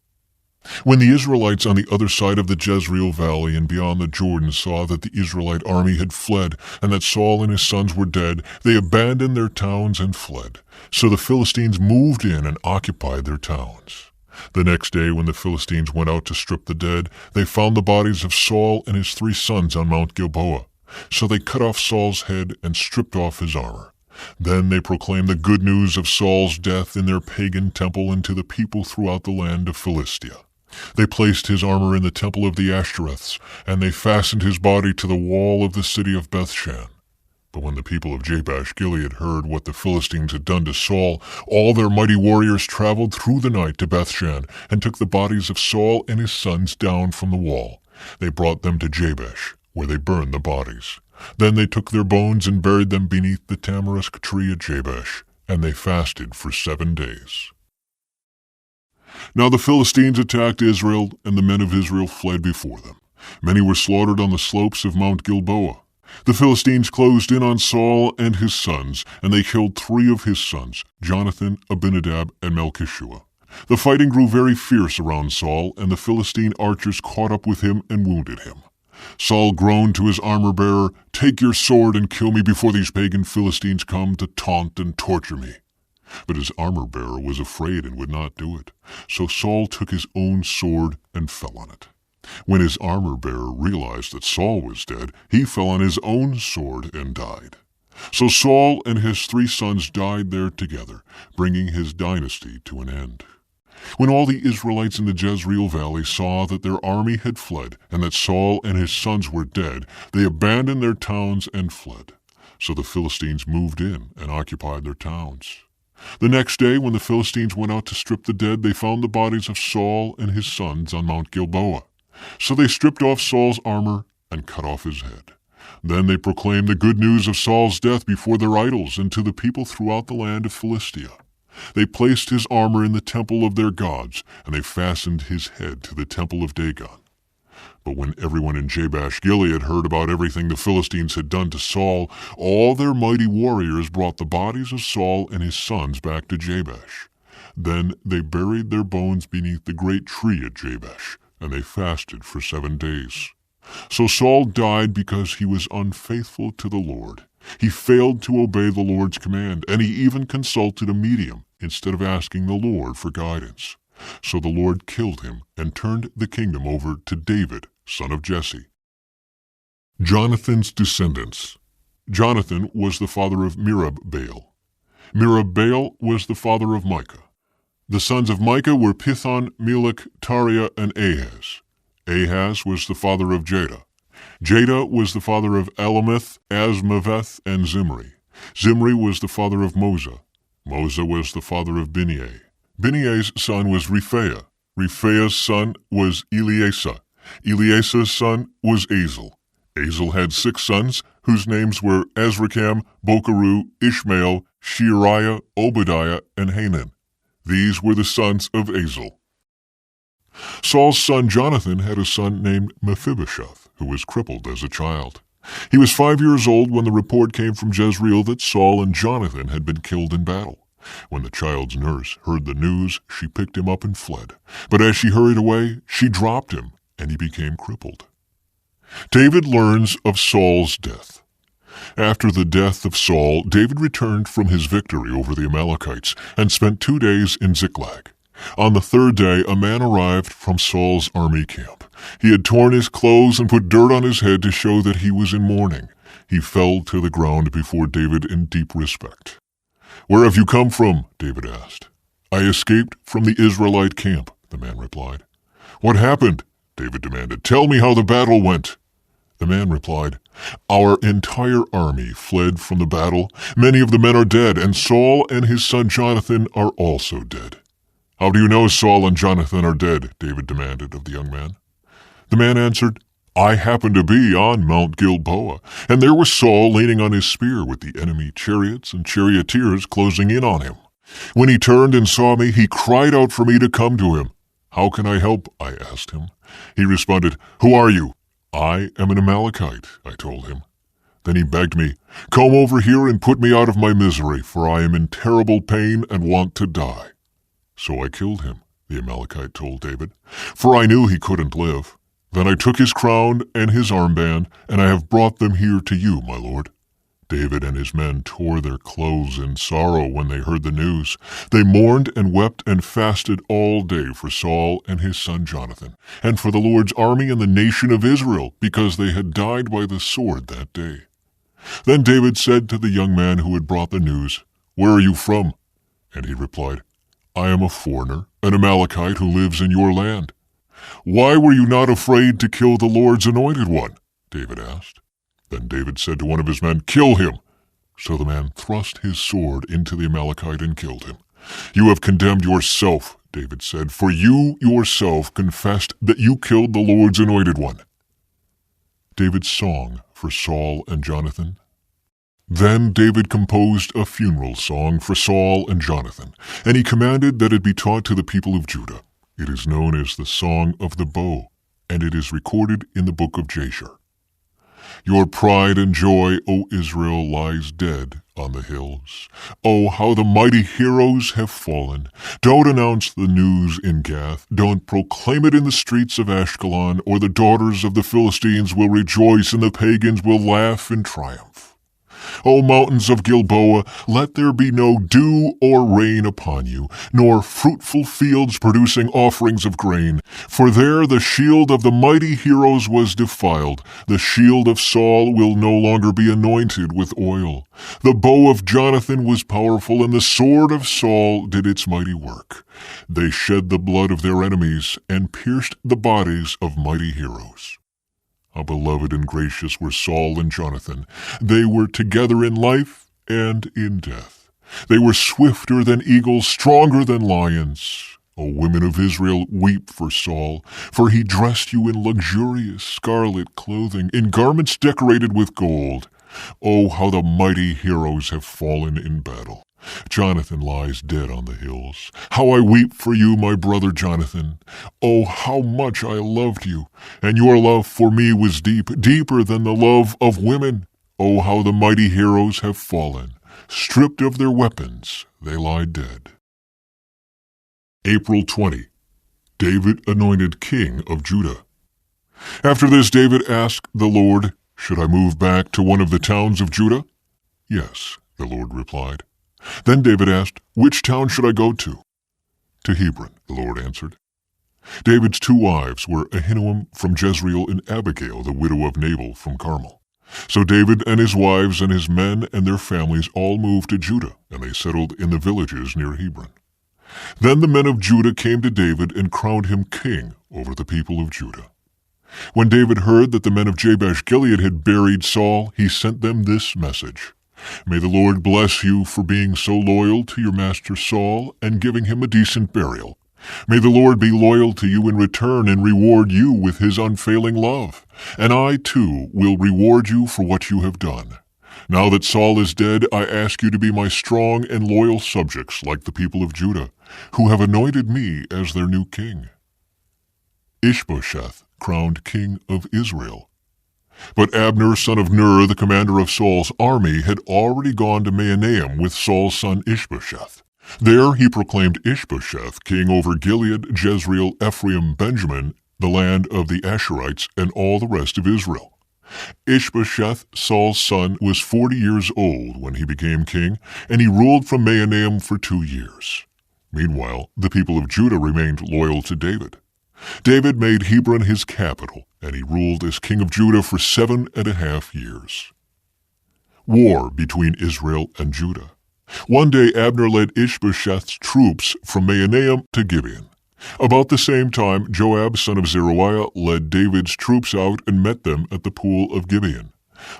When the Israelites on the other side of the Jezreel Valley and beyond the Jordan saw that the Israelite army had fled and that Saul and his sons were dead, they abandoned their towns and fled. So the Philistines moved in and occupied their towns. The next day, when the Philistines went out to strip the dead, they found the bodies of Saul and his 3 sons on Mount Gilboa. So they cut off Saul's head and stripped off his armor. Then they proclaimed the good news of Saul's death in their pagan temple and to the people throughout the land of Philistia. They placed his armor in the temple of the Ashtoreths, and they fastened his body to the wall of the city of Bethshan. But when the people of Jabesh-Gilead heard what the Philistines had done to Saul, all their mighty warriors traveled through the night to Bethshan and took the bodies of Saul and his sons down from the wall. They brought them to Jabesh, where they burned the bodies. Then they took their bones and buried them beneath the tamarisk tree at Jabesh, and they fasted for 7 days. Now the Philistines attacked Israel, and the men of Israel fled before them. Many were slaughtered on the slopes of Mount Gilboa. The Philistines closed in on Saul and his sons, and they killed 3 of his sons, Jonathan, Abinadab, and Malchishua. The fighting grew very fierce around Saul, and the Philistine archers caught up with him and wounded him. Saul groaned to his armor-bearer, "Take your sword and kill me before these pagan Philistines come to taunt and torture me." But his armor-bearer was afraid and would not do it. So Saul took his own sword and fell on it. When his armor-bearer realized that Saul was dead, he fell on his own sword and died. So Saul and his 3 sons died there together, bringing his dynasty to an end. When all the Israelites in the Jezreel Valley saw that their army had fled and that Saul and his sons were dead, they abandoned their towns and fled. So the Philistines moved in and occupied their towns. The next day, when the Philistines went out to strip the dead, they found the bodies of Saul and his sons on Mount Gilboa. So they stripped off Saul's armor and cut off his head. Then they proclaimed the good news of Saul's death before their idols and to the people throughout the land of Philistia. They placed his armor in the temple of their gods, and they fastened his head to the temple of Dagon. But when everyone in Jabesh-Gilead heard about everything the Philistines had done to Saul, all their mighty warriors brought the bodies of Saul and his sons back to Jabesh. Then they buried their bones beneath the great tree at Jabesh, and they fasted for 7 days. So Saul died because he was unfaithful to the Lord. He failed to obey the Lord's command, and he even consulted a medium instead of asking the Lord for guidance. So the Lord killed him and turned the kingdom over to David, son of Jesse. Jonathan's descendants. Jonathan was the father of Merib-Baal. Merib-Baal was the father of Micah. The sons of Micah were Pithon, Melech, Tariah, and Ahaz. Ahaz was the father of Jada. Jada was the father of Elameth, Asmaveth, and Zimri. Zimri was the father of Moza. Moza was the father of Bineah. Bineah's son was Rephaiah. Rephaiah's son was Eleasah. Eleasah's son was Azel. Azel had 6 sons, whose names were Azrikam, Bokeru, Ishmael, Sheariah, Obadiah, and Hanan. These were the sons of Azel. Saul's son Jonathan had a son named Mephibosheth, who was crippled as a child. He was 5 years old when the report came from Jezreel that Saul and Jonathan had been killed in battle. When the child's nurse heard the news, she picked him up and fled. But as she hurried away, she dropped him, and he became crippled. David learns of Saul's death. After the death of Saul, David returned from his victory over the Amalekites and spent 2 days in Ziklag. On the third day, a man arrived from Saul's army camp. He had torn his clothes and put dirt on his head to show that he was in mourning. He fell to the ground before David in deep respect. "Where have you come from?" David asked. "I escaped from the Israelite camp," the man replied. "What happened?" David demanded. "Tell me how the battle went." The man replied, "Our entire army fled from the battle. Many of the men are dead, and Saul and his son Jonathan are also dead." "How do you know Saul and Jonathan are dead?" David demanded of the young man. The man answered, "I happened to be on Mount Gilboa, and there was Saul leaning on his spear with the enemy chariots and charioteers closing in on him. When he turned and saw me, he cried out for me to come to him. 'How can I help?' I asked him. He responded, 'Who are you?' 'I am an Amalekite,' I told him. Then he begged me, 'Come over here and put me out of my misery, for I am in terrible pain and want to die.' So I killed him," the Amalekite told David, "for I knew he couldn't live. Then I took his crown and his armband, and I have brought them here to you, my lord." David and his men tore their clothes in sorrow when they heard the news. They mourned and wept and fasted all day for Saul and his son Jonathan, and for the Lord's army and the nation of Israel, because they had died by the sword that day. Then David said to the young man who had brought the news, "Where are you from?" And he replied, "I am a foreigner, an Amalekite who lives in your land." "Why were you not afraid to kill the Lord's anointed one?" David asked. Then David said to one of his men, "Kill him." So the man thrust his sword into the Amalekite and killed him. "You have condemned yourself," David said, "for you yourself confessed that you killed the Lord's anointed one." David's song for Saul and Jonathan. Then David composed a funeral song for Saul and Jonathan, and he commanded that it be taught to the people of Judah. It is known as the Song of the Bow, and it is recorded in the book of Jasher. "Your pride and joy, O Israel, lies dead on the hills. Oh, how the mighty heroes have fallen. Don't announce the news in Gath. Don't proclaim it in the streets of Ashkelon, or the daughters of the Philistines will rejoice and the pagans will laugh in triumph. O mountains of Gilboa, let there be no dew or rain upon you, nor fruitful fields producing offerings of grain. For there the shield of the mighty heroes was defiled. The shield of Saul will no longer be anointed with oil. The bow of Jonathan was powerful, and the sword of Saul did its mighty work. They shed the blood of their enemies and pierced the bodies of mighty heroes. How beloved and gracious were Saul and Jonathan. They were together in life and in death. They were swifter than eagles, stronger than lions. O women of Israel, weep for Saul, for he dressed you in luxurious scarlet clothing, in garments decorated with gold. Oh, how the mighty heroes have fallen in battle. Jonathan lies dead on the hills. How I weep for you, my brother Jonathan. Oh, how much I loved you, and your love for me was deep, deeper than the love of women. Oh, how the mighty heroes have fallen. Stripped of their weapons, they lie dead. April 20. David anointed king of Judah. After this, David asked the Lord, "Should I move back to one of the towns of Judah?" "Yes," the Lord replied. Then David asked, "Which town should I go to?" "To Hebron," the Lord answered. David's 2 wives were Ahinoam from Jezreel and Abigail, the widow of Nabal from Carmel. So David and his wives and his men and their families all moved to Judah, and they settled in the villages near Hebron. Then the men of Judah came to David and crowned him king over the people of Judah. When David heard that the men of Jabesh-Gilead had buried Saul, he sent them this message: "May the Lord bless you for being so loyal to your master Saul and giving him a decent burial. May the Lord be loyal to you in return and reward you with his unfailing love. And I, too, will reward you for what you have done. Now that Saul is dead, I ask you to be my strong and loyal subjects like the people of Judah, who have anointed me as their new king." Ishbosheth crowned king of Israel. But Abner, son of Ner, the commander of Saul's army, had already gone to Mahanaim with Saul's son Ishbosheth. There he proclaimed Ishbosheth king over Gilead, Jezreel, Ephraim, Benjamin, the land of the Asherites, and all the rest of Israel. Ishbosheth, Saul's son, was 40 years old when he became king, and he ruled from Mahanaim for 2 years. Meanwhile, the people of Judah remained loyal to David. David made Hebron his capital, and he ruled as king of Judah for 7.5 years. War between Israel and Judah. One day Abner led Ishbosheth's troops from Mahanaim to Gibeon. About the same time, Joab, son of Zeruiah, led David's troops out and met them at the pool of Gibeon.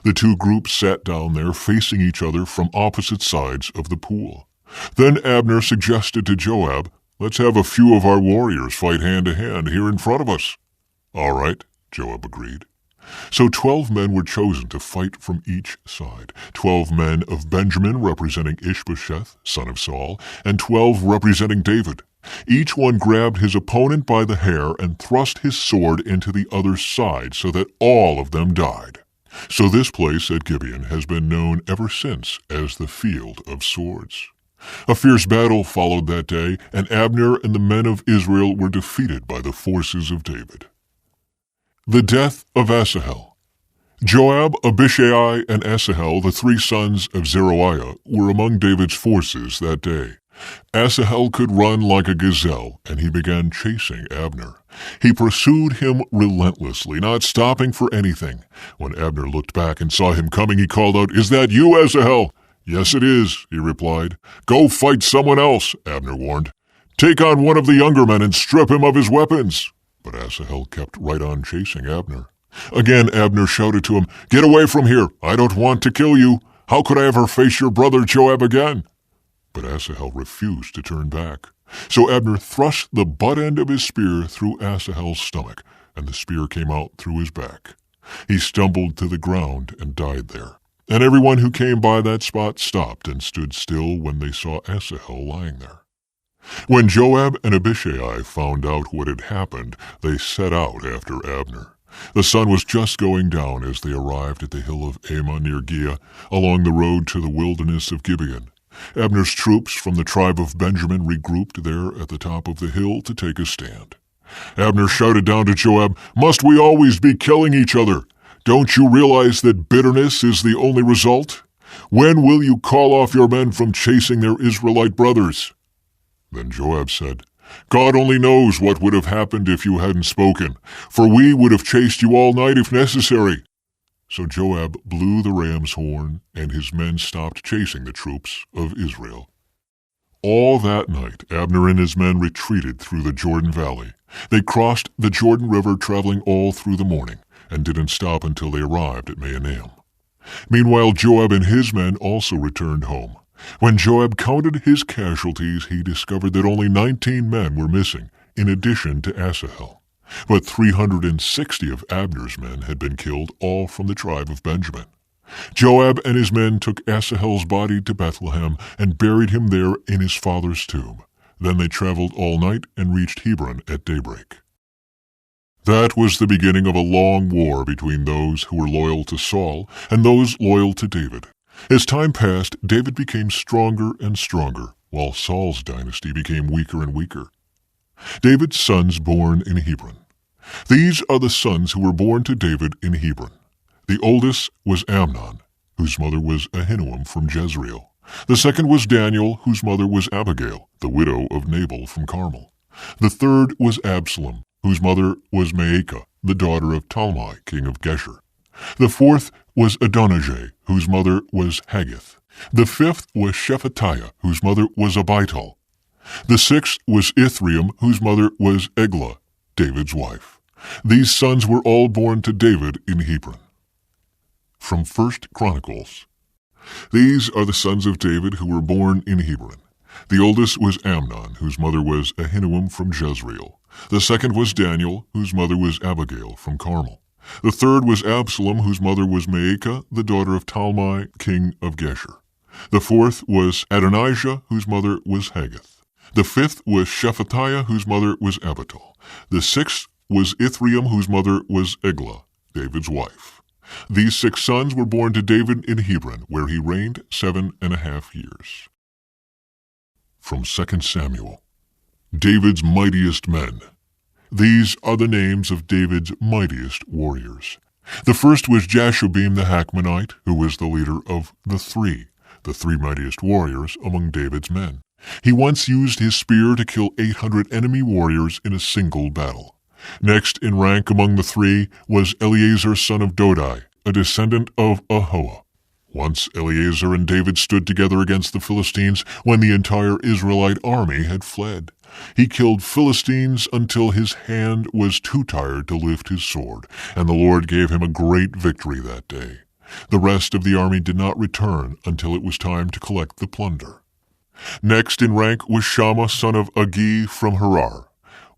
The two groups sat down there facing each other from opposite sides of the pool. Then Abner suggested to Joab, "Let's have a few of our warriors fight hand-to-hand here in front of us." "All right," Joab agreed. So 12 men were chosen to fight from each side, 12 men of Benjamin representing Ishbosheth, son of Saul, and 12 representing David. Each one grabbed his opponent by the hair and thrust his sword into the other's side so that all of them died. So this place at Gibeon has been known ever since as the Field of Swords. A fierce battle followed that day, and Abner and the men of Israel were defeated by the forces of David. The death of Asahel. Joab, Abishai, and Asahel, the 3 sons of Zeruiah, were among David's forces that day. Asahel could run like a gazelle, and he began chasing Abner. He pursued him relentlessly, not stopping for anything. When Abner looked back and saw him coming, he called out, "Is that you, Asahel?" "Yes, it is," he replied. "Go fight someone else," Abner warned. "Take on one of the younger men and strip him of his weapons." But Asahel kept right on chasing Abner. Again Abner shouted to him, "Get away from here! I don't want to kill you! How could I ever face your brother Joab again?" But Asahel refused to turn back. So Abner thrust the butt end of his spear through Asahel's stomach, and the spear came out through his back. He stumbled to the ground and died there. And everyone who came by that spot stopped and stood still when they saw Asahel lying there. When Joab and Abishai found out what had happened, they set out after Abner. The sun was just going down as they arrived at the hill of Ammah near Giah, along the road to the wilderness of Gibeon. Abner's troops from the tribe of Benjamin regrouped there at the top of the hill to take a stand. Abner shouted down to Joab, "Must we always be killing each other? Don't you realize that bitterness is the only result? When will you call off your men from chasing their Israelite brothers?" Then Joab said, "God only knows what would have happened if you hadn't spoken, for we would have chased you all night if necessary." So Joab blew the ram's horn, and his men stopped chasing the troops of Israel. All that night Abner and his men retreated through the Jordan Valley. They crossed the Jordan River, traveling all through the morning, and didn't stop until they arrived at Mahanaim. Meanwhile, Joab and his men also returned home. When Joab counted his casualties, he discovered that only 19 men were missing, in addition to Asahel. But 360 of Abner's men had been killed, all from the tribe of Benjamin. Joab and his men took Asahel's body to Bethlehem and buried him there in his father's tomb. Then they traveled all night and reached Hebron at daybreak. That was the beginning of a long war between those who were loyal to Saul and those loyal to David. As time passed, David became stronger and stronger, while Saul's dynasty became weaker and weaker. David's sons born in Hebron. These are the sons who were born to David in Hebron. The oldest was Amnon, whose mother was Ahinoam from Jezreel. The second was Daniel, whose mother was Abigail, the widow of Nabal from Carmel. The third was Absalom, whose mother was Maacah, the daughter of Talmai, king of Geshur. The fourth was Adonijah, whose mother was Haggith. The fifth was Shephatiah, whose mother was Abital. The sixth was Ithream, whose mother was Eglah, David's wife. These sons were all born to David in Hebron. From 1 Chronicles. These are the sons of David who were born in Hebron. The oldest was Amnon, whose mother was Ahinoam from Jezreel. The second was Daniel, whose mother was Abigail from Carmel. The third was Absalom, whose mother was Maacah, the daughter of Talmai, king of Geshur. The fourth was Adonijah, whose mother was Haggith. The fifth was Shephatiah, whose mother was Abital. The sixth was Ithream, whose mother was Eglah, David's wife. These 6 sons were born to David in Hebron, where he reigned 7.5 years. From 2 Samuel. David's mightiest men. These are the names of David's mightiest warriors. The first was Jashobeam the Hakmonite, who was the leader of the three mightiest warriors among David's men. He once used his spear to kill 800 enemy warriors in a single battle. Next in rank among the 3 was Eleazar son of Dodai, a descendant of Ahoah. Once Eleazar and David stood together against the Philistines when the entire Israelite army had fled. He killed Philistines until his hand was too tired to lift his sword, and the Lord gave him a great victory that day. The rest of the army did not return until it was time to collect the plunder. Next in rank was Shammah son of Agi from Harar.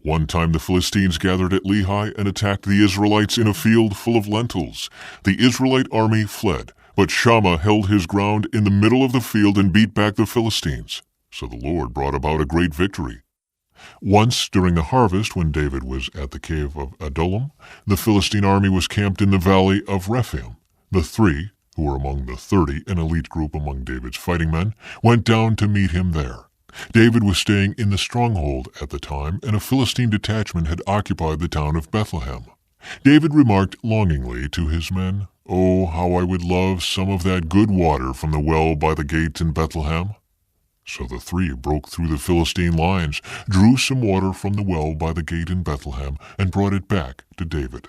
One time the Philistines gathered at Lehi and attacked the Israelites in a field full of lentils. The Israelite army fled, but Shammah held his ground in the middle of the field and beat back the Philistines. So the Lord brought about a great victory. Once during the harvest, when David was at the cave of Adullam, the Philistine army was camped in the valley of Rephaim. The 3, who were among the 30, an elite group among David's fighting men, went down to meet him there. David was staying in the stronghold at the time, and a Philistine detachment had occupied the town of Bethlehem. David remarked longingly to his men, "Oh, how I would love some of that good water from the well by the gate in Bethlehem." So the 3 broke through the Philistine lines, drew some water from the well by the gate in Bethlehem, and brought it back to David.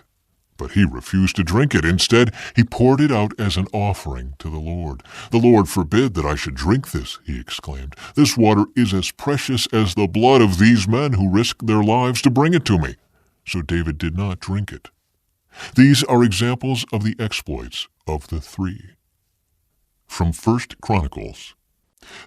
But he refused to drink it. Instead, he poured it out as an offering to the Lord. "The Lord forbid that I should drink this," he exclaimed. "This water is as precious as the blood of these men who risked their lives to bring it to me." So David did not drink it. These are examples of the exploits of the 3. From 1 Chronicles.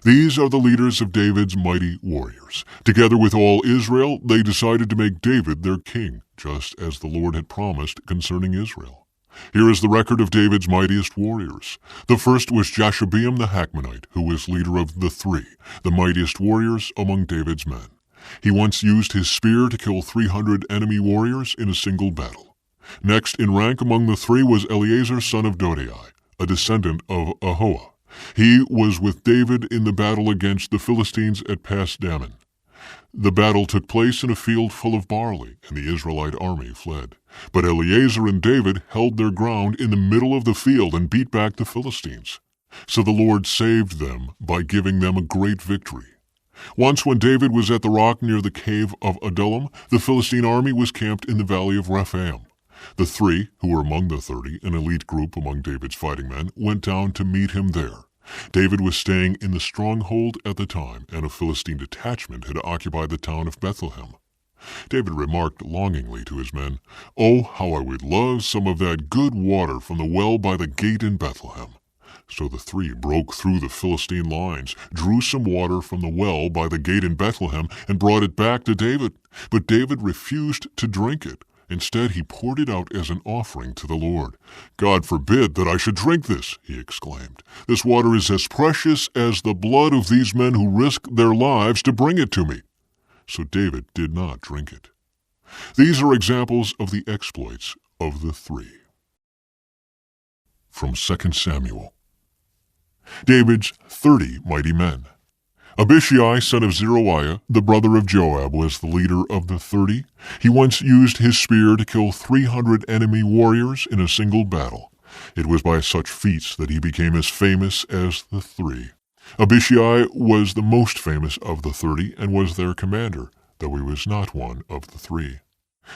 These are the leaders of David's mighty warriors. Together with all Israel, they decided to make David their king, just as the Lord had promised concerning Israel. Here is the record of David's mightiest warriors. The first was Jashobeam the Hakmonite, who was leader of the 3, the mightiest warriors among David's men. He once used his spear to kill 300 enemy warriors in a single battle. Next in rank among the 3 was Eleazar son of Dodai, a descendant of Ahoah. He was with David in the battle against the Philistines at Pas Dammim. The battle took place in a field full of barley, and the Israelite army fled. But Eleazar and David held their ground in the middle of the field and beat back the Philistines. So the Lord saved them by giving them a great victory. Once when David was at the rock near the cave of Adullam, the Philistine army was camped in the valley of Rephaim. The 3, who were among the 30, an elite group among David's fighting men, went down to meet him there. David was staying in the stronghold at the time, and a Philistine detachment had occupied the town of Bethlehem. David remarked longingly to his men, "Oh, how I would love some of that good water from the well by the gate in Bethlehem." So the 3 broke through the Philistine lines, drew some water from the well by the gate in Bethlehem, and brought it back to David. But David refused to drink it. Instead, he poured it out as an offering to the Lord. "God forbid that I should drink this," he exclaimed. "This water is as precious as the blood of these men who risked their lives to bring it to me." So David did not drink it. These are examples of the exploits of the 3. From 2 Samuel. David's 30 mighty men. Abishai, son of Zeruiah, the brother of Joab, was the leader of the 30. He once used his spear to kill 300 enemy warriors in a single battle. It was by such feats that he became as famous as the 3. Abishai was the most famous of the 30 and was their commander, though he was not one of the 3.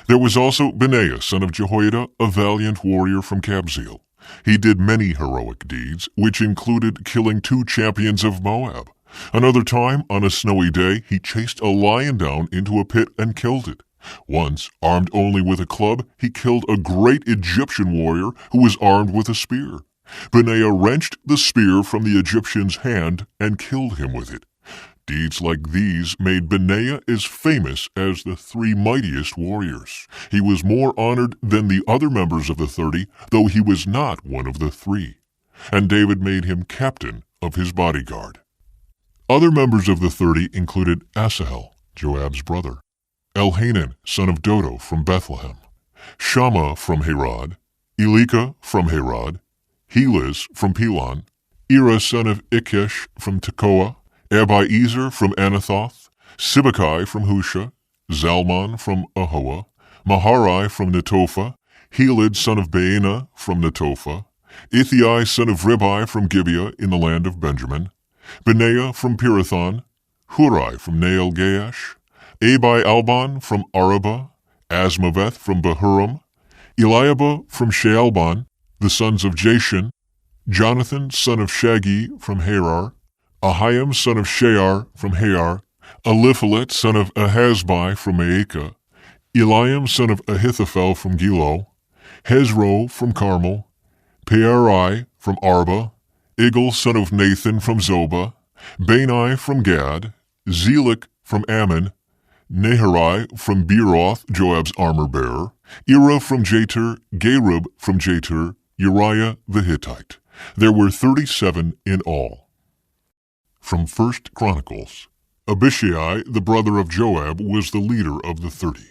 There was also Benaiah, son of Jehoiada, a valiant warrior from Kabzeel. He did many heroic deeds, which included killing 2 champions of Moab. Another time, on a snowy day, he chased a lion down into a pit and killed it. Once, armed only with a club, he killed a great Egyptian warrior who was armed with a spear. Benaiah wrenched the spear from the Egyptian's hand and killed him with it. Deeds like these made Benaiah as famous as the three mightiest warriors. He was more honored than the other members of the 30, though he was not one of the three. And David made him captain of his bodyguard. Other members of the 30 included Asahel, Joab's brother, Elhanan, son of Dodo, from Bethlehem, Shammah from Herod, Elika from Herod, Helez from Pelon, Ira son of Ikish from Tekoa, Abiezer from Anathoth, Sibbecai from Husha, Zalmon from Ahoa, Maharai from Netophah, Helid son of Baanah from Netophah, Ithai son of Ribai from Gibeah in the land of Benjamin, Benaiah from Pirathon, Hurai from Nael Gaash, Abi Alban from Arabah, Asmaveth from Bahurim, Eliabah from Shaalbon, the sons of Jashan, Jonathan son of Shagi from Harar, Ahiam son of Shear from Hayar, Eliphalet son of Ahasbai from Maacah, Eliam son of Ahithophel from Gilo, Hezro from Carmel, Pearai from Arba, Igal son of Nathan from Zobah, Bani from Gad, Zelik from Ammon, Naharai from Beeroth, Joab's armor-bearer, Ira from Jatir, Gareb from Jatir, Uriah the Hittite. There were 37 in all. From 1 Chronicles. Abishai, the brother of Joab, was the leader of the 30.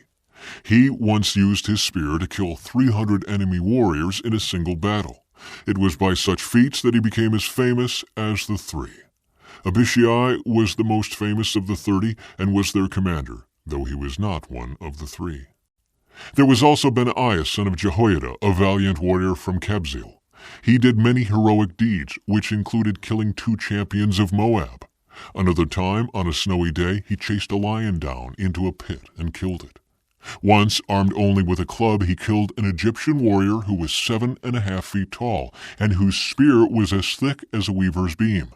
He once used his spear to kill 300 enemy warriors in a single battle. It was by such feats that he became as famous as the three. Abishai was the most famous of the 30 and was their commander, though he was not one of the three. There was also Benaiah, son of Jehoiada, a valiant warrior from Kabzeel. He did many heroic deeds, which included killing 2 champions of Moab. Another time, on a snowy day, he chased a lion down into a pit and killed it. Once, armed only with a club, he killed an Egyptian warrior who was 7.5 feet tall, and whose spear was as thick as a weaver's beam.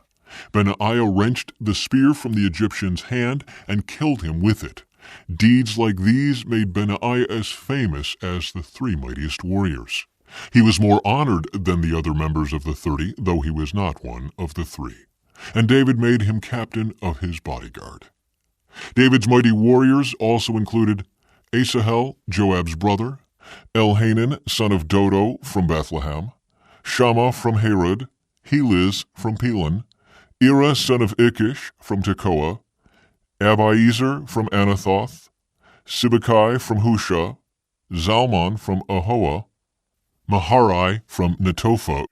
Benaiah wrenched the spear from the Egyptian's hand and killed him with it. Deeds like these made Benaiah as famous as the 3 mightiest warriors. He was more honored than the other members of the 30, though he was not one of the 3. And David made him captain of his bodyguard. David's mighty warriors also included Asahel, Joab's brother, Elhanan, son of Dodo, from Bethlehem, Shammah from Harod, Helez from Pelon, Ira, son of Ikish, from Tekoa, Abiezer from Anathoth, Sibbecai from Husha, Zalmon from Ahoa, Maharai from Netophah,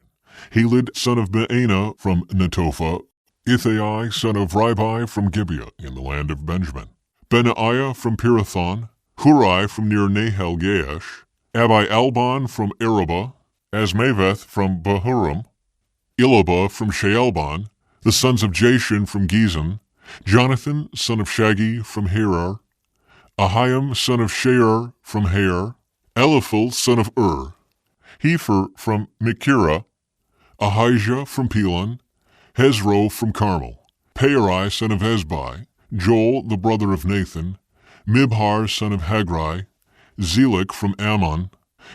Helid, son of Baanah, from Netophah, Ithai, son of Ribai, from Gibeah in the land of Benjamin, Benaiah from Pirathon, Hurai from near Nahal Gaash, Abi Alban from Arabah, Asmaveth from Bahurim, Eliabah from Shaalbon, the sons of Jashan from Gizon, Jonathan, son of Shagi, from Harar, Ahiam, son of Shear, from Hayar, Eliphel, son of Hefer from Mechirah, Ahijah from Pelon, Hezro from Carmel, Pearai, son of Hezbai, Joel, the brother of Nathan, Mibhar, son of Hagrai, Zelik from Ammon,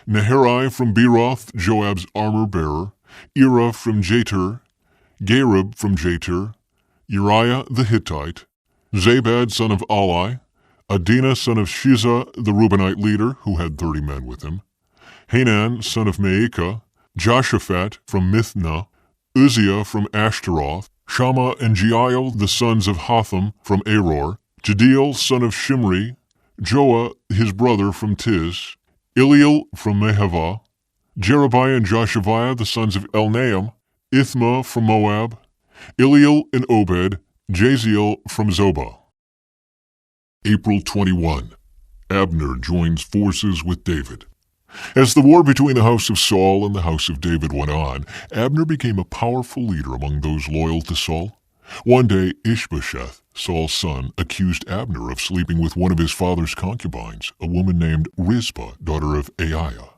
Naharai from Beeroth, Joab's armor-bearer, Ira from Jatir, Gareb from Jatir, Uriah the Hittite, Zabad, son of Ali, Adinah, son of Shiza, the Reubenite leader, who had 30 men with him, Hanan, son of Maacah, Joshaphat from Mithnah, Uzziah from Ashtaroth, Shammah and Jeiel, the sons of Hotham, from Aror, Jediel, son of Shimri, Joah, his brother, from Tiz, Eliel from Mehavah, Jerubiah and Joshaviah, the sons of Elnaam, Ithma from Moab, Eliel and Obed, Jaziel from Zobah. April 21. Abner joins forces with David. As the war between the house of Saul and the house of David went on, Abner became a powerful leader among those loyal to Saul. One day, Ishbosheth, Saul's son, accused Abner of sleeping with one of his father's concubines, a woman named Rizpah, daughter of Aiah.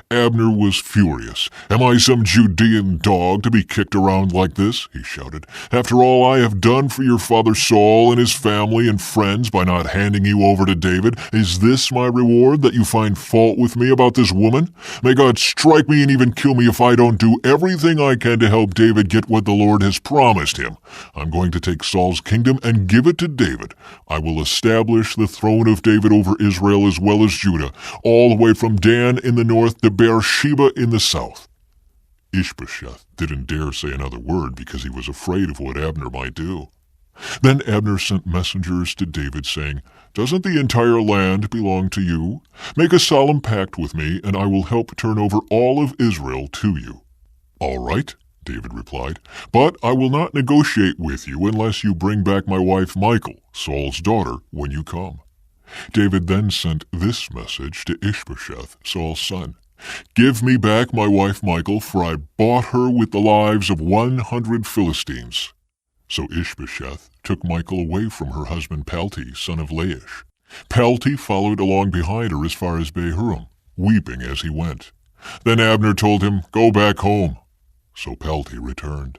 Abner was furious. "Am I some Judean dog to be kicked around like this?" he shouted. "After all I have done for your father Saul and his family and friends by not handing you over to David, is this my reward, that you find fault with me about this woman? May God strike me and even kill me if I don't do everything I can to help David get what the Lord has promised him. I'm going to take Saul's kingdom and give it to David. I will establish the throne of David over Israel as well as Judah, all the way from Dan in the north to Beersheba in the south." Ishbosheth didn't dare say another word because he was afraid of what Abner might do. Then Abner sent messengers to David saying, "Doesn't the entire land belong to you? Make a solemn pact with me, and I will help turn over all of Israel to you." "All right," David replied, "but I will not negotiate with you unless you bring back my wife Michal, Saul's daughter, when you come." David then sent this message to Ishbosheth, Saul's son: "Give me back my wife Michal, for I bought her with the lives of 100 Philistines." So Ishbosheth took Michal away from her husband Palti, son of Laish. Palti followed along behind her as far as Bahurim, weeping as he went. Then Abner told him, "Go back home." So Palti returned.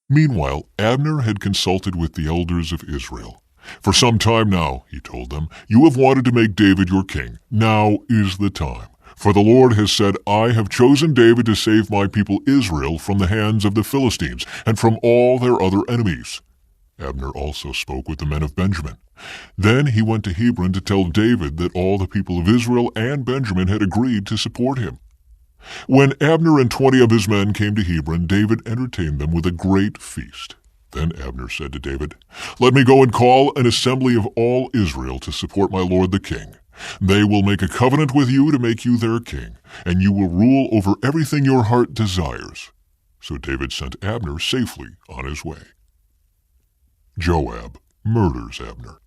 Meanwhile, Abner had consulted with the elders of Israel. "For some time now," he told them, "you have wanted to make David your king. Now is the time. For the Lord has said, I have chosen David to save my people Israel from the hands of the Philistines and from all their other enemies." Abner also spoke with the men of Benjamin. Then he went to Hebron to tell David that all the people of Israel and Benjamin had agreed to support him. When Abner and 20 of his men came to Hebron, David entertained them with a great feast. Then Abner said to David, "Let me go and call an assembly of all Israel to support my lord the king. They will make a covenant with you to make you their king, and you will rule over everything your heart desires." So David sent Abner safely on his way. Joab murders Abner.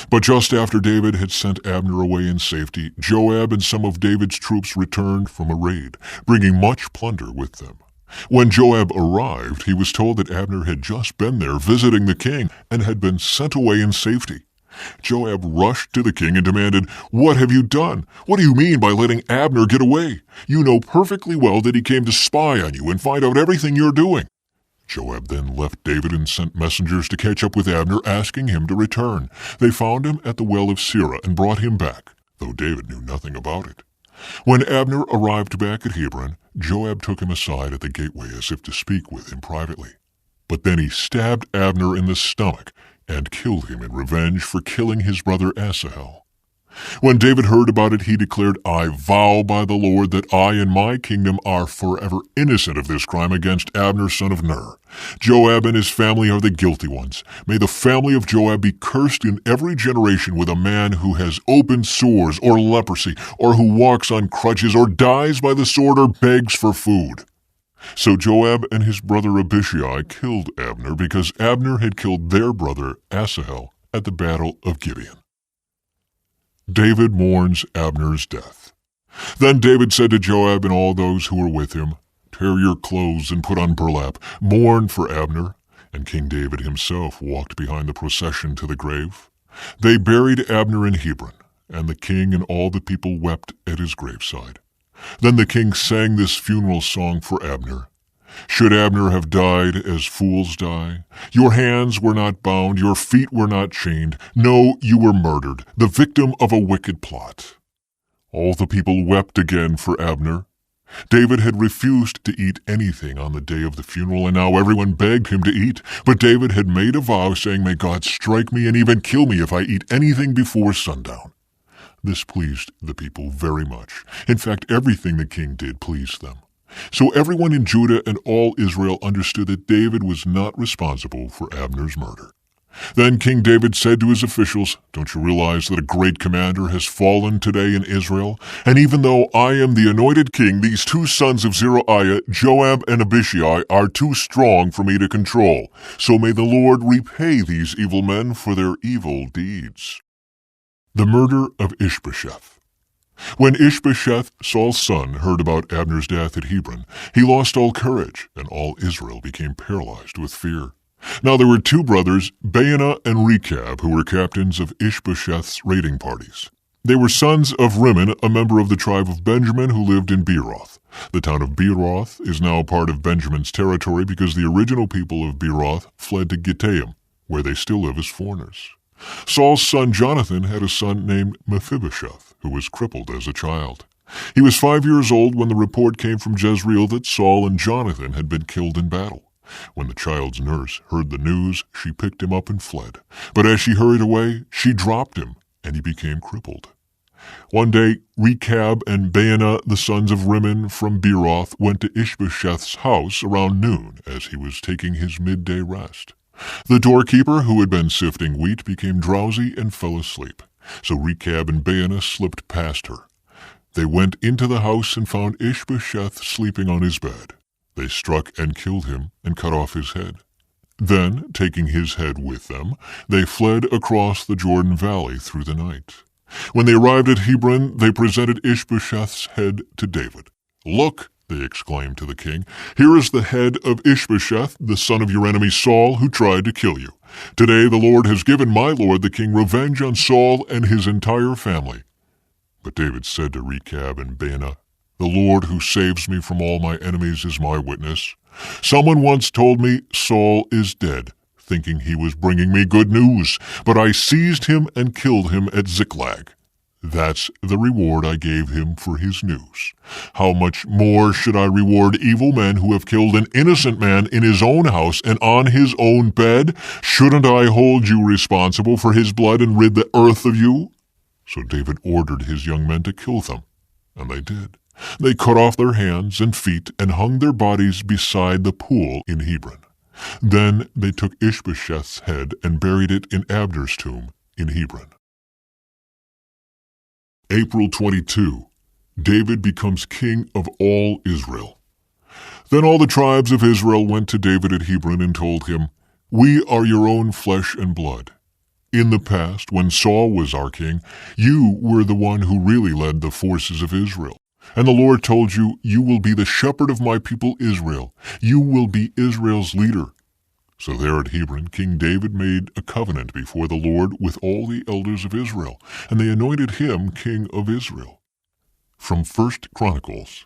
But just after David had sent Abner away in safety, Joab and some of David's troops returned from a raid, bringing much plunder with them. When Joab arrived, he was told that Abner had just been there visiting the king and had been sent away in safety. Joab rushed to the king and demanded, "What have you done? What do you mean by letting Abner get away? You know perfectly well that he came to spy on you and find out everything you're doing." Joab then left David and sent messengers to catch up with Abner, asking him to return. They found him at the well of Sirah and brought him back, though David knew nothing about it. When Abner arrived back at Hebron, Joab took him aside at the gateway as if to speak with him privately. But then he stabbed Abner in the stomach and killed him in revenge for killing his brother Asahel. When David heard about it, he declared, "I vow by the Lord that I and my kingdom are forever innocent of this crime against Abner son of Ner. Joab and his family are the guilty ones. May the family of Joab be cursed in every generation with a man who has open sores or leprosy, or who walks on crutches, or dies by the sword, or begs for food." So Joab and his brother Abishai killed Abner because Abner had killed their brother Asahel at the battle of Gibeon. David mourns Abner's death. Then David said to Joab and all those who were with him, "Tear your clothes and put on burlap. Mourn for Abner." And King David himself walked behind the procession to the grave. They buried Abner in Hebron, and the king and all the people wept at his graveside. Then the king sang this funeral song for Abner. "Should Abner have died as fools die? Your hands were not bound, your feet were not chained. No, you were murdered, the victim of a wicked plot." All the people wept again for Abner. David had refused to eat anything on the day of the funeral, and now everyone begged him to eat. But David had made a vow, saying, "May God strike me and even kill me if I eat anything before sundown." This pleased the people very much. In fact, everything the king did pleased them. So everyone in Judah and all Israel understood that David was not responsible for Abner's murder. Then King David said to his officials, "Don't you realize that a great commander has fallen today in Israel? And even though I am the anointed king, these 2 sons of Zeruiah, Joab and Abishai, are too strong for me to control. So may the Lord repay these evil men for their evil deeds." The murder of Ishbosheth. When Ishbosheth, Saul's son, heard about Abner's death at Hebron, he lost all courage, and all Israel became paralyzed with fear. Now there were 2 brothers, Baanah and Rechab, who were captains of Ishbosheth's raiding parties. They were sons of Rimmon, a member of the tribe of Benjamin who lived in Beeroth. The town of Beeroth is now part of Benjamin's territory because the original people of Beeroth fled to Gittaim, where they still live as foreigners. Saul's son Jonathan had a son named Mephibosheth, who was crippled as a child. He was 5 years old when the report came from Jezreel that Saul and Jonathan had been killed in battle. When the child's nurse heard the news, she picked him up and fled. But as she hurried away, she dropped him, and he became crippled. One day, Rechab and Baanah, the sons of Rimmon from Beeroth, went to Ishbosheth's house around noon as he was taking his midday rest. The doorkeeper, who had been sifting wheat, became drowsy and fell asleep. So Rechab and Baanah slipped past her. They went into the house and found Ishbosheth sleeping on his bed. They struck and killed him and cut off his head. Then, taking his head with them, they fled across the Jordan Valley through the night. When they arrived at Hebron, they presented Ishbosheth's head to David. "Look," they exclaimed to the king, "here is the head of Ishbosheth, the son of your enemy Saul, who tried to kill you. Today the Lord has given my lord the king revenge on Saul and his entire family." But David said to Rechab and Baanah, "The Lord who saves me from all my enemies is my witness. Someone once told me Saul is dead, thinking he was bringing me good news, but I seized him and killed him at Ziklag. That's the reward I gave him for his news. How much more should I reward evil men who have killed an innocent man in his own house and on his own bed? Shouldn't I hold you responsible for his blood and rid the earth of you?" So David ordered his young men to kill them, and they did. They cut off their hands and feet and hung their bodies beside the pool in Hebron. Then they took Ishbosheth's head and buried it in Abner's tomb in Hebron. April 22. David becomes king of all Israel. Then all the tribes of Israel went to David at Hebron and told him, "We are your own flesh and blood. In the past, when Saul was our king, you were the one who really led the forces of Israel. And the Lord told you, 'You will be the shepherd of my people Israel. You will be Israel's leader.'" So there at Hebron, King David made a covenant before the Lord with all the elders of Israel, and they anointed him king of Israel. From 1 Chronicles.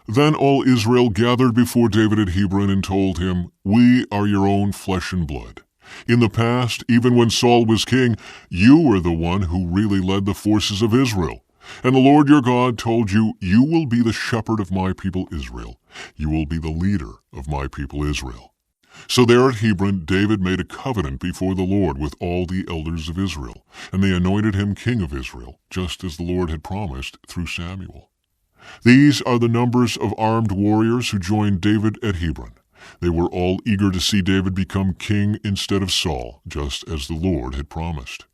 Then all Israel gathered before David at Hebron and told him, "We are your own flesh and blood. In the past, even when Saul was king, you were the one who really led the forces of Israel. And the Lord your God told you, 'You will be the shepherd of my people Israel. You will be the leader of my people Israel.'" So there at Hebron, David made a covenant before the Lord with all the elders of Israel, and they anointed him king of Israel, just as the Lord had promised through Samuel. These are the numbers of armed warriors who joined David at Hebron. They were all eager to see David become king instead of Saul, just as the Lord had promised.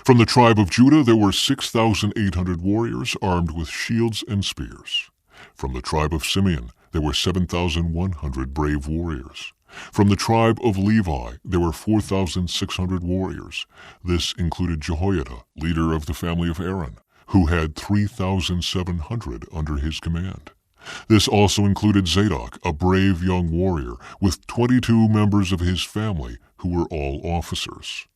From the tribe of Judah there were 6,800 warriors armed with shields and spears. From the tribe of Simeon there were 7,100 brave warriors. From the tribe of Levi there were 4,600 warriors. This included Jehoiada, leader of the family of Aaron, who had 3,700 under his command. This also included Zadok, a brave young warrior, with 22 members of his family who were all officers.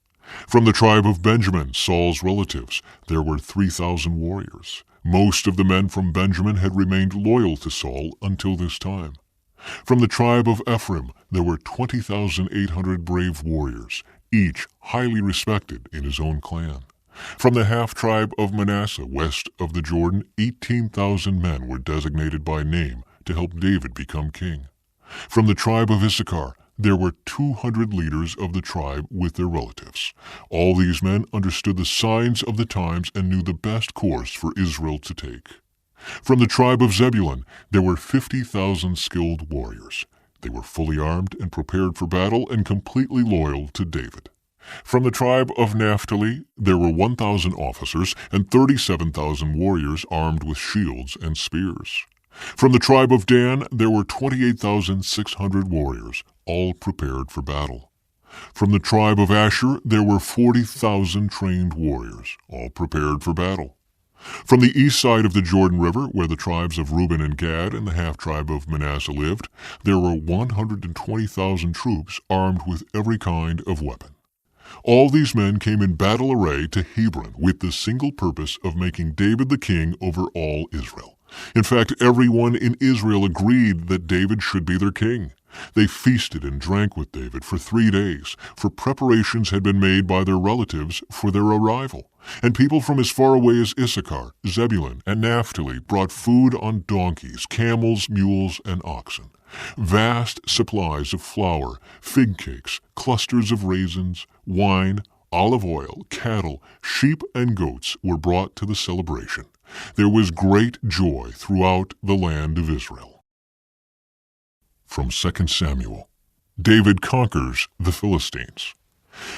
From the tribe of Benjamin, Saul's relatives, there were 3,000 warriors. Most of the men from Benjamin had remained loyal to Saul until this time. From the tribe of Ephraim, there were 20,800 brave warriors, each highly respected in his own clan. From the half-tribe of Manasseh, west of the Jordan, 18,000 men were designated by name to help David become king. From the tribe of Issachar, there were 200 leaders of the tribe with their relatives. All these men understood the signs of the times and knew the best course for Israel to take. From the tribe of Zebulun, there were 50,000 skilled warriors. They were fully armed and prepared for battle and completely loyal to David. From the tribe of Naphtali, there were 1,000 officers and 37,000 warriors armed with shields and spears. From the tribe of Dan, there were 28,600 warriors, all prepared for battle. From the tribe of Asher, there were 40,000 trained warriors, all prepared for battle. From the east side of the Jordan River, where the tribes of Reuben and Gad and the half-tribe of Manasseh lived, there were 120,000 troops armed with every kind of weapon. All these men came in battle array to Hebron with the single purpose of making David the king over all Israel. In fact, everyone in Israel agreed that David should be their king. They feasted and drank with David for 3 days, for preparations had been made by their relatives for their arrival. And people from as far away as Issachar, Zebulun, and Naphtali brought food on donkeys, camels, mules, and oxen. Vast supplies of flour, fig cakes, clusters of raisins, wine, olive oil, cattle, sheep, and goats were brought to the celebration. There was great joy throughout the land of Israel. From 2 Samuel, David conquers the Philistines.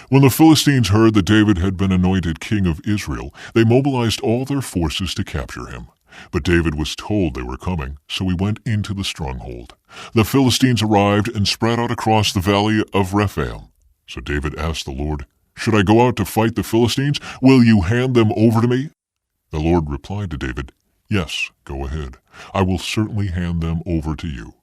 When the Philistines heard that David had been anointed king of Israel, they mobilized all their forces to capture him. But David was told they were coming, so he went into the stronghold. The Philistines arrived and spread out across the valley of Rephaim. So David asked the Lord, "Should I go out to fight the Philistines? Will you hand them over to me?" The Lord replied to David, "Yes, go ahead. I will certainly hand them over to you."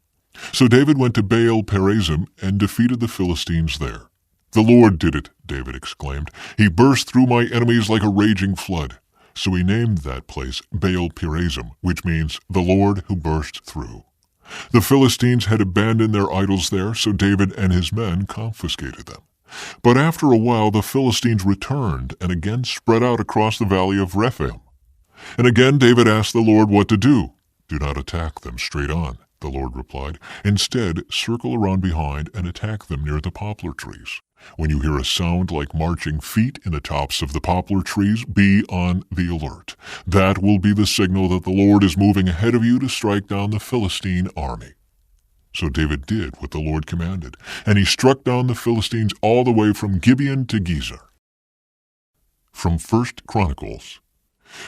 So David went to Baal Perazim and defeated the Philistines there. "The Lord did it," David exclaimed. "He burst through my enemies like a raging flood." So he named that place Baal Perazim, which means the Lord who burst through. The Philistines had abandoned their idols there, so David and his men confiscated them. But after a while the Philistines returned and again spread out across the valley of Rephaim. And again David asked the Lord what to do. "Do not attack them straight on," the Lord replied. "Instead, circle around behind and attack them near the poplar trees. When you hear a sound like marching feet in the tops of the poplar trees, be on the alert. That will be the signal that the Lord is moving ahead of you to strike down the Philistine army." So David did what the Lord commanded, and he struck down the Philistines all the way from Gibeon to Gezer. From 1 Chronicles.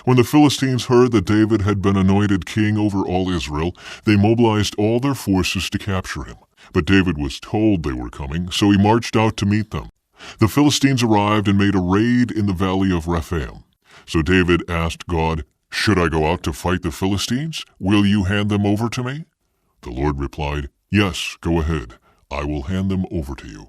When the Philistines heard that David had been anointed king over all Israel, they mobilized all their forces to capture him. But David was told they were coming, so he marched out to meet them. The Philistines arrived and made a raid in the valley of Rephaim. So David asked God, "Should I go out to fight the Philistines? Will you hand them over to me?" The Lord replied, "Yes, go ahead. I will hand them over to you."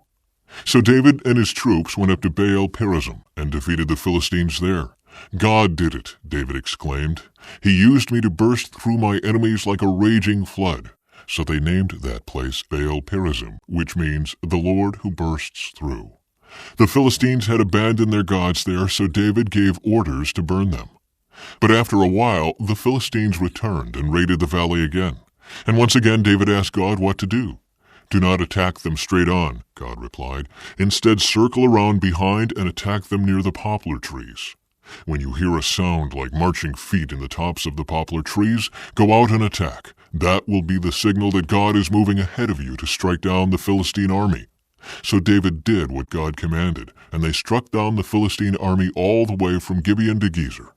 So David and his troops went up to Baal Perazim and defeated the Philistines there. "God did it," David exclaimed. "He used me to burst through my enemies like a raging flood." So they named that place Baal Perazim, which means the Lord who bursts through. The Philistines had abandoned their gods there, so David gave orders to burn them. But after a while, the Philistines returned and raided the valley again. And once again David asked God what to do. "Do not attack them straight on," God replied. "Instead, circle around behind and attack them near the poplar trees. When you hear a sound like marching feet in the tops of the poplar trees, go out and attack. That will be the signal that God is moving ahead of you to strike down the Philistine army." So David did what God commanded, and they struck down the Philistine army all the way from Gibeon to Gezer.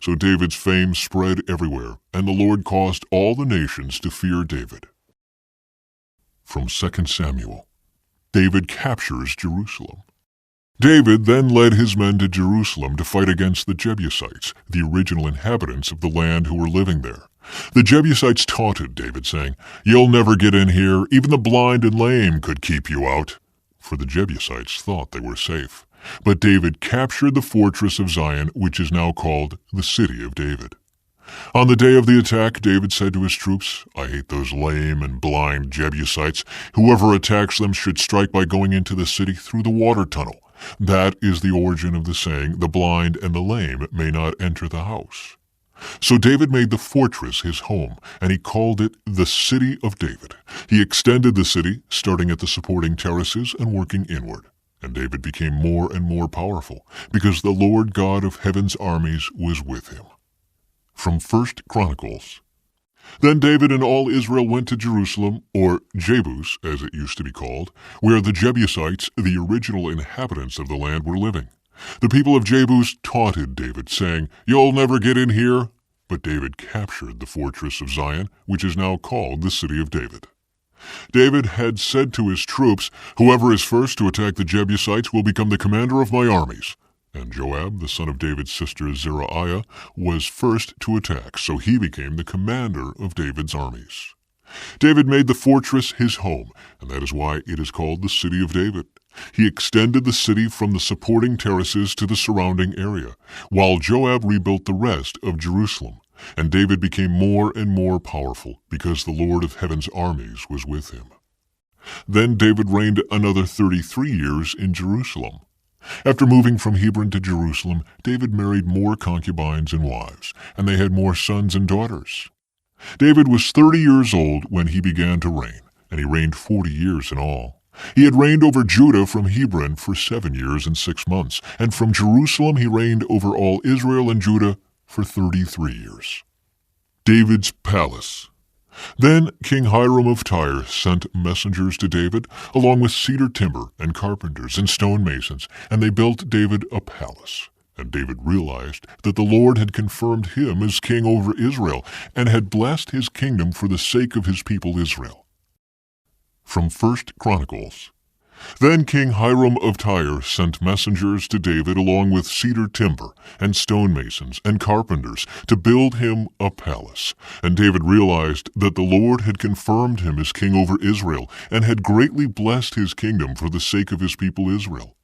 So David's fame spread everywhere, and the Lord caused all the nations to fear David. From 2 Samuel. David captures Jerusalem. David then led his men to Jerusalem to fight against the Jebusites, the original inhabitants of the land who were living there. The Jebusites taunted David, saying, "You'll never get in here. Even the blind and lame could keep you out." For the Jebusites thought they were safe. But David captured the fortress of Zion, which is now called the City of David. On the day of the attack, David said to his troops, "I hate those lame and blind Jebusites. Whoever attacks them should strike by going into the city through the water tunnel. That is the origin of the saying, 'The blind and the lame may not enter the house.'" So David made the fortress his home, and he called it the City of David. He extended the city, starting at the supporting terraces and working inward. And David became more and more powerful, because the Lord God of heaven's armies was with him. From 1 Chronicles. Then David and all Israel went to Jerusalem, or Jebus, as it used to be called, where the Jebusites, the original inhabitants of the land, were living. The people of Jebus taunted David, saying, "You'll never get in here." But David captured the fortress of Zion, which is now called the City of David. David had said to his troops, "Whoever is first to attack the Jebusites will become the commander of my armies." And Joab, the son of David's sister Zeruiah, was first to attack, so he became the commander of David's armies. David made the fortress his home, and that is why it is called the City of David. He extended the city from the supporting terraces to the surrounding area, while Joab rebuilt the rest of Jerusalem, and David became more and more powerful because the Lord of heaven's armies was with him. Then David reigned another 33 years in Jerusalem. After moving from Hebron to Jerusalem, David married more concubines and wives, and they had more sons and daughters. David was 30 years old when he began to reign, and he reigned 40 years in all. He had reigned over Judah from Hebron for 7 years and 6 months, and from Jerusalem he reigned over all Israel and Judah for 33 years. David's palace. Then King Hiram of Tyre sent messengers to David, along with cedar timber and carpenters and stonemasons, and they built David a palace. And David realized that the Lord had confirmed him as king over Israel, and had blessed his kingdom for the sake of his people Israel. From 1 Chronicles. Then King Hiram of Tyre sent messengers to David along with cedar timber and stonemasons and carpenters to build him a palace. And David realized that the Lord had confirmed him as king over Israel and had greatly blessed his kingdom for the sake of his people Israel.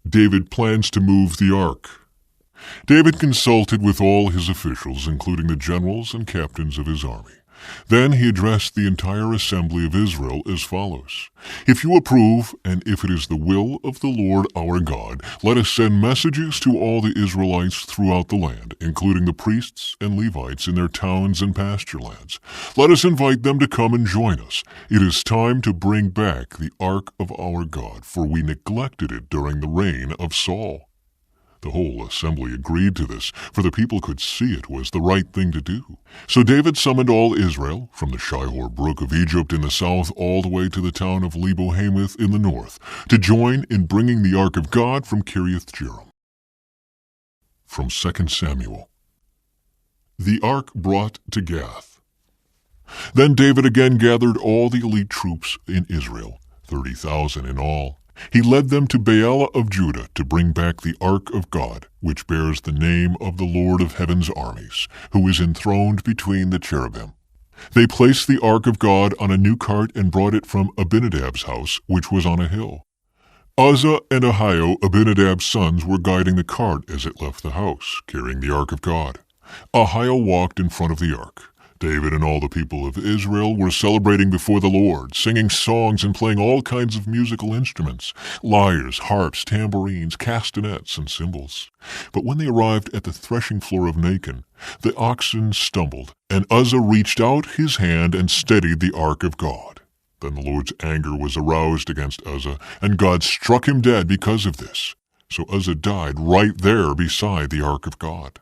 David plans to move the ark. David consulted with all his officials, including the generals and captains of his army. Then he addressed the entire assembly of Israel as follows: If you approve, and if it is the will of the Lord our God, let us send messages to all the Israelites throughout the land, including the priests and Levites in their towns and pasture lands. Let us invite them to come and join us. It is time to bring back the ark of our God, for we neglected it during the reign of Saul. The whole assembly agreed to this, for the people could see it was the right thing to do. So David summoned all Israel, from the Shihor brook of Egypt in the south all the way to the town of Lebo-Hamath in the north, to join in bringing the ark of God from Kiriath-Jearim. From 2 Samuel. The ark brought to Gath. Then David again gathered all the elite troops in Israel, 30,000 in all. He led them to Baalah of Judah to bring back the ark of God, which bears the name of the Lord of heaven's armies, who is enthroned between the cherubim. They placed the ark of God on a new cart and brought it from Abinadab's house, which was on a hill. Uzzah and Ahio, Abinadab's sons, were guiding the cart as it left the house, carrying the ark of God. Ahio walked in front of the ark. David and all the people of Israel were celebrating before the Lord, singing songs and playing all kinds of musical instruments, lyres, harps, tambourines, castanets, and cymbals. But when they arrived at the threshing floor of Nacon, the oxen stumbled, and Uzzah reached out his hand and steadied the ark of God. Then the Lord's anger was aroused against Uzzah, and God struck him dead because of this. So Uzzah died right there beside the ark of God.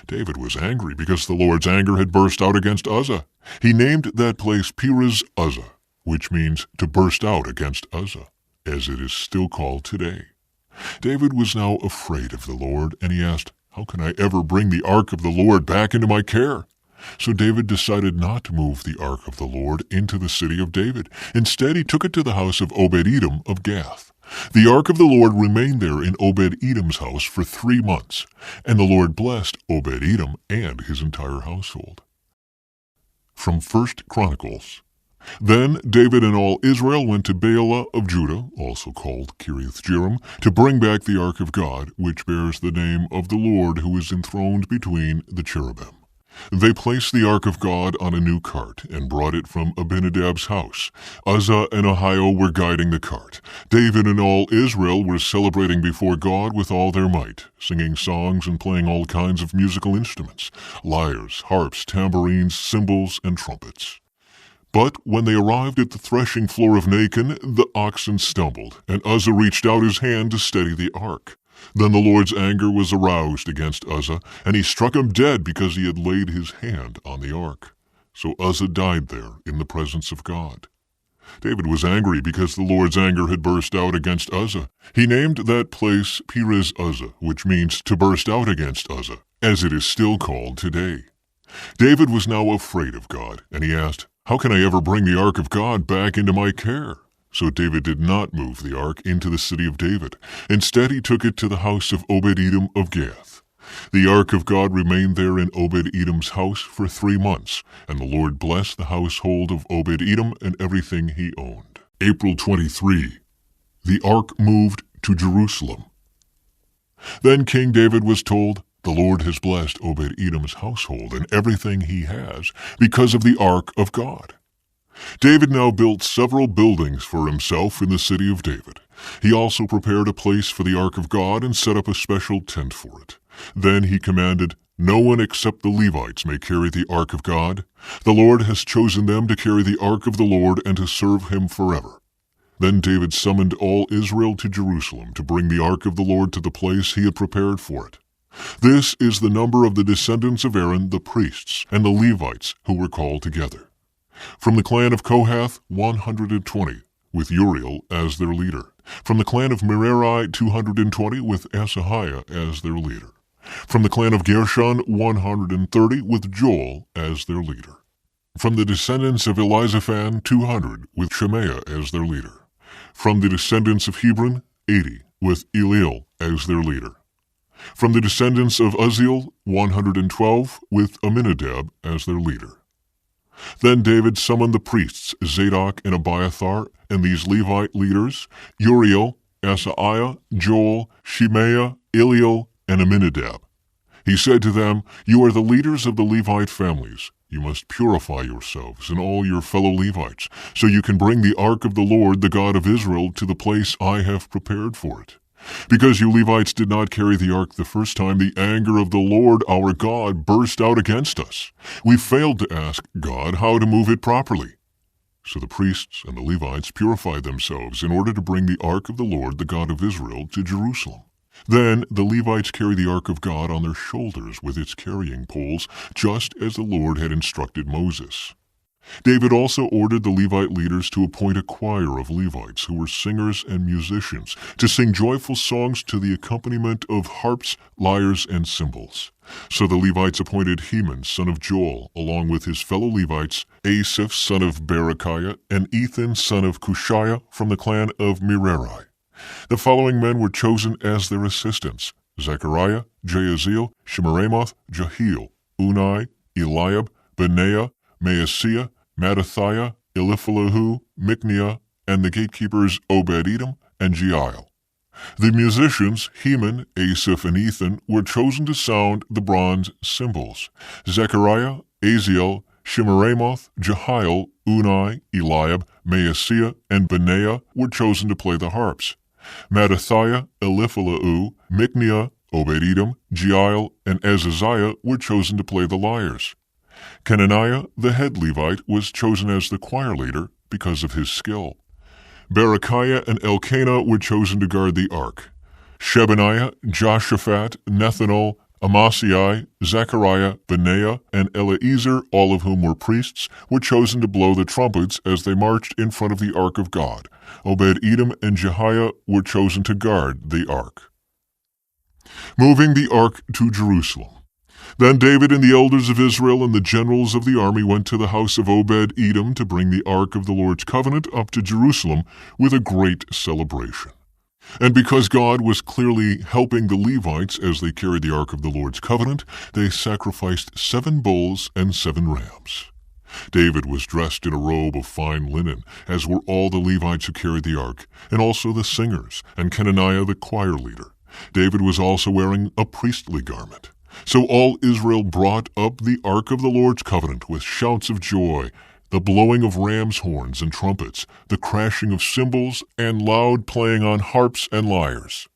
David was angry because the Lord's anger had burst out against Uzzah. He named that place Perez Uzzah, which means to burst out against Uzzah, as it is still called today. David was now afraid of the Lord, and he asked, "How can I ever bring the ark of the Lord back into my care?" So David decided not to move the ark of the Lord into the city of David. Instead, he took it to the house of Obed-Edom of Gath. The ark of the Lord remained there in Obed-Edom's house for 3 months, and the Lord blessed Obed-Edom and his entire household. From 1 Chronicles. Then David and all Israel went to Baalah of Judah, also called Kiriath-Jearim, to bring back the ark of God, which bears the name of the Lord who is enthroned between the cherubim. They placed the ark of God on a new cart and brought it from Abinadab's house. Uzzah and Ahio were guiding the cart. David and all Israel were celebrating before God with all their might, singing songs and playing all kinds of musical instruments, lyres, harps, tambourines, cymbals, and trumpets. But when they arrived at the threshing floor of Nacon, the oxen stumbled, and Uzzah reached out his hand to steady the ark. Then the Lord's anger was aroused against Uzzah, and he struck him dead because he had laid his hand on the ark. So Uzzah died there in the presence of God. David was angry because the Lord's anger had burst out against Uzzah. He named that place Perez Uzzah, which means to burst out against Uzzah, as it is still called today. David was now afraid of God, and he asked, "How can I ever bring the ark of God back into my care?" So David did not move the ark into the city of David. Instead, he took it to the house of Obed-Edom of Gath. The ark of God remained there in Obed-Edom's house for 3 months, and the Lord blessed the household of Obed-Edom and everything he owned. April 23. The ark moved to Jerusalem. Then King David was told, "The Lord has blessed Obed-Edom's household and everything he has because of the ark of God." David now built several buildings for himself in the city of David. He also prepared a place for the ark of God and set up a special tent for it. Then he commanded, "No one except the Levites may carry the ark of God. The Lord has chosen them to carry the ark of the Lord and to serve him forever." Then David summoned all Israel to Jerusalem to bring the ark of the Lord to the place he had prepared for it. This is the number of the descendants of Aaron, the priests, and the Levites who were called together. From the clan of Kohath, 120, with Uriel as their leader. From the clan of Merari, 220, with Asahiah as their leader. From the clan of Gershon, 130, with Joel as their leader. From the descendants of Elizaphan, 200, with Shemaiah as their leader. From the descendants of Hebron, 80, with Eliel as their leader. From the descendants of Uzziel, 112, with Aminadab as their leader. Then David summoned the priests Zadok and Abiathar, and these Levite leaders, Uriel, Asaiah, Joel, Shemaiah, Eliel, and Aminadab. He said to them, "You are the leaders of the Levite families. You must purify yourselves and all your fellow Levites, so you can bring the ark of the Lord, the God of Israel, to the place I have prepared for it. Because you Levites did not carry the ark the first time, the anger of the Lord our God burst out against us. We failed to ask God how to move it properly." So the priests and the Levites purified themselves in order to bring the ark of the Lord, the God of Israel, to Jerusalem. Then the Levites carried the ark of God on their shoulders with its carrying poles, just as the Lord had instructed Moses. David also ordered the Levite leaders to appoint a choir of Levites who were singers and musicians to sing joyful songs to the accompaniment of harps, lyres, and cymbals. So the Levites appointed Heman, son of Joel, along with his fellow Levites, Asaph, son of Berechiah, and Ethan, son of Cushiah, from the clan of Merari. The following men were chosen as their assistants: Zechariah, Jahaziel, Shemiramoth, Jehiel, Unai, Eliab, Benaiah, Maaseiah, Mattithiah, Eliphalahu, Micniah, and the gatekeepers Obed-Edom and Jeiel. The musicians, Heman, Asaph, and Ethan, were chosen to sound the bronze cymbals. Zechariah, Aziel, Shemiramoth, Jehiel, Unai, Eliab, Maaseiah, and Benaiah were chosen to play the harps. Mattithiah, Eliphalahu, Micniah, Obed-Edom, Jeiel, and Azaziah were chosen to play the lyres. Kenaniah, the head Levite, was chosen as the choir leader because of his skill. Berechiah and Elkanah were chosen to guard the ark. Shebaniah, Joshaphat, Nethanel, Amasai, Zechariah, Benaiah, and Eleazar, all of whom were priests, were chosen to blow the trumpets as they marched in front of the ark of God. Obed-Edom and Jehiah were chosen to guard the ark. Moving the ark to Jerusalem. Then David and the elders of Israel and the generals of the army went to the house of Obed-Edom to bring the ark of the Lord's covenant up to Jerusalem with a great celebration. And because God was clearly helping the Levites as they carried the ark of the Lord's covenant, they sacrificed 7 bulls and 7 rams. David was dressed in a robe of fine linen, as were all the Levites who carried the ark, and also the singers, and Kenaniah the choir leader. David was also wearing a priestly garment. So all Israel brought up the ark of the Lord's covenant with shouts of joy, the blowing of ram's horns and trumpets, the crashing of cymbals, and loud playing on harps and lyres.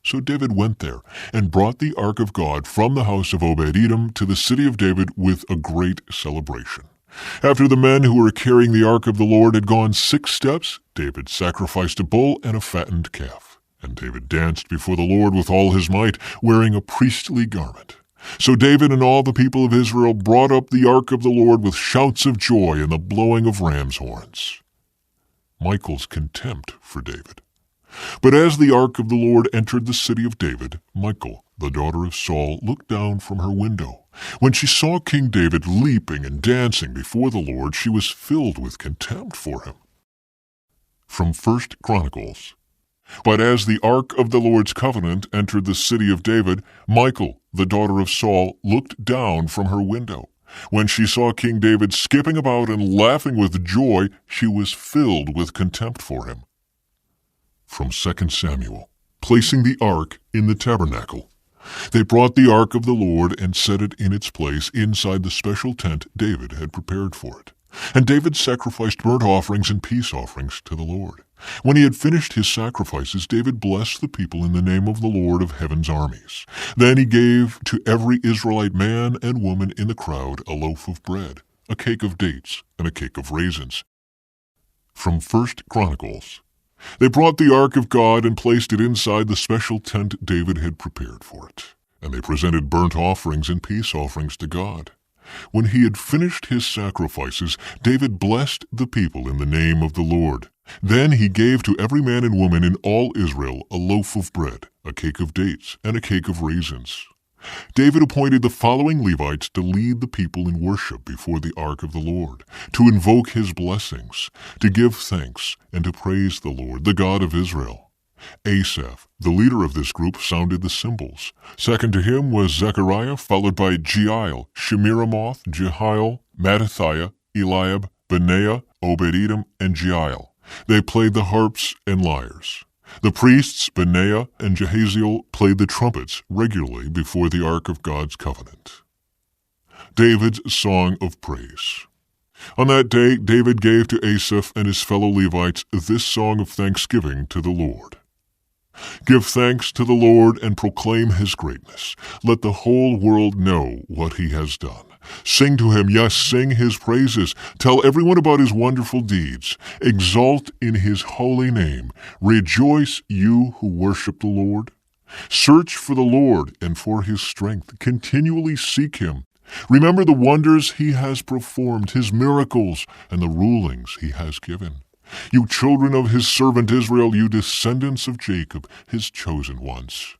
So David went there and brought the ark of God from the house of Obed-Edom to the city of David with a great celebration. After the men who were carrying the ark of the Lord had gone 6 steps, David sacrificed a bull and a fattened calf. And David danced before the Lord with all his might, wearing a priestly garment. So David and all the people of Israel brought up the ark of the Lord with shouts of joy and the blowing of ram's horns. Michal's contempt for David. But as the ark of the Lord entered the city of David, Michal, the daughter of Saul, looked down from her window. When she saw King David leaping and dancing before the Lord, she was filled with contempt for him. From 1 Chronicles. But as the ark of the Lord's covenant entered the city of David, Michal, the daughter of Saul, looked down from her window. When she saw King David skipping about and laughing with joy, she was filled with contempt for him. From 2 Samuel. Placing the ark in the tabernacle. They brought the ark of the Lord and set it in its place inside the special tent David had prepared for it. And David sacrificed burnt offerings and peace offerings to the Lord. When he had finished his sacrifices, David blessed the people in the name of the Lord of heaven's armies. Then he gave to every Israelite man and woman in the crowd a loaf of bread, a cake of dates, and a cake of raisins. From 1 Chronicles. They brought the ark of God and placed it inside the special tent David had prepared for it. And they presented burnt offerings and peace offerings to God. When he had finished his sacrifices, David blessed the people in the name of the Lord. Then he gave to every man and woman in all Israel a loaf of bread, a cake of dates, and a cake of raisins. David appointed the following Levites to lead the people in worship before the ark of the Lord, to invoke his blessings, to give thanks, and to praise the Lord, the God of Israel. Asaph, the leader of this group, sounded the cymbals. Second to him was Zechariah, followed by Jeiel, Shemiramoth, Jehiel, Mattithiah, Eliab, Benaiah, Obed-Edom, and Jeiel. They played the harps and lyres. The priests, Benaiah and Jehaziel, played the trumpets regularly before the ark of God's covenant. David's Song of Praise. On that day, David gave to Asaph and his fellow Levites this song of thanksgiving to the Lord. Give thanks to the Lord and proclaim his greatness. Let the whole world know what he has done. Sing to him, yes, sing his praises. Tell everyone about his wonderful deeds. Exult in his holy name. Rejoice, you who worship the Lord. Search for the Lord and for his strength. Continually seek him. Remember the wonders he has performed, his miracles, and the rulings he has given. You children of his servant Israel, you descendants of Jacob, his chosen ones.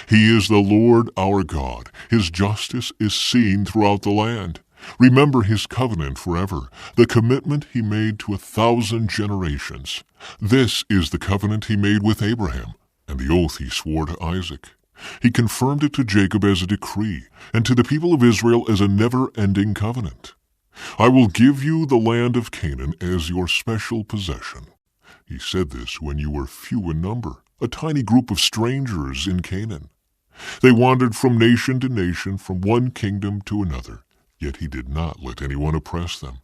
He is the Lord our God. His justice is seen throughout the land. Remember his covenant forever, the commitment he made to 1,000 generations. This is the covenant he made with Abraham, and the oath he swore to Isaac. He confirmed it to Jacob as a decree, and to the people of Israel as a never-ending covenant. I will give you the land of Canaan as your special possession. He said this when you were few in number, a tiny group of strangers in Canaan. They wandered from nation to nation, from one kingdom to another, yet he did not let anyone oppress them.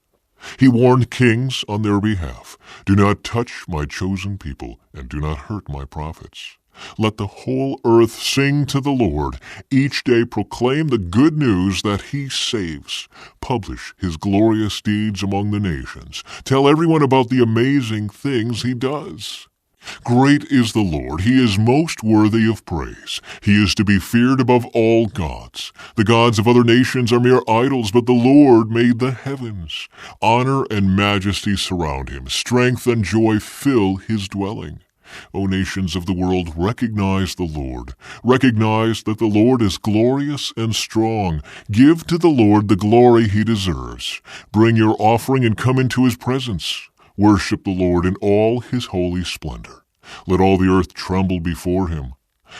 He warned kings on their behalf, do not touch my chosen people, and do not hurt my prophets. Let the whole earth sing to the Lord. Each day proclaim the good news that he saves. Publish his glorious deeds among the nations. Tell everyone about the amazing things he does. Great is the Lord. He is most worthy of praise. He is to be feared above all gods. The gods of other nations are mere idols, but the Lord made the heavens. Honor and majesty surround him. Strength and joy fill his dwelling. O nations of the world, recognize the Lord. Recognize that the Lord is glorious and strong. Give to the Lord the glory he deserves. Bring your offering and come into his presence. Worship the Lord in all his holy splendor. Let all the earth tremble before him.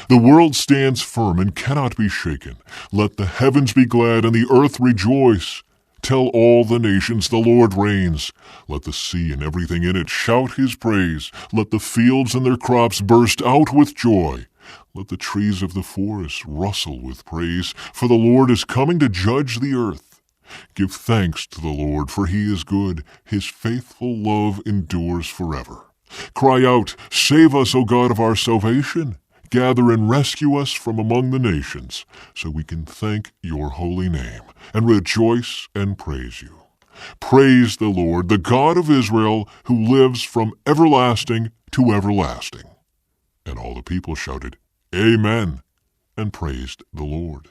The world stands firm and cannot be shaken. Let the heavens be glad and the earth rejoice. Tell all the nations the Lord reigns. Let the sea and everything in it shout his praise. Let the fields and their crops burst out with joy. Let the trees of the forest rustle with praise, for the Lord is coming to judge the earth. Give thanks to the Lord, for he is good. His faithful love endures forever. Cry out, save us, O God of our salvation. Gather and rescue us from among the nations, so we can thank your holy name and rejoice and praise you. Praise the Lord, the God of Israel, who lives from everlasting to everlasting. And all the people shouted, Amen, and praised the Lord.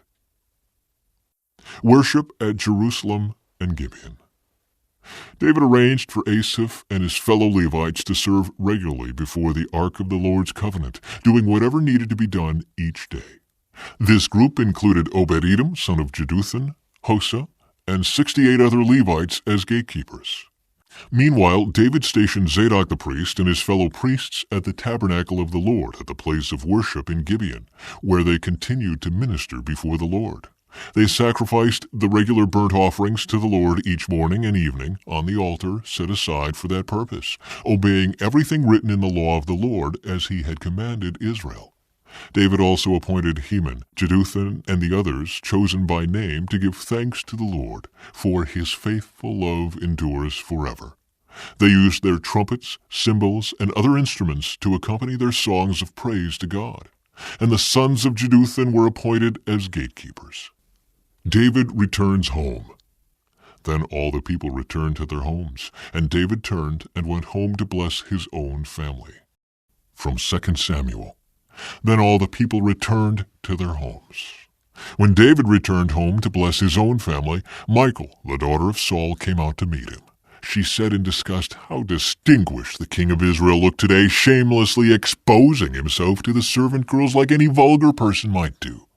Worship at Jerusalem and Gibeon. David arranged for Asaph and his fellow Levites to serve regularly before the Ark of the Lord's covenant, doing whatever needed to be done each day. This group included Obed-Edom, son of Jeduthun, Hosah, and 68 other Levites as gatekeepers. Meanwhile, David stationed Zadok the priest and his fellow priests at the tabernacle of the Lord at the place of worship in Gibeon, where they continued to minister before the Lord. They sacrificed the regular burnt offerings to the Lord each morning and evening on the altar set aside for that purpose, obeying everything written in the law of the Lord as he had commanded Israel. David also appointed Heman, Jeduthun, and the others chosen by name to give thanks to the Lord, for his faithful love endures forever. They used their trumpets, cymbals, and other instruments to accompany their songs of praise to God, and the sons of Jeduthun were appointed as gatekeepers. David returns home. Then all the people returned to their homes, and David turned and went home to bless his own family. From 2 Samuel. Then all the people returned to their homes. When David returned home to bless his own family, Michal, the daughter of Saul, came out to meet him. She said in disgust, "How distinguished the king of Israel looked today, shamelessly exposing himself to the servant girls like any vulgar person might do."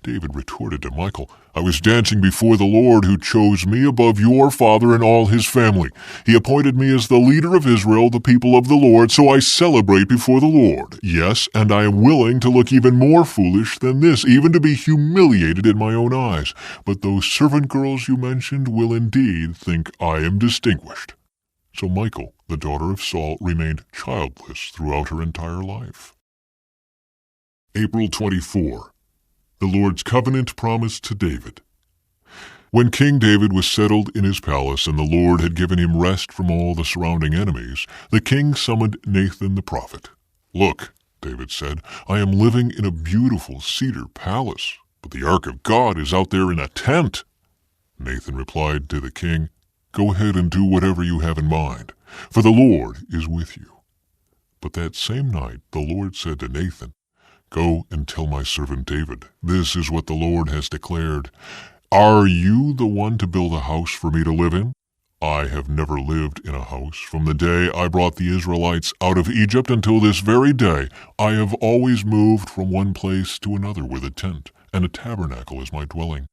David retorted to Michal, "I was dancing before the Lord, who chose me above your father and all his family. He appointed me as the leader of Israel, the people of the Lord, so I celebrate before the Lord. Yes, and I am willing to look even more foolish than this, even to be humiliated in my own eyes. But those servant girls you mentioned will indeed think I am distinguished." So Michal, the daughter of Saul, remained childless throughout her entire life. April 24. The Lord's covenant promise to David. When King David was settled in his palace and the Lord had given him rest from all the surrounding enemies, the king summoned Nathan the prophet. "Look," David said, "I am living in a beautiful cedar palace, but the ark of God is out there in a tent." Nathan replied to the king, "Go ahead and do whatever you have in mind, for the Lord is with you." But that same night the Lord said to Nathan, "Go and tell my servant David, this is what the Lord has declared. Are you the one to build a house for me to live in? I have never lived in a house. From the day I brought the Israelites out of Egypt until this very day, I have always moved from one place to another with a tent, and a tabernacle is my dwelling.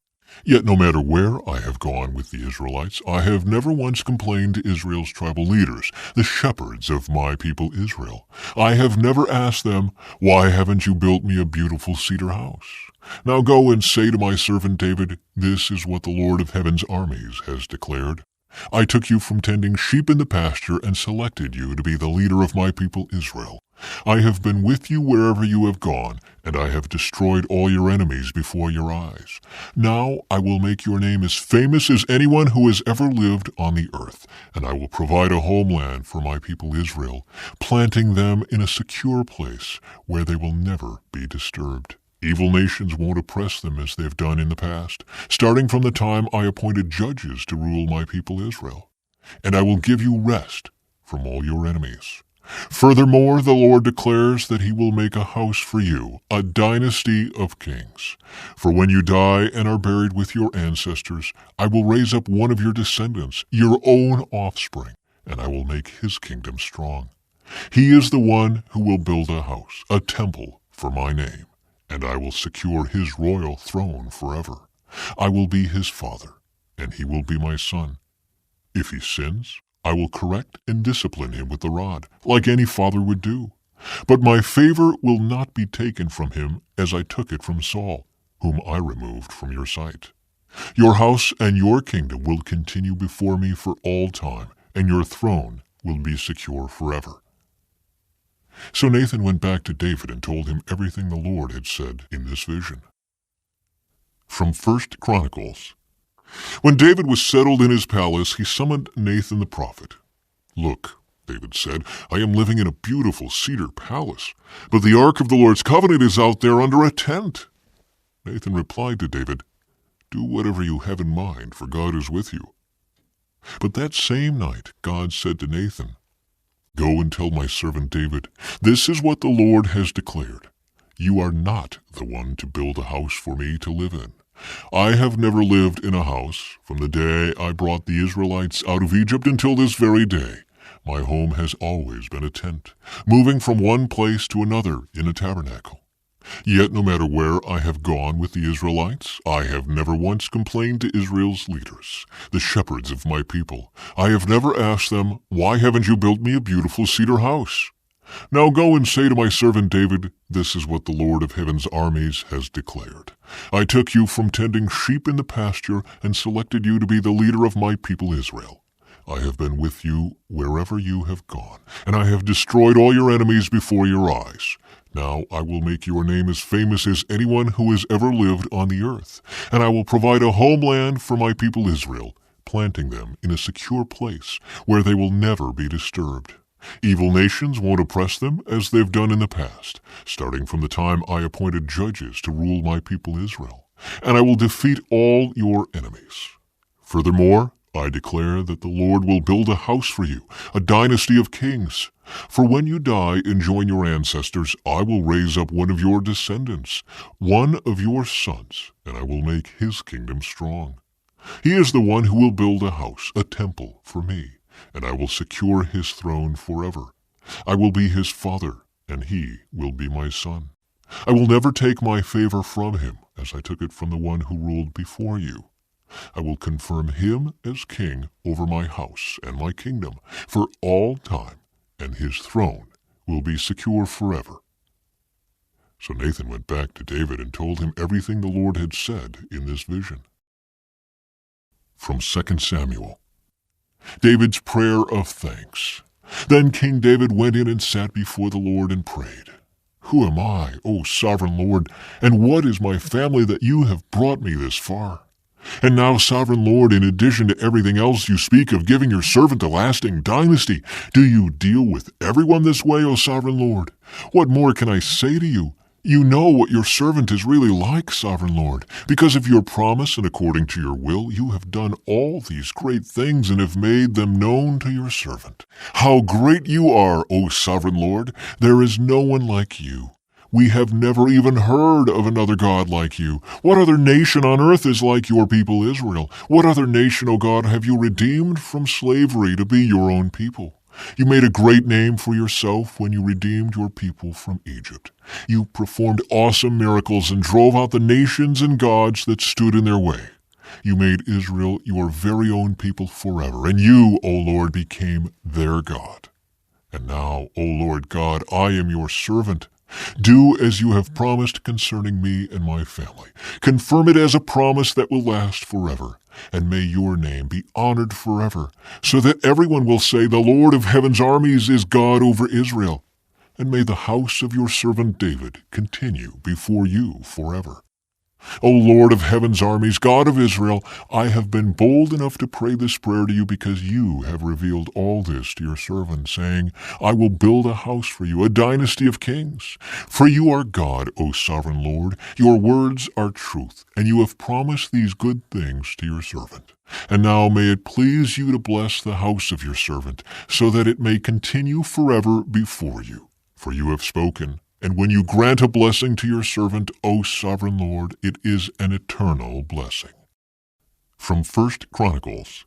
Yet no matter where I have gone with the Israelites, I have never once complained to Israel's tribal leaders, the shepherds of my people Israel. I have never asked them, 'Why haven't you built me a beautiful cedar house?' Now go and say to my servant David, 'This is what the Lord of heaven's armies has declared. I took you from tending sheep in the pasture and selected you to be the leader of my people Israel. I have been with you wherever you have gone, and I have destroyed all your enemies before your eyes. Now I will make your name as famous as anyone who has ever lived on the earth, and I will provide a homeland for my people Israel, planting them in a secure place where they will never be disturbed. Evil nations won't oppress them as they've done in the past, starting from the time I appointed judges to rule my people Israel. And I will give you rest from all your enemies. Furthermore, the Lord declares that he will make a house for you, a dynasty of kings. For when you die and are buried with your ancestors, I will raise up one of your descendants, your own offspring, and I will make his kingdom strong. He is the one who will build a house, a temple for my name, and I will secure his royal throne forever. I will be his father, and he will be my son. If he sins, I will correct and discipline him with the rod, like any father would do. But my favor will not be taken from him as I took it from Saul, whom I removed from your sight. Your house and your kingdom will continue before me for all time, and your throne will be secure forever." So Nathan went back to David and told him everything the Lord had said in this vision. From 1 Chronicles. When David was settled in his palace, he summoned Nathan the prophet. "Look," David said, "I am living in a beautiful cedar palace, but the ark of the Lord's covenant is out there under a tent." Nathan replied to David, "Do whatever you have in mind, for God is with you." But that same night God said to Nathan, "Go and tell my servant David, this is what the Lord has declared. You are not the one to build a house for me to live in. I have never lived in a house from the day I brought the Israelites out of Egypt until this very day. My home has always been a tent, moving from one place to another in a tabernacle. Yet no matter where I have gone with the Israelites, I have never once complained to Israel's leaders, the shepherds of my people. I have never asked them, 'Why haven't you built me a beautiful cedar house?' Now go and say to my servant David, this is what the Lord of heaven's armies has declared. I took you from tending sheep in the pasture and selected you to be the leader of my people Israel. I have been with you wherever you have gone, and I have destroyed all your enemies before your eyes. Now I will make your name as famous as anyone who has ever lived on the earth, and I will provide a homeland for my people Israel, planting them in a secure place where they will never be disturbed. Evil nations won't oppress them as they've done in the past, starting from the time I appointed judges to rule my people Israel, and I will defeat all your enemies. Furthermore, I declare that the Lord will build a house for you, a dynasty of kings. For when you die and join your ancestors, I will raise up one of your descendants, one of your sons, and I will make his kingdom strong. He is the one who will build a house, a temple, for me, and I will secure his throne forever. I will be his father, and he will be my son. I will never take my favor from him, as I took it from the one who ruled before you. I will confirm him as king over my house and my kingdom for all time, and his throne will be secure forever. So Nathan went back to David and told him everything the Lord had said in this vision. From 2 Samuel. David's prayer of thanks. Then King David went in and sat before the Lord and prayed. Who am I, O sovereign Lord, and what is my family that you have brought me this far? And now, sovereign Lord, in addition to everything else you speak of giving your servant a lasting dynasty, do you deal with everyone this way, O sovereign Lord? What more can I say to you? You know what your servant is really like, sovereign Lord. Because of your promise and according to your will, you have done all these great things and have made them known to your servant. How great you are, O sovereign Lord! There is no one like you. We have never even heard of another God like you. What other nation on earth is like your people Israel? What other nation, O God, have you redeemed from slavery to be your own people? You made a great name for yourself when you redeemed your people from Egypt. You performed awesome miracles and drove out the nations and gods that stood in their way. You made Israel your very own people forever, and you, O Lord, became their God. And now, O Lord God, I am your servant. Do as you have promised concerning me and my family. Confirm it as a promise that will last forever, and may your name be honored forever, so that everyone will say, the Lord of heaven's armies is God over Israel. And may the house of your servant David continue before you forever. O Lord of heaven's armies, God of Israel, I have been bold enough to pray this prayer to you because you have revealed all this to your servant, saying, I will build a house for you, a dynasty of kings. For you are God, O sovereign Lord. Your words are truth, and you have promised these good things to your servant. And now may it please you to bless the house of your servant, so that it may continue forever before you. For you have spoken, and when you grant a blessing to your servant, O sovereign Lord, it is an eternal blessing. From 1 Chronicles.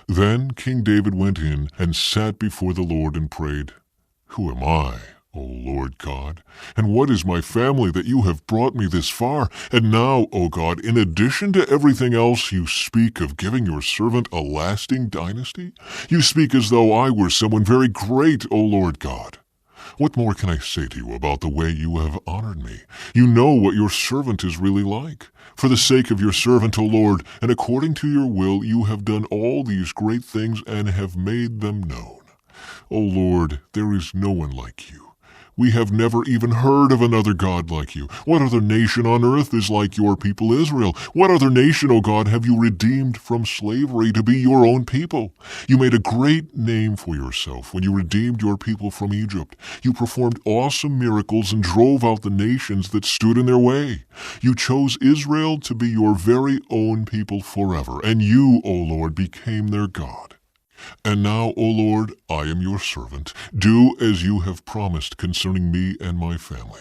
Then King David went in and sat before the Lord and prayed, Who am I, O Lord God, and what is my family that you have brought me this far? And now, O God, in addition to everything else, you speak of giving your servant a lasting dynasty? You speak as though I were someone very great, O Lord God. What more can I say to you about the way you have honored me? You know what your servant is really like. For the sake of your servant, O Lord, and according to your will, you have done all these great things and have made them known. O Lord, there is no one like you. We have never even heard of another God like you. What other nation on earth is like your people Israel? What other nation, O God, have you redeemed from slavery to be your own people? You made a great name for yourself when you redeemed your people from Egypt. You performed awesome miracles and drove out the nations that stood in their way. You chose Israel to be your very own people forever, and you, O Lord, became their God. And now, O Lord, I am your servant. Do as you have promised concerning me and my family.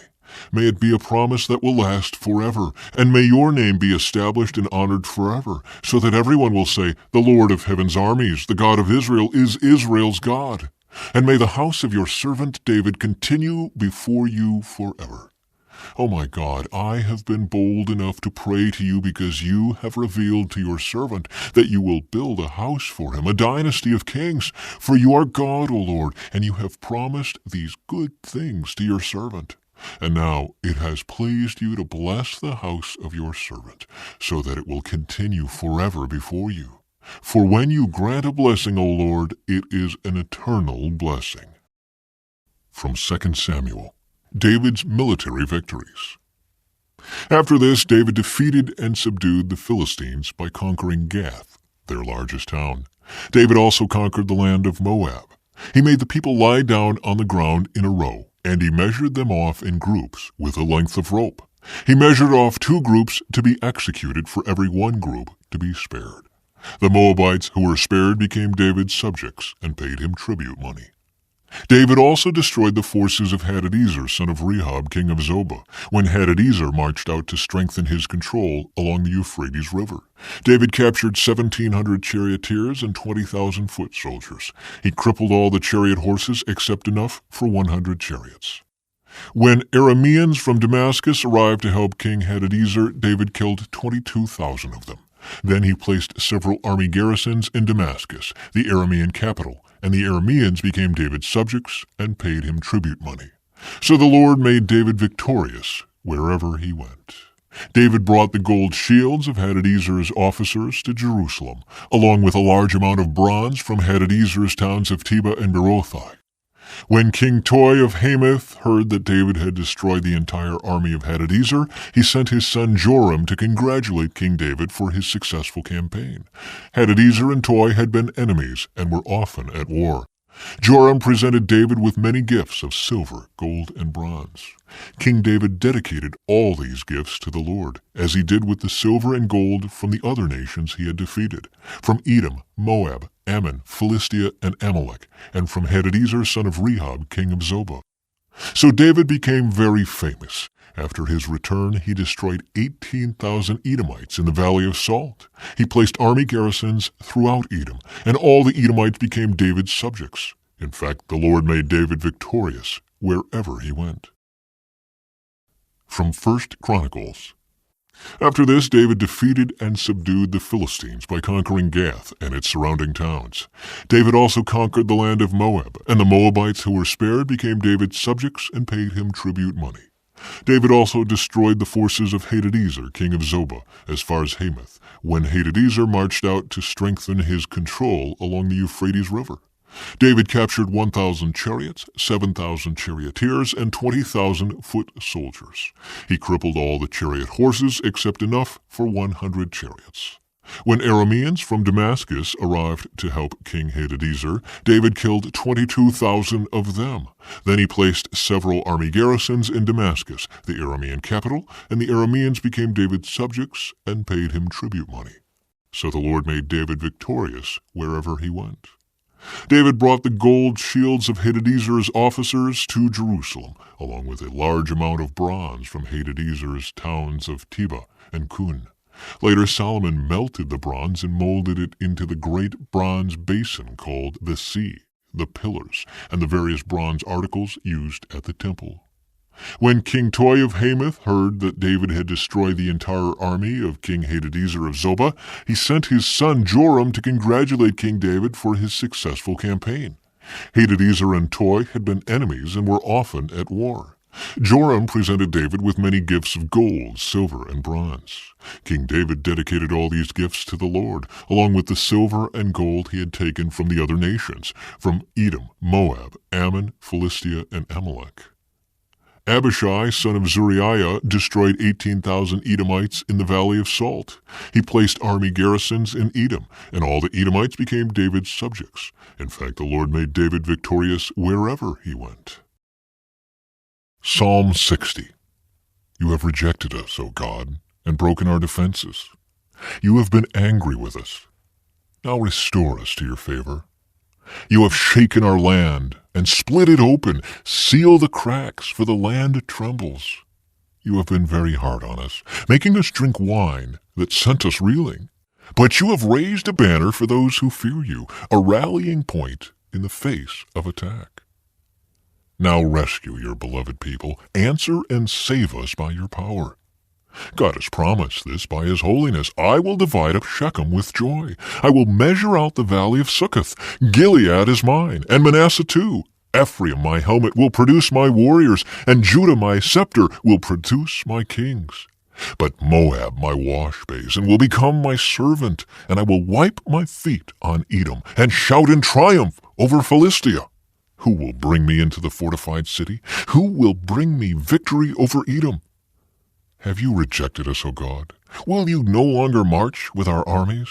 May it be a promise that will last forever, and may your name be established and honored forever, so that everyone will say, the Lord of heaven's armies, the God of Israel, is Israel's God. And may the house of your servant David continue before you forever. "Oh my God, I have been bold enough to pray to you because you have revealed to your servant that you will build a house for him, a dynasty of kings. For you are God, O Lord, and you have promised these good things to your servant. And now it has pleased you to bless the house of your servant, so that it will continue forever before you. For when you grant a blessing, O Lord, it is an eternal blessing." From 2 Samuel. David's military victories. After this, David defeated and subdued the Philistines by conquering Gath, their largest town. David also conquered the land of Moab. He made the people lie down on the ground in a row, and he measured them off in groups with a length of rope. He measured off 2 groups to be executed for every 1 group to be spared. The Moabites who were spared became David's subjects and paid him tribute money. David also destroyed the forces of Hadadezer, son of Rehob, king of Zobah, when Hadadezer marched out to strengthen his control along the Euphrates River. David captured 1,700 charioteers and 20,000 foot soldiers. He crippled all the chariot horses except enough for 100 chariots. When Arameans from Damascus arrived to help King Hadadezer, David killed 22,000 of them. Then he placed several army garrisons in Damascus, the Aramean capital, and the Arameans became David's subjects and paid him tribute money. So the Lord made David victorious wherever he went. David brought the gold shields of Hadadezer's officers to Jerusalem, along with a large amount of bronze from Hadadezer's towns of Tebah and Berothai. When King Toi of Hamath heard that David had destroyed the entire army of Hadadezer, he sent his son Joram to congratulate King David for his successful campaign. Hadadezer and Toi had been enemies and were often at war. Joram presented David with many gifts of silver, gold, and bronze. King David dedicated all these gifts to the Lord, as he did with the silver and gold from the other nations he had defeated, from Edom, Moab, Ammon, Philistia, and Amalek, and from Hadadezer son of Rehob, king of Zobah. So David became very famous. After his return, he destroyed 18,000 Edomites in the Valley of Salt. He placed army garrisons throughout Edom, and all the Edomites became David's subjects. In fact, the Lord made David victorious wherever he went. From 1 Chronicles. After this, David defeated and subdued the Philistines by conquering Gath and its surrounding towns. David also conquered the land of Moab, and the Moabites who were spared became David's subjects and paid him tribute money. David also destroyed the forces of Hadadezer, king of Zobah, as far as Hamath, when Hadadezer marched out to strengthen his control along the Euphrates River. David captured 1,000 chariots, 7,000 charioteers, and 20,000 foot soldiers. He crippled all the chariot horses except enough for 100 chariots. When Arameans from Damascus arrived to help King Hadadezer, David killed 22,000 of them. Then he placed several army garrisons in Damascus, the Aramean capital, and the Arameans became David's subjects and paid him tribute money. So the Lord made David victorious wherever he went. David brought the gold shields of Hadadezer's officers to Jerusalem, along with a large amount of bronze from Hadadezer's towns of Tebah and Kun. Later, Solomon melted the bronze and molded it into the great bronze basin called the sea, the pillars, and the various bronze articles used at the temple. When King Toi of Hamath heard that David had destroyed the entire army of King Hadadezer of Zobah, he sent his son Joram to congratulate King David for his successful campaign. Hadadezer and Toi had been enemies and were often at war. Joram presented David with many gifts of gold, silver, and bronze. King David dedicated all these gifts to the Lord, along with the silver and gold he had taken from the other nations, from Edom, Moab, Ammon, Philistia, and Amalek. Abishai, son of Zeruiah, destroyed 18,000 Edomites in the Valley of Salt. He placed army garrisons in Edom, and all the Edomites became David's subjects. In fact, the Lord made David victorious wherever he went. Psalm 60. You have rejected us, O God, and broken our defenses. You have been angry with us. Now restore us to your favor. You have shaken our land and split it open. Seal the cracks, for the land trembles. You have been very hard on us, making us drink wine that sent us reeling. But you have raised a banner for those who fear you, a rallying point in the face of attack. Now rescue your beloved people. Answer and save us by your power. God has promised this by his holiness. I will divide up Shechem with joy. I will measure out the valley of Succoth. Gilead is mine, and Manasseh too. Ephraim my helmet will produce my warriors, and Judah my scepter will produce my kings. But Moab my wash basin will become my servant, and I will wipe my feet on Edom, and shout in triumph over Philistia. Who will bring me into the fortified city? Who will bring me victory over Edom? Have you rejected us, O God? Will you no longer march with our armies?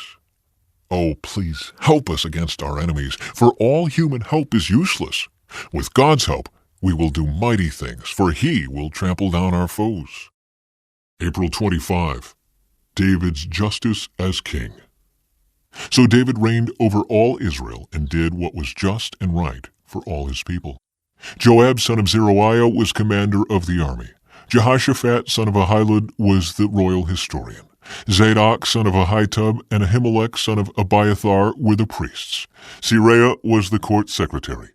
Oh, please help us against our enemies, for all human help is useless. With God's help, we will do mighty things, for he will trample down our foes. April 25. David's justice as king. So David reigned over all Israel and did what was just and right for all his people. Joab, son of Zeruiah, was commander of the army. Jehoshaphat, son of Ahilud, was the royal historian. Zadok, son of Ahitub, and Ahimelech, son of Abiathar, were the priests. Seraiah was the court secretary.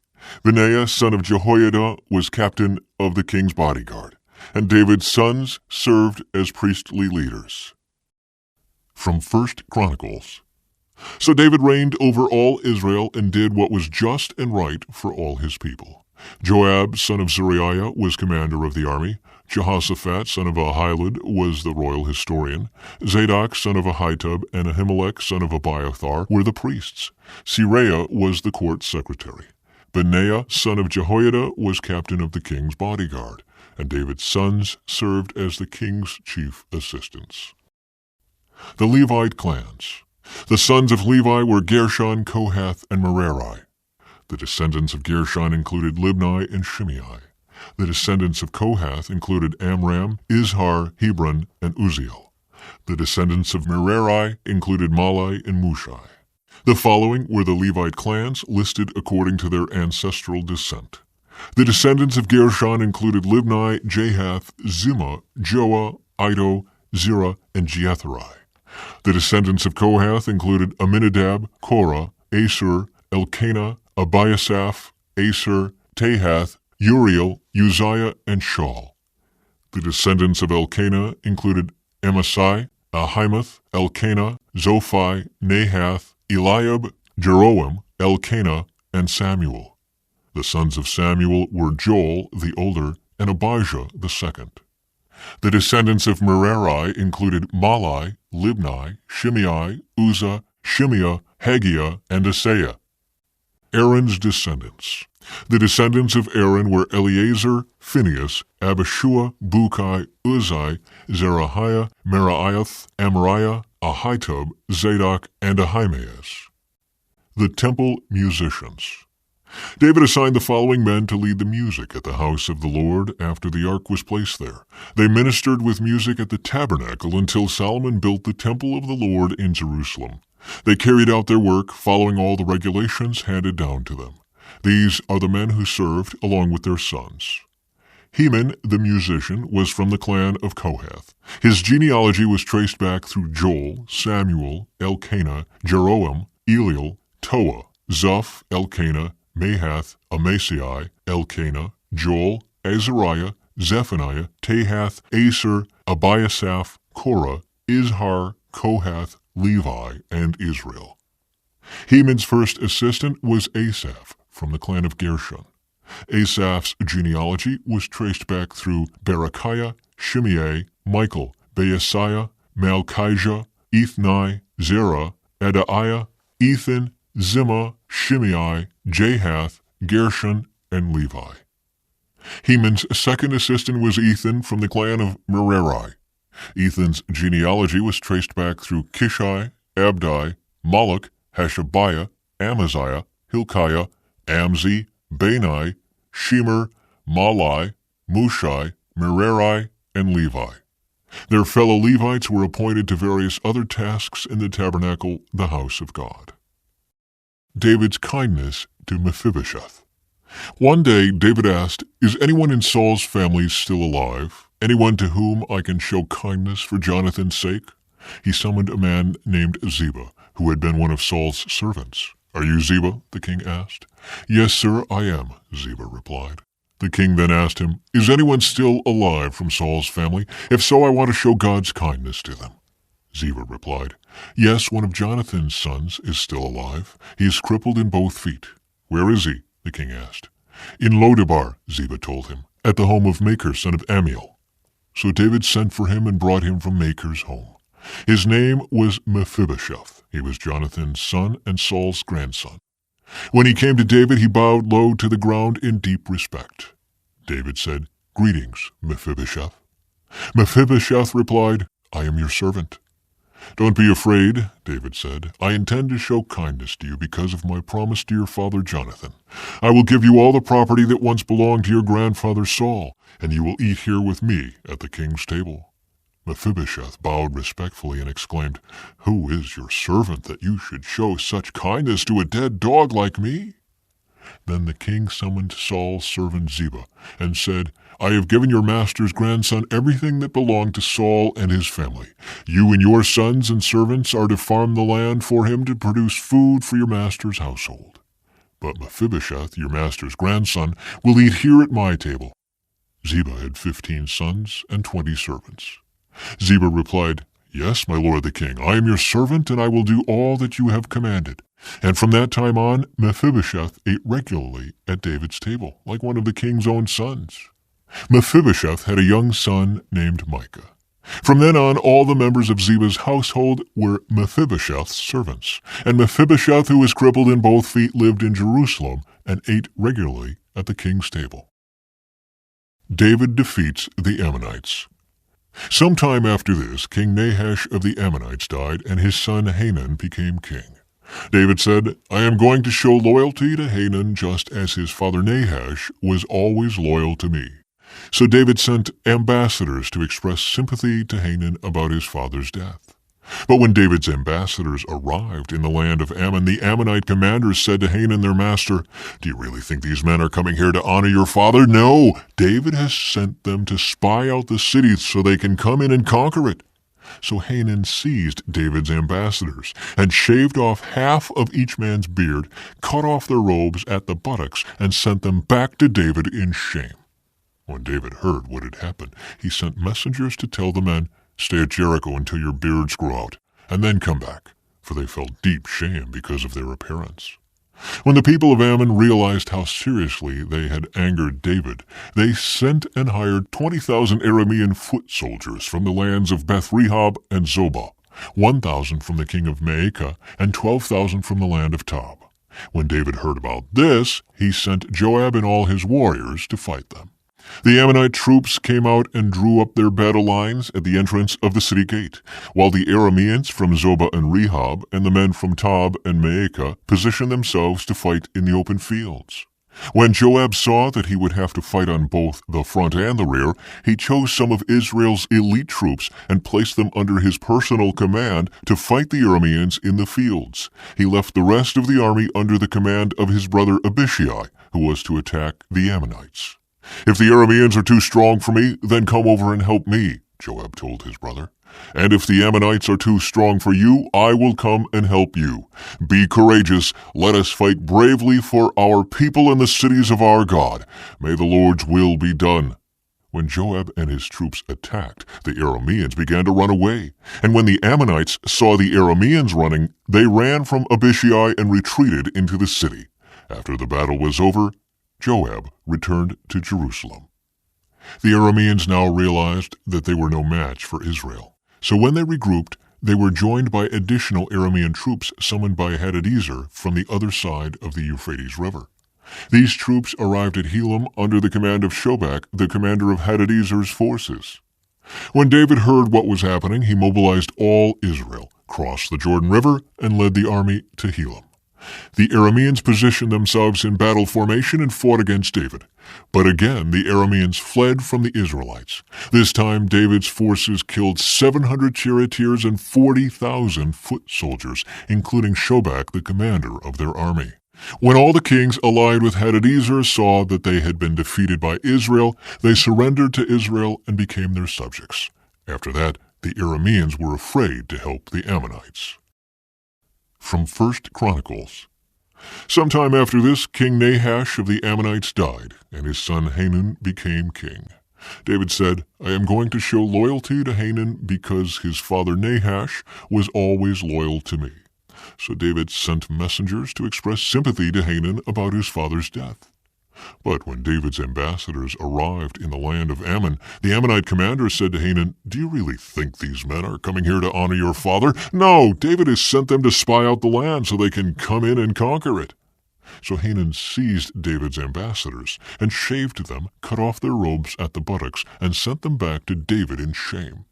Benaiah, son of Jehoiada, was captain of the king's bodyguard. And David's sons served as priestly leaders. From 1 Chronicles. So David reigned over all Israel and did what was just and right for all his people. Joab, son of Zeruiah, was commander of the army. Jehoshaphat, son of Ahilud, was the royal historian. Zadok, son of Ahitub, and Ahimelech, son of Abiathar, were the priests. Seraiah was the court secretary. Benaiah, son of Jehoiada, was captain of the king's bodyguard, and David's sons served as the king's chief assistants. The Levite clans. The sons of Levi were Gershon, Kohath, and Merari. The descendants of Gershon included Libni and Shimei. The descendants of Kohath included Amram, Izhar, Hebron, and Uzziel. The descendants of Merari included Malai and Mushai. The following were the Levite clans listed according to their ancestral descent. The descendants of Gershon included Libni, Jahath, Zimmah, Joah, Iddo, Zerah, and Jeatherai. The descendants of Kohath included Aminadab, Korah, Asur, Elkanah, Abiasaph, Aser, Tahath, Uriel, Uzziah, and Shaul. The descendants of Elkanah included Amasai, Ahimath, Elkanah, Zophai, Nahath, Eliab, Jeroam, Elkanah, and Samuel. The sons of Samuel were Joel the older and Abijah the second. The descendants of Merari included Malai, Libni, Shimei, Uzzah, Shimeah, Haggiah, and Asaiah. Aaron's descendants. The descendants of Aaron were Eleazar, Phinehas, Abishua, Bukai, Uzzi, Zerahiah, Meraiah, Amariah, Ahitub, Zadok, and Ahimaaz. The temple musicians. David assigned the following men to lead the music at the house of the Lord after the ark was placed there. They ministered with music at the tabernacle until Solomon built the temple of the Lord in Jerusalem. They carried out their work, following all the regulations handed down to them. These are the men who served along with their sons. Heman, the musician, was from the clan of Kohath. His genealogy was traced back through Joel, Samuel, Elkanah, Jeroam, Eliel, Toah, Zoph, Elkanah, Mahath, Amasai, Elkanah, Joel, Azariah, Zephaniah, Tahath, Aser, Abiasaph, Korah, Izhar, Kohath, Levi, and Israel. Heman's first assistant was Asaph, from the clan of Gershon. Asaph's genealogy was traced back through Berechiah, Shimei, Michael, Baasiah, Malchijah, Ethni, Zerah, Adaiah, Ethan, Zimmah, Shimei, Jahath, Gershon, and Levi. Heman's second assistant was Ethan from the clan of Merari. Ethan's genealogy was traced back through Kishai, Abdi, Moloch, Hashabiah, Amaziah, Hilkiah, Amzi, Bani, Shemer, Malai, Mushai, Merari, and Levi. Their fellow Levites were appointed to various other tasks in the tabernacle, the house of God. David's kindness to Mephibosheth. One day David asked, "Is anyone in Saul's family still alive? Anyone to whom I can show kindness for Jonathan's sake?" He summoned a man named Ziba, who had been one of Saul's servants. "Are you Ziba?" the king asked. "Yes, sir, I am," Ziba replied. The king then asked him, "Is anyone still alive from Saul's family? If so, I want to show God's kindness to them." Ziba replied, "Yes, one of Jonathan's sons is still alive. He is crippled in both feet." "Where is he?" the king asked. "In Lodebar," Ziba told him, "at the home of Machir, son of Ammiel." So David sent for him and brought him from Machir's home. His name was Mephibosheth. He was Jonathan's son and Saul's grandson. When he came to David, he bowed low to the ground in deep respect. David said, "Greetings, Mephibosheth." Mephibosheth replied, "I am your servant." "Don't be afraid," David said. "I intend to show kindness to you because of my promise to your father Jonathan. I will give you all the property that once belonged to your grandfather Saul, and you will eat here with me at the king's table." Mephibosheth bowed respectfully and exclaimed, "Who is your servant that you should show such kindness to a dead dog like me?" Then the king summoned Saul's servant Ziba and said, "I have given your master's grandson everything that belonged to Saul and his family. You and your sons and servants are to farm the land for him to produce food for your master's household. But Mephibosheth, your master's grandson, will eat here at my table." Ziba had 15 sons and 20 servants. Ziba replied, "Yes, my lord the king, I am your servant, and I will do all that you have commanded." And from that time on, Mephibosheth ate regularly at David's table, like one of the king's own sons. Mephibosheth had a young son named Micah. From then on, all the members of Ziba's household were Mephibosheth's servants, and Mephibosheth, who was crippled in both feet, lived in Jerusalem and ate regularly at the king's table. David defeats the Ammonites. Sometime after this, King Nahash of the Ammonites died, and his son Hanun became king. David said, "I am going to show loyalty to Hanun just as his father Nahash was always loyal to me." So David sent ambassadors to express sympathy to Hanun about his father's death. But when David's ambassadors arrived in the land of Ammon, the Ammonite commanders said to Hanun, their master, "Do you really think these men are coming here to honor your father? No, David has sent them to spy out the city so they can come in and conquer it." So Hanun seized David's ambassadors and shaved off half of each man's beard, cut off their robes at the buttocks, and sent them back to David in shame. When David heard what had happened, he sent messengers to tell the men, "Stay at Jericho until your beards grow out, and then come back," for they felt deep shame because of their appearance. When the people of Ammon realized how seriously they had angered David, they sent and hired 20,000 Aramean foot soldiers from the lands of Beth-rehob and Zobah, 1,000 from the king of Maacah, and 12,000 from the land of Tob. When David heard about this, he sent Joab and all his warriors to fight them. The Ammonite troops came out and drew up their battle lines at the entrance of the city gate, while the Arameans from Zobah and Rehob and the men from Tob and Maacah positioned themselves to fight in the open fields. When Joab saw that he would have to fight on both the front and the rear, he chose some of Israel's elite troops and placed them under his personal command to fight the Arameans in the fields. He left the rest of the army under the command of his brother Abishai, who was to attack the Ammonites. "If the Arameans are too strong for me, then come over and help me," Joab told his brother. "And if the Ammonites are too strong for you, I will come and help you. Be courageous. Let us fight bravely for our people and the cities of our God. May the Lord's will be done." When Joab and his troops attacked, the Arameans began to run away. And when the Ammonites saw the Arameans running, they ran from Abishai and retreated into the city. After the battle was over, Joab returned to Jerusalem. The Arameans now realized that they were no match for Israel. So when they regrouped, they were joined by additional Aramean troops summoned by Hadadezer from the other side of the Euphrates River. These troops arrived at Helam under the command of Shobak, the commander of Hadadezer's forces. When David heard what was happening, he mobilized all Israel, crossed the Jordan River, and led the army to Helam. The Arameans positioned themselves in battle formation and fought against David. But again the Arameans fled from the Israelites. This time David's forces killed 700 charioteers and 40,000 foot soldiers, including Shobak, the commander of their army. When all the kings allied with Hadadezer saw that they had been defeated by Israel, they surrendered to Israel and became their subjects. After that, the Arameans were afraid to help the Ammonites. From 1 Chronicles. Sometime after this, King Nahash of the Ammonites died, and his son Hanun became king. David said, "I am going to show loyalty to Hanun because his father Nahash was always loyal to me." So David sent messengers to express sympathy to Hanun about his father's death. But when David's ambassadors arrived in the land of Ammon, the Ammonite commander said to Hanun, "Do you really think these men are coming here to honor your father? No, David has sent them to spy out the land so they can come in and conquer it." So Hanun seized David's ambassadors and shaved them, cut off their robes at the buttocks, and sent them back to David in shame.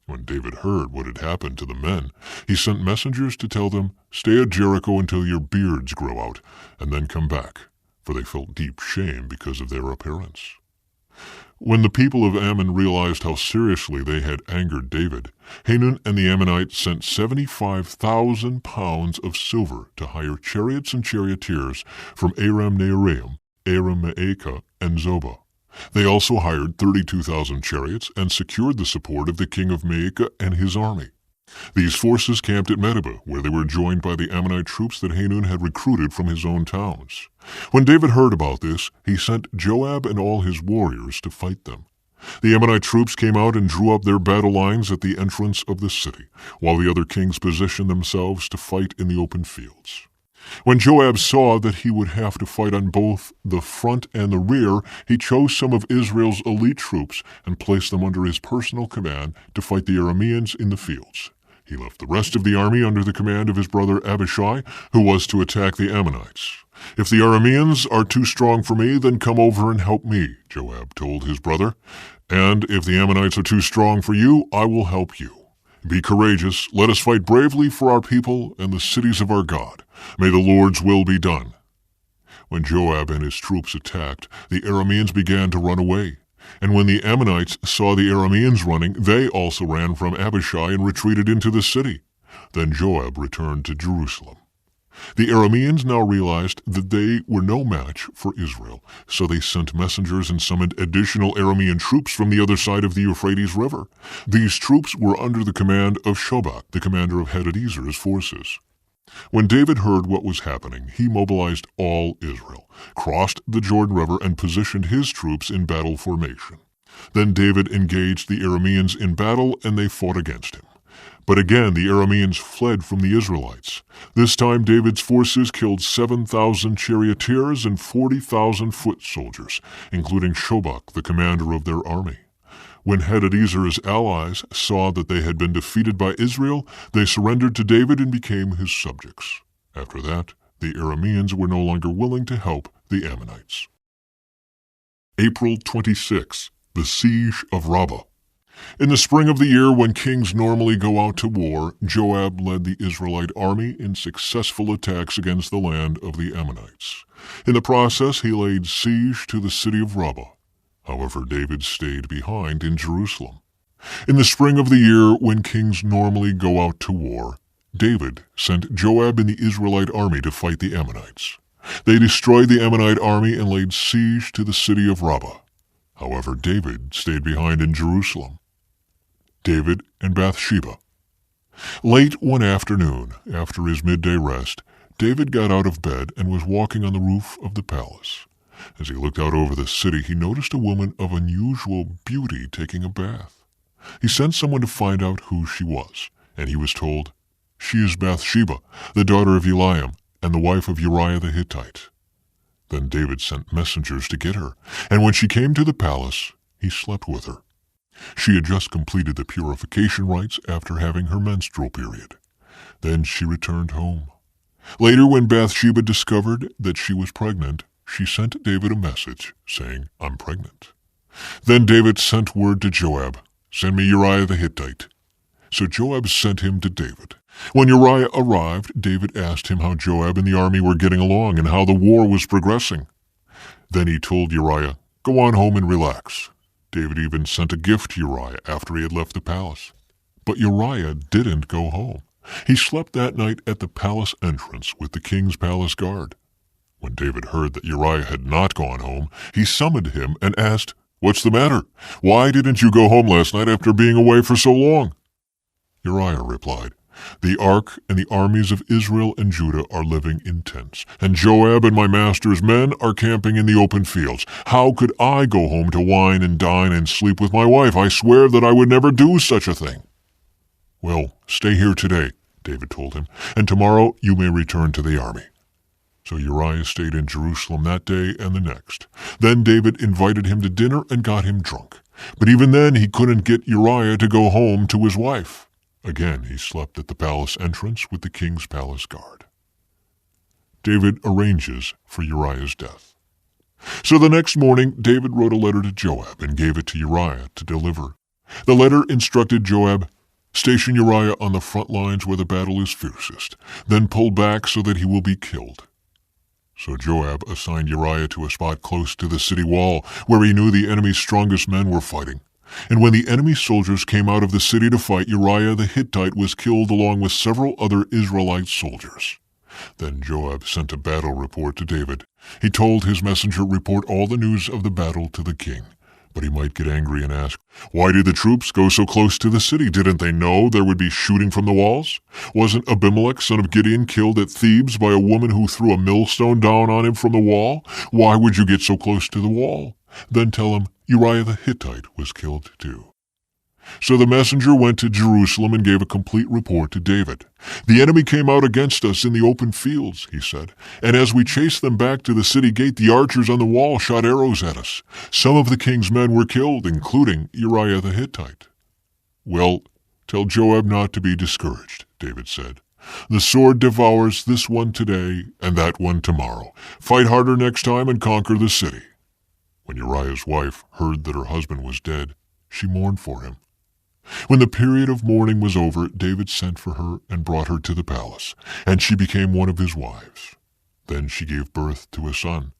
When David heard what had happened to the men, he sent messengers to tell them, "Stay at Jericho until your beards grow out, and then come back," for they felt deep shame because of their appearance. When the people of Ammon realized how seriously they had angered David, Hanun and the Ammonites sent 75,000 pounds of silver to hire chariots and charioteers from Aram-Naharaim, Aram-Maacah, and Zobah. They also hired 32,000 chariots and secured the support of the king of Maacah and his army. These forces camped at Medeba, where they were joined by the Ammonite troops that Hanun had recruited from his own towns. When David heard about this, he sent Joab and all his warriors to fight them. The Ammonite troops came out and drew up their battle lines at the entrance of the city, while the other kings positioned themselves to fight in the open fields. When Joab saw that he would have to fight on both the front and the rear, he chose some of Israel's elite troops and placed them under his personal command to fight the Arameans in the fields. He left the rest of the army under the command of his brother Abishai, who was to attack the Ammonites. "If the Arameans are too strong for me, then come over and help me," Joab told his brother. "And if the Ammonites are too strong for you, I will help you. Be courageous, let us fight bravely for our people and the cities of our God. May the Lord's will be done." When Joab and his troops attacked, the Arameans began to run away. And when the Ammonites saw the Arameans running, they also ran from Abishai and retreated into the city. Then Joab returned to Jerusalem. The Arameans now realized that they were no match for Israel, so they sent messengers and summoned additional Aramean troops from the other side of the Euphrates River. These troops were under the command of Shobach, the commander of Hadadezer's forces. When David heard what was happening, he mobilized all Israel, crossed the Jordan River, and positioned his troops in battle formation. Then David engaged the Arameans in battle, and they fought against him. But again the Arameans fled from the Israelites. This time David's forces killed 7,000 charioteers and 40,000 foot soldiers, including Shobach, the commander of their army. When Hadadezer's allies saw that they had been defeated by Israel, they surrendered to David and became his subjects. After that, the Arameans were no longer willing to help the Ammonites. April 26, the Siege of Rabbah. In the spring of the year, when kings normally go out to war, Joab led the Israelite army in successful attacks against the land of the Ammonites. In the process, he laid siege to the city of Rabbah. However, David stayed behind in Jerusalem. In the spring of the year, when kings normally go out to war, David sent Joab and the Israelite army to fight the Ammonites. They destroyed the Ammonite army and laid siege to the city of Rabbah. However, David stayed behind in Jerusalem. David and Bathsheba. Late one afternoon, after his midday rest, David got out of bed and was walking on the roof of the palace. As he looked out over the city, he noticed a woman of unusual beauty taking a bath. He sent someone to find out who she was, and he was told, "She is Bathsheba, the daughter of Eliam, and the wife of Uriah the Hittite." Then David sent messengers to get her, and when she came to the palace, he slept with her. She had just completed the purification rites after having her menstrual period. Then she returned home. Later, when Bathsheba discovered that she was pregnant, she sent David a message saying, "I'm pregnant." Then David sent word to Joab, "Send me Uriah the Hittite." So Joab sent him to David. When Uriah arrived, David asked him how Joab and the army were getting along and how the war was progressing. Then he told Uriah, "Go on home and relax." David even sent a gift to Uriah after he had left the palace. But Uriah didn't go home. He slept that night at the palace entrance with the king's palace guard. When David heard that Uriah had not gone home, he summoned him and asked, "What's the matter? Why didn't you go home last night after being away for so long?" Uriah replied, The ark and the armies of Israel and Judah are living in tents, and Joab and my master's men are camping in the open fields. How could I go home to wine and dine and sleep with my wife? I swear that I would never do such a thing." "Well, stay here today," David told him, "and tomorrow you may return to the army." So Uriah stayed in Jerusalem that day and the next. Then David invited him to dinner and got him drunk. But even then he couldn't get Uriah to go home to his wife. Again he slept at the palace entrance with the king's palace guard. David arranges for Uriah's death. So the next morning David wrote a letter to Joab and gave it to Uriah to deliver. The letter instructed Joab, "Station Uriah on the front lines where the battle is fiercest, then pull back so that he will be killed." So Joab assigned Uriah to a spot close to the city wall, where he knew the enemy's strongest men were fighting. And when the enemy soldiers came out of the city to fight, Uriah the Hittite was killed along with several other Israelite soldiers. Then Joab sent a battle report to David. He told his messenger, "Report all the news of the battle to the king." But he might get angry and ask, "Why did the troops go so close to the city? Didn't they know there would be shooting from the walls? Wasn't Abimelech, son of Gideon, killed at Thebes by a woman who threw a millstone down on him from the wall? Why would you get so close to the wall?" Then tell him Uriah the Hittite was killed too. So the messenger went to Jerusalem and gave a complete report to David. "The enemy came out against us in the open fields," he said, "and as we chased them back to the city gate, the archers on the wall shot arrows at us. Some of the king's men were killed, including Uriah the Hittite." "Well, tell Joab not to be discouraged," David said. "The sword devours this one today and that one tomorrow. Fight harder next time and conquer the city." When Uriah's wife heard that her husband was dead, she mourned for him. When the period of mourning was over, David sent for her and brought her to the palace, and she became one of his wives. Then she gave birth to a son.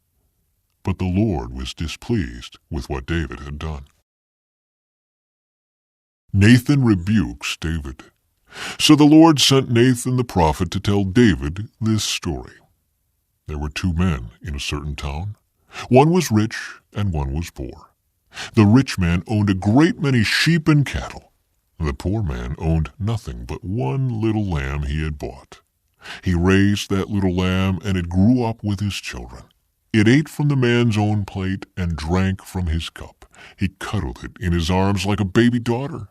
But the Lord was displeased with what David had done. Nathan rebukes David. So the Lord sent Nathan the prophet to tell David this story. There were two men in a certain town. One was rich and one was poor. The rich man owned a great many sheep and cattle. The poor man owned nothing but one little lamb he had bought. He raised that little lamb, and it grew up with his children. It ate from the man's own plate and drank from his cup. He cuddled it in his arms like a baby daughter.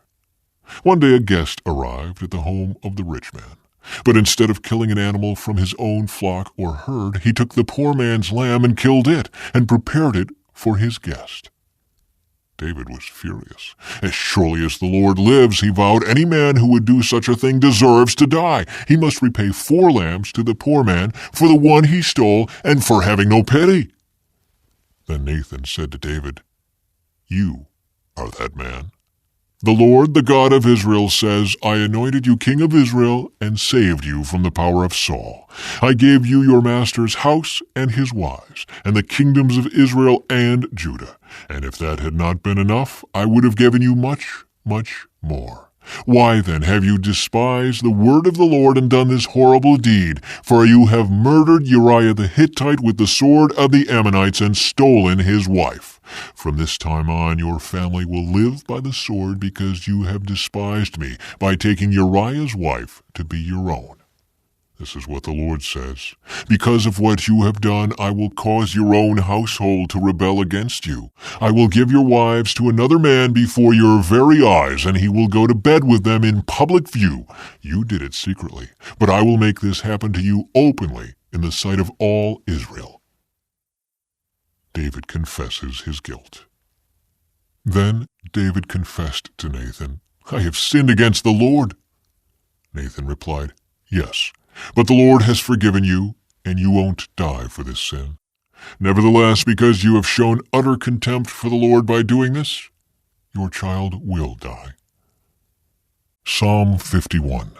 One day a guest arrived at the home of the rich man. But instead of killing an animal from his own flock or herd, he took the poor man's lamb and killed it and prepared it for his guest. David was furious. "As surely as the Lord lives," he vowed, "any man who would do such a thing deserves to die. He must repay 4 lambs to the poor man for the one he stole and for having no pity." Then Nathan said to David, "You are that man. The Lord, the God of Israel, says, I anointed you king of Israel and saved you from the power of Saul. I gave you your master's house and his wives, and the kingdoms of Israel and Judah. And if that had not been enough, I would have given you much, much more. Why then have you despised the word of the Lord and done this horrible deed? For you have murdered Uriah the Hittite with the sword of the Ammonites and stolen his wife. From this time on your family will live by the sword because you have despised me by taking Uriah's wife to be your own. This is what the Lord says. Because of what you have done, I will cause your own household to rebel against you. I will give your wives to another man before your very eyes, and he will go to bed with them in public view. You did it secretly, but I will make this happen to you openly in the sight of all Israel." David confesses his guilt. Then David confessed to Nathan, "I have sinned against the Lord." Nathan replied, "Yes, but the Lord has forgiven you, and you won't die for this sin. Nevertheless, because you have shown utter contempt for the Lord by doing this, your child will die." Psalm 51.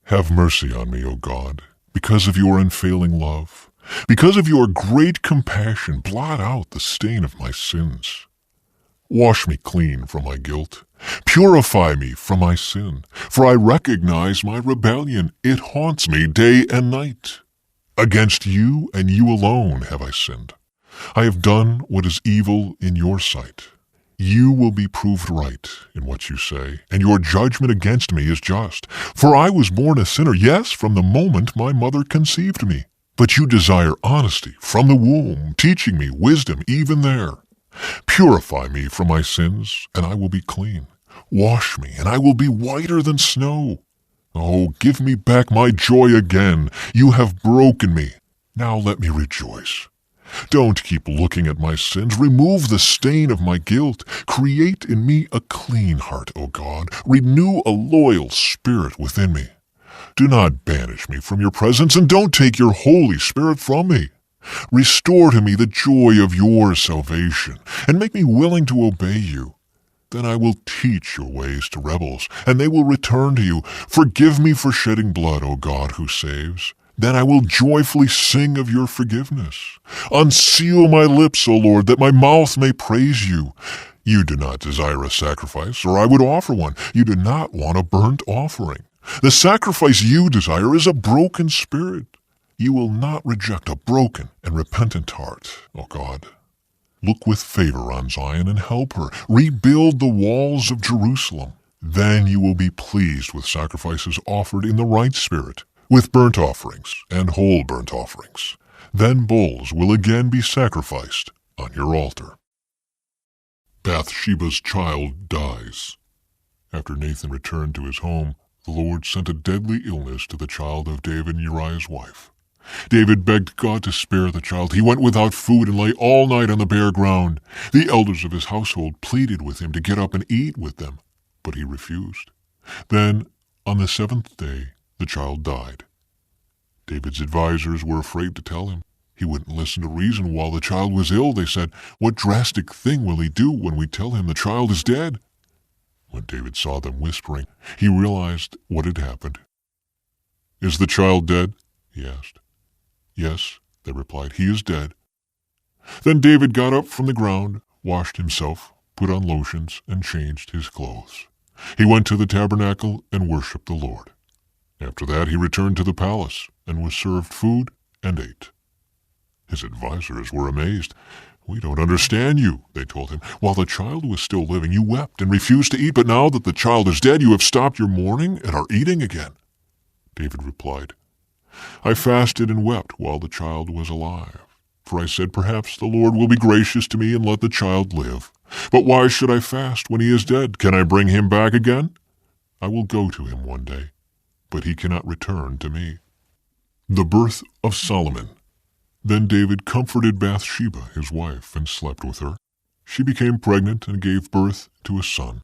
Have mercy on me, O God, because of your unfailing love. Because of your great compassion, blot out the stain of my sins. Wash me clean from my guilt. Purify me from my sin, for I recognize my rebellion. It haunts me day and night. Against you and you alone have I sinned. I have done what is evil in your sight. You will be proved right in what you say, and your judgment against me is just. For I was born a sinner, yes, from the moment my mother conceived me. But you desire honesty from the womb, teaching me wisdom even there. Purify me from my sins, and I will be clean. Wash me, and I will be whiter than snow. Oh, give me back my joy again. You have broken me. Now let me rejoice. Don't keep looking at my sins. Remove the stain of my guilt. Create in me a clean heart, O God. Renew a loyal spirit within me. Do not banish me from your presence, and don't take your Holy Spirit from me. Restore to me the joy of your salvation, and make me willing to obey you. Then I will teach your ways to rebels, and they will return to you. Forgive me for shedding blood, O God who saves. Then I will joyfully sing of your forgiveness. Unseal my lips, O Lord, that my mouth may praise you. You do not desire a sacrifice, or I would offer one. You do not want a burnt offering. The sacrifice you desire is a broken spirit. You will not reject a broken and repentant heart, O God. Look with favor on Zion and help her. Rebuild the walls of Jerusalem. Then you will be pleased with sacrifices offered in the right spirit, with burnt offerings and whole burnt offerings. Then bulls will again be sacrificed on your altar. Bathsheba's child dies. After Nathan returned to his home, the Lord sent a deadly illness to the child of David, Uriah's wife. David begged God to spare the child. He went without food and lay all night on the bare ground. The elders of his household pleaded with him to get up and eat with them, but he refused. Then, on the seventh day, the child died. David's advisers were afraid to tell him. He wouldn't listen to reason while the child was ill. They said, "What drastic thing will he do when we tell him the child is dead?" When David saw them whispering, he realized what had happened. "Is the child dead?" he asked. "Yes," they replied, "he is dead." Then David got up from the ground, washed himself, put on lotions, and changed his clothes. He went to the tabernacle and worshipped the Lord. After that he returned to the palace and was served food and ate. His advisers were amazed. "We don't understand you," they told him. "While the child was still living, you wept and refused to eat, but now that the child is dead, you have stopped your mourning and are eating again." David replied, "I fasted and wept while the child was alive, for I said, perhaps the Lord will be gracious to me and let the child live. But why should I fast when he is dead? Can I bring him back again? I will go to him one day, but he cannot return to me." The birth of Solomon. Then David comforted Bathsheba, his wife, and slept with her. She became pregnant and gave birth to a son,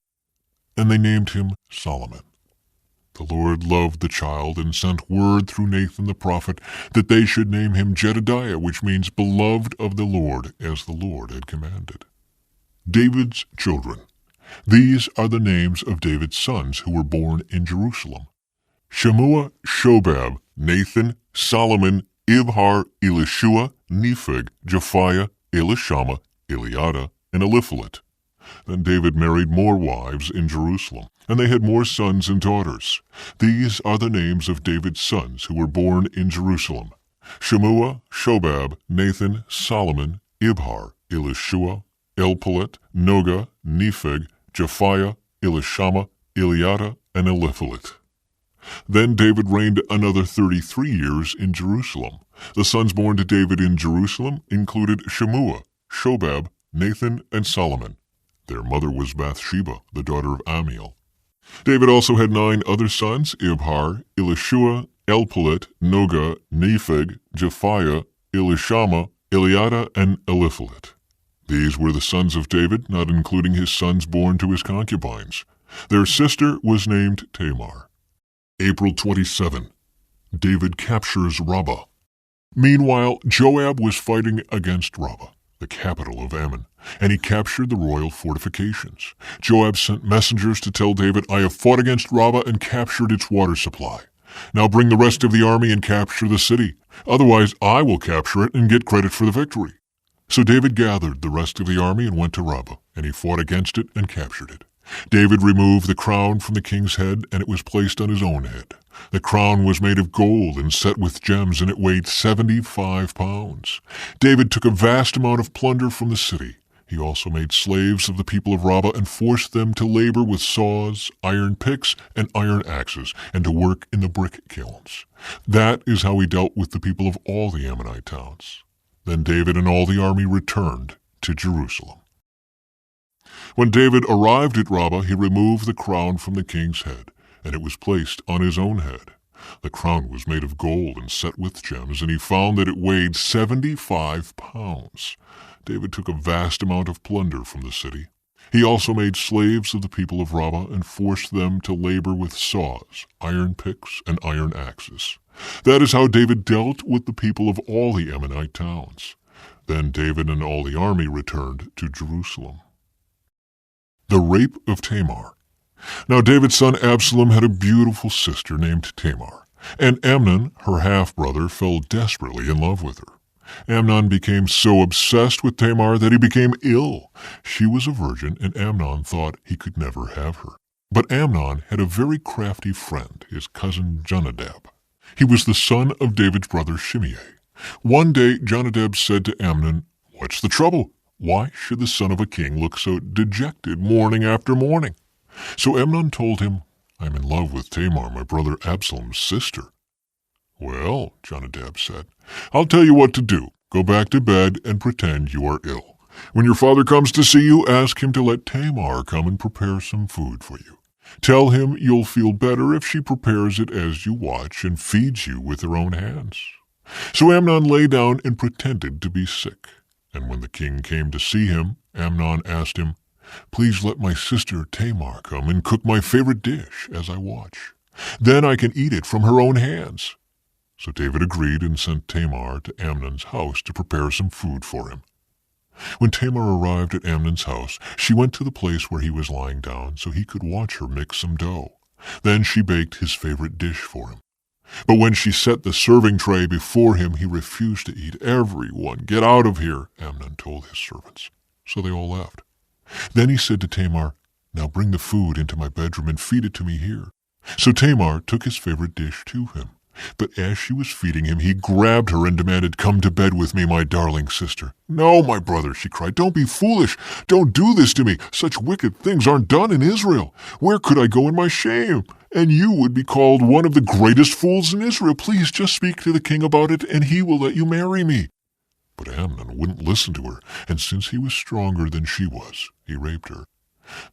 and they named him Solomon. The Lord loved the child and sent word through Nathan the prophet that they should name him Jedediah, which means beloved of the Lord, as the Lord had commanded. David's children. These are the names of David's sons who were born in Jerusalem: Shemua, Shobab, Nathan, Solomon, Ibhar, Elishua, Nepheg, Japhiah, Elishama, Eliada, and Eliphalet. Then David married more wives in Jerusalem, and they had more sons and daughters. These are the names of David's sons who were born in Jerusalem: Shemua, Shobab, Nathan, Solomon, Ibhar, Elishua, Elpalet, Noga, Nepheg, Japhiah, Elishama, Eliada, and Eliphalet. Then David reigned another 33 years in Jerusalem. The sons born to David in Jerusalem included Shemua, Shobab, Nathan, and Solomon. Their mother was Bathsheba, the daughter of Ammiel. David also had 9 other sons: Ibhar, Elishua, Elpalet, Noga, Nepheg, Japhiah, Elishama, Eliada, and Eliphalet. These were the sons of David, not including his sons born to his concubines. Their sister was named Tamar. April 27. David captures Rabbah. Meanwhile, Joab was fighting against Rabbah, the capital of Ammon, and he captured the royal fortifications. Joab sent messengers to tell David, "I have fought against Rabbah and captured its water supply. Now bring the rest of the army and capture the city. Otherwise, I will capture it and get credit for the victory." So David gathered the rest of the army and went to Rabbah, and he fought against it and captured it. David removed the crown from the king's head, and it was placed on his own head. The crown was made of gold and set with gems, and it weighed 75 pounds. David took a vast amount of plunder from the city. He also made slaves of the people of Rabbah and forced them to labor with saws, iron picks, and iron axes, and to work in the brick kilns. That is how he dealt with the people of all the Ammonite towns. Then David and all the army returned to Jerusalem. When David arrived at Rabbah, he removed the crown from the king's head, and it was placed on his own head. The crown was made of gold and set with gems, and he found that it weighed 75 pounds. David took a vast amount of plunder from the city. He also made slaves of the people of Rabbah and forced them to labor with saws, iron picks, and iron axes. That is how David dealt with the people of all the Ammonite towns. Then David and all the army returned to Jerusalem. The rape of Tamar. Now David's son Absalom had a beautiful sister named Tamar, and Amnon, her half-brother, fell desperately in love with her. Amnon became so obsessed with Tamar that he became ill. She was a virgin, and Amnon thought he could never have her. But Amnon had a very crafty friend, his cousin Jonadab. He was the son of David's brother Shimei. One day Jonadab said to Amnon, "What's the trouble? Why should the son of a king look so dejected morning after morning?" So Amnon told him, "I'm in love with Tamar, my brother Absalom's sister." "Well," Jonadab said, "I'll tell you what to do. Go back to bed and pretend you are ill. When your father comes to see you, ask him to let Tamar come and prepare some food for you. Tell him you'll feel better if she prepares it as you watch and feeds you with her own hands." So Amnon lay down and pretended to be sick. And when the king came to see him, Amnon asked him, "Please let my sister Tamar come and cook my favorite dish as I watch. Then I can eat it from her own hands." So David agreed and sent Tamar to Amnon's house to prepare some food for him. When Tamar arrived at Amnon's house, she went to the place where he was lying down so he could watch her mix some dough. Then she baked his favorite dish for him. But when she set the serving tray before him, he refused to eat. "Everyone, get out of here," Amnon told his servants. So they all left. Then he said to Tamar, "Now bring the food into my bedroom and feed it to me here." So Tamar took his favorite dish to him. But as she was feeding him, he grabbed her and demanded, "Come to bed with me, my darling sister." "No, my brother," she cried. "Don't be foolish. Don't do this to me. Such wicked things aren't done in Israel. Where could I go in my shame? And you would be called one of the greatest fools in Israel. Please just speak to the king about it, and he will let you marry me." But Amnon wouldn't listen to her, and since he was stronger than she was, he raped her.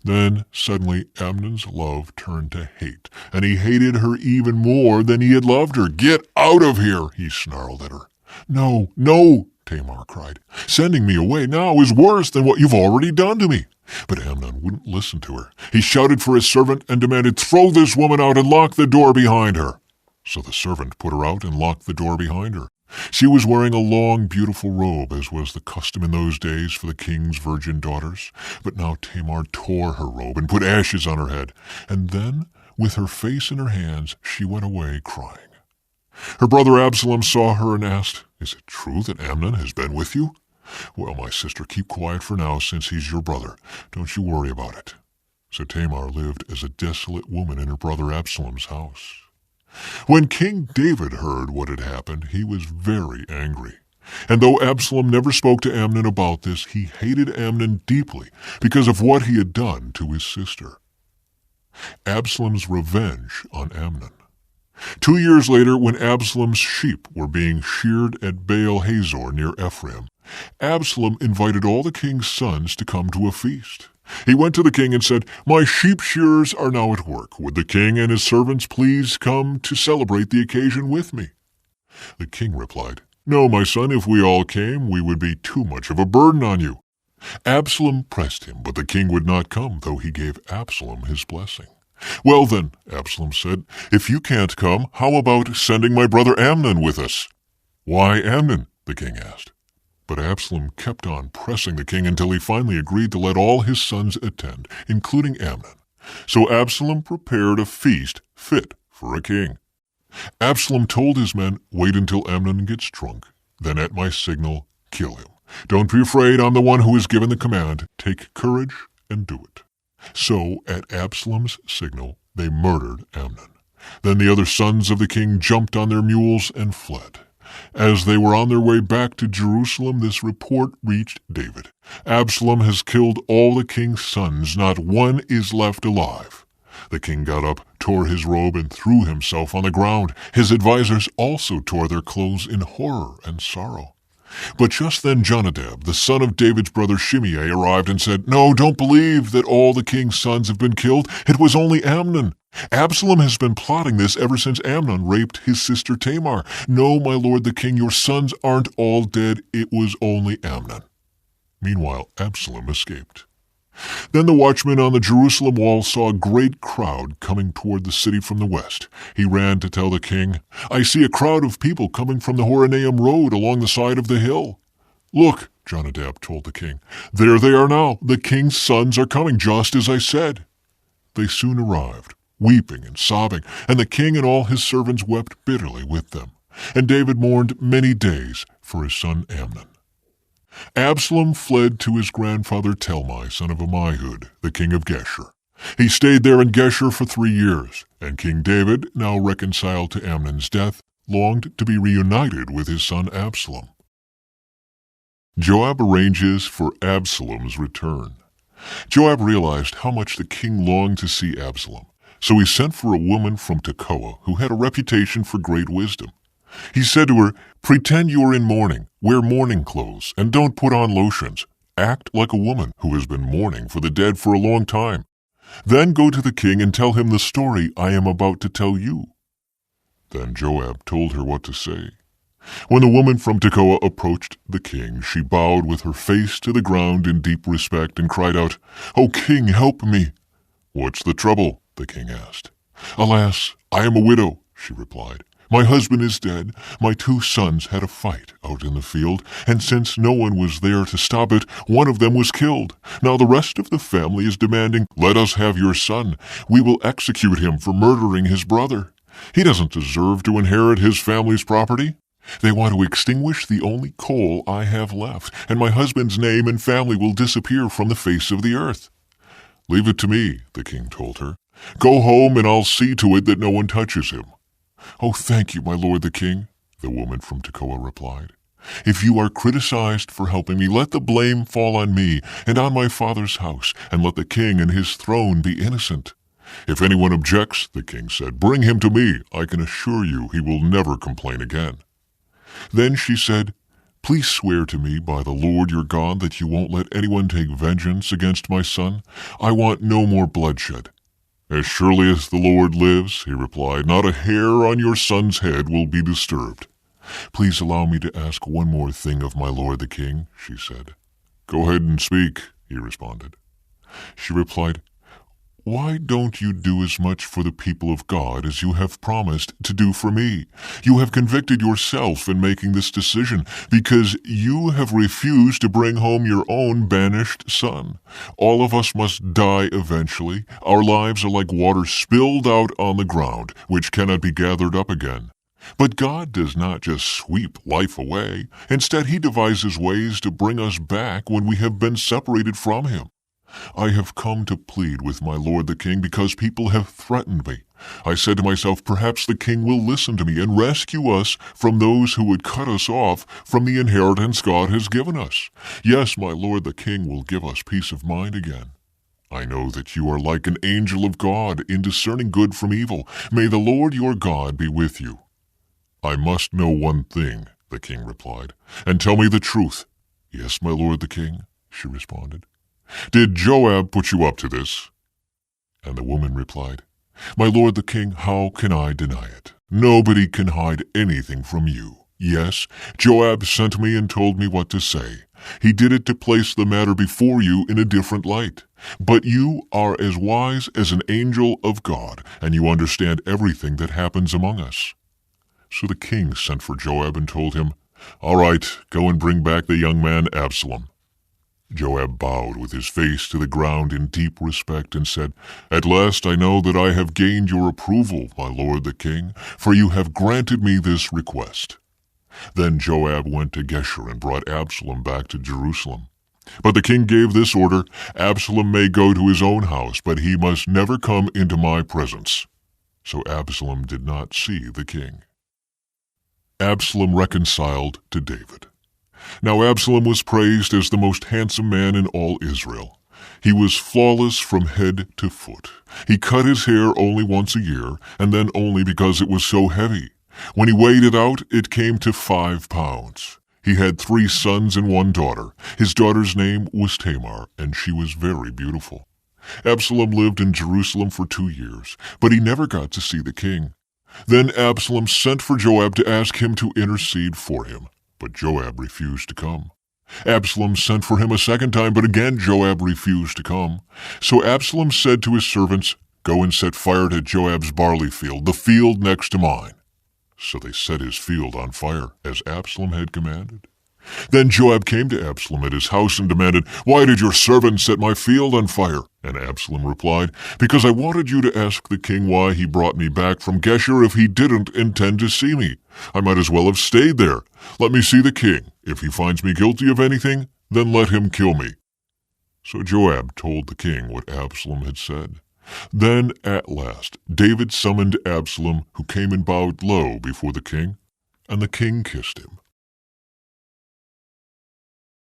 Then suddenly Amnon's love turned to hate, and he hated her even more than he had loved her. "Get out of here," he snarled at her. "No, no," Tamar cried. "Sending me away now is worse than what you've already done to me." But Amnon wouldn't listen to her. He shouted for his servant and demanded, "Throw this woman out and lock the door behind her." So the servant put her out and locked the door behind her. She was wearing a long, beautiful robe, as was the custom in those days for the king's virgin daughters. But now Tamar tore her robe and put ashes on her head. And then, with her face in her hands, she went away crying. Her brother Absalom saw her and asked, "Is it true that Amnon has been with you?" "Well, my sister, keep quiet for now, since he's your brother. Don't you worry about it." So Tamar lived as a desolate woman in her brother Absalom's house. When King David heard what had happened, he was very angry. And though Absalom never spoke to Amnon about this, he hated Amnon deeply because of what he had done to his sister. Absalom's revenge on Amnon. 2 years later, when Absalom's sheep were being sheared at Baal-Hazor near Ephraim, Absalom invited all the king's sons to come to a feast. He went to the king and said, "My sheep shearers are now at work. Would the king and his servants please come to celebrate the occasion with me?" The king replied, "No, my son, if we all came, we would be too much of a burden on you." Absalom pressed him, but the king would not come, though he gave Absalom his blessing. "Well then," Absalom said, "if you can't come, how about sending my brother Amnon with us?" "Why Amnon?" the king asked. But Absalom kept on pressing the king until he finally agreed to let all his sons attend, including Amnon. So Absalom prepared a feast fit for a king. Absalom told his men, "Wait until Amnon gets drunk. Then at my signal, kill him. Don't be afraid, I'm the one who has given the command. Take courage and do it." So at Absalom's signal, they murdered Amnon. Then the other sons of the king jumped on their mules and fled. As they were on their way back to Jerusalem, this report reached David. Absalom has killed all the king's sons. Not one is left alive. The king got up, tore his robe, and threw himself on the ground. His advisers also tore their clothes in horror and sorrow. But just then Jonadab, the son of David's brother Shimei, arrived and said, "No, don't believe that all the king's sons have been killed. It was only Amnon. Absalom has been plotting this ever since Amnon raped his sister Tamar. No, my lord the king, your sons aren't all dead. It was only Amnon." Meanwhile, Absalom escaped. Then the watchman on the Jerusalem wall saw a great crowd coming toward the city from the west. He ran to tell the king, "I see a crowd of people coming from the Horonaim road along the side of the hill." "Look," Jonadab told the king, "there they are now. The king's sons are coming, just as I said." They soon arrived, weeping and sobbing, and the king and all his servants wept bitterly with them. And David mourned many days for his son Amnon. Absalom fled to his grandfather Talmai, son of Ammihud, the king of Geshur. He stayed there in Geshur for 3 years, and King David, now reconciled to Amnon's death, longed to be reunited with his son Absalom. Joab arranges for Absalom's return. Joab realized how much the king longed to see Absalom, so he sent for a woman from Tekoa who had a reputation for great wisdom. He said to her, "Pretend you are in mourning, wear mourning clothes, and don't put on lotions. Act like a woman who has been mourning for the dead for a long time. Then go to the king and tell him the story I am about to tell you." Then Joab told her what to say. When the woman from Tekoa approached the king, she bowed with her face to the ground in deep respect and cried out, "O king, help me." "What's the trouble?" the king asked. "Alas, I am a widow," she replied. "My husband is dead. My 2 sons had a fight out in the field, and since no one was there to stop it, one of them was killed. Now the rest of the family is demanding, 'Let us have your son. We will execute him for murdering his brother. He doesn't deserve to inherit his family's property.' They want to extinguish the only coal I have left, and my husband's name and family will disappear from the face of the earth." "Leave it to me," the king told her. "Go home and I'll see to it that no one touches him." "Oh, thank you, my lord the king," the woman from Tekoa replied. "If you are criticized for helping me, let the blame fall on me and on my father's house, and let the king and his throne be innocent." "If anyone objects," the king said, "bring him to me. I can assure you he will never complain again." Then she said, "Please swear to me by the Lord your God that you won't let anyone take vengeance against my son. I want no more bloodshed." "As surely as the Lord lives," he replied, "not a hair on your son's head will be disturbed." "Please allow me to ask one more thing of my lord the king," she said. "Go ahead and speak," he responded. She replied, "Why don't you do as much for the people of God as you have promised to do for me? You have convicted yourself in making this decision because you have refused to bring home your own banished son. All of us must die eventually. Our lives are like water spilled out on the ground, which cannot be gathered up again. But God does not just sweep life away. Instead, he devises ways to bring us back when we have been separated from him. I have come to plead with my lord the king because people have threatened me. I said to myself, perhaps the king will listen to me and rescue us from those who would cut us off from the inheritance God has given us. Yes, my lord the king will give us peace of mind again. I know that you are like an angel of God in discerning good from evil. May the Lord your God be with you." "I must know one thing," the king replied, "and tell me the truth." "Yes, my lord the king," she responded. "Did Joab put you up to this?" And the woman replied, "My lord the king, how can I deny it? Nobody can hide anything from you. Yes, Joab sent me and told me what to say. He did it to place the matter before you in a different light. But you are as wise as an angel of God, and you understand everything that happens among us." So the king sent for Joab and told him, "All right, go and bring back the young man Absalom." Joab bowed with his face to the ground in deep respect and said, "At last I know that I have gained your approval, my lord the king, for you have granted me this request." Then Joab went to Geshur and brought Absalom back to Jerusalem. But the king gave this order, "Absalom may go to his own house, but he must never come into my presence." So Absalom did not see the king. Absalom reconciled to David. Now Absalom was praised as the most handsome man in all Israel. He was flawless from head to foot. He cut his hair only once a year, and then only because it was so heavy. When he weighed it out, it came to 5 pounds. He had 3 sons and 1 daughter. His daughter's name was Tamar, and she was very beautiful. Absalom lived in Jerusalem for 2 years, but he never got to see the king. Then Absalom sent for Joab to ask him to intercede for him, but Joab refused to come. Absalom sent for him a second time, but again Joab refused to come. So Absalom said to his servants, "Go and set fire to Joab's barley field, the field next to mine." So they set his field on fire, as Absalom had commanded. Then Joab came to Absalom at his house and demanded, "Why did your servant set my field on fire?" And Absalom replied, "Because I wanted you to ask the king why he brought me back from Geshur if he didn't intend to see me. I might as well have stayed there. Let me see the king. If he finds me guilty of anything, then let him kill me." So Joab told the king what Absalom had said. Then, at last, David summoned Absalom, who came and bowed low before the king, and the king kissed him.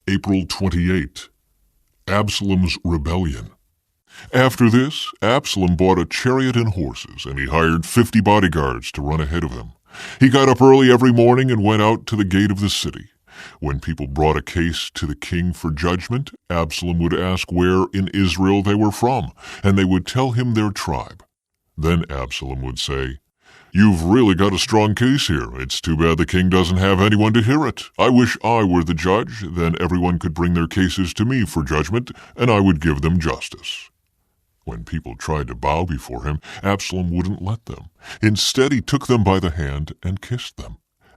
April 28. Absalom's rebellion. After this, Absalom bought a chariot and horses, and he hired 50 bodyguards to run ahead of him. He got up early every morning and went out to the gate of the city. When people brought a case to the king for judgment, Absalom would ask where in Israel they were from, and they would tell him their tribe. Then Absalom would say, "You've really got a strong case here. It's too bad the king doesn't have anyone to hear it. I wish I were the judge. Then everyone could bring their cases to me for judgment, and I would give them justice." When people tried to bow before him, Absalom wouldn't let them. Instead, he took them by the hand and kissed them.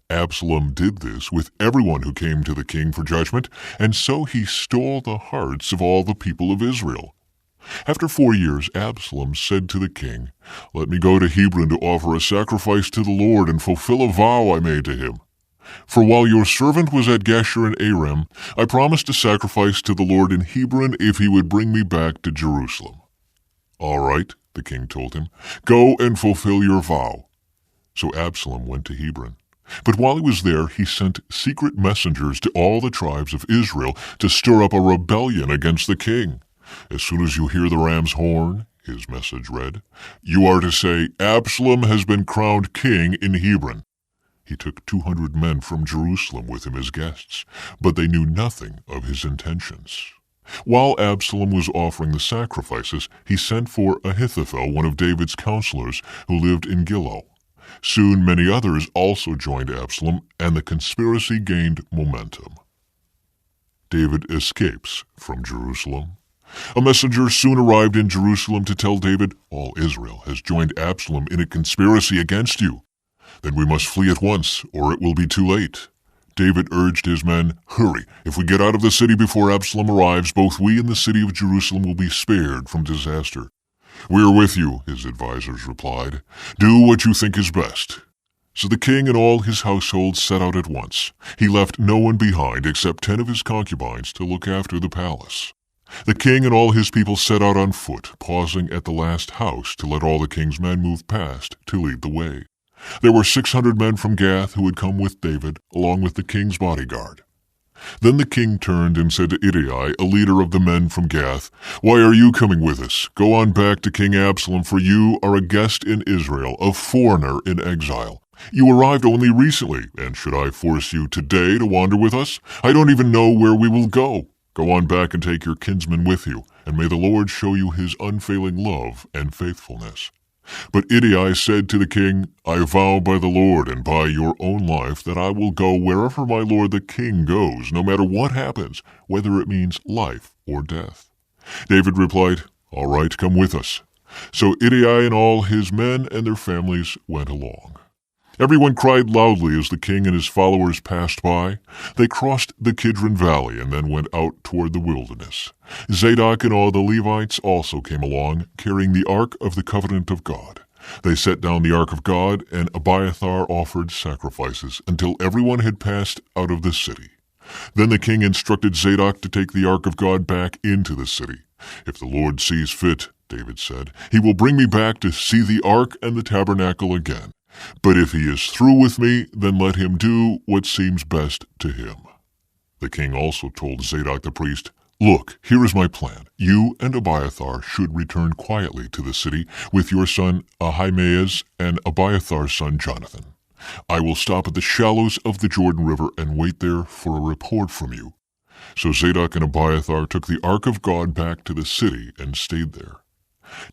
Absalom did this with everyone who came to the king for judgment, and so he stole the hearts of all the people of Israel. After 4 years, Absalom said to the king, "Let me go to Hebron to offer a sacrifice to the Lord and fulfill a vow I made to him. For while your servant was at Geshur and Aram, I promised to sacrifice to the Lord in Hebron if he would bring me back to Jerusalem." "All right," the king told him, "go and fulfill your vow." So Absalom went to Hebron. But while he was there, he sent secret messengers to all the tribes of Israel to stir up a rebellion against the king. "As soon as you hear the ram's horn," his message read, "you are to say, 'Absalom has been crowned king in Hebron.'" He took 200 men from Jerusalem with him as guests, but they knew nothing of his intentions. While Absalom was offering the sacrifices, he sent for Ahithophel, one of David's counselors, who lived in Gilo. Soon many others also joined Absalom, and the conspiracy gained momentum. David escapes from Jerusalem. A messenger soon arrived in Jerusalem to tell David, "All Israel has joined Absalom in a conspiracy against you. Then we must flee at once, or it will be too late." David urged his men, "Hurry! If we get out of the city before Absalom arrives, both we and the city of Jerusalem will be spared from disaster." "We are with you," his advisers replied. "Do what you think is best." So the king and all his household set out at once. He left no one behind except 10 of his concubines to look after the palace. The king and all his people set out on foot, pausing at the last house to let all the king's men move past to lead the way. There were 600 men from Gath who had come with David, along with the king's bodyguard. Then the king turned and said to Ittai, a leader of the men from Gath, "Why are you coming with us? Go on back to King Absalom, for you are a guest in Israel, a foreigner in exile. You arrived only recently, and should I force you today to wander with us? I don't even know where we will go. Go on back and take your kinsman with you, and may the Lord show you his unfailing love and faithfulness." But Ittai said to the king, "I vow by the Lord and by your own life that I will go wherever my lord the king goes, no matter what happens, whether it means life or death." David replied, "All right, come with us." So Ittai and all his men and their families went along. Everyone cried loudly as the king and his followers passed by. They crossed the Kidron Valley and then went out toward the wilderness. Zadok and all the Levites also came along, carrying the Ark of the Covenant of God. They set down the Ark of God, and Abiathar offered sacrifices until everyone had passed out of the city. Then the king instructed Zadok to take the Ark of God back into the city. "If the Lord sees fit," David said, "he will bring me back to see the Ark and the tabernacle again. But if he is through with me, then let him do what seems best to him." The king also told Zadok the priest, "Look, here is my plan. You and Abiathar should return quietly to the city with your son Ahimaaz and Abiathar's son Jonathan. I will stop at the shallows of the Jordan River and wait there for a report from you." So Zadok and Abiathar took the ark of God back to the city and stayed there.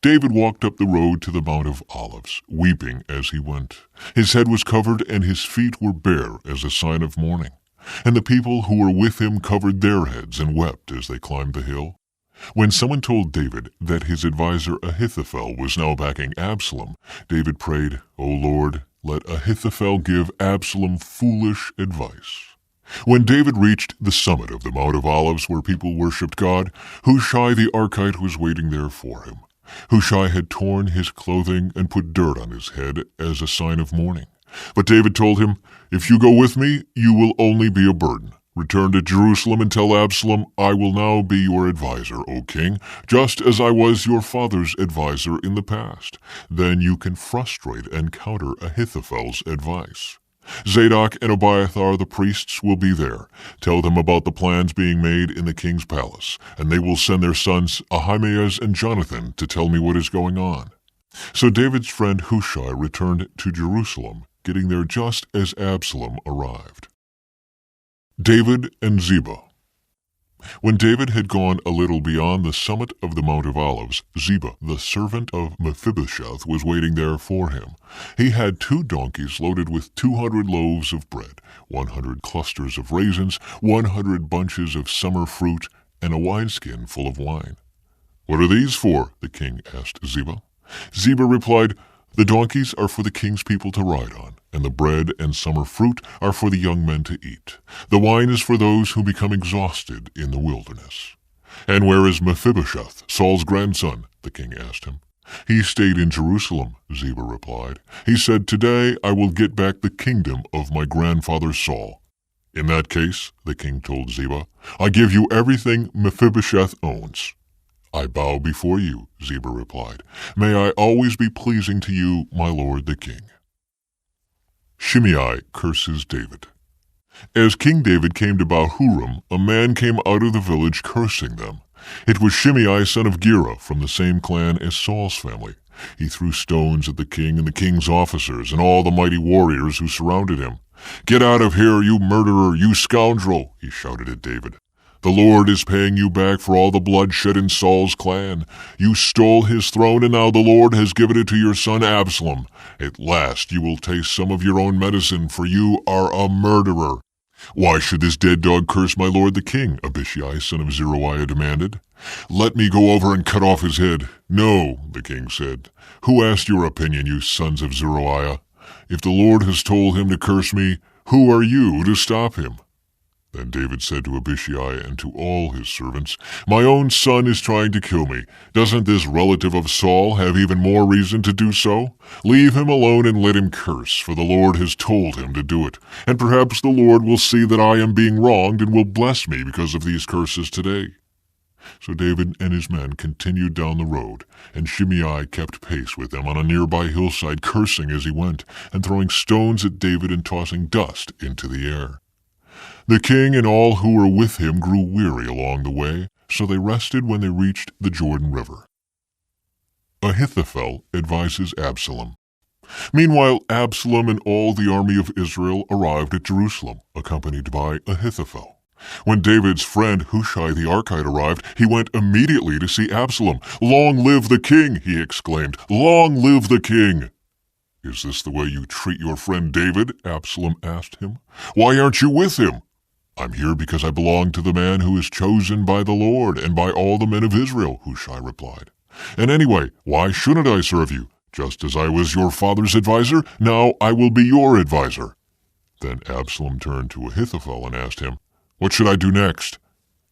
David walked up the road to the Mount of Olives, weeping as he went. His head was covered and his feet were bare as a sign of mourning. And the people who were with him covered their heads and wept as they climbed the hill. When someone told David that his adviser Ahithophel was now backing Absalom, David prayed, "O Lord, let Ahithophel give Absalom foolish advice." When David reached the summit of the Mount of Olives where people worshipped God, Hushai the Archite was waiting there for him. Hushai had torn his clothing and put dirt on his head as a sign of mourning. But David told him, "If you go with me, you will only be a burden. Return to Jerusalem and tell Absalom, I will now be your adviser, O king, just as I was your father's adviser in the past. Then you can frustrate and counter Ahithophel's advice. Zadok and Abiathar the priests will be there. Tell them about the plans being made in the king's palace, and they will send their sons Ahimaaz and Jonathan to tell me what is going on." So David's friend Hushai returned to Jerusalem, getting there just as Absalom arrived. David and Ziba. When David had gone a little beyond the summit of the Mount of Olives, Ziba, the servant of Mephibosheth, was waiting there for him. He had 2 donkeys loaded with 200 loaves of bread, 100 clusters of raisins, 100 bunches of summer fruit, and a wineskin full of wine. "What are these for?" the king asked Ziba. Ziba replied, "The donkeys are for the king's people to ride on, and the bread and summer fruit are for the young men to eat. The wine is for those who become exhausted in the wilderness." "And where is Mephibosheth, Saul's grandson?" the king asked him. "He stayed in Jerusalem," Ziba replied. "He said, 'Today I will get back the kingdom of my grandfather Saul.'" "In that case," the king told Ziba, "I give you everything Mephibosheth owns." "I bow before you," Ziba replied. "May I always be pleasing to you, my lord the king." Shimei curses David. As King David came to Bahurim, a man came out of the village cursing them. It was Shimei, son of Gera, from the same clan as Saul's family. He threw stones at the king and the king's officers and all the mighty warriors who surrounded him. "Get out of here, you murderer, you scoundrel!" he shouted at David. "The Lord is paying you back for all the blood shed in Saul's clan. You stole his throne, and now the Lord has given it to your son Absalom. At last you will taste some of your own medicine, for you are a murderer." "Why should this dead dog curse my lord the king?" Abishai, son of Zeruiah, demanded. "Let me go over and cut off his head." "No," the king said. "Who asked your opinion, you sons of Zeruiah? If the Lord has told him to curse me, who are you to stop him?" Then David said to Abishai and to all his servants, "My own son is trying to kill me. Doesn't this relative of Saul have even more reason to do so? Leave him alone and let him curse, for the Lord has told him to do it. And perhaps the Lord will see that I am being wronged and will bless me because of these curses today." So David and his men continued down the road, and Shimei kept pace with them on a nearby hillside, cursing as he went, and throwing stones at David and tossing dust into the air. The king and all who were with him grew weary along the way, so they rested when they reached the Jordan River. Ahithophel advises Absalom. Meanwhile, Absalom and all the army of Israel arrived at Jerusalem, accompanied by Ahithophel. When David's friend Hushai the Archite arrived, he went immediately to see Absalom. "Long live the king!" he exclaimed. "Long live the king!" "Is this the way you treat your friend David?" Absalom asked him. "Why aren't you with him?" "I'm here because I belong to the man who is chosen by the Lord and by all the men of Israel," Hushai replied. "And anyway, why shouldn't I serve you? Just as I was your father's adviser, now I will be your adviser." Then Absalom turned to Ahithophel and asked him, "What should I do next?"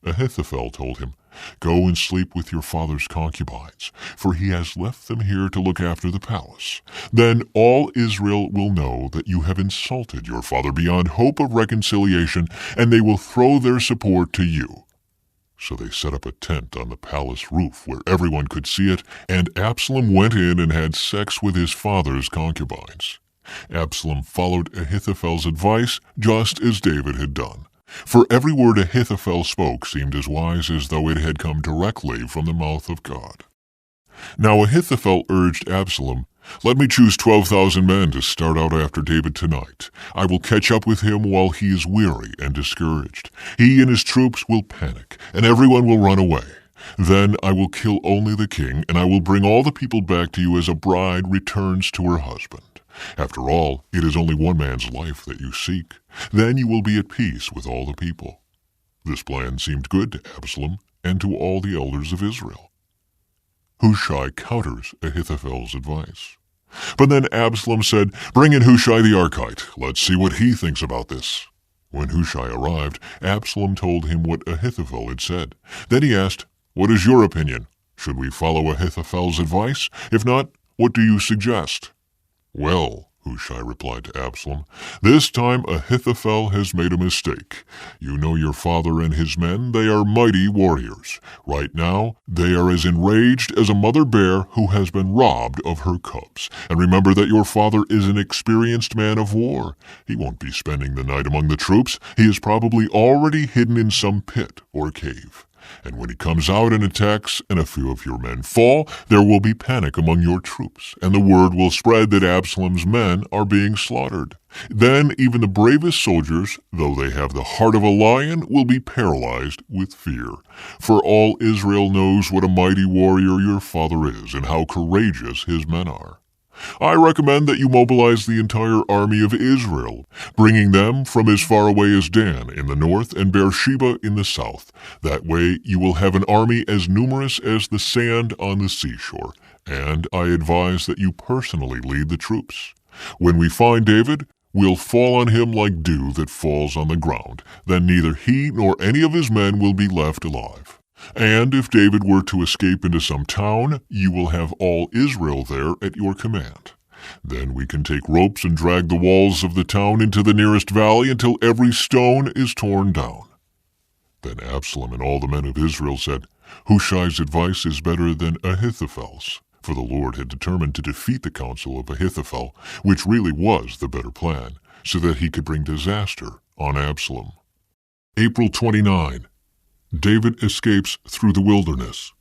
Ahithophel told him, "Go and sleep with your father's concubines, for he has left them here to look after the palace. Then all Israel will know that you have insulted your father beyond hope of reconciliation, and they will throw their support to you." So they set up a tent on the palace roof where everyone could see it, and Absalom went in and had sex with his father's concubines. Absalom followed Ahithophel's advice just as David had done. For every word Ahithophel spoke seemed as wise as though it had come directly from the mouth of God. Now Ahithophel urged Absalom, "Let me choose 12,000 men to start out after David tonight. I will catch up with him while he is weary and discouraged. He and his troops will panic, and everyone will run away. Then I will kill only the king, and I will bring all the people back to you as a bride returns to her husband. After all, it is only one man's life that you seek. Then you will be at peace with all the people." This plan seemed good to Absalom and to all the elders of Israel. Hushai counters Ahithophel's advice. But then Absalom said, "Bring in Hushai the Archite. Let's see what he thinks about this." When Hushai arrived, Absalom told him what Ahithophel had said. Then he asked, "What is your opinion? Should we follow Ahithophel's advice? If not, what do you suggest?" "Well," Hushai replied to Absalom, "this time Ahithophel has made a mistake. You know your father and his men. They are mighty warriors. Right now, they are as enraged as a mother bear who has been robbed of her cubs. And remember that your father is an experienced man of war. He won't be spending the night among the troops. He is probably already hidden in some pit or cave. And when he comes out and attacks and a few of your men fall, there will be panic among your troops, and the word will spread that Absalom's men are being slaughtered. Then even the bravest soldiers, though they have the heart of a lion, will be paralyzed with fear. For all Israel knows what a mighty warrior your father is and how courageous his men are. I recommend that you mobilize the entire army of Israel, bringing them from as far away as Dan in the north and Beersheba in the south. That way you will have an army as numerous as the sand on the seashore, and I advise that you personally lead the troops. When we find David, we'll fall on him like dew that falls on the ground. Then neither he nor any of his men will be left alive. And if David were to escape into some town, you will have all Israel there at your command. Then we can take ropes and drag the walls of the town into the nearest valley until every stone is torn down." Then Absalom and all the men of Israel said, "Hushai's advice is better than Ahithophel's." For the Lord had determined to defeat the counsel of Ahithophel, which really was the better plan, so that he could bring disaster on Absalom. April 29. David escapes through the wilderness.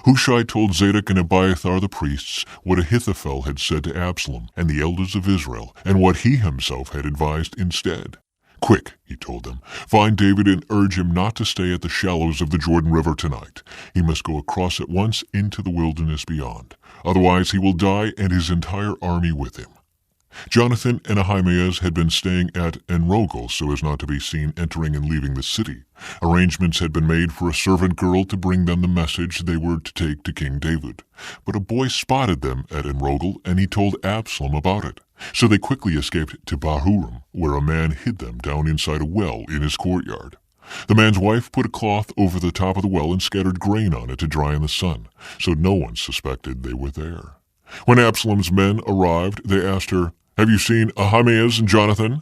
Hushai told Zadok and Abiathar the priests what Ahithophel had said to Absalom and the elders of Israel, and what he himself had advised instead. "Quick," he told them, "find David and urge him not to stay at the shallows of the Jordan River tonight. He must go across at once into the wilderness beyond. Otherwise he will die and his entire army with him." Jonathan and Ahimaaz had been staying at Enrogel so as not to be seen entering and leaving the city. Arrangements had been made for a servant girl to bring them the message they were to take to King David. But a boy spotted them at Enrogel, and he told Absalom about it. So they quickly escaped to Bahurim, where a man hid them down inside a well in his courtyard. The man's wife put a cloth over the top of the well and scattered grain on it to dry in the sun, so no one suspected they were there. When Absalom's men arrived, they asked her, "Have you seen Ahimaaz and Jonathan?"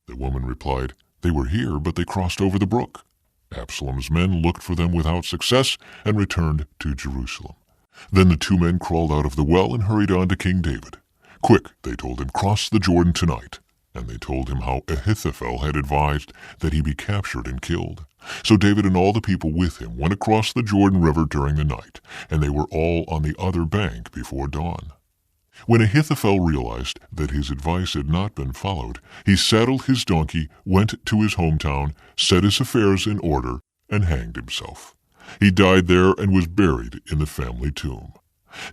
The woman replied, "They were here, but they crossed over the brook." Absalom's men looked for them without success and returned to Jerusalem. Then the two men crawled out of the well and hurried on to King David. "Quick," they told him, "cross the Jordan tonight." And they told him how Ahithophel had advised that he be captured and killed. So David and all the people with him went across the Jordan River during the night, and they were all on the other bank before dawn. When Ahithophel realized that his advice had not been followed, he saddled his donkey, went to his hometown, set his affairs in order, and hanged himself. He died there and was buried in the family tomb.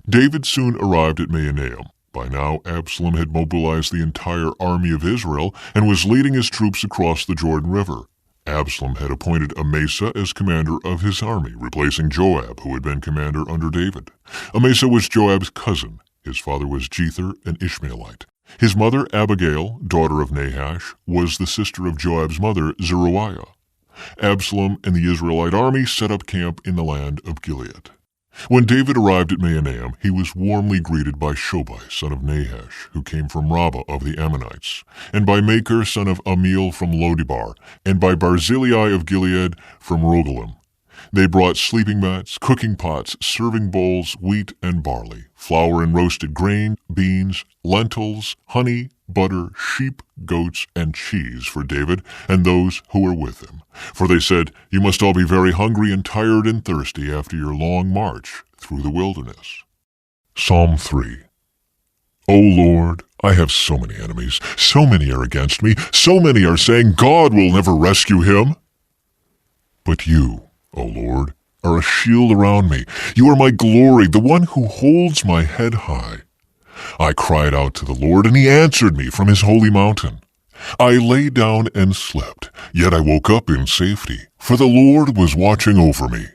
David soon arrived at Mahanaim. By now, Absalom had mobilized the entire army of Israel and was leading his troops across the Jordan River. Absalom had appointed Amasa as commander of his army, replacing Joab, who had been commander under David. Amasa was Joab's cousin. His father was Jether, an Ishmaelite. His mother, Abigail, daughter of Nahash, was the sister of Joab's mother, Zeruiah. Absalom and the Israelite army set up camp in the land of Gilead. When David arrived at Mahanaim, he was warmly greeted by Shobai, son of Nahash, who came from Rabbah of the Ammonites, and by Makir, son of Amiel from Lodebar, and by Barzillai of Gilead from Rogelim. They brought sleeping mats, cooking pots, serving bowls, wheat and barley, flour and roasted grain, beans, lentils, honey, butter, sheep, goats, and cheese for David and those who were with him. For they said, "You must all be very hungry and tired and thirsty after your long march through the wilderness." Psalm 3. O Lord, I have so many enemies. So many are against me. So many are saying, "God will never rescue him." But you, O Lord, are a shield around me. You are my glory, the one who holds my head high. I cried out to the Lord, and he answered me from his holy mountain. I lay down and slept, yet I woke up in safety, for the Lord was watching over me.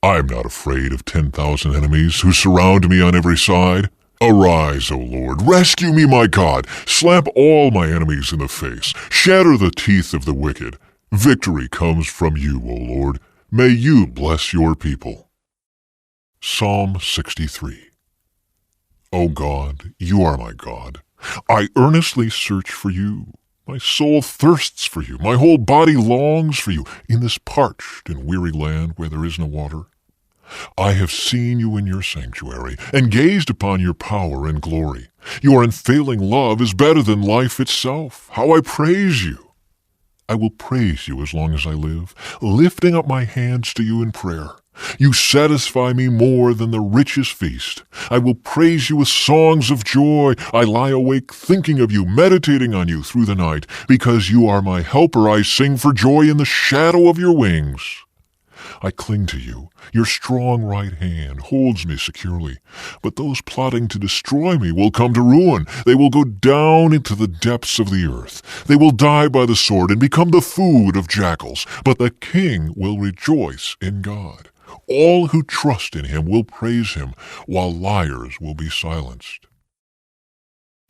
I am not afraid of 10,000 enemies who surround me on every side. Arise, O Lord, rescue me, my God. Slap all my enemies in the face. Shatter the teeth of the wicked. Victory comes from you, O Lord. May you bless your people. Psalm 63. O God, you are my God. I earnestly search for you. My soul thirsts for you. My whole body longs for you in this parched and weary land where there is no water. I have seen you in your sanctuary and gazed upon your power and glory. Your unfailing love is better than life itself. How I praise you! I will praise you as long as I live, lifting up my hands to you in prayer. You satisfy me more than the richest feast. I will praise you with songs of joy. I lie awake thinking of you, meditating on you through the night. Because you are my helper, I sing for joy in the shadow of your wings. I cling to you. Your strong right hand holds me securely. But those plotting to destroy me will come to ruin. They will go down into the depths of the earth. They will die by the sword and become the food of jackals. But the king will rejoice in God. All who trust in him will praise him, while liars will be silenced.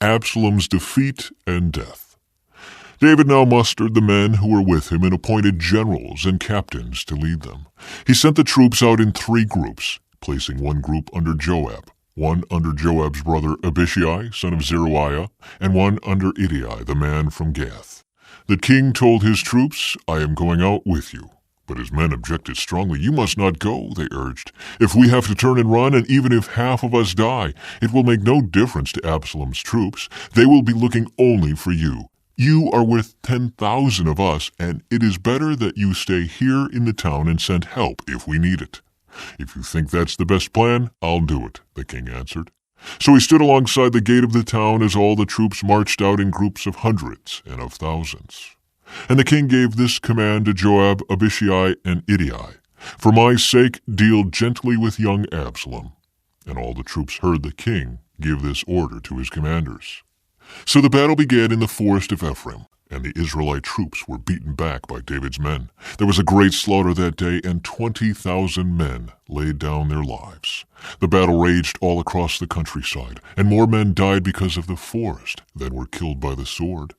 Absalom's defeat and death. David now mustered the men who were with him and appointed generals and captains to lead them. He sent the troops out in 3 groups, placing one group under Joab, one under Joab's brother Abishai, son of Zeruiah, and one under Ittai, the man from Gath. The king told his troops, "I am going out with you." But his men objected strongly. "You must not go," they urged. "If we have to turn and run, and even if half of us die, it will make no difference to Absalom's troops. They will be looking only for you. You are with 10,000 of us, and it is better that you stay here in the town and send help if we need it." "If you think that's the best plan, I'll do it," the king answered. So he stood alongside the gate of the town as all the troops marched out in groups of hundreds and of thousands. And the king gave this command to Joab, Abishai, and Ittai, "For my sake, deal gently with young Absalom." And all the troops heard the king give this order to his commanders. So the battle began in the forest of Ephraim, and the Israelite troops were beaten back by David's men. There was a great slaughter that day, and 20,000 men laid down their lives. The battle raged all across the countryside, and more men died because of the forest than were killed by the sword.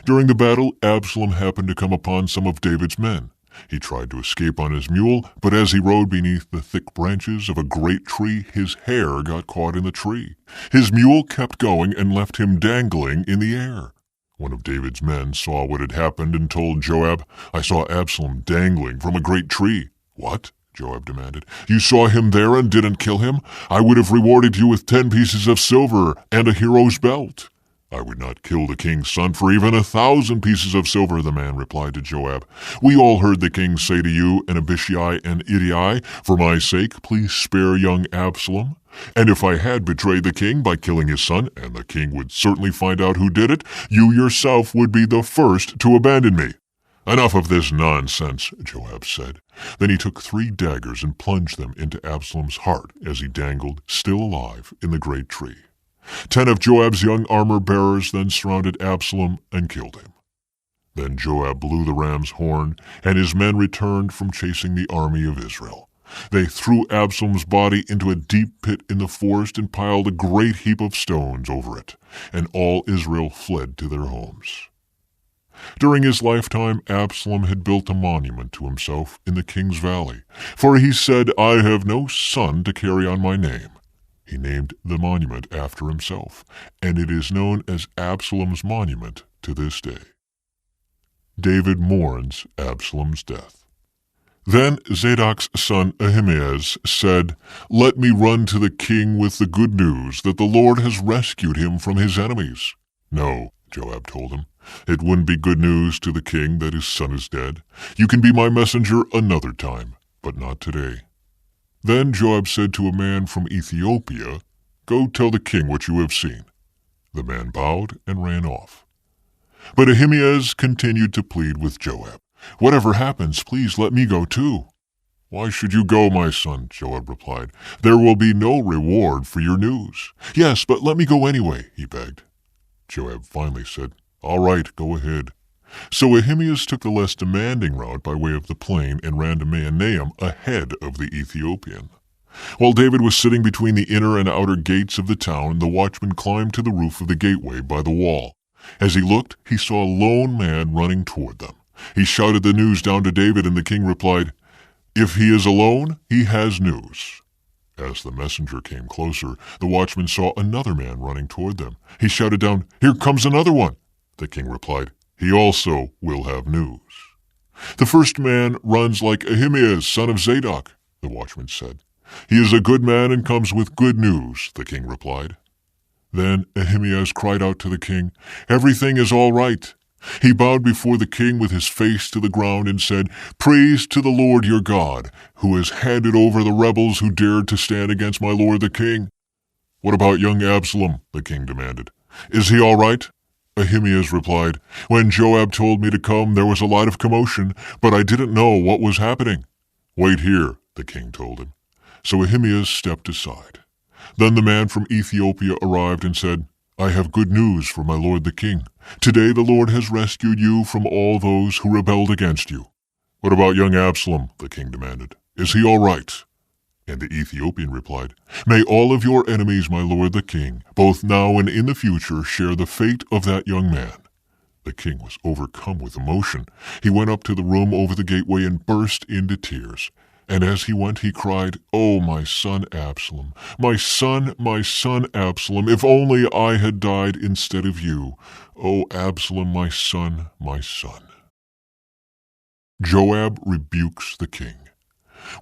During the battle, Absalom happened to come upon some of David's men. He tried to escape on his mule, but as he rode beneath the thick branches of a great tree, his hair got caught in the tree. His mule kept going and left him dangling in the air. One of David's men saw what had happened and told Joab, "I saw Absalom dangling from a great tree." "What?" Joab demanded. "You saw him there and didn't kill him? I would have rewarded you with 10 pieces of silver and a hero's belt." "I would not kill the king's son for even 1,000 pieces of silver," the man replied to Joab. "We all heard the king say to you and Abishai and Ittai, 'For my sake, please spare young Absalom.' And if I had betrayed the king by killing his son, and the king would certainly find out who did it, you yourself would be the first to abandon me." "Enough of this nonsense," Joab said. Then he took 3 daggers and plunged them into Absalom's heart as he dangled, still alive, in the great tree. 10 of Joab's young armor-bearers then surrounded Absalom and killed him. Then Joab blew the ram's horn, and his men returned from chasing the army of Israel. They threw Absalom's body into a deep pit in the forest and piled a great heap of stones over it, and all Israel fled to their homes. During his lifetime, Absalom had built a monument to himself in the king's valley, for he said, "I have no son to carry on my name." He named the monument after himself, and it is known as Absalom's monument to this day. David mourns Absalom's death. Then Zadok's son Ahimaaz said, "Let me run to the king with the good news that the Lord has rescued him from his enemies." "No," Joab told him. "It wouldn't be good news to the king that his son is dead. You can be my messenger another time, but not today." Then Joab said to a man from Ethiopia, "Go tell the king what you have seen." The man bowed and ran off. But Ahimaaz continued to plead with Joab. "Whatever happens, please let me go too." "Why should you go, my son?" Joab replied. "There will be no reward for your news." "Yes, but let me go anyway," he begged. Joab finally said, "All right, go ahead." So Ahimaaz took the less demanding route by way of the plain and ran to Mahanaim ahead of the Ethiopian. While David was sitting between the inner and outer gates of the town, the watchman climbed to the roof of the gateway by the wall. As he looked, he saw a lone man running toward them. He shouted the news down to David, and the king replied, "If he is alone, he has news." As the messenger came closer, the watchman saw another man running toward them. He shouted down, "Here comes another one." The king replied, "He also will have news." "The first man runs like Ahimaaz, son of Zadok," the watchman said. "He is a good man and comes with good news," the king replied. Then Ahimaaz cried out to the king, "Everything is all right." He bowed before the king with his face to the ground and said, "Praise to the Lord your God, who has handed over the rebels who dared to stand against my lord the king." "What about young Absalom?" the king demanded. "Is he all right?" Ahimaaz replied, "When Joab told me to come, there was a lot of commotion, but I didn't know what was happening." "Wait here," the king told him. So Ahimaaz stepped aside. Then the man from Ethiopia arrived and said, "I have good news for my lord the king. Today the Lord has rescued you from all those who rebelled against you." "What about young Absalom?" the king demanded. "Is he all right?" And the Ethiopian replied, "May all of your enemies, my lord the king, both now and in the future, share the fate of that young man." The king was overcome with emotion. He went up to the room over the gateway and burst into tears. And as he went, he cried, "Oh, my son Absalom, my son Absalom, if only I had died instead of you. Oh, Absalom, my son, my son." Joab rebukes the king.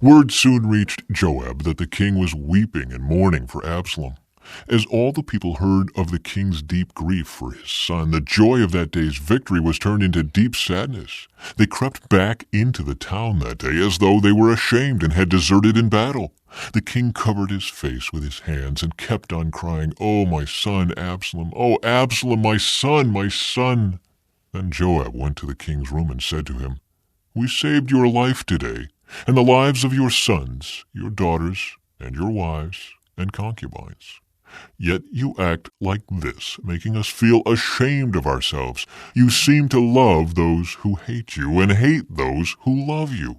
Word soon reached Joab that the king was weeping and mourning for Absalom. As all the people heard of the king's deep grief for his son, the joy of that day's victory was turned into deep sadness. They crept back into the town that day as though they were ashamed and had deserted in battle. The king covered his face with his hands and kept on crying, "Oh, my son Absalom! Oh, Absalom, my son, my son!" Then Joab went to the king's room and said to him, "We saved your life today, and the lives of your sons, your daughters, and your wives and concubines. Yet you act like this, making us feel ashamed of ourselves. You seem to love those who hate you and hate those who love you.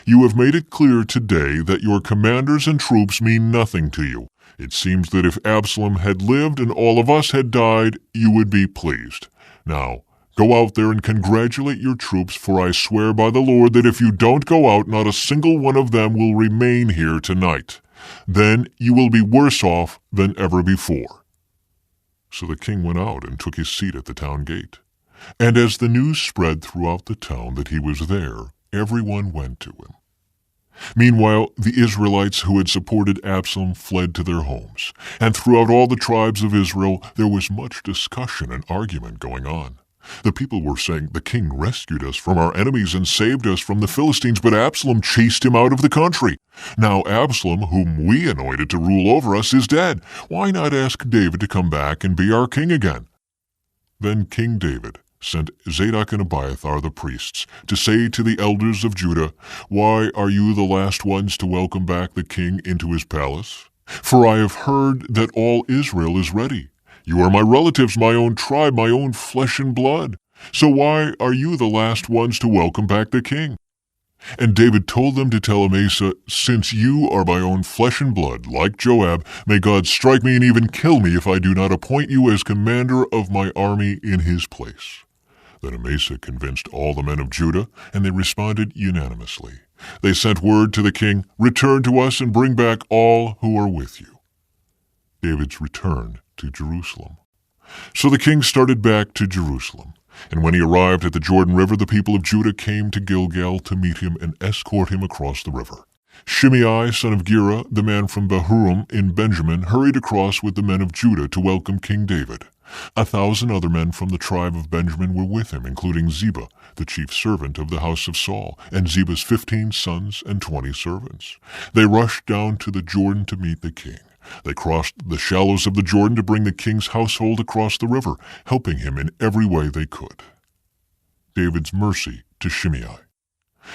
You have made it clear today that your commanders and troops mean nothing to you. It seems that if Absalom had lived and all of us had died, you would be pleased. Now, go out there and congratulate your troops, for I swear by the Lord that if you don't go out, not a single one of them will remain here tonight. Then you will be worse off than ever before." So the king went out and took his seat at the town gate. And as the news spread throughout the town that he was there, everyone went to him. Meanwhile, the Israelites who had supported Absalom fled to their homes, and throughout all the tribes of Israel there was much discussion and argument going on. The people were saying, "The king rescued us from our enemies and saved us from the Philistines, but Absalom chased him out of the country. Now Absalom, whom we anointed to rule over us, is dead. Why not ask David to come back and be our king again?" Then King David sent Zadok and Abiathar the priests to say to the elders of Judah, "Why are you the last ones to welcome back the king into his palace? For I have heard that all Israel is ready. You are my relatives, my own tribe, my own flesh and blood. So why are you the last ones to welcome back the king?" And David told them to tell Amasa, "Since you are my own flesh and blood, like Joab, may God strike me and even kill me if I do not appoint you as commander of my army in his place." Then Amasa convinced all the men of Judah, and they responded unanimously. They sent word to the king, "Return to us and bring back all who are with you." David's return to Jerusalem. So the king started back to Jerusalem, and when he arrived at the Jordan River, the people of Judah came to Gilgal to meet him and escort him across the river. Shimei, son of Gera, the man from Bahurim in Benjamin, hurried across with the men of Judah to welcome King David. 1,000 other men from the tribe of Benjamin were with him, including Ziba, the chief servant of the house of Saul, and Ziba's 15 sons and 20 servants. They rushed down to the Jordan to meet the king. They crossed the shallows of the Jordan to bring the king's household across the river, helping him in every way they could. David's mercy to Shimei.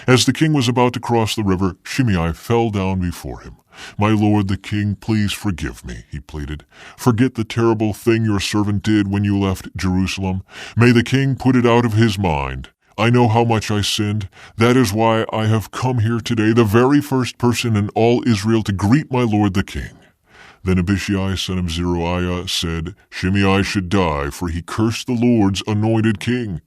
As the king was about to cross the river, Shimei fell down before him. "My lord the king, please forgive me," he pleaded. "Forget the terrible thing your servant did when you left Jerusalem. May the king put it out of his mind. I know how much I sinned. That is why I have come here today, the very first person in all Israel to greet my lord the king." Then Abishai, son of Zeruiah, said, "Shimei should die, for he cursed the Lord's anointed king."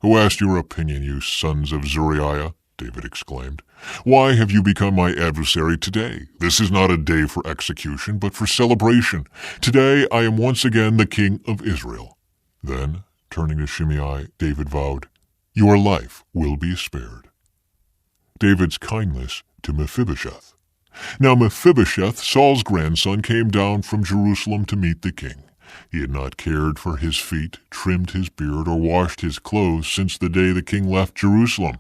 "Who asked your opinion, you sons of Zeruiah?" David exclaimed. "Why have you become my adversary today? This is not a day for execution, but for celebration. Today I am once again the king of Israel." Then, turning to Shimei, David vowed, "Your life will be spared." David's kindness to Mephibosheth. Now Mephibosheth, Saul's grandson, came down from Jerusalem to meet the king. He had not cared for his feet, trimmed his beard, or washed his clothes since the day the king left Jerusalem.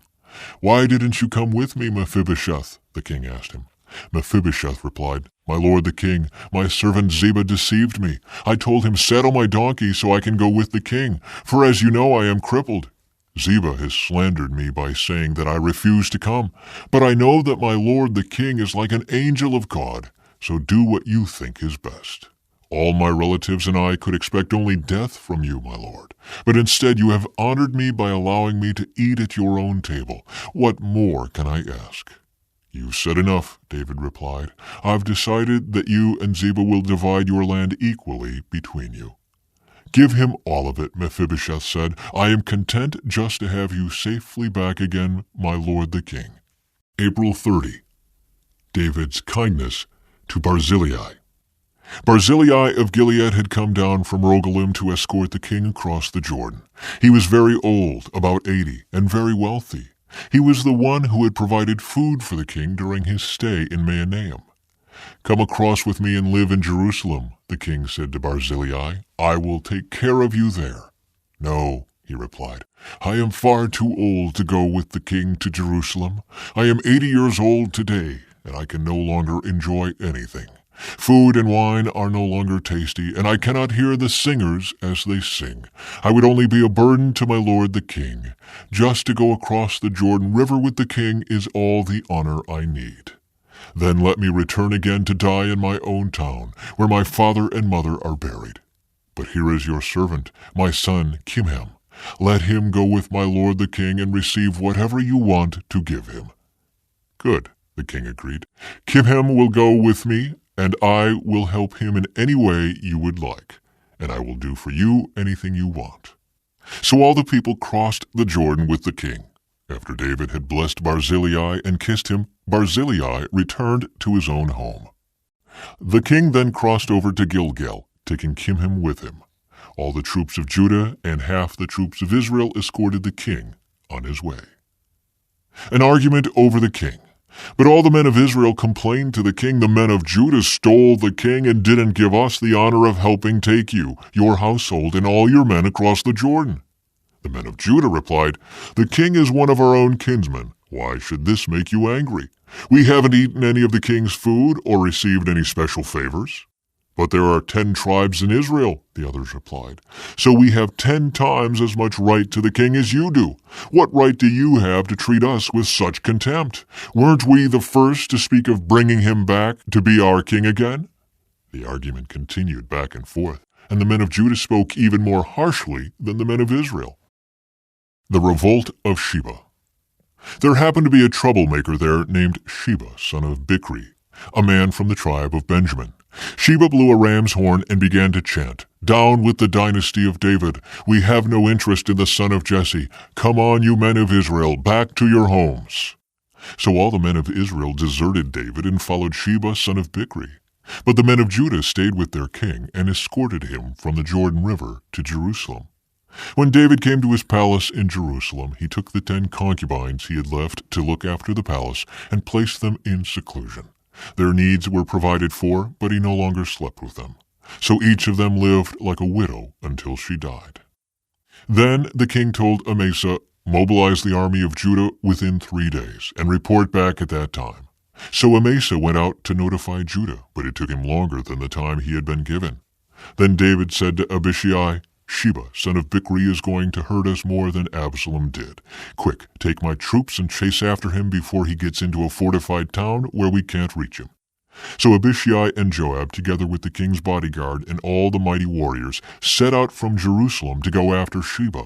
"Why didn't you come with me, Mephibosheth?" the king asked him. Mephibosheth replied, "My lord the king, my servant Ziba deceived me. I told him, 'Saddle my donkey so I can go with the king, for as you know I am crippled.' Ziba has slandered me by saying that I refuse to come. But I know that my lord the king is like an angel of God, so do what you think is best. All my relatives and I could expect only death from you, my lord. But instead you have honored me by allowing me to eat at your own table. What more can I ask?" "You've said enough," David replied. "I've decided that you and Ziba will divide your land equally between you." "Give him all of it," Mephibosheth said. "I am content just to have you safely back again, my lord the king." April 30. David's kindness to Barzillai. Barzillai of Gilead had come down from Rogelim to escort the king across the Jordan. He was very old, about 80, and very wealthy. He was the one who had provided food for the king during his stay in Mahanaim. "Come across with me and live in Jerusalem," the king said to Barzillai. "I will take care of you there." "No," he replied. "I am far too old to go with the king to Jerusalem. I am 80 years old today, and I can no longer enjoy anything. Food and wine are no longer tasty, and I cannot hear the singers as they sing. I would only be a burden to my lord the king. Just to go across the Jordan River with the king is all the honor I need. Then let me return again to die in my own town, where my father and mother are buried. But here is your servant, my son Kimham. Let him go with my lord the king and receive whatever you want to give him." "Good," the king agreed. "Kimham will go with me, and I will help him in any way you would like, and I will do for you anything you want." So all the people crossed the Jordan with the king. After David had blessed Barzillai and kissed him, Barzillai returned to his own home. The king then crossed over to Gilgal, taking Kimham with him. All the troops of Judah and half the troops of Israel escorted the king on his way. An argument over the king. But all the men of Israel complained to the king, "The men of Judah stole the king and didn't give us the honor of helping take you, your household, and all your men across the Jordan." The men of Judah replied, "The king is one of our own kinsmen. Why should this make you angry? We haven't eaten any of the king's food or received any special favors." "But there are 10 tribes in Israel," the others replied. "So we have 10 times as much right to the king as you do. What right do you have to treat us with such contempt? Weren't we the first to speak of bringing him back to be our king again?" The argument continued back and forth, and the men of Judah spoke even more harshly than the men of Israel. The revolt of Sheba. There happened to be a troublemaker there named Sheba, son of Bichri, a man from the tribe of Benjamin. Sheba blew a ram's horn and began to chant, "Down with the dynasty of David! We have no interest in the son of Jesse. Come on, you men of Israel, back to your homes." So all the men of Israel deserted David and followed Sheba, son of Bichri. But the men of Judah stayed with their king and escorted him from the Jordan River to Jerusalem. When David came to his palace in Jerusalem, he took the 10 concubines he had left to look after the palace and placed them in seclusion. Their needs were provided for, but he no longer slept with them. So each of them lived like a widow until she died. Then the king told Amasa, "Mobilize the army of Judah within 3 days, and report back at that time." So Amasa went out to notify Judah, but it took him longer than the time he had been given. Then David said to Abishai, "Sheba, son of Bichri, is going to hurt us more than Absalom did. Quick, take my troops and chase after him before he gets into a fortified town where we can't reach him." So Abishai and Joab, together with the king's bodyguard and all the mighty warriors, set out from Jerusalem to go after Sheba.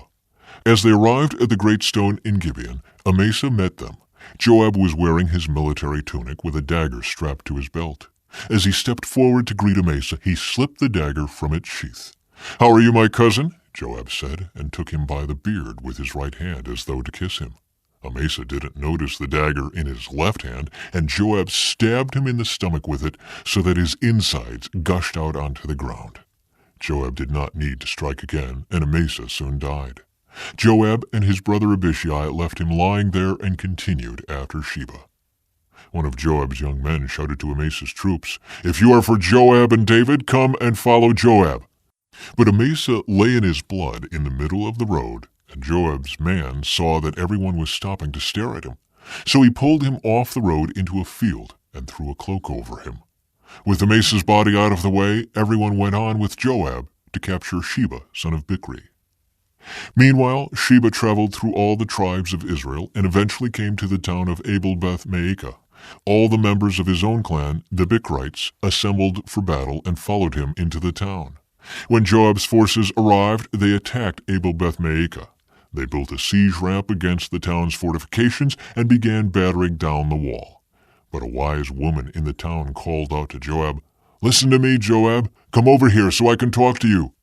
As they arrived at the great stone in Gibeon, Amasa met them. Joab was wearing his military tunic with a dagger strapped to his belt. As he stepped forward to greet Amasa, he slipped the dagger from its sheath. "How are you, my cousin?" Joab said, and took him by the beard with his right hand as though to kiss him. Amasa didn't notice the dagger in his left hand, and Joab stabbed him in the stomach with it so that his insides gushed out onto the ground. Joab did not need to strike again, and Amasa soon died. Joab and his brother Abishai left him lying there and continued after Sheba. One of Joab's young men shouted to Amasa's troops, "If you are for Joab and David, come and follow Joab." But Amasa lay in his blood in the middle of the road, and Joab's man saw that everyone was stopping to stare at him. So he pulled him off the road into a field and threw a cloak over him. With Amasa's body out of the way, everyone went on with Joab to capture Sheba, son of Bichri. Meanwhile, Sheba traveled through all the tribes of Israel and eventually came to the town of Abel-Beth-Maacah. All the members of his own clan, the Bichrites, assembled for battle and followed him into the town. When Joab's forces arrived, they attacked Abel-Beth-Maacah. They built a siege ramp against the town's fortifications and began battering down the wall. But a wise woman in the town called out to Joab, "Listen to me, Joab. Come over here so I can talk to you."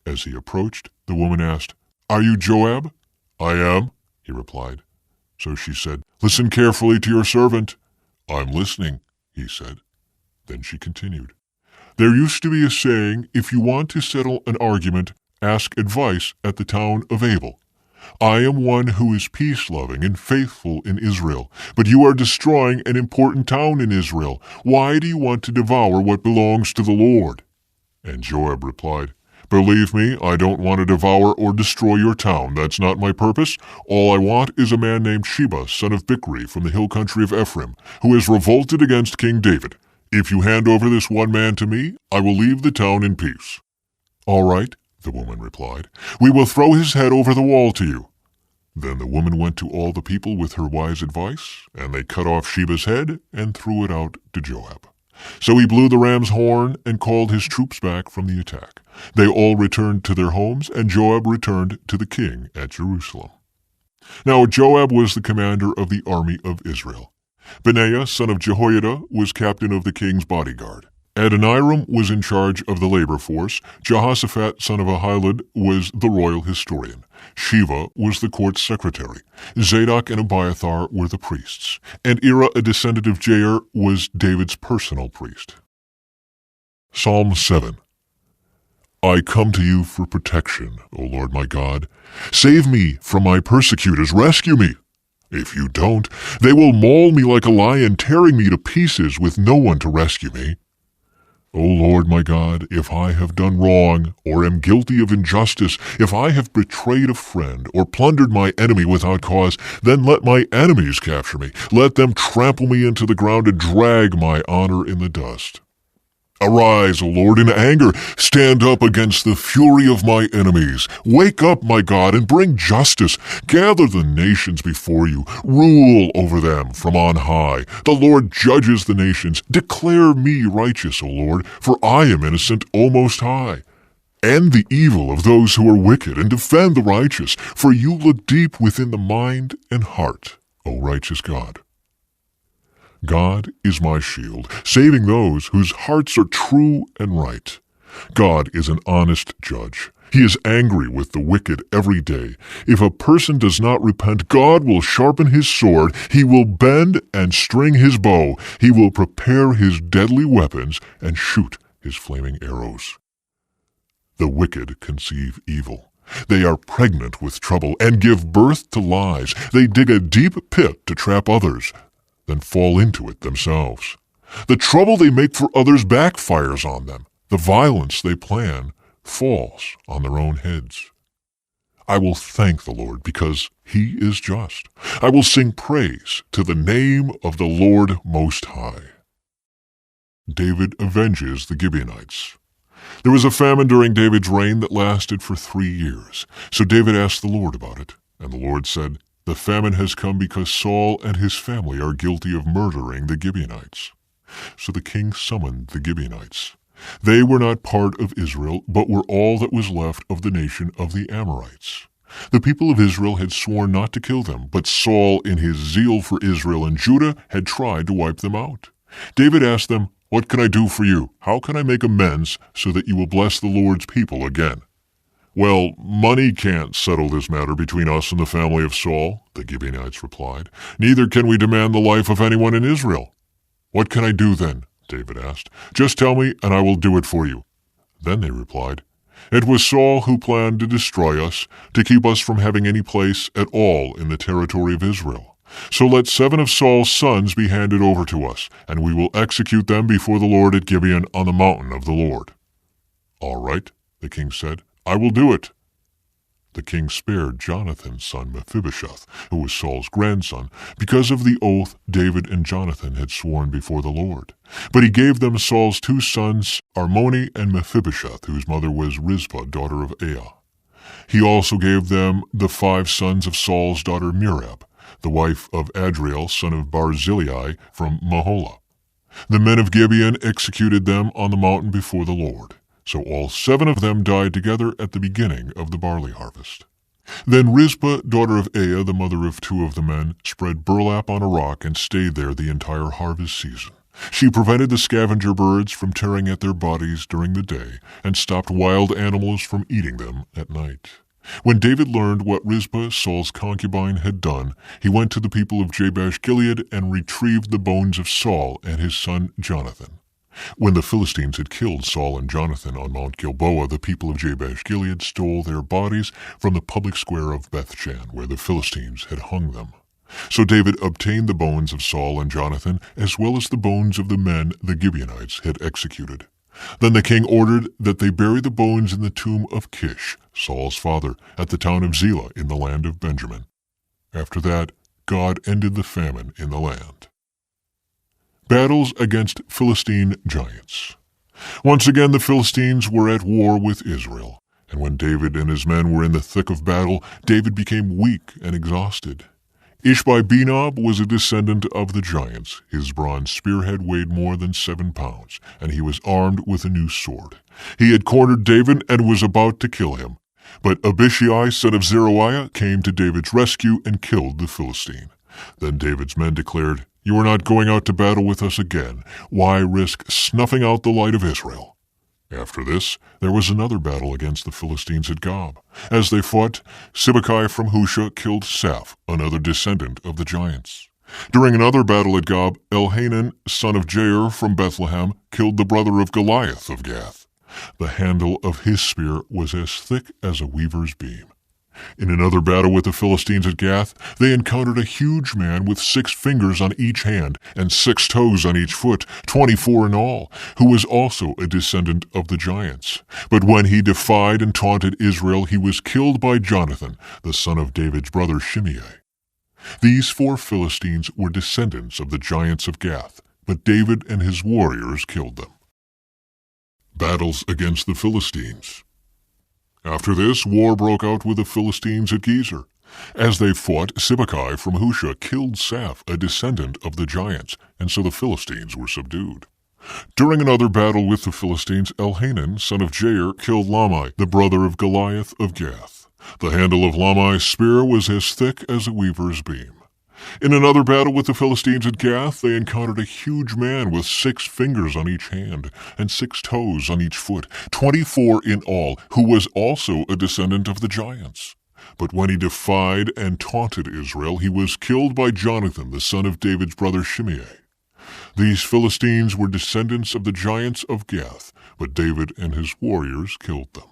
As he approached, the woman asked, "Are you Joab?" "I am," he replied. So she said, "Listen carefully to your servant." "I'm listening," he said. Then she continued, "There used to be a saying, if you want to settle an argument, ask advice at the town of Abel. I am one who is peace-loving and faithful in Israel, but you are destroying an important town in Israel. Why do you want to devour what belongs to the Lord?" And Joab replied, "Believe me, I don't want to devour or destroy your town. That's not my purpose. All I want is a man named Sheba, son of Bichri, from the hill country of Ephraim, who has revolted against King David. If you hand over this one man to me, I will leave the town in peace." "All right," the woman replied. "We will throw his head over the wall to you." Then the woman went to all the people with her wise advice, and they cut off Sheba's head and threw it out to Joab. So he blew the ram's horn and called his troops back from the attack. They all returned to their homes, and Joab returned to the king at Jerusalem. Now Joab was the commander of the army of Israel. Benaiah, son of Jehoiada, was captain of the king's bodyguard. Adoniram was in charge of the labor force. Jehoshaphat, son of Ahilud, was the royal historian. Sheva was the court secretary. Zadok and Abiathar were the priests. And Ira, a descendant of Jair, was David's personal priest. Psalm 7. I come to you for protection, O Lord my God. Save me from my persecutors. Rescue me. If you don't, they will maul me like a lion, tearing me to pieces with no one to rescue me. O Lord my God, if I have done wrong, or am guilty of injustice, if I have betrayed a friend, or plundered my enemy without cause, then let my enemies capture me. Let them trample me into the ground and drag my honor in the dust. Arise, O Lord, in anger. Stand up against the fury of my enemies. Wake up, my God, and bring justice. Gather the nations before you. Rule over them from on high. The Lord judges the nations. Declare me righteous, O Lord, for I am innocent, O Most High. End the evil of those who are wicked, and defend the righteous, for you look deep within the mind and heart, O righteous God. God is my shield, saving those whose hearts are true and right. God is an honest judge. He is angry with the wicked every day. If a person does not repent, God will sharpen his sword. He will bend and string his bow. He will prepare his deadly weapons and shoot his flaming arrows. The wicked conceive evil. They are pregnant with trouble and give birth to lies. They dig a deep pit to trap others, then fall into it themselves. The trouble they make for others backfires on them. The violence they plan falls on their own heads. I will thank the Lord because he is just. I will sing praise to the name of the Lord Most High. David avenges the Gibeonites. There was a famine during David's reign that lasted for 3 years. So David asked the Lord about it, and the Lord said, "The famine has come because Saul and his family are guilty of murdering the Gibeonites." So the king summoned the Gibeonites. They were not part of Israel, but were all that was left of the nation of the Amorites. The people of Israel had sworn not to kill them, but Saul, in his zeal for Israel and Judah, had tried to wipe them out. David asked them, "What can I do for you? How can I make amends so that you will bless the Lord's people again?" "Well, money can't settle this matter between us and the family of Saul," the Gibeonites replied. "Neither can we demand the life of anyone in Israel." "What can I do then?" David asked. "Just tell me, and I will do it for you." Then they replied, "It was Saul who planned to destroy us, to keep us from having any place at all in the territory of Israel. So let 7 of Saul's sons be handed over to us, and we will execute them before the Lord at Gibeon on the mountain of the Lord." "All right," the king said, "I will do it." The king spared Jonathan's son Mephibosheth, who was Saul's grandson, because of the oath David and Jonathan had sworn before the Lord. But he gave them Saul's 2 sons, Armoni and Mephibosheth, whose mother was Rizpah, daughter of Aiah. He also gave them the 5 sons of Saul's daughter Merab, the wife of Adriel, son of Barzillai, from Maholah. The men of Gibeon executed them on the mountain before the Lord. So all 7 of them died together at the beginning of the barley harvest. Then Rizpah, daughter of Aiah, the mother of 2 of the men, spread burlap on a rock and stayed there the entire harvest season. She prevented the scavenger birds from tearing at their bodies during the day and stopped wild animals from eating them at night. When David learned what Rizpah, Saul's concubine, had done, he went to the people of Jabesh-Gilead and retrieved the bones of Saul and his son Jonathan. When the Philistines had killed Saul and Jonathan on Mount Gilboa, the people of Jabesh-Gilead stole their bodies from the public square of Bethshan, where the Philistines had hung them. So David obtained the bones of Saul and Jonathan, as well as the bones of the men the Gibeonites had executed. Then the king ordered that they bury the bones in the tomb of Kish, Saul's father, at the town of Zelah in the land of Benjamin. After that, God ended the famine in the land. Battles against Philistine giants. Once again the Philistines were at war with Israel, and when David and his men were in the thick of battle, David became weak and exhausted. Ishbi-Benob was a descendant of the giants. His bronze spearhead weighed more than 7 pounds, and he was armed with a new sword. He had cornered David and was about to kill him. But Abishai, son of Zeruiah, came to David's rescue and killed the Philistine. Then David's men declared, "You are not going out to battle with us again. Why risk snuffing out the light of Israel?" After this, there was another battle against the Philistines at Gob. As they fought, Sibbecai from Husha killed Saph, another descendant of the giants. During another battle at Gob, Elhanan, son of Jair from Bethlehem, killed the brother of Goliath of Gath. The handle of his spear was as thick as a weaver's beam. In another battle with the Philistines at Gath, they encountered a huge man with 6 fingers on each hand and 6 toes on each foot, 24 in all, who was also a descendant of the giants. But when he defied and taunted Israel, he was killed by Jonathan, the son of David's brother Shimei. These 4 Philistines were descendants of the giants of Gath, but David and his warriors killed them. Battles against the Philistines. After this, war broke out with the Philistines at Gezer. As they fought, Sibbecai from Husha killed Saph, a descendant of the giants, and so the Philistines were subdued. During another battle with the Philistines, Elhanan, son of Jair, killed Lamai, the brother of Goliath of Gath. The handle of Lamai's spear was as thick as a weaver's beam. In another battle with the Philistines at Gath, they encountered a huge man with 6 fingers on each hand and 6 toes on each foot, 24 in all, who was also a descendant of the giants. But when he defied and taunted Israel, he was killed by Jonathan, the son of David's brother Shimei. These Philistines were descendants of the giants of Gath, but David and his warriors killed them.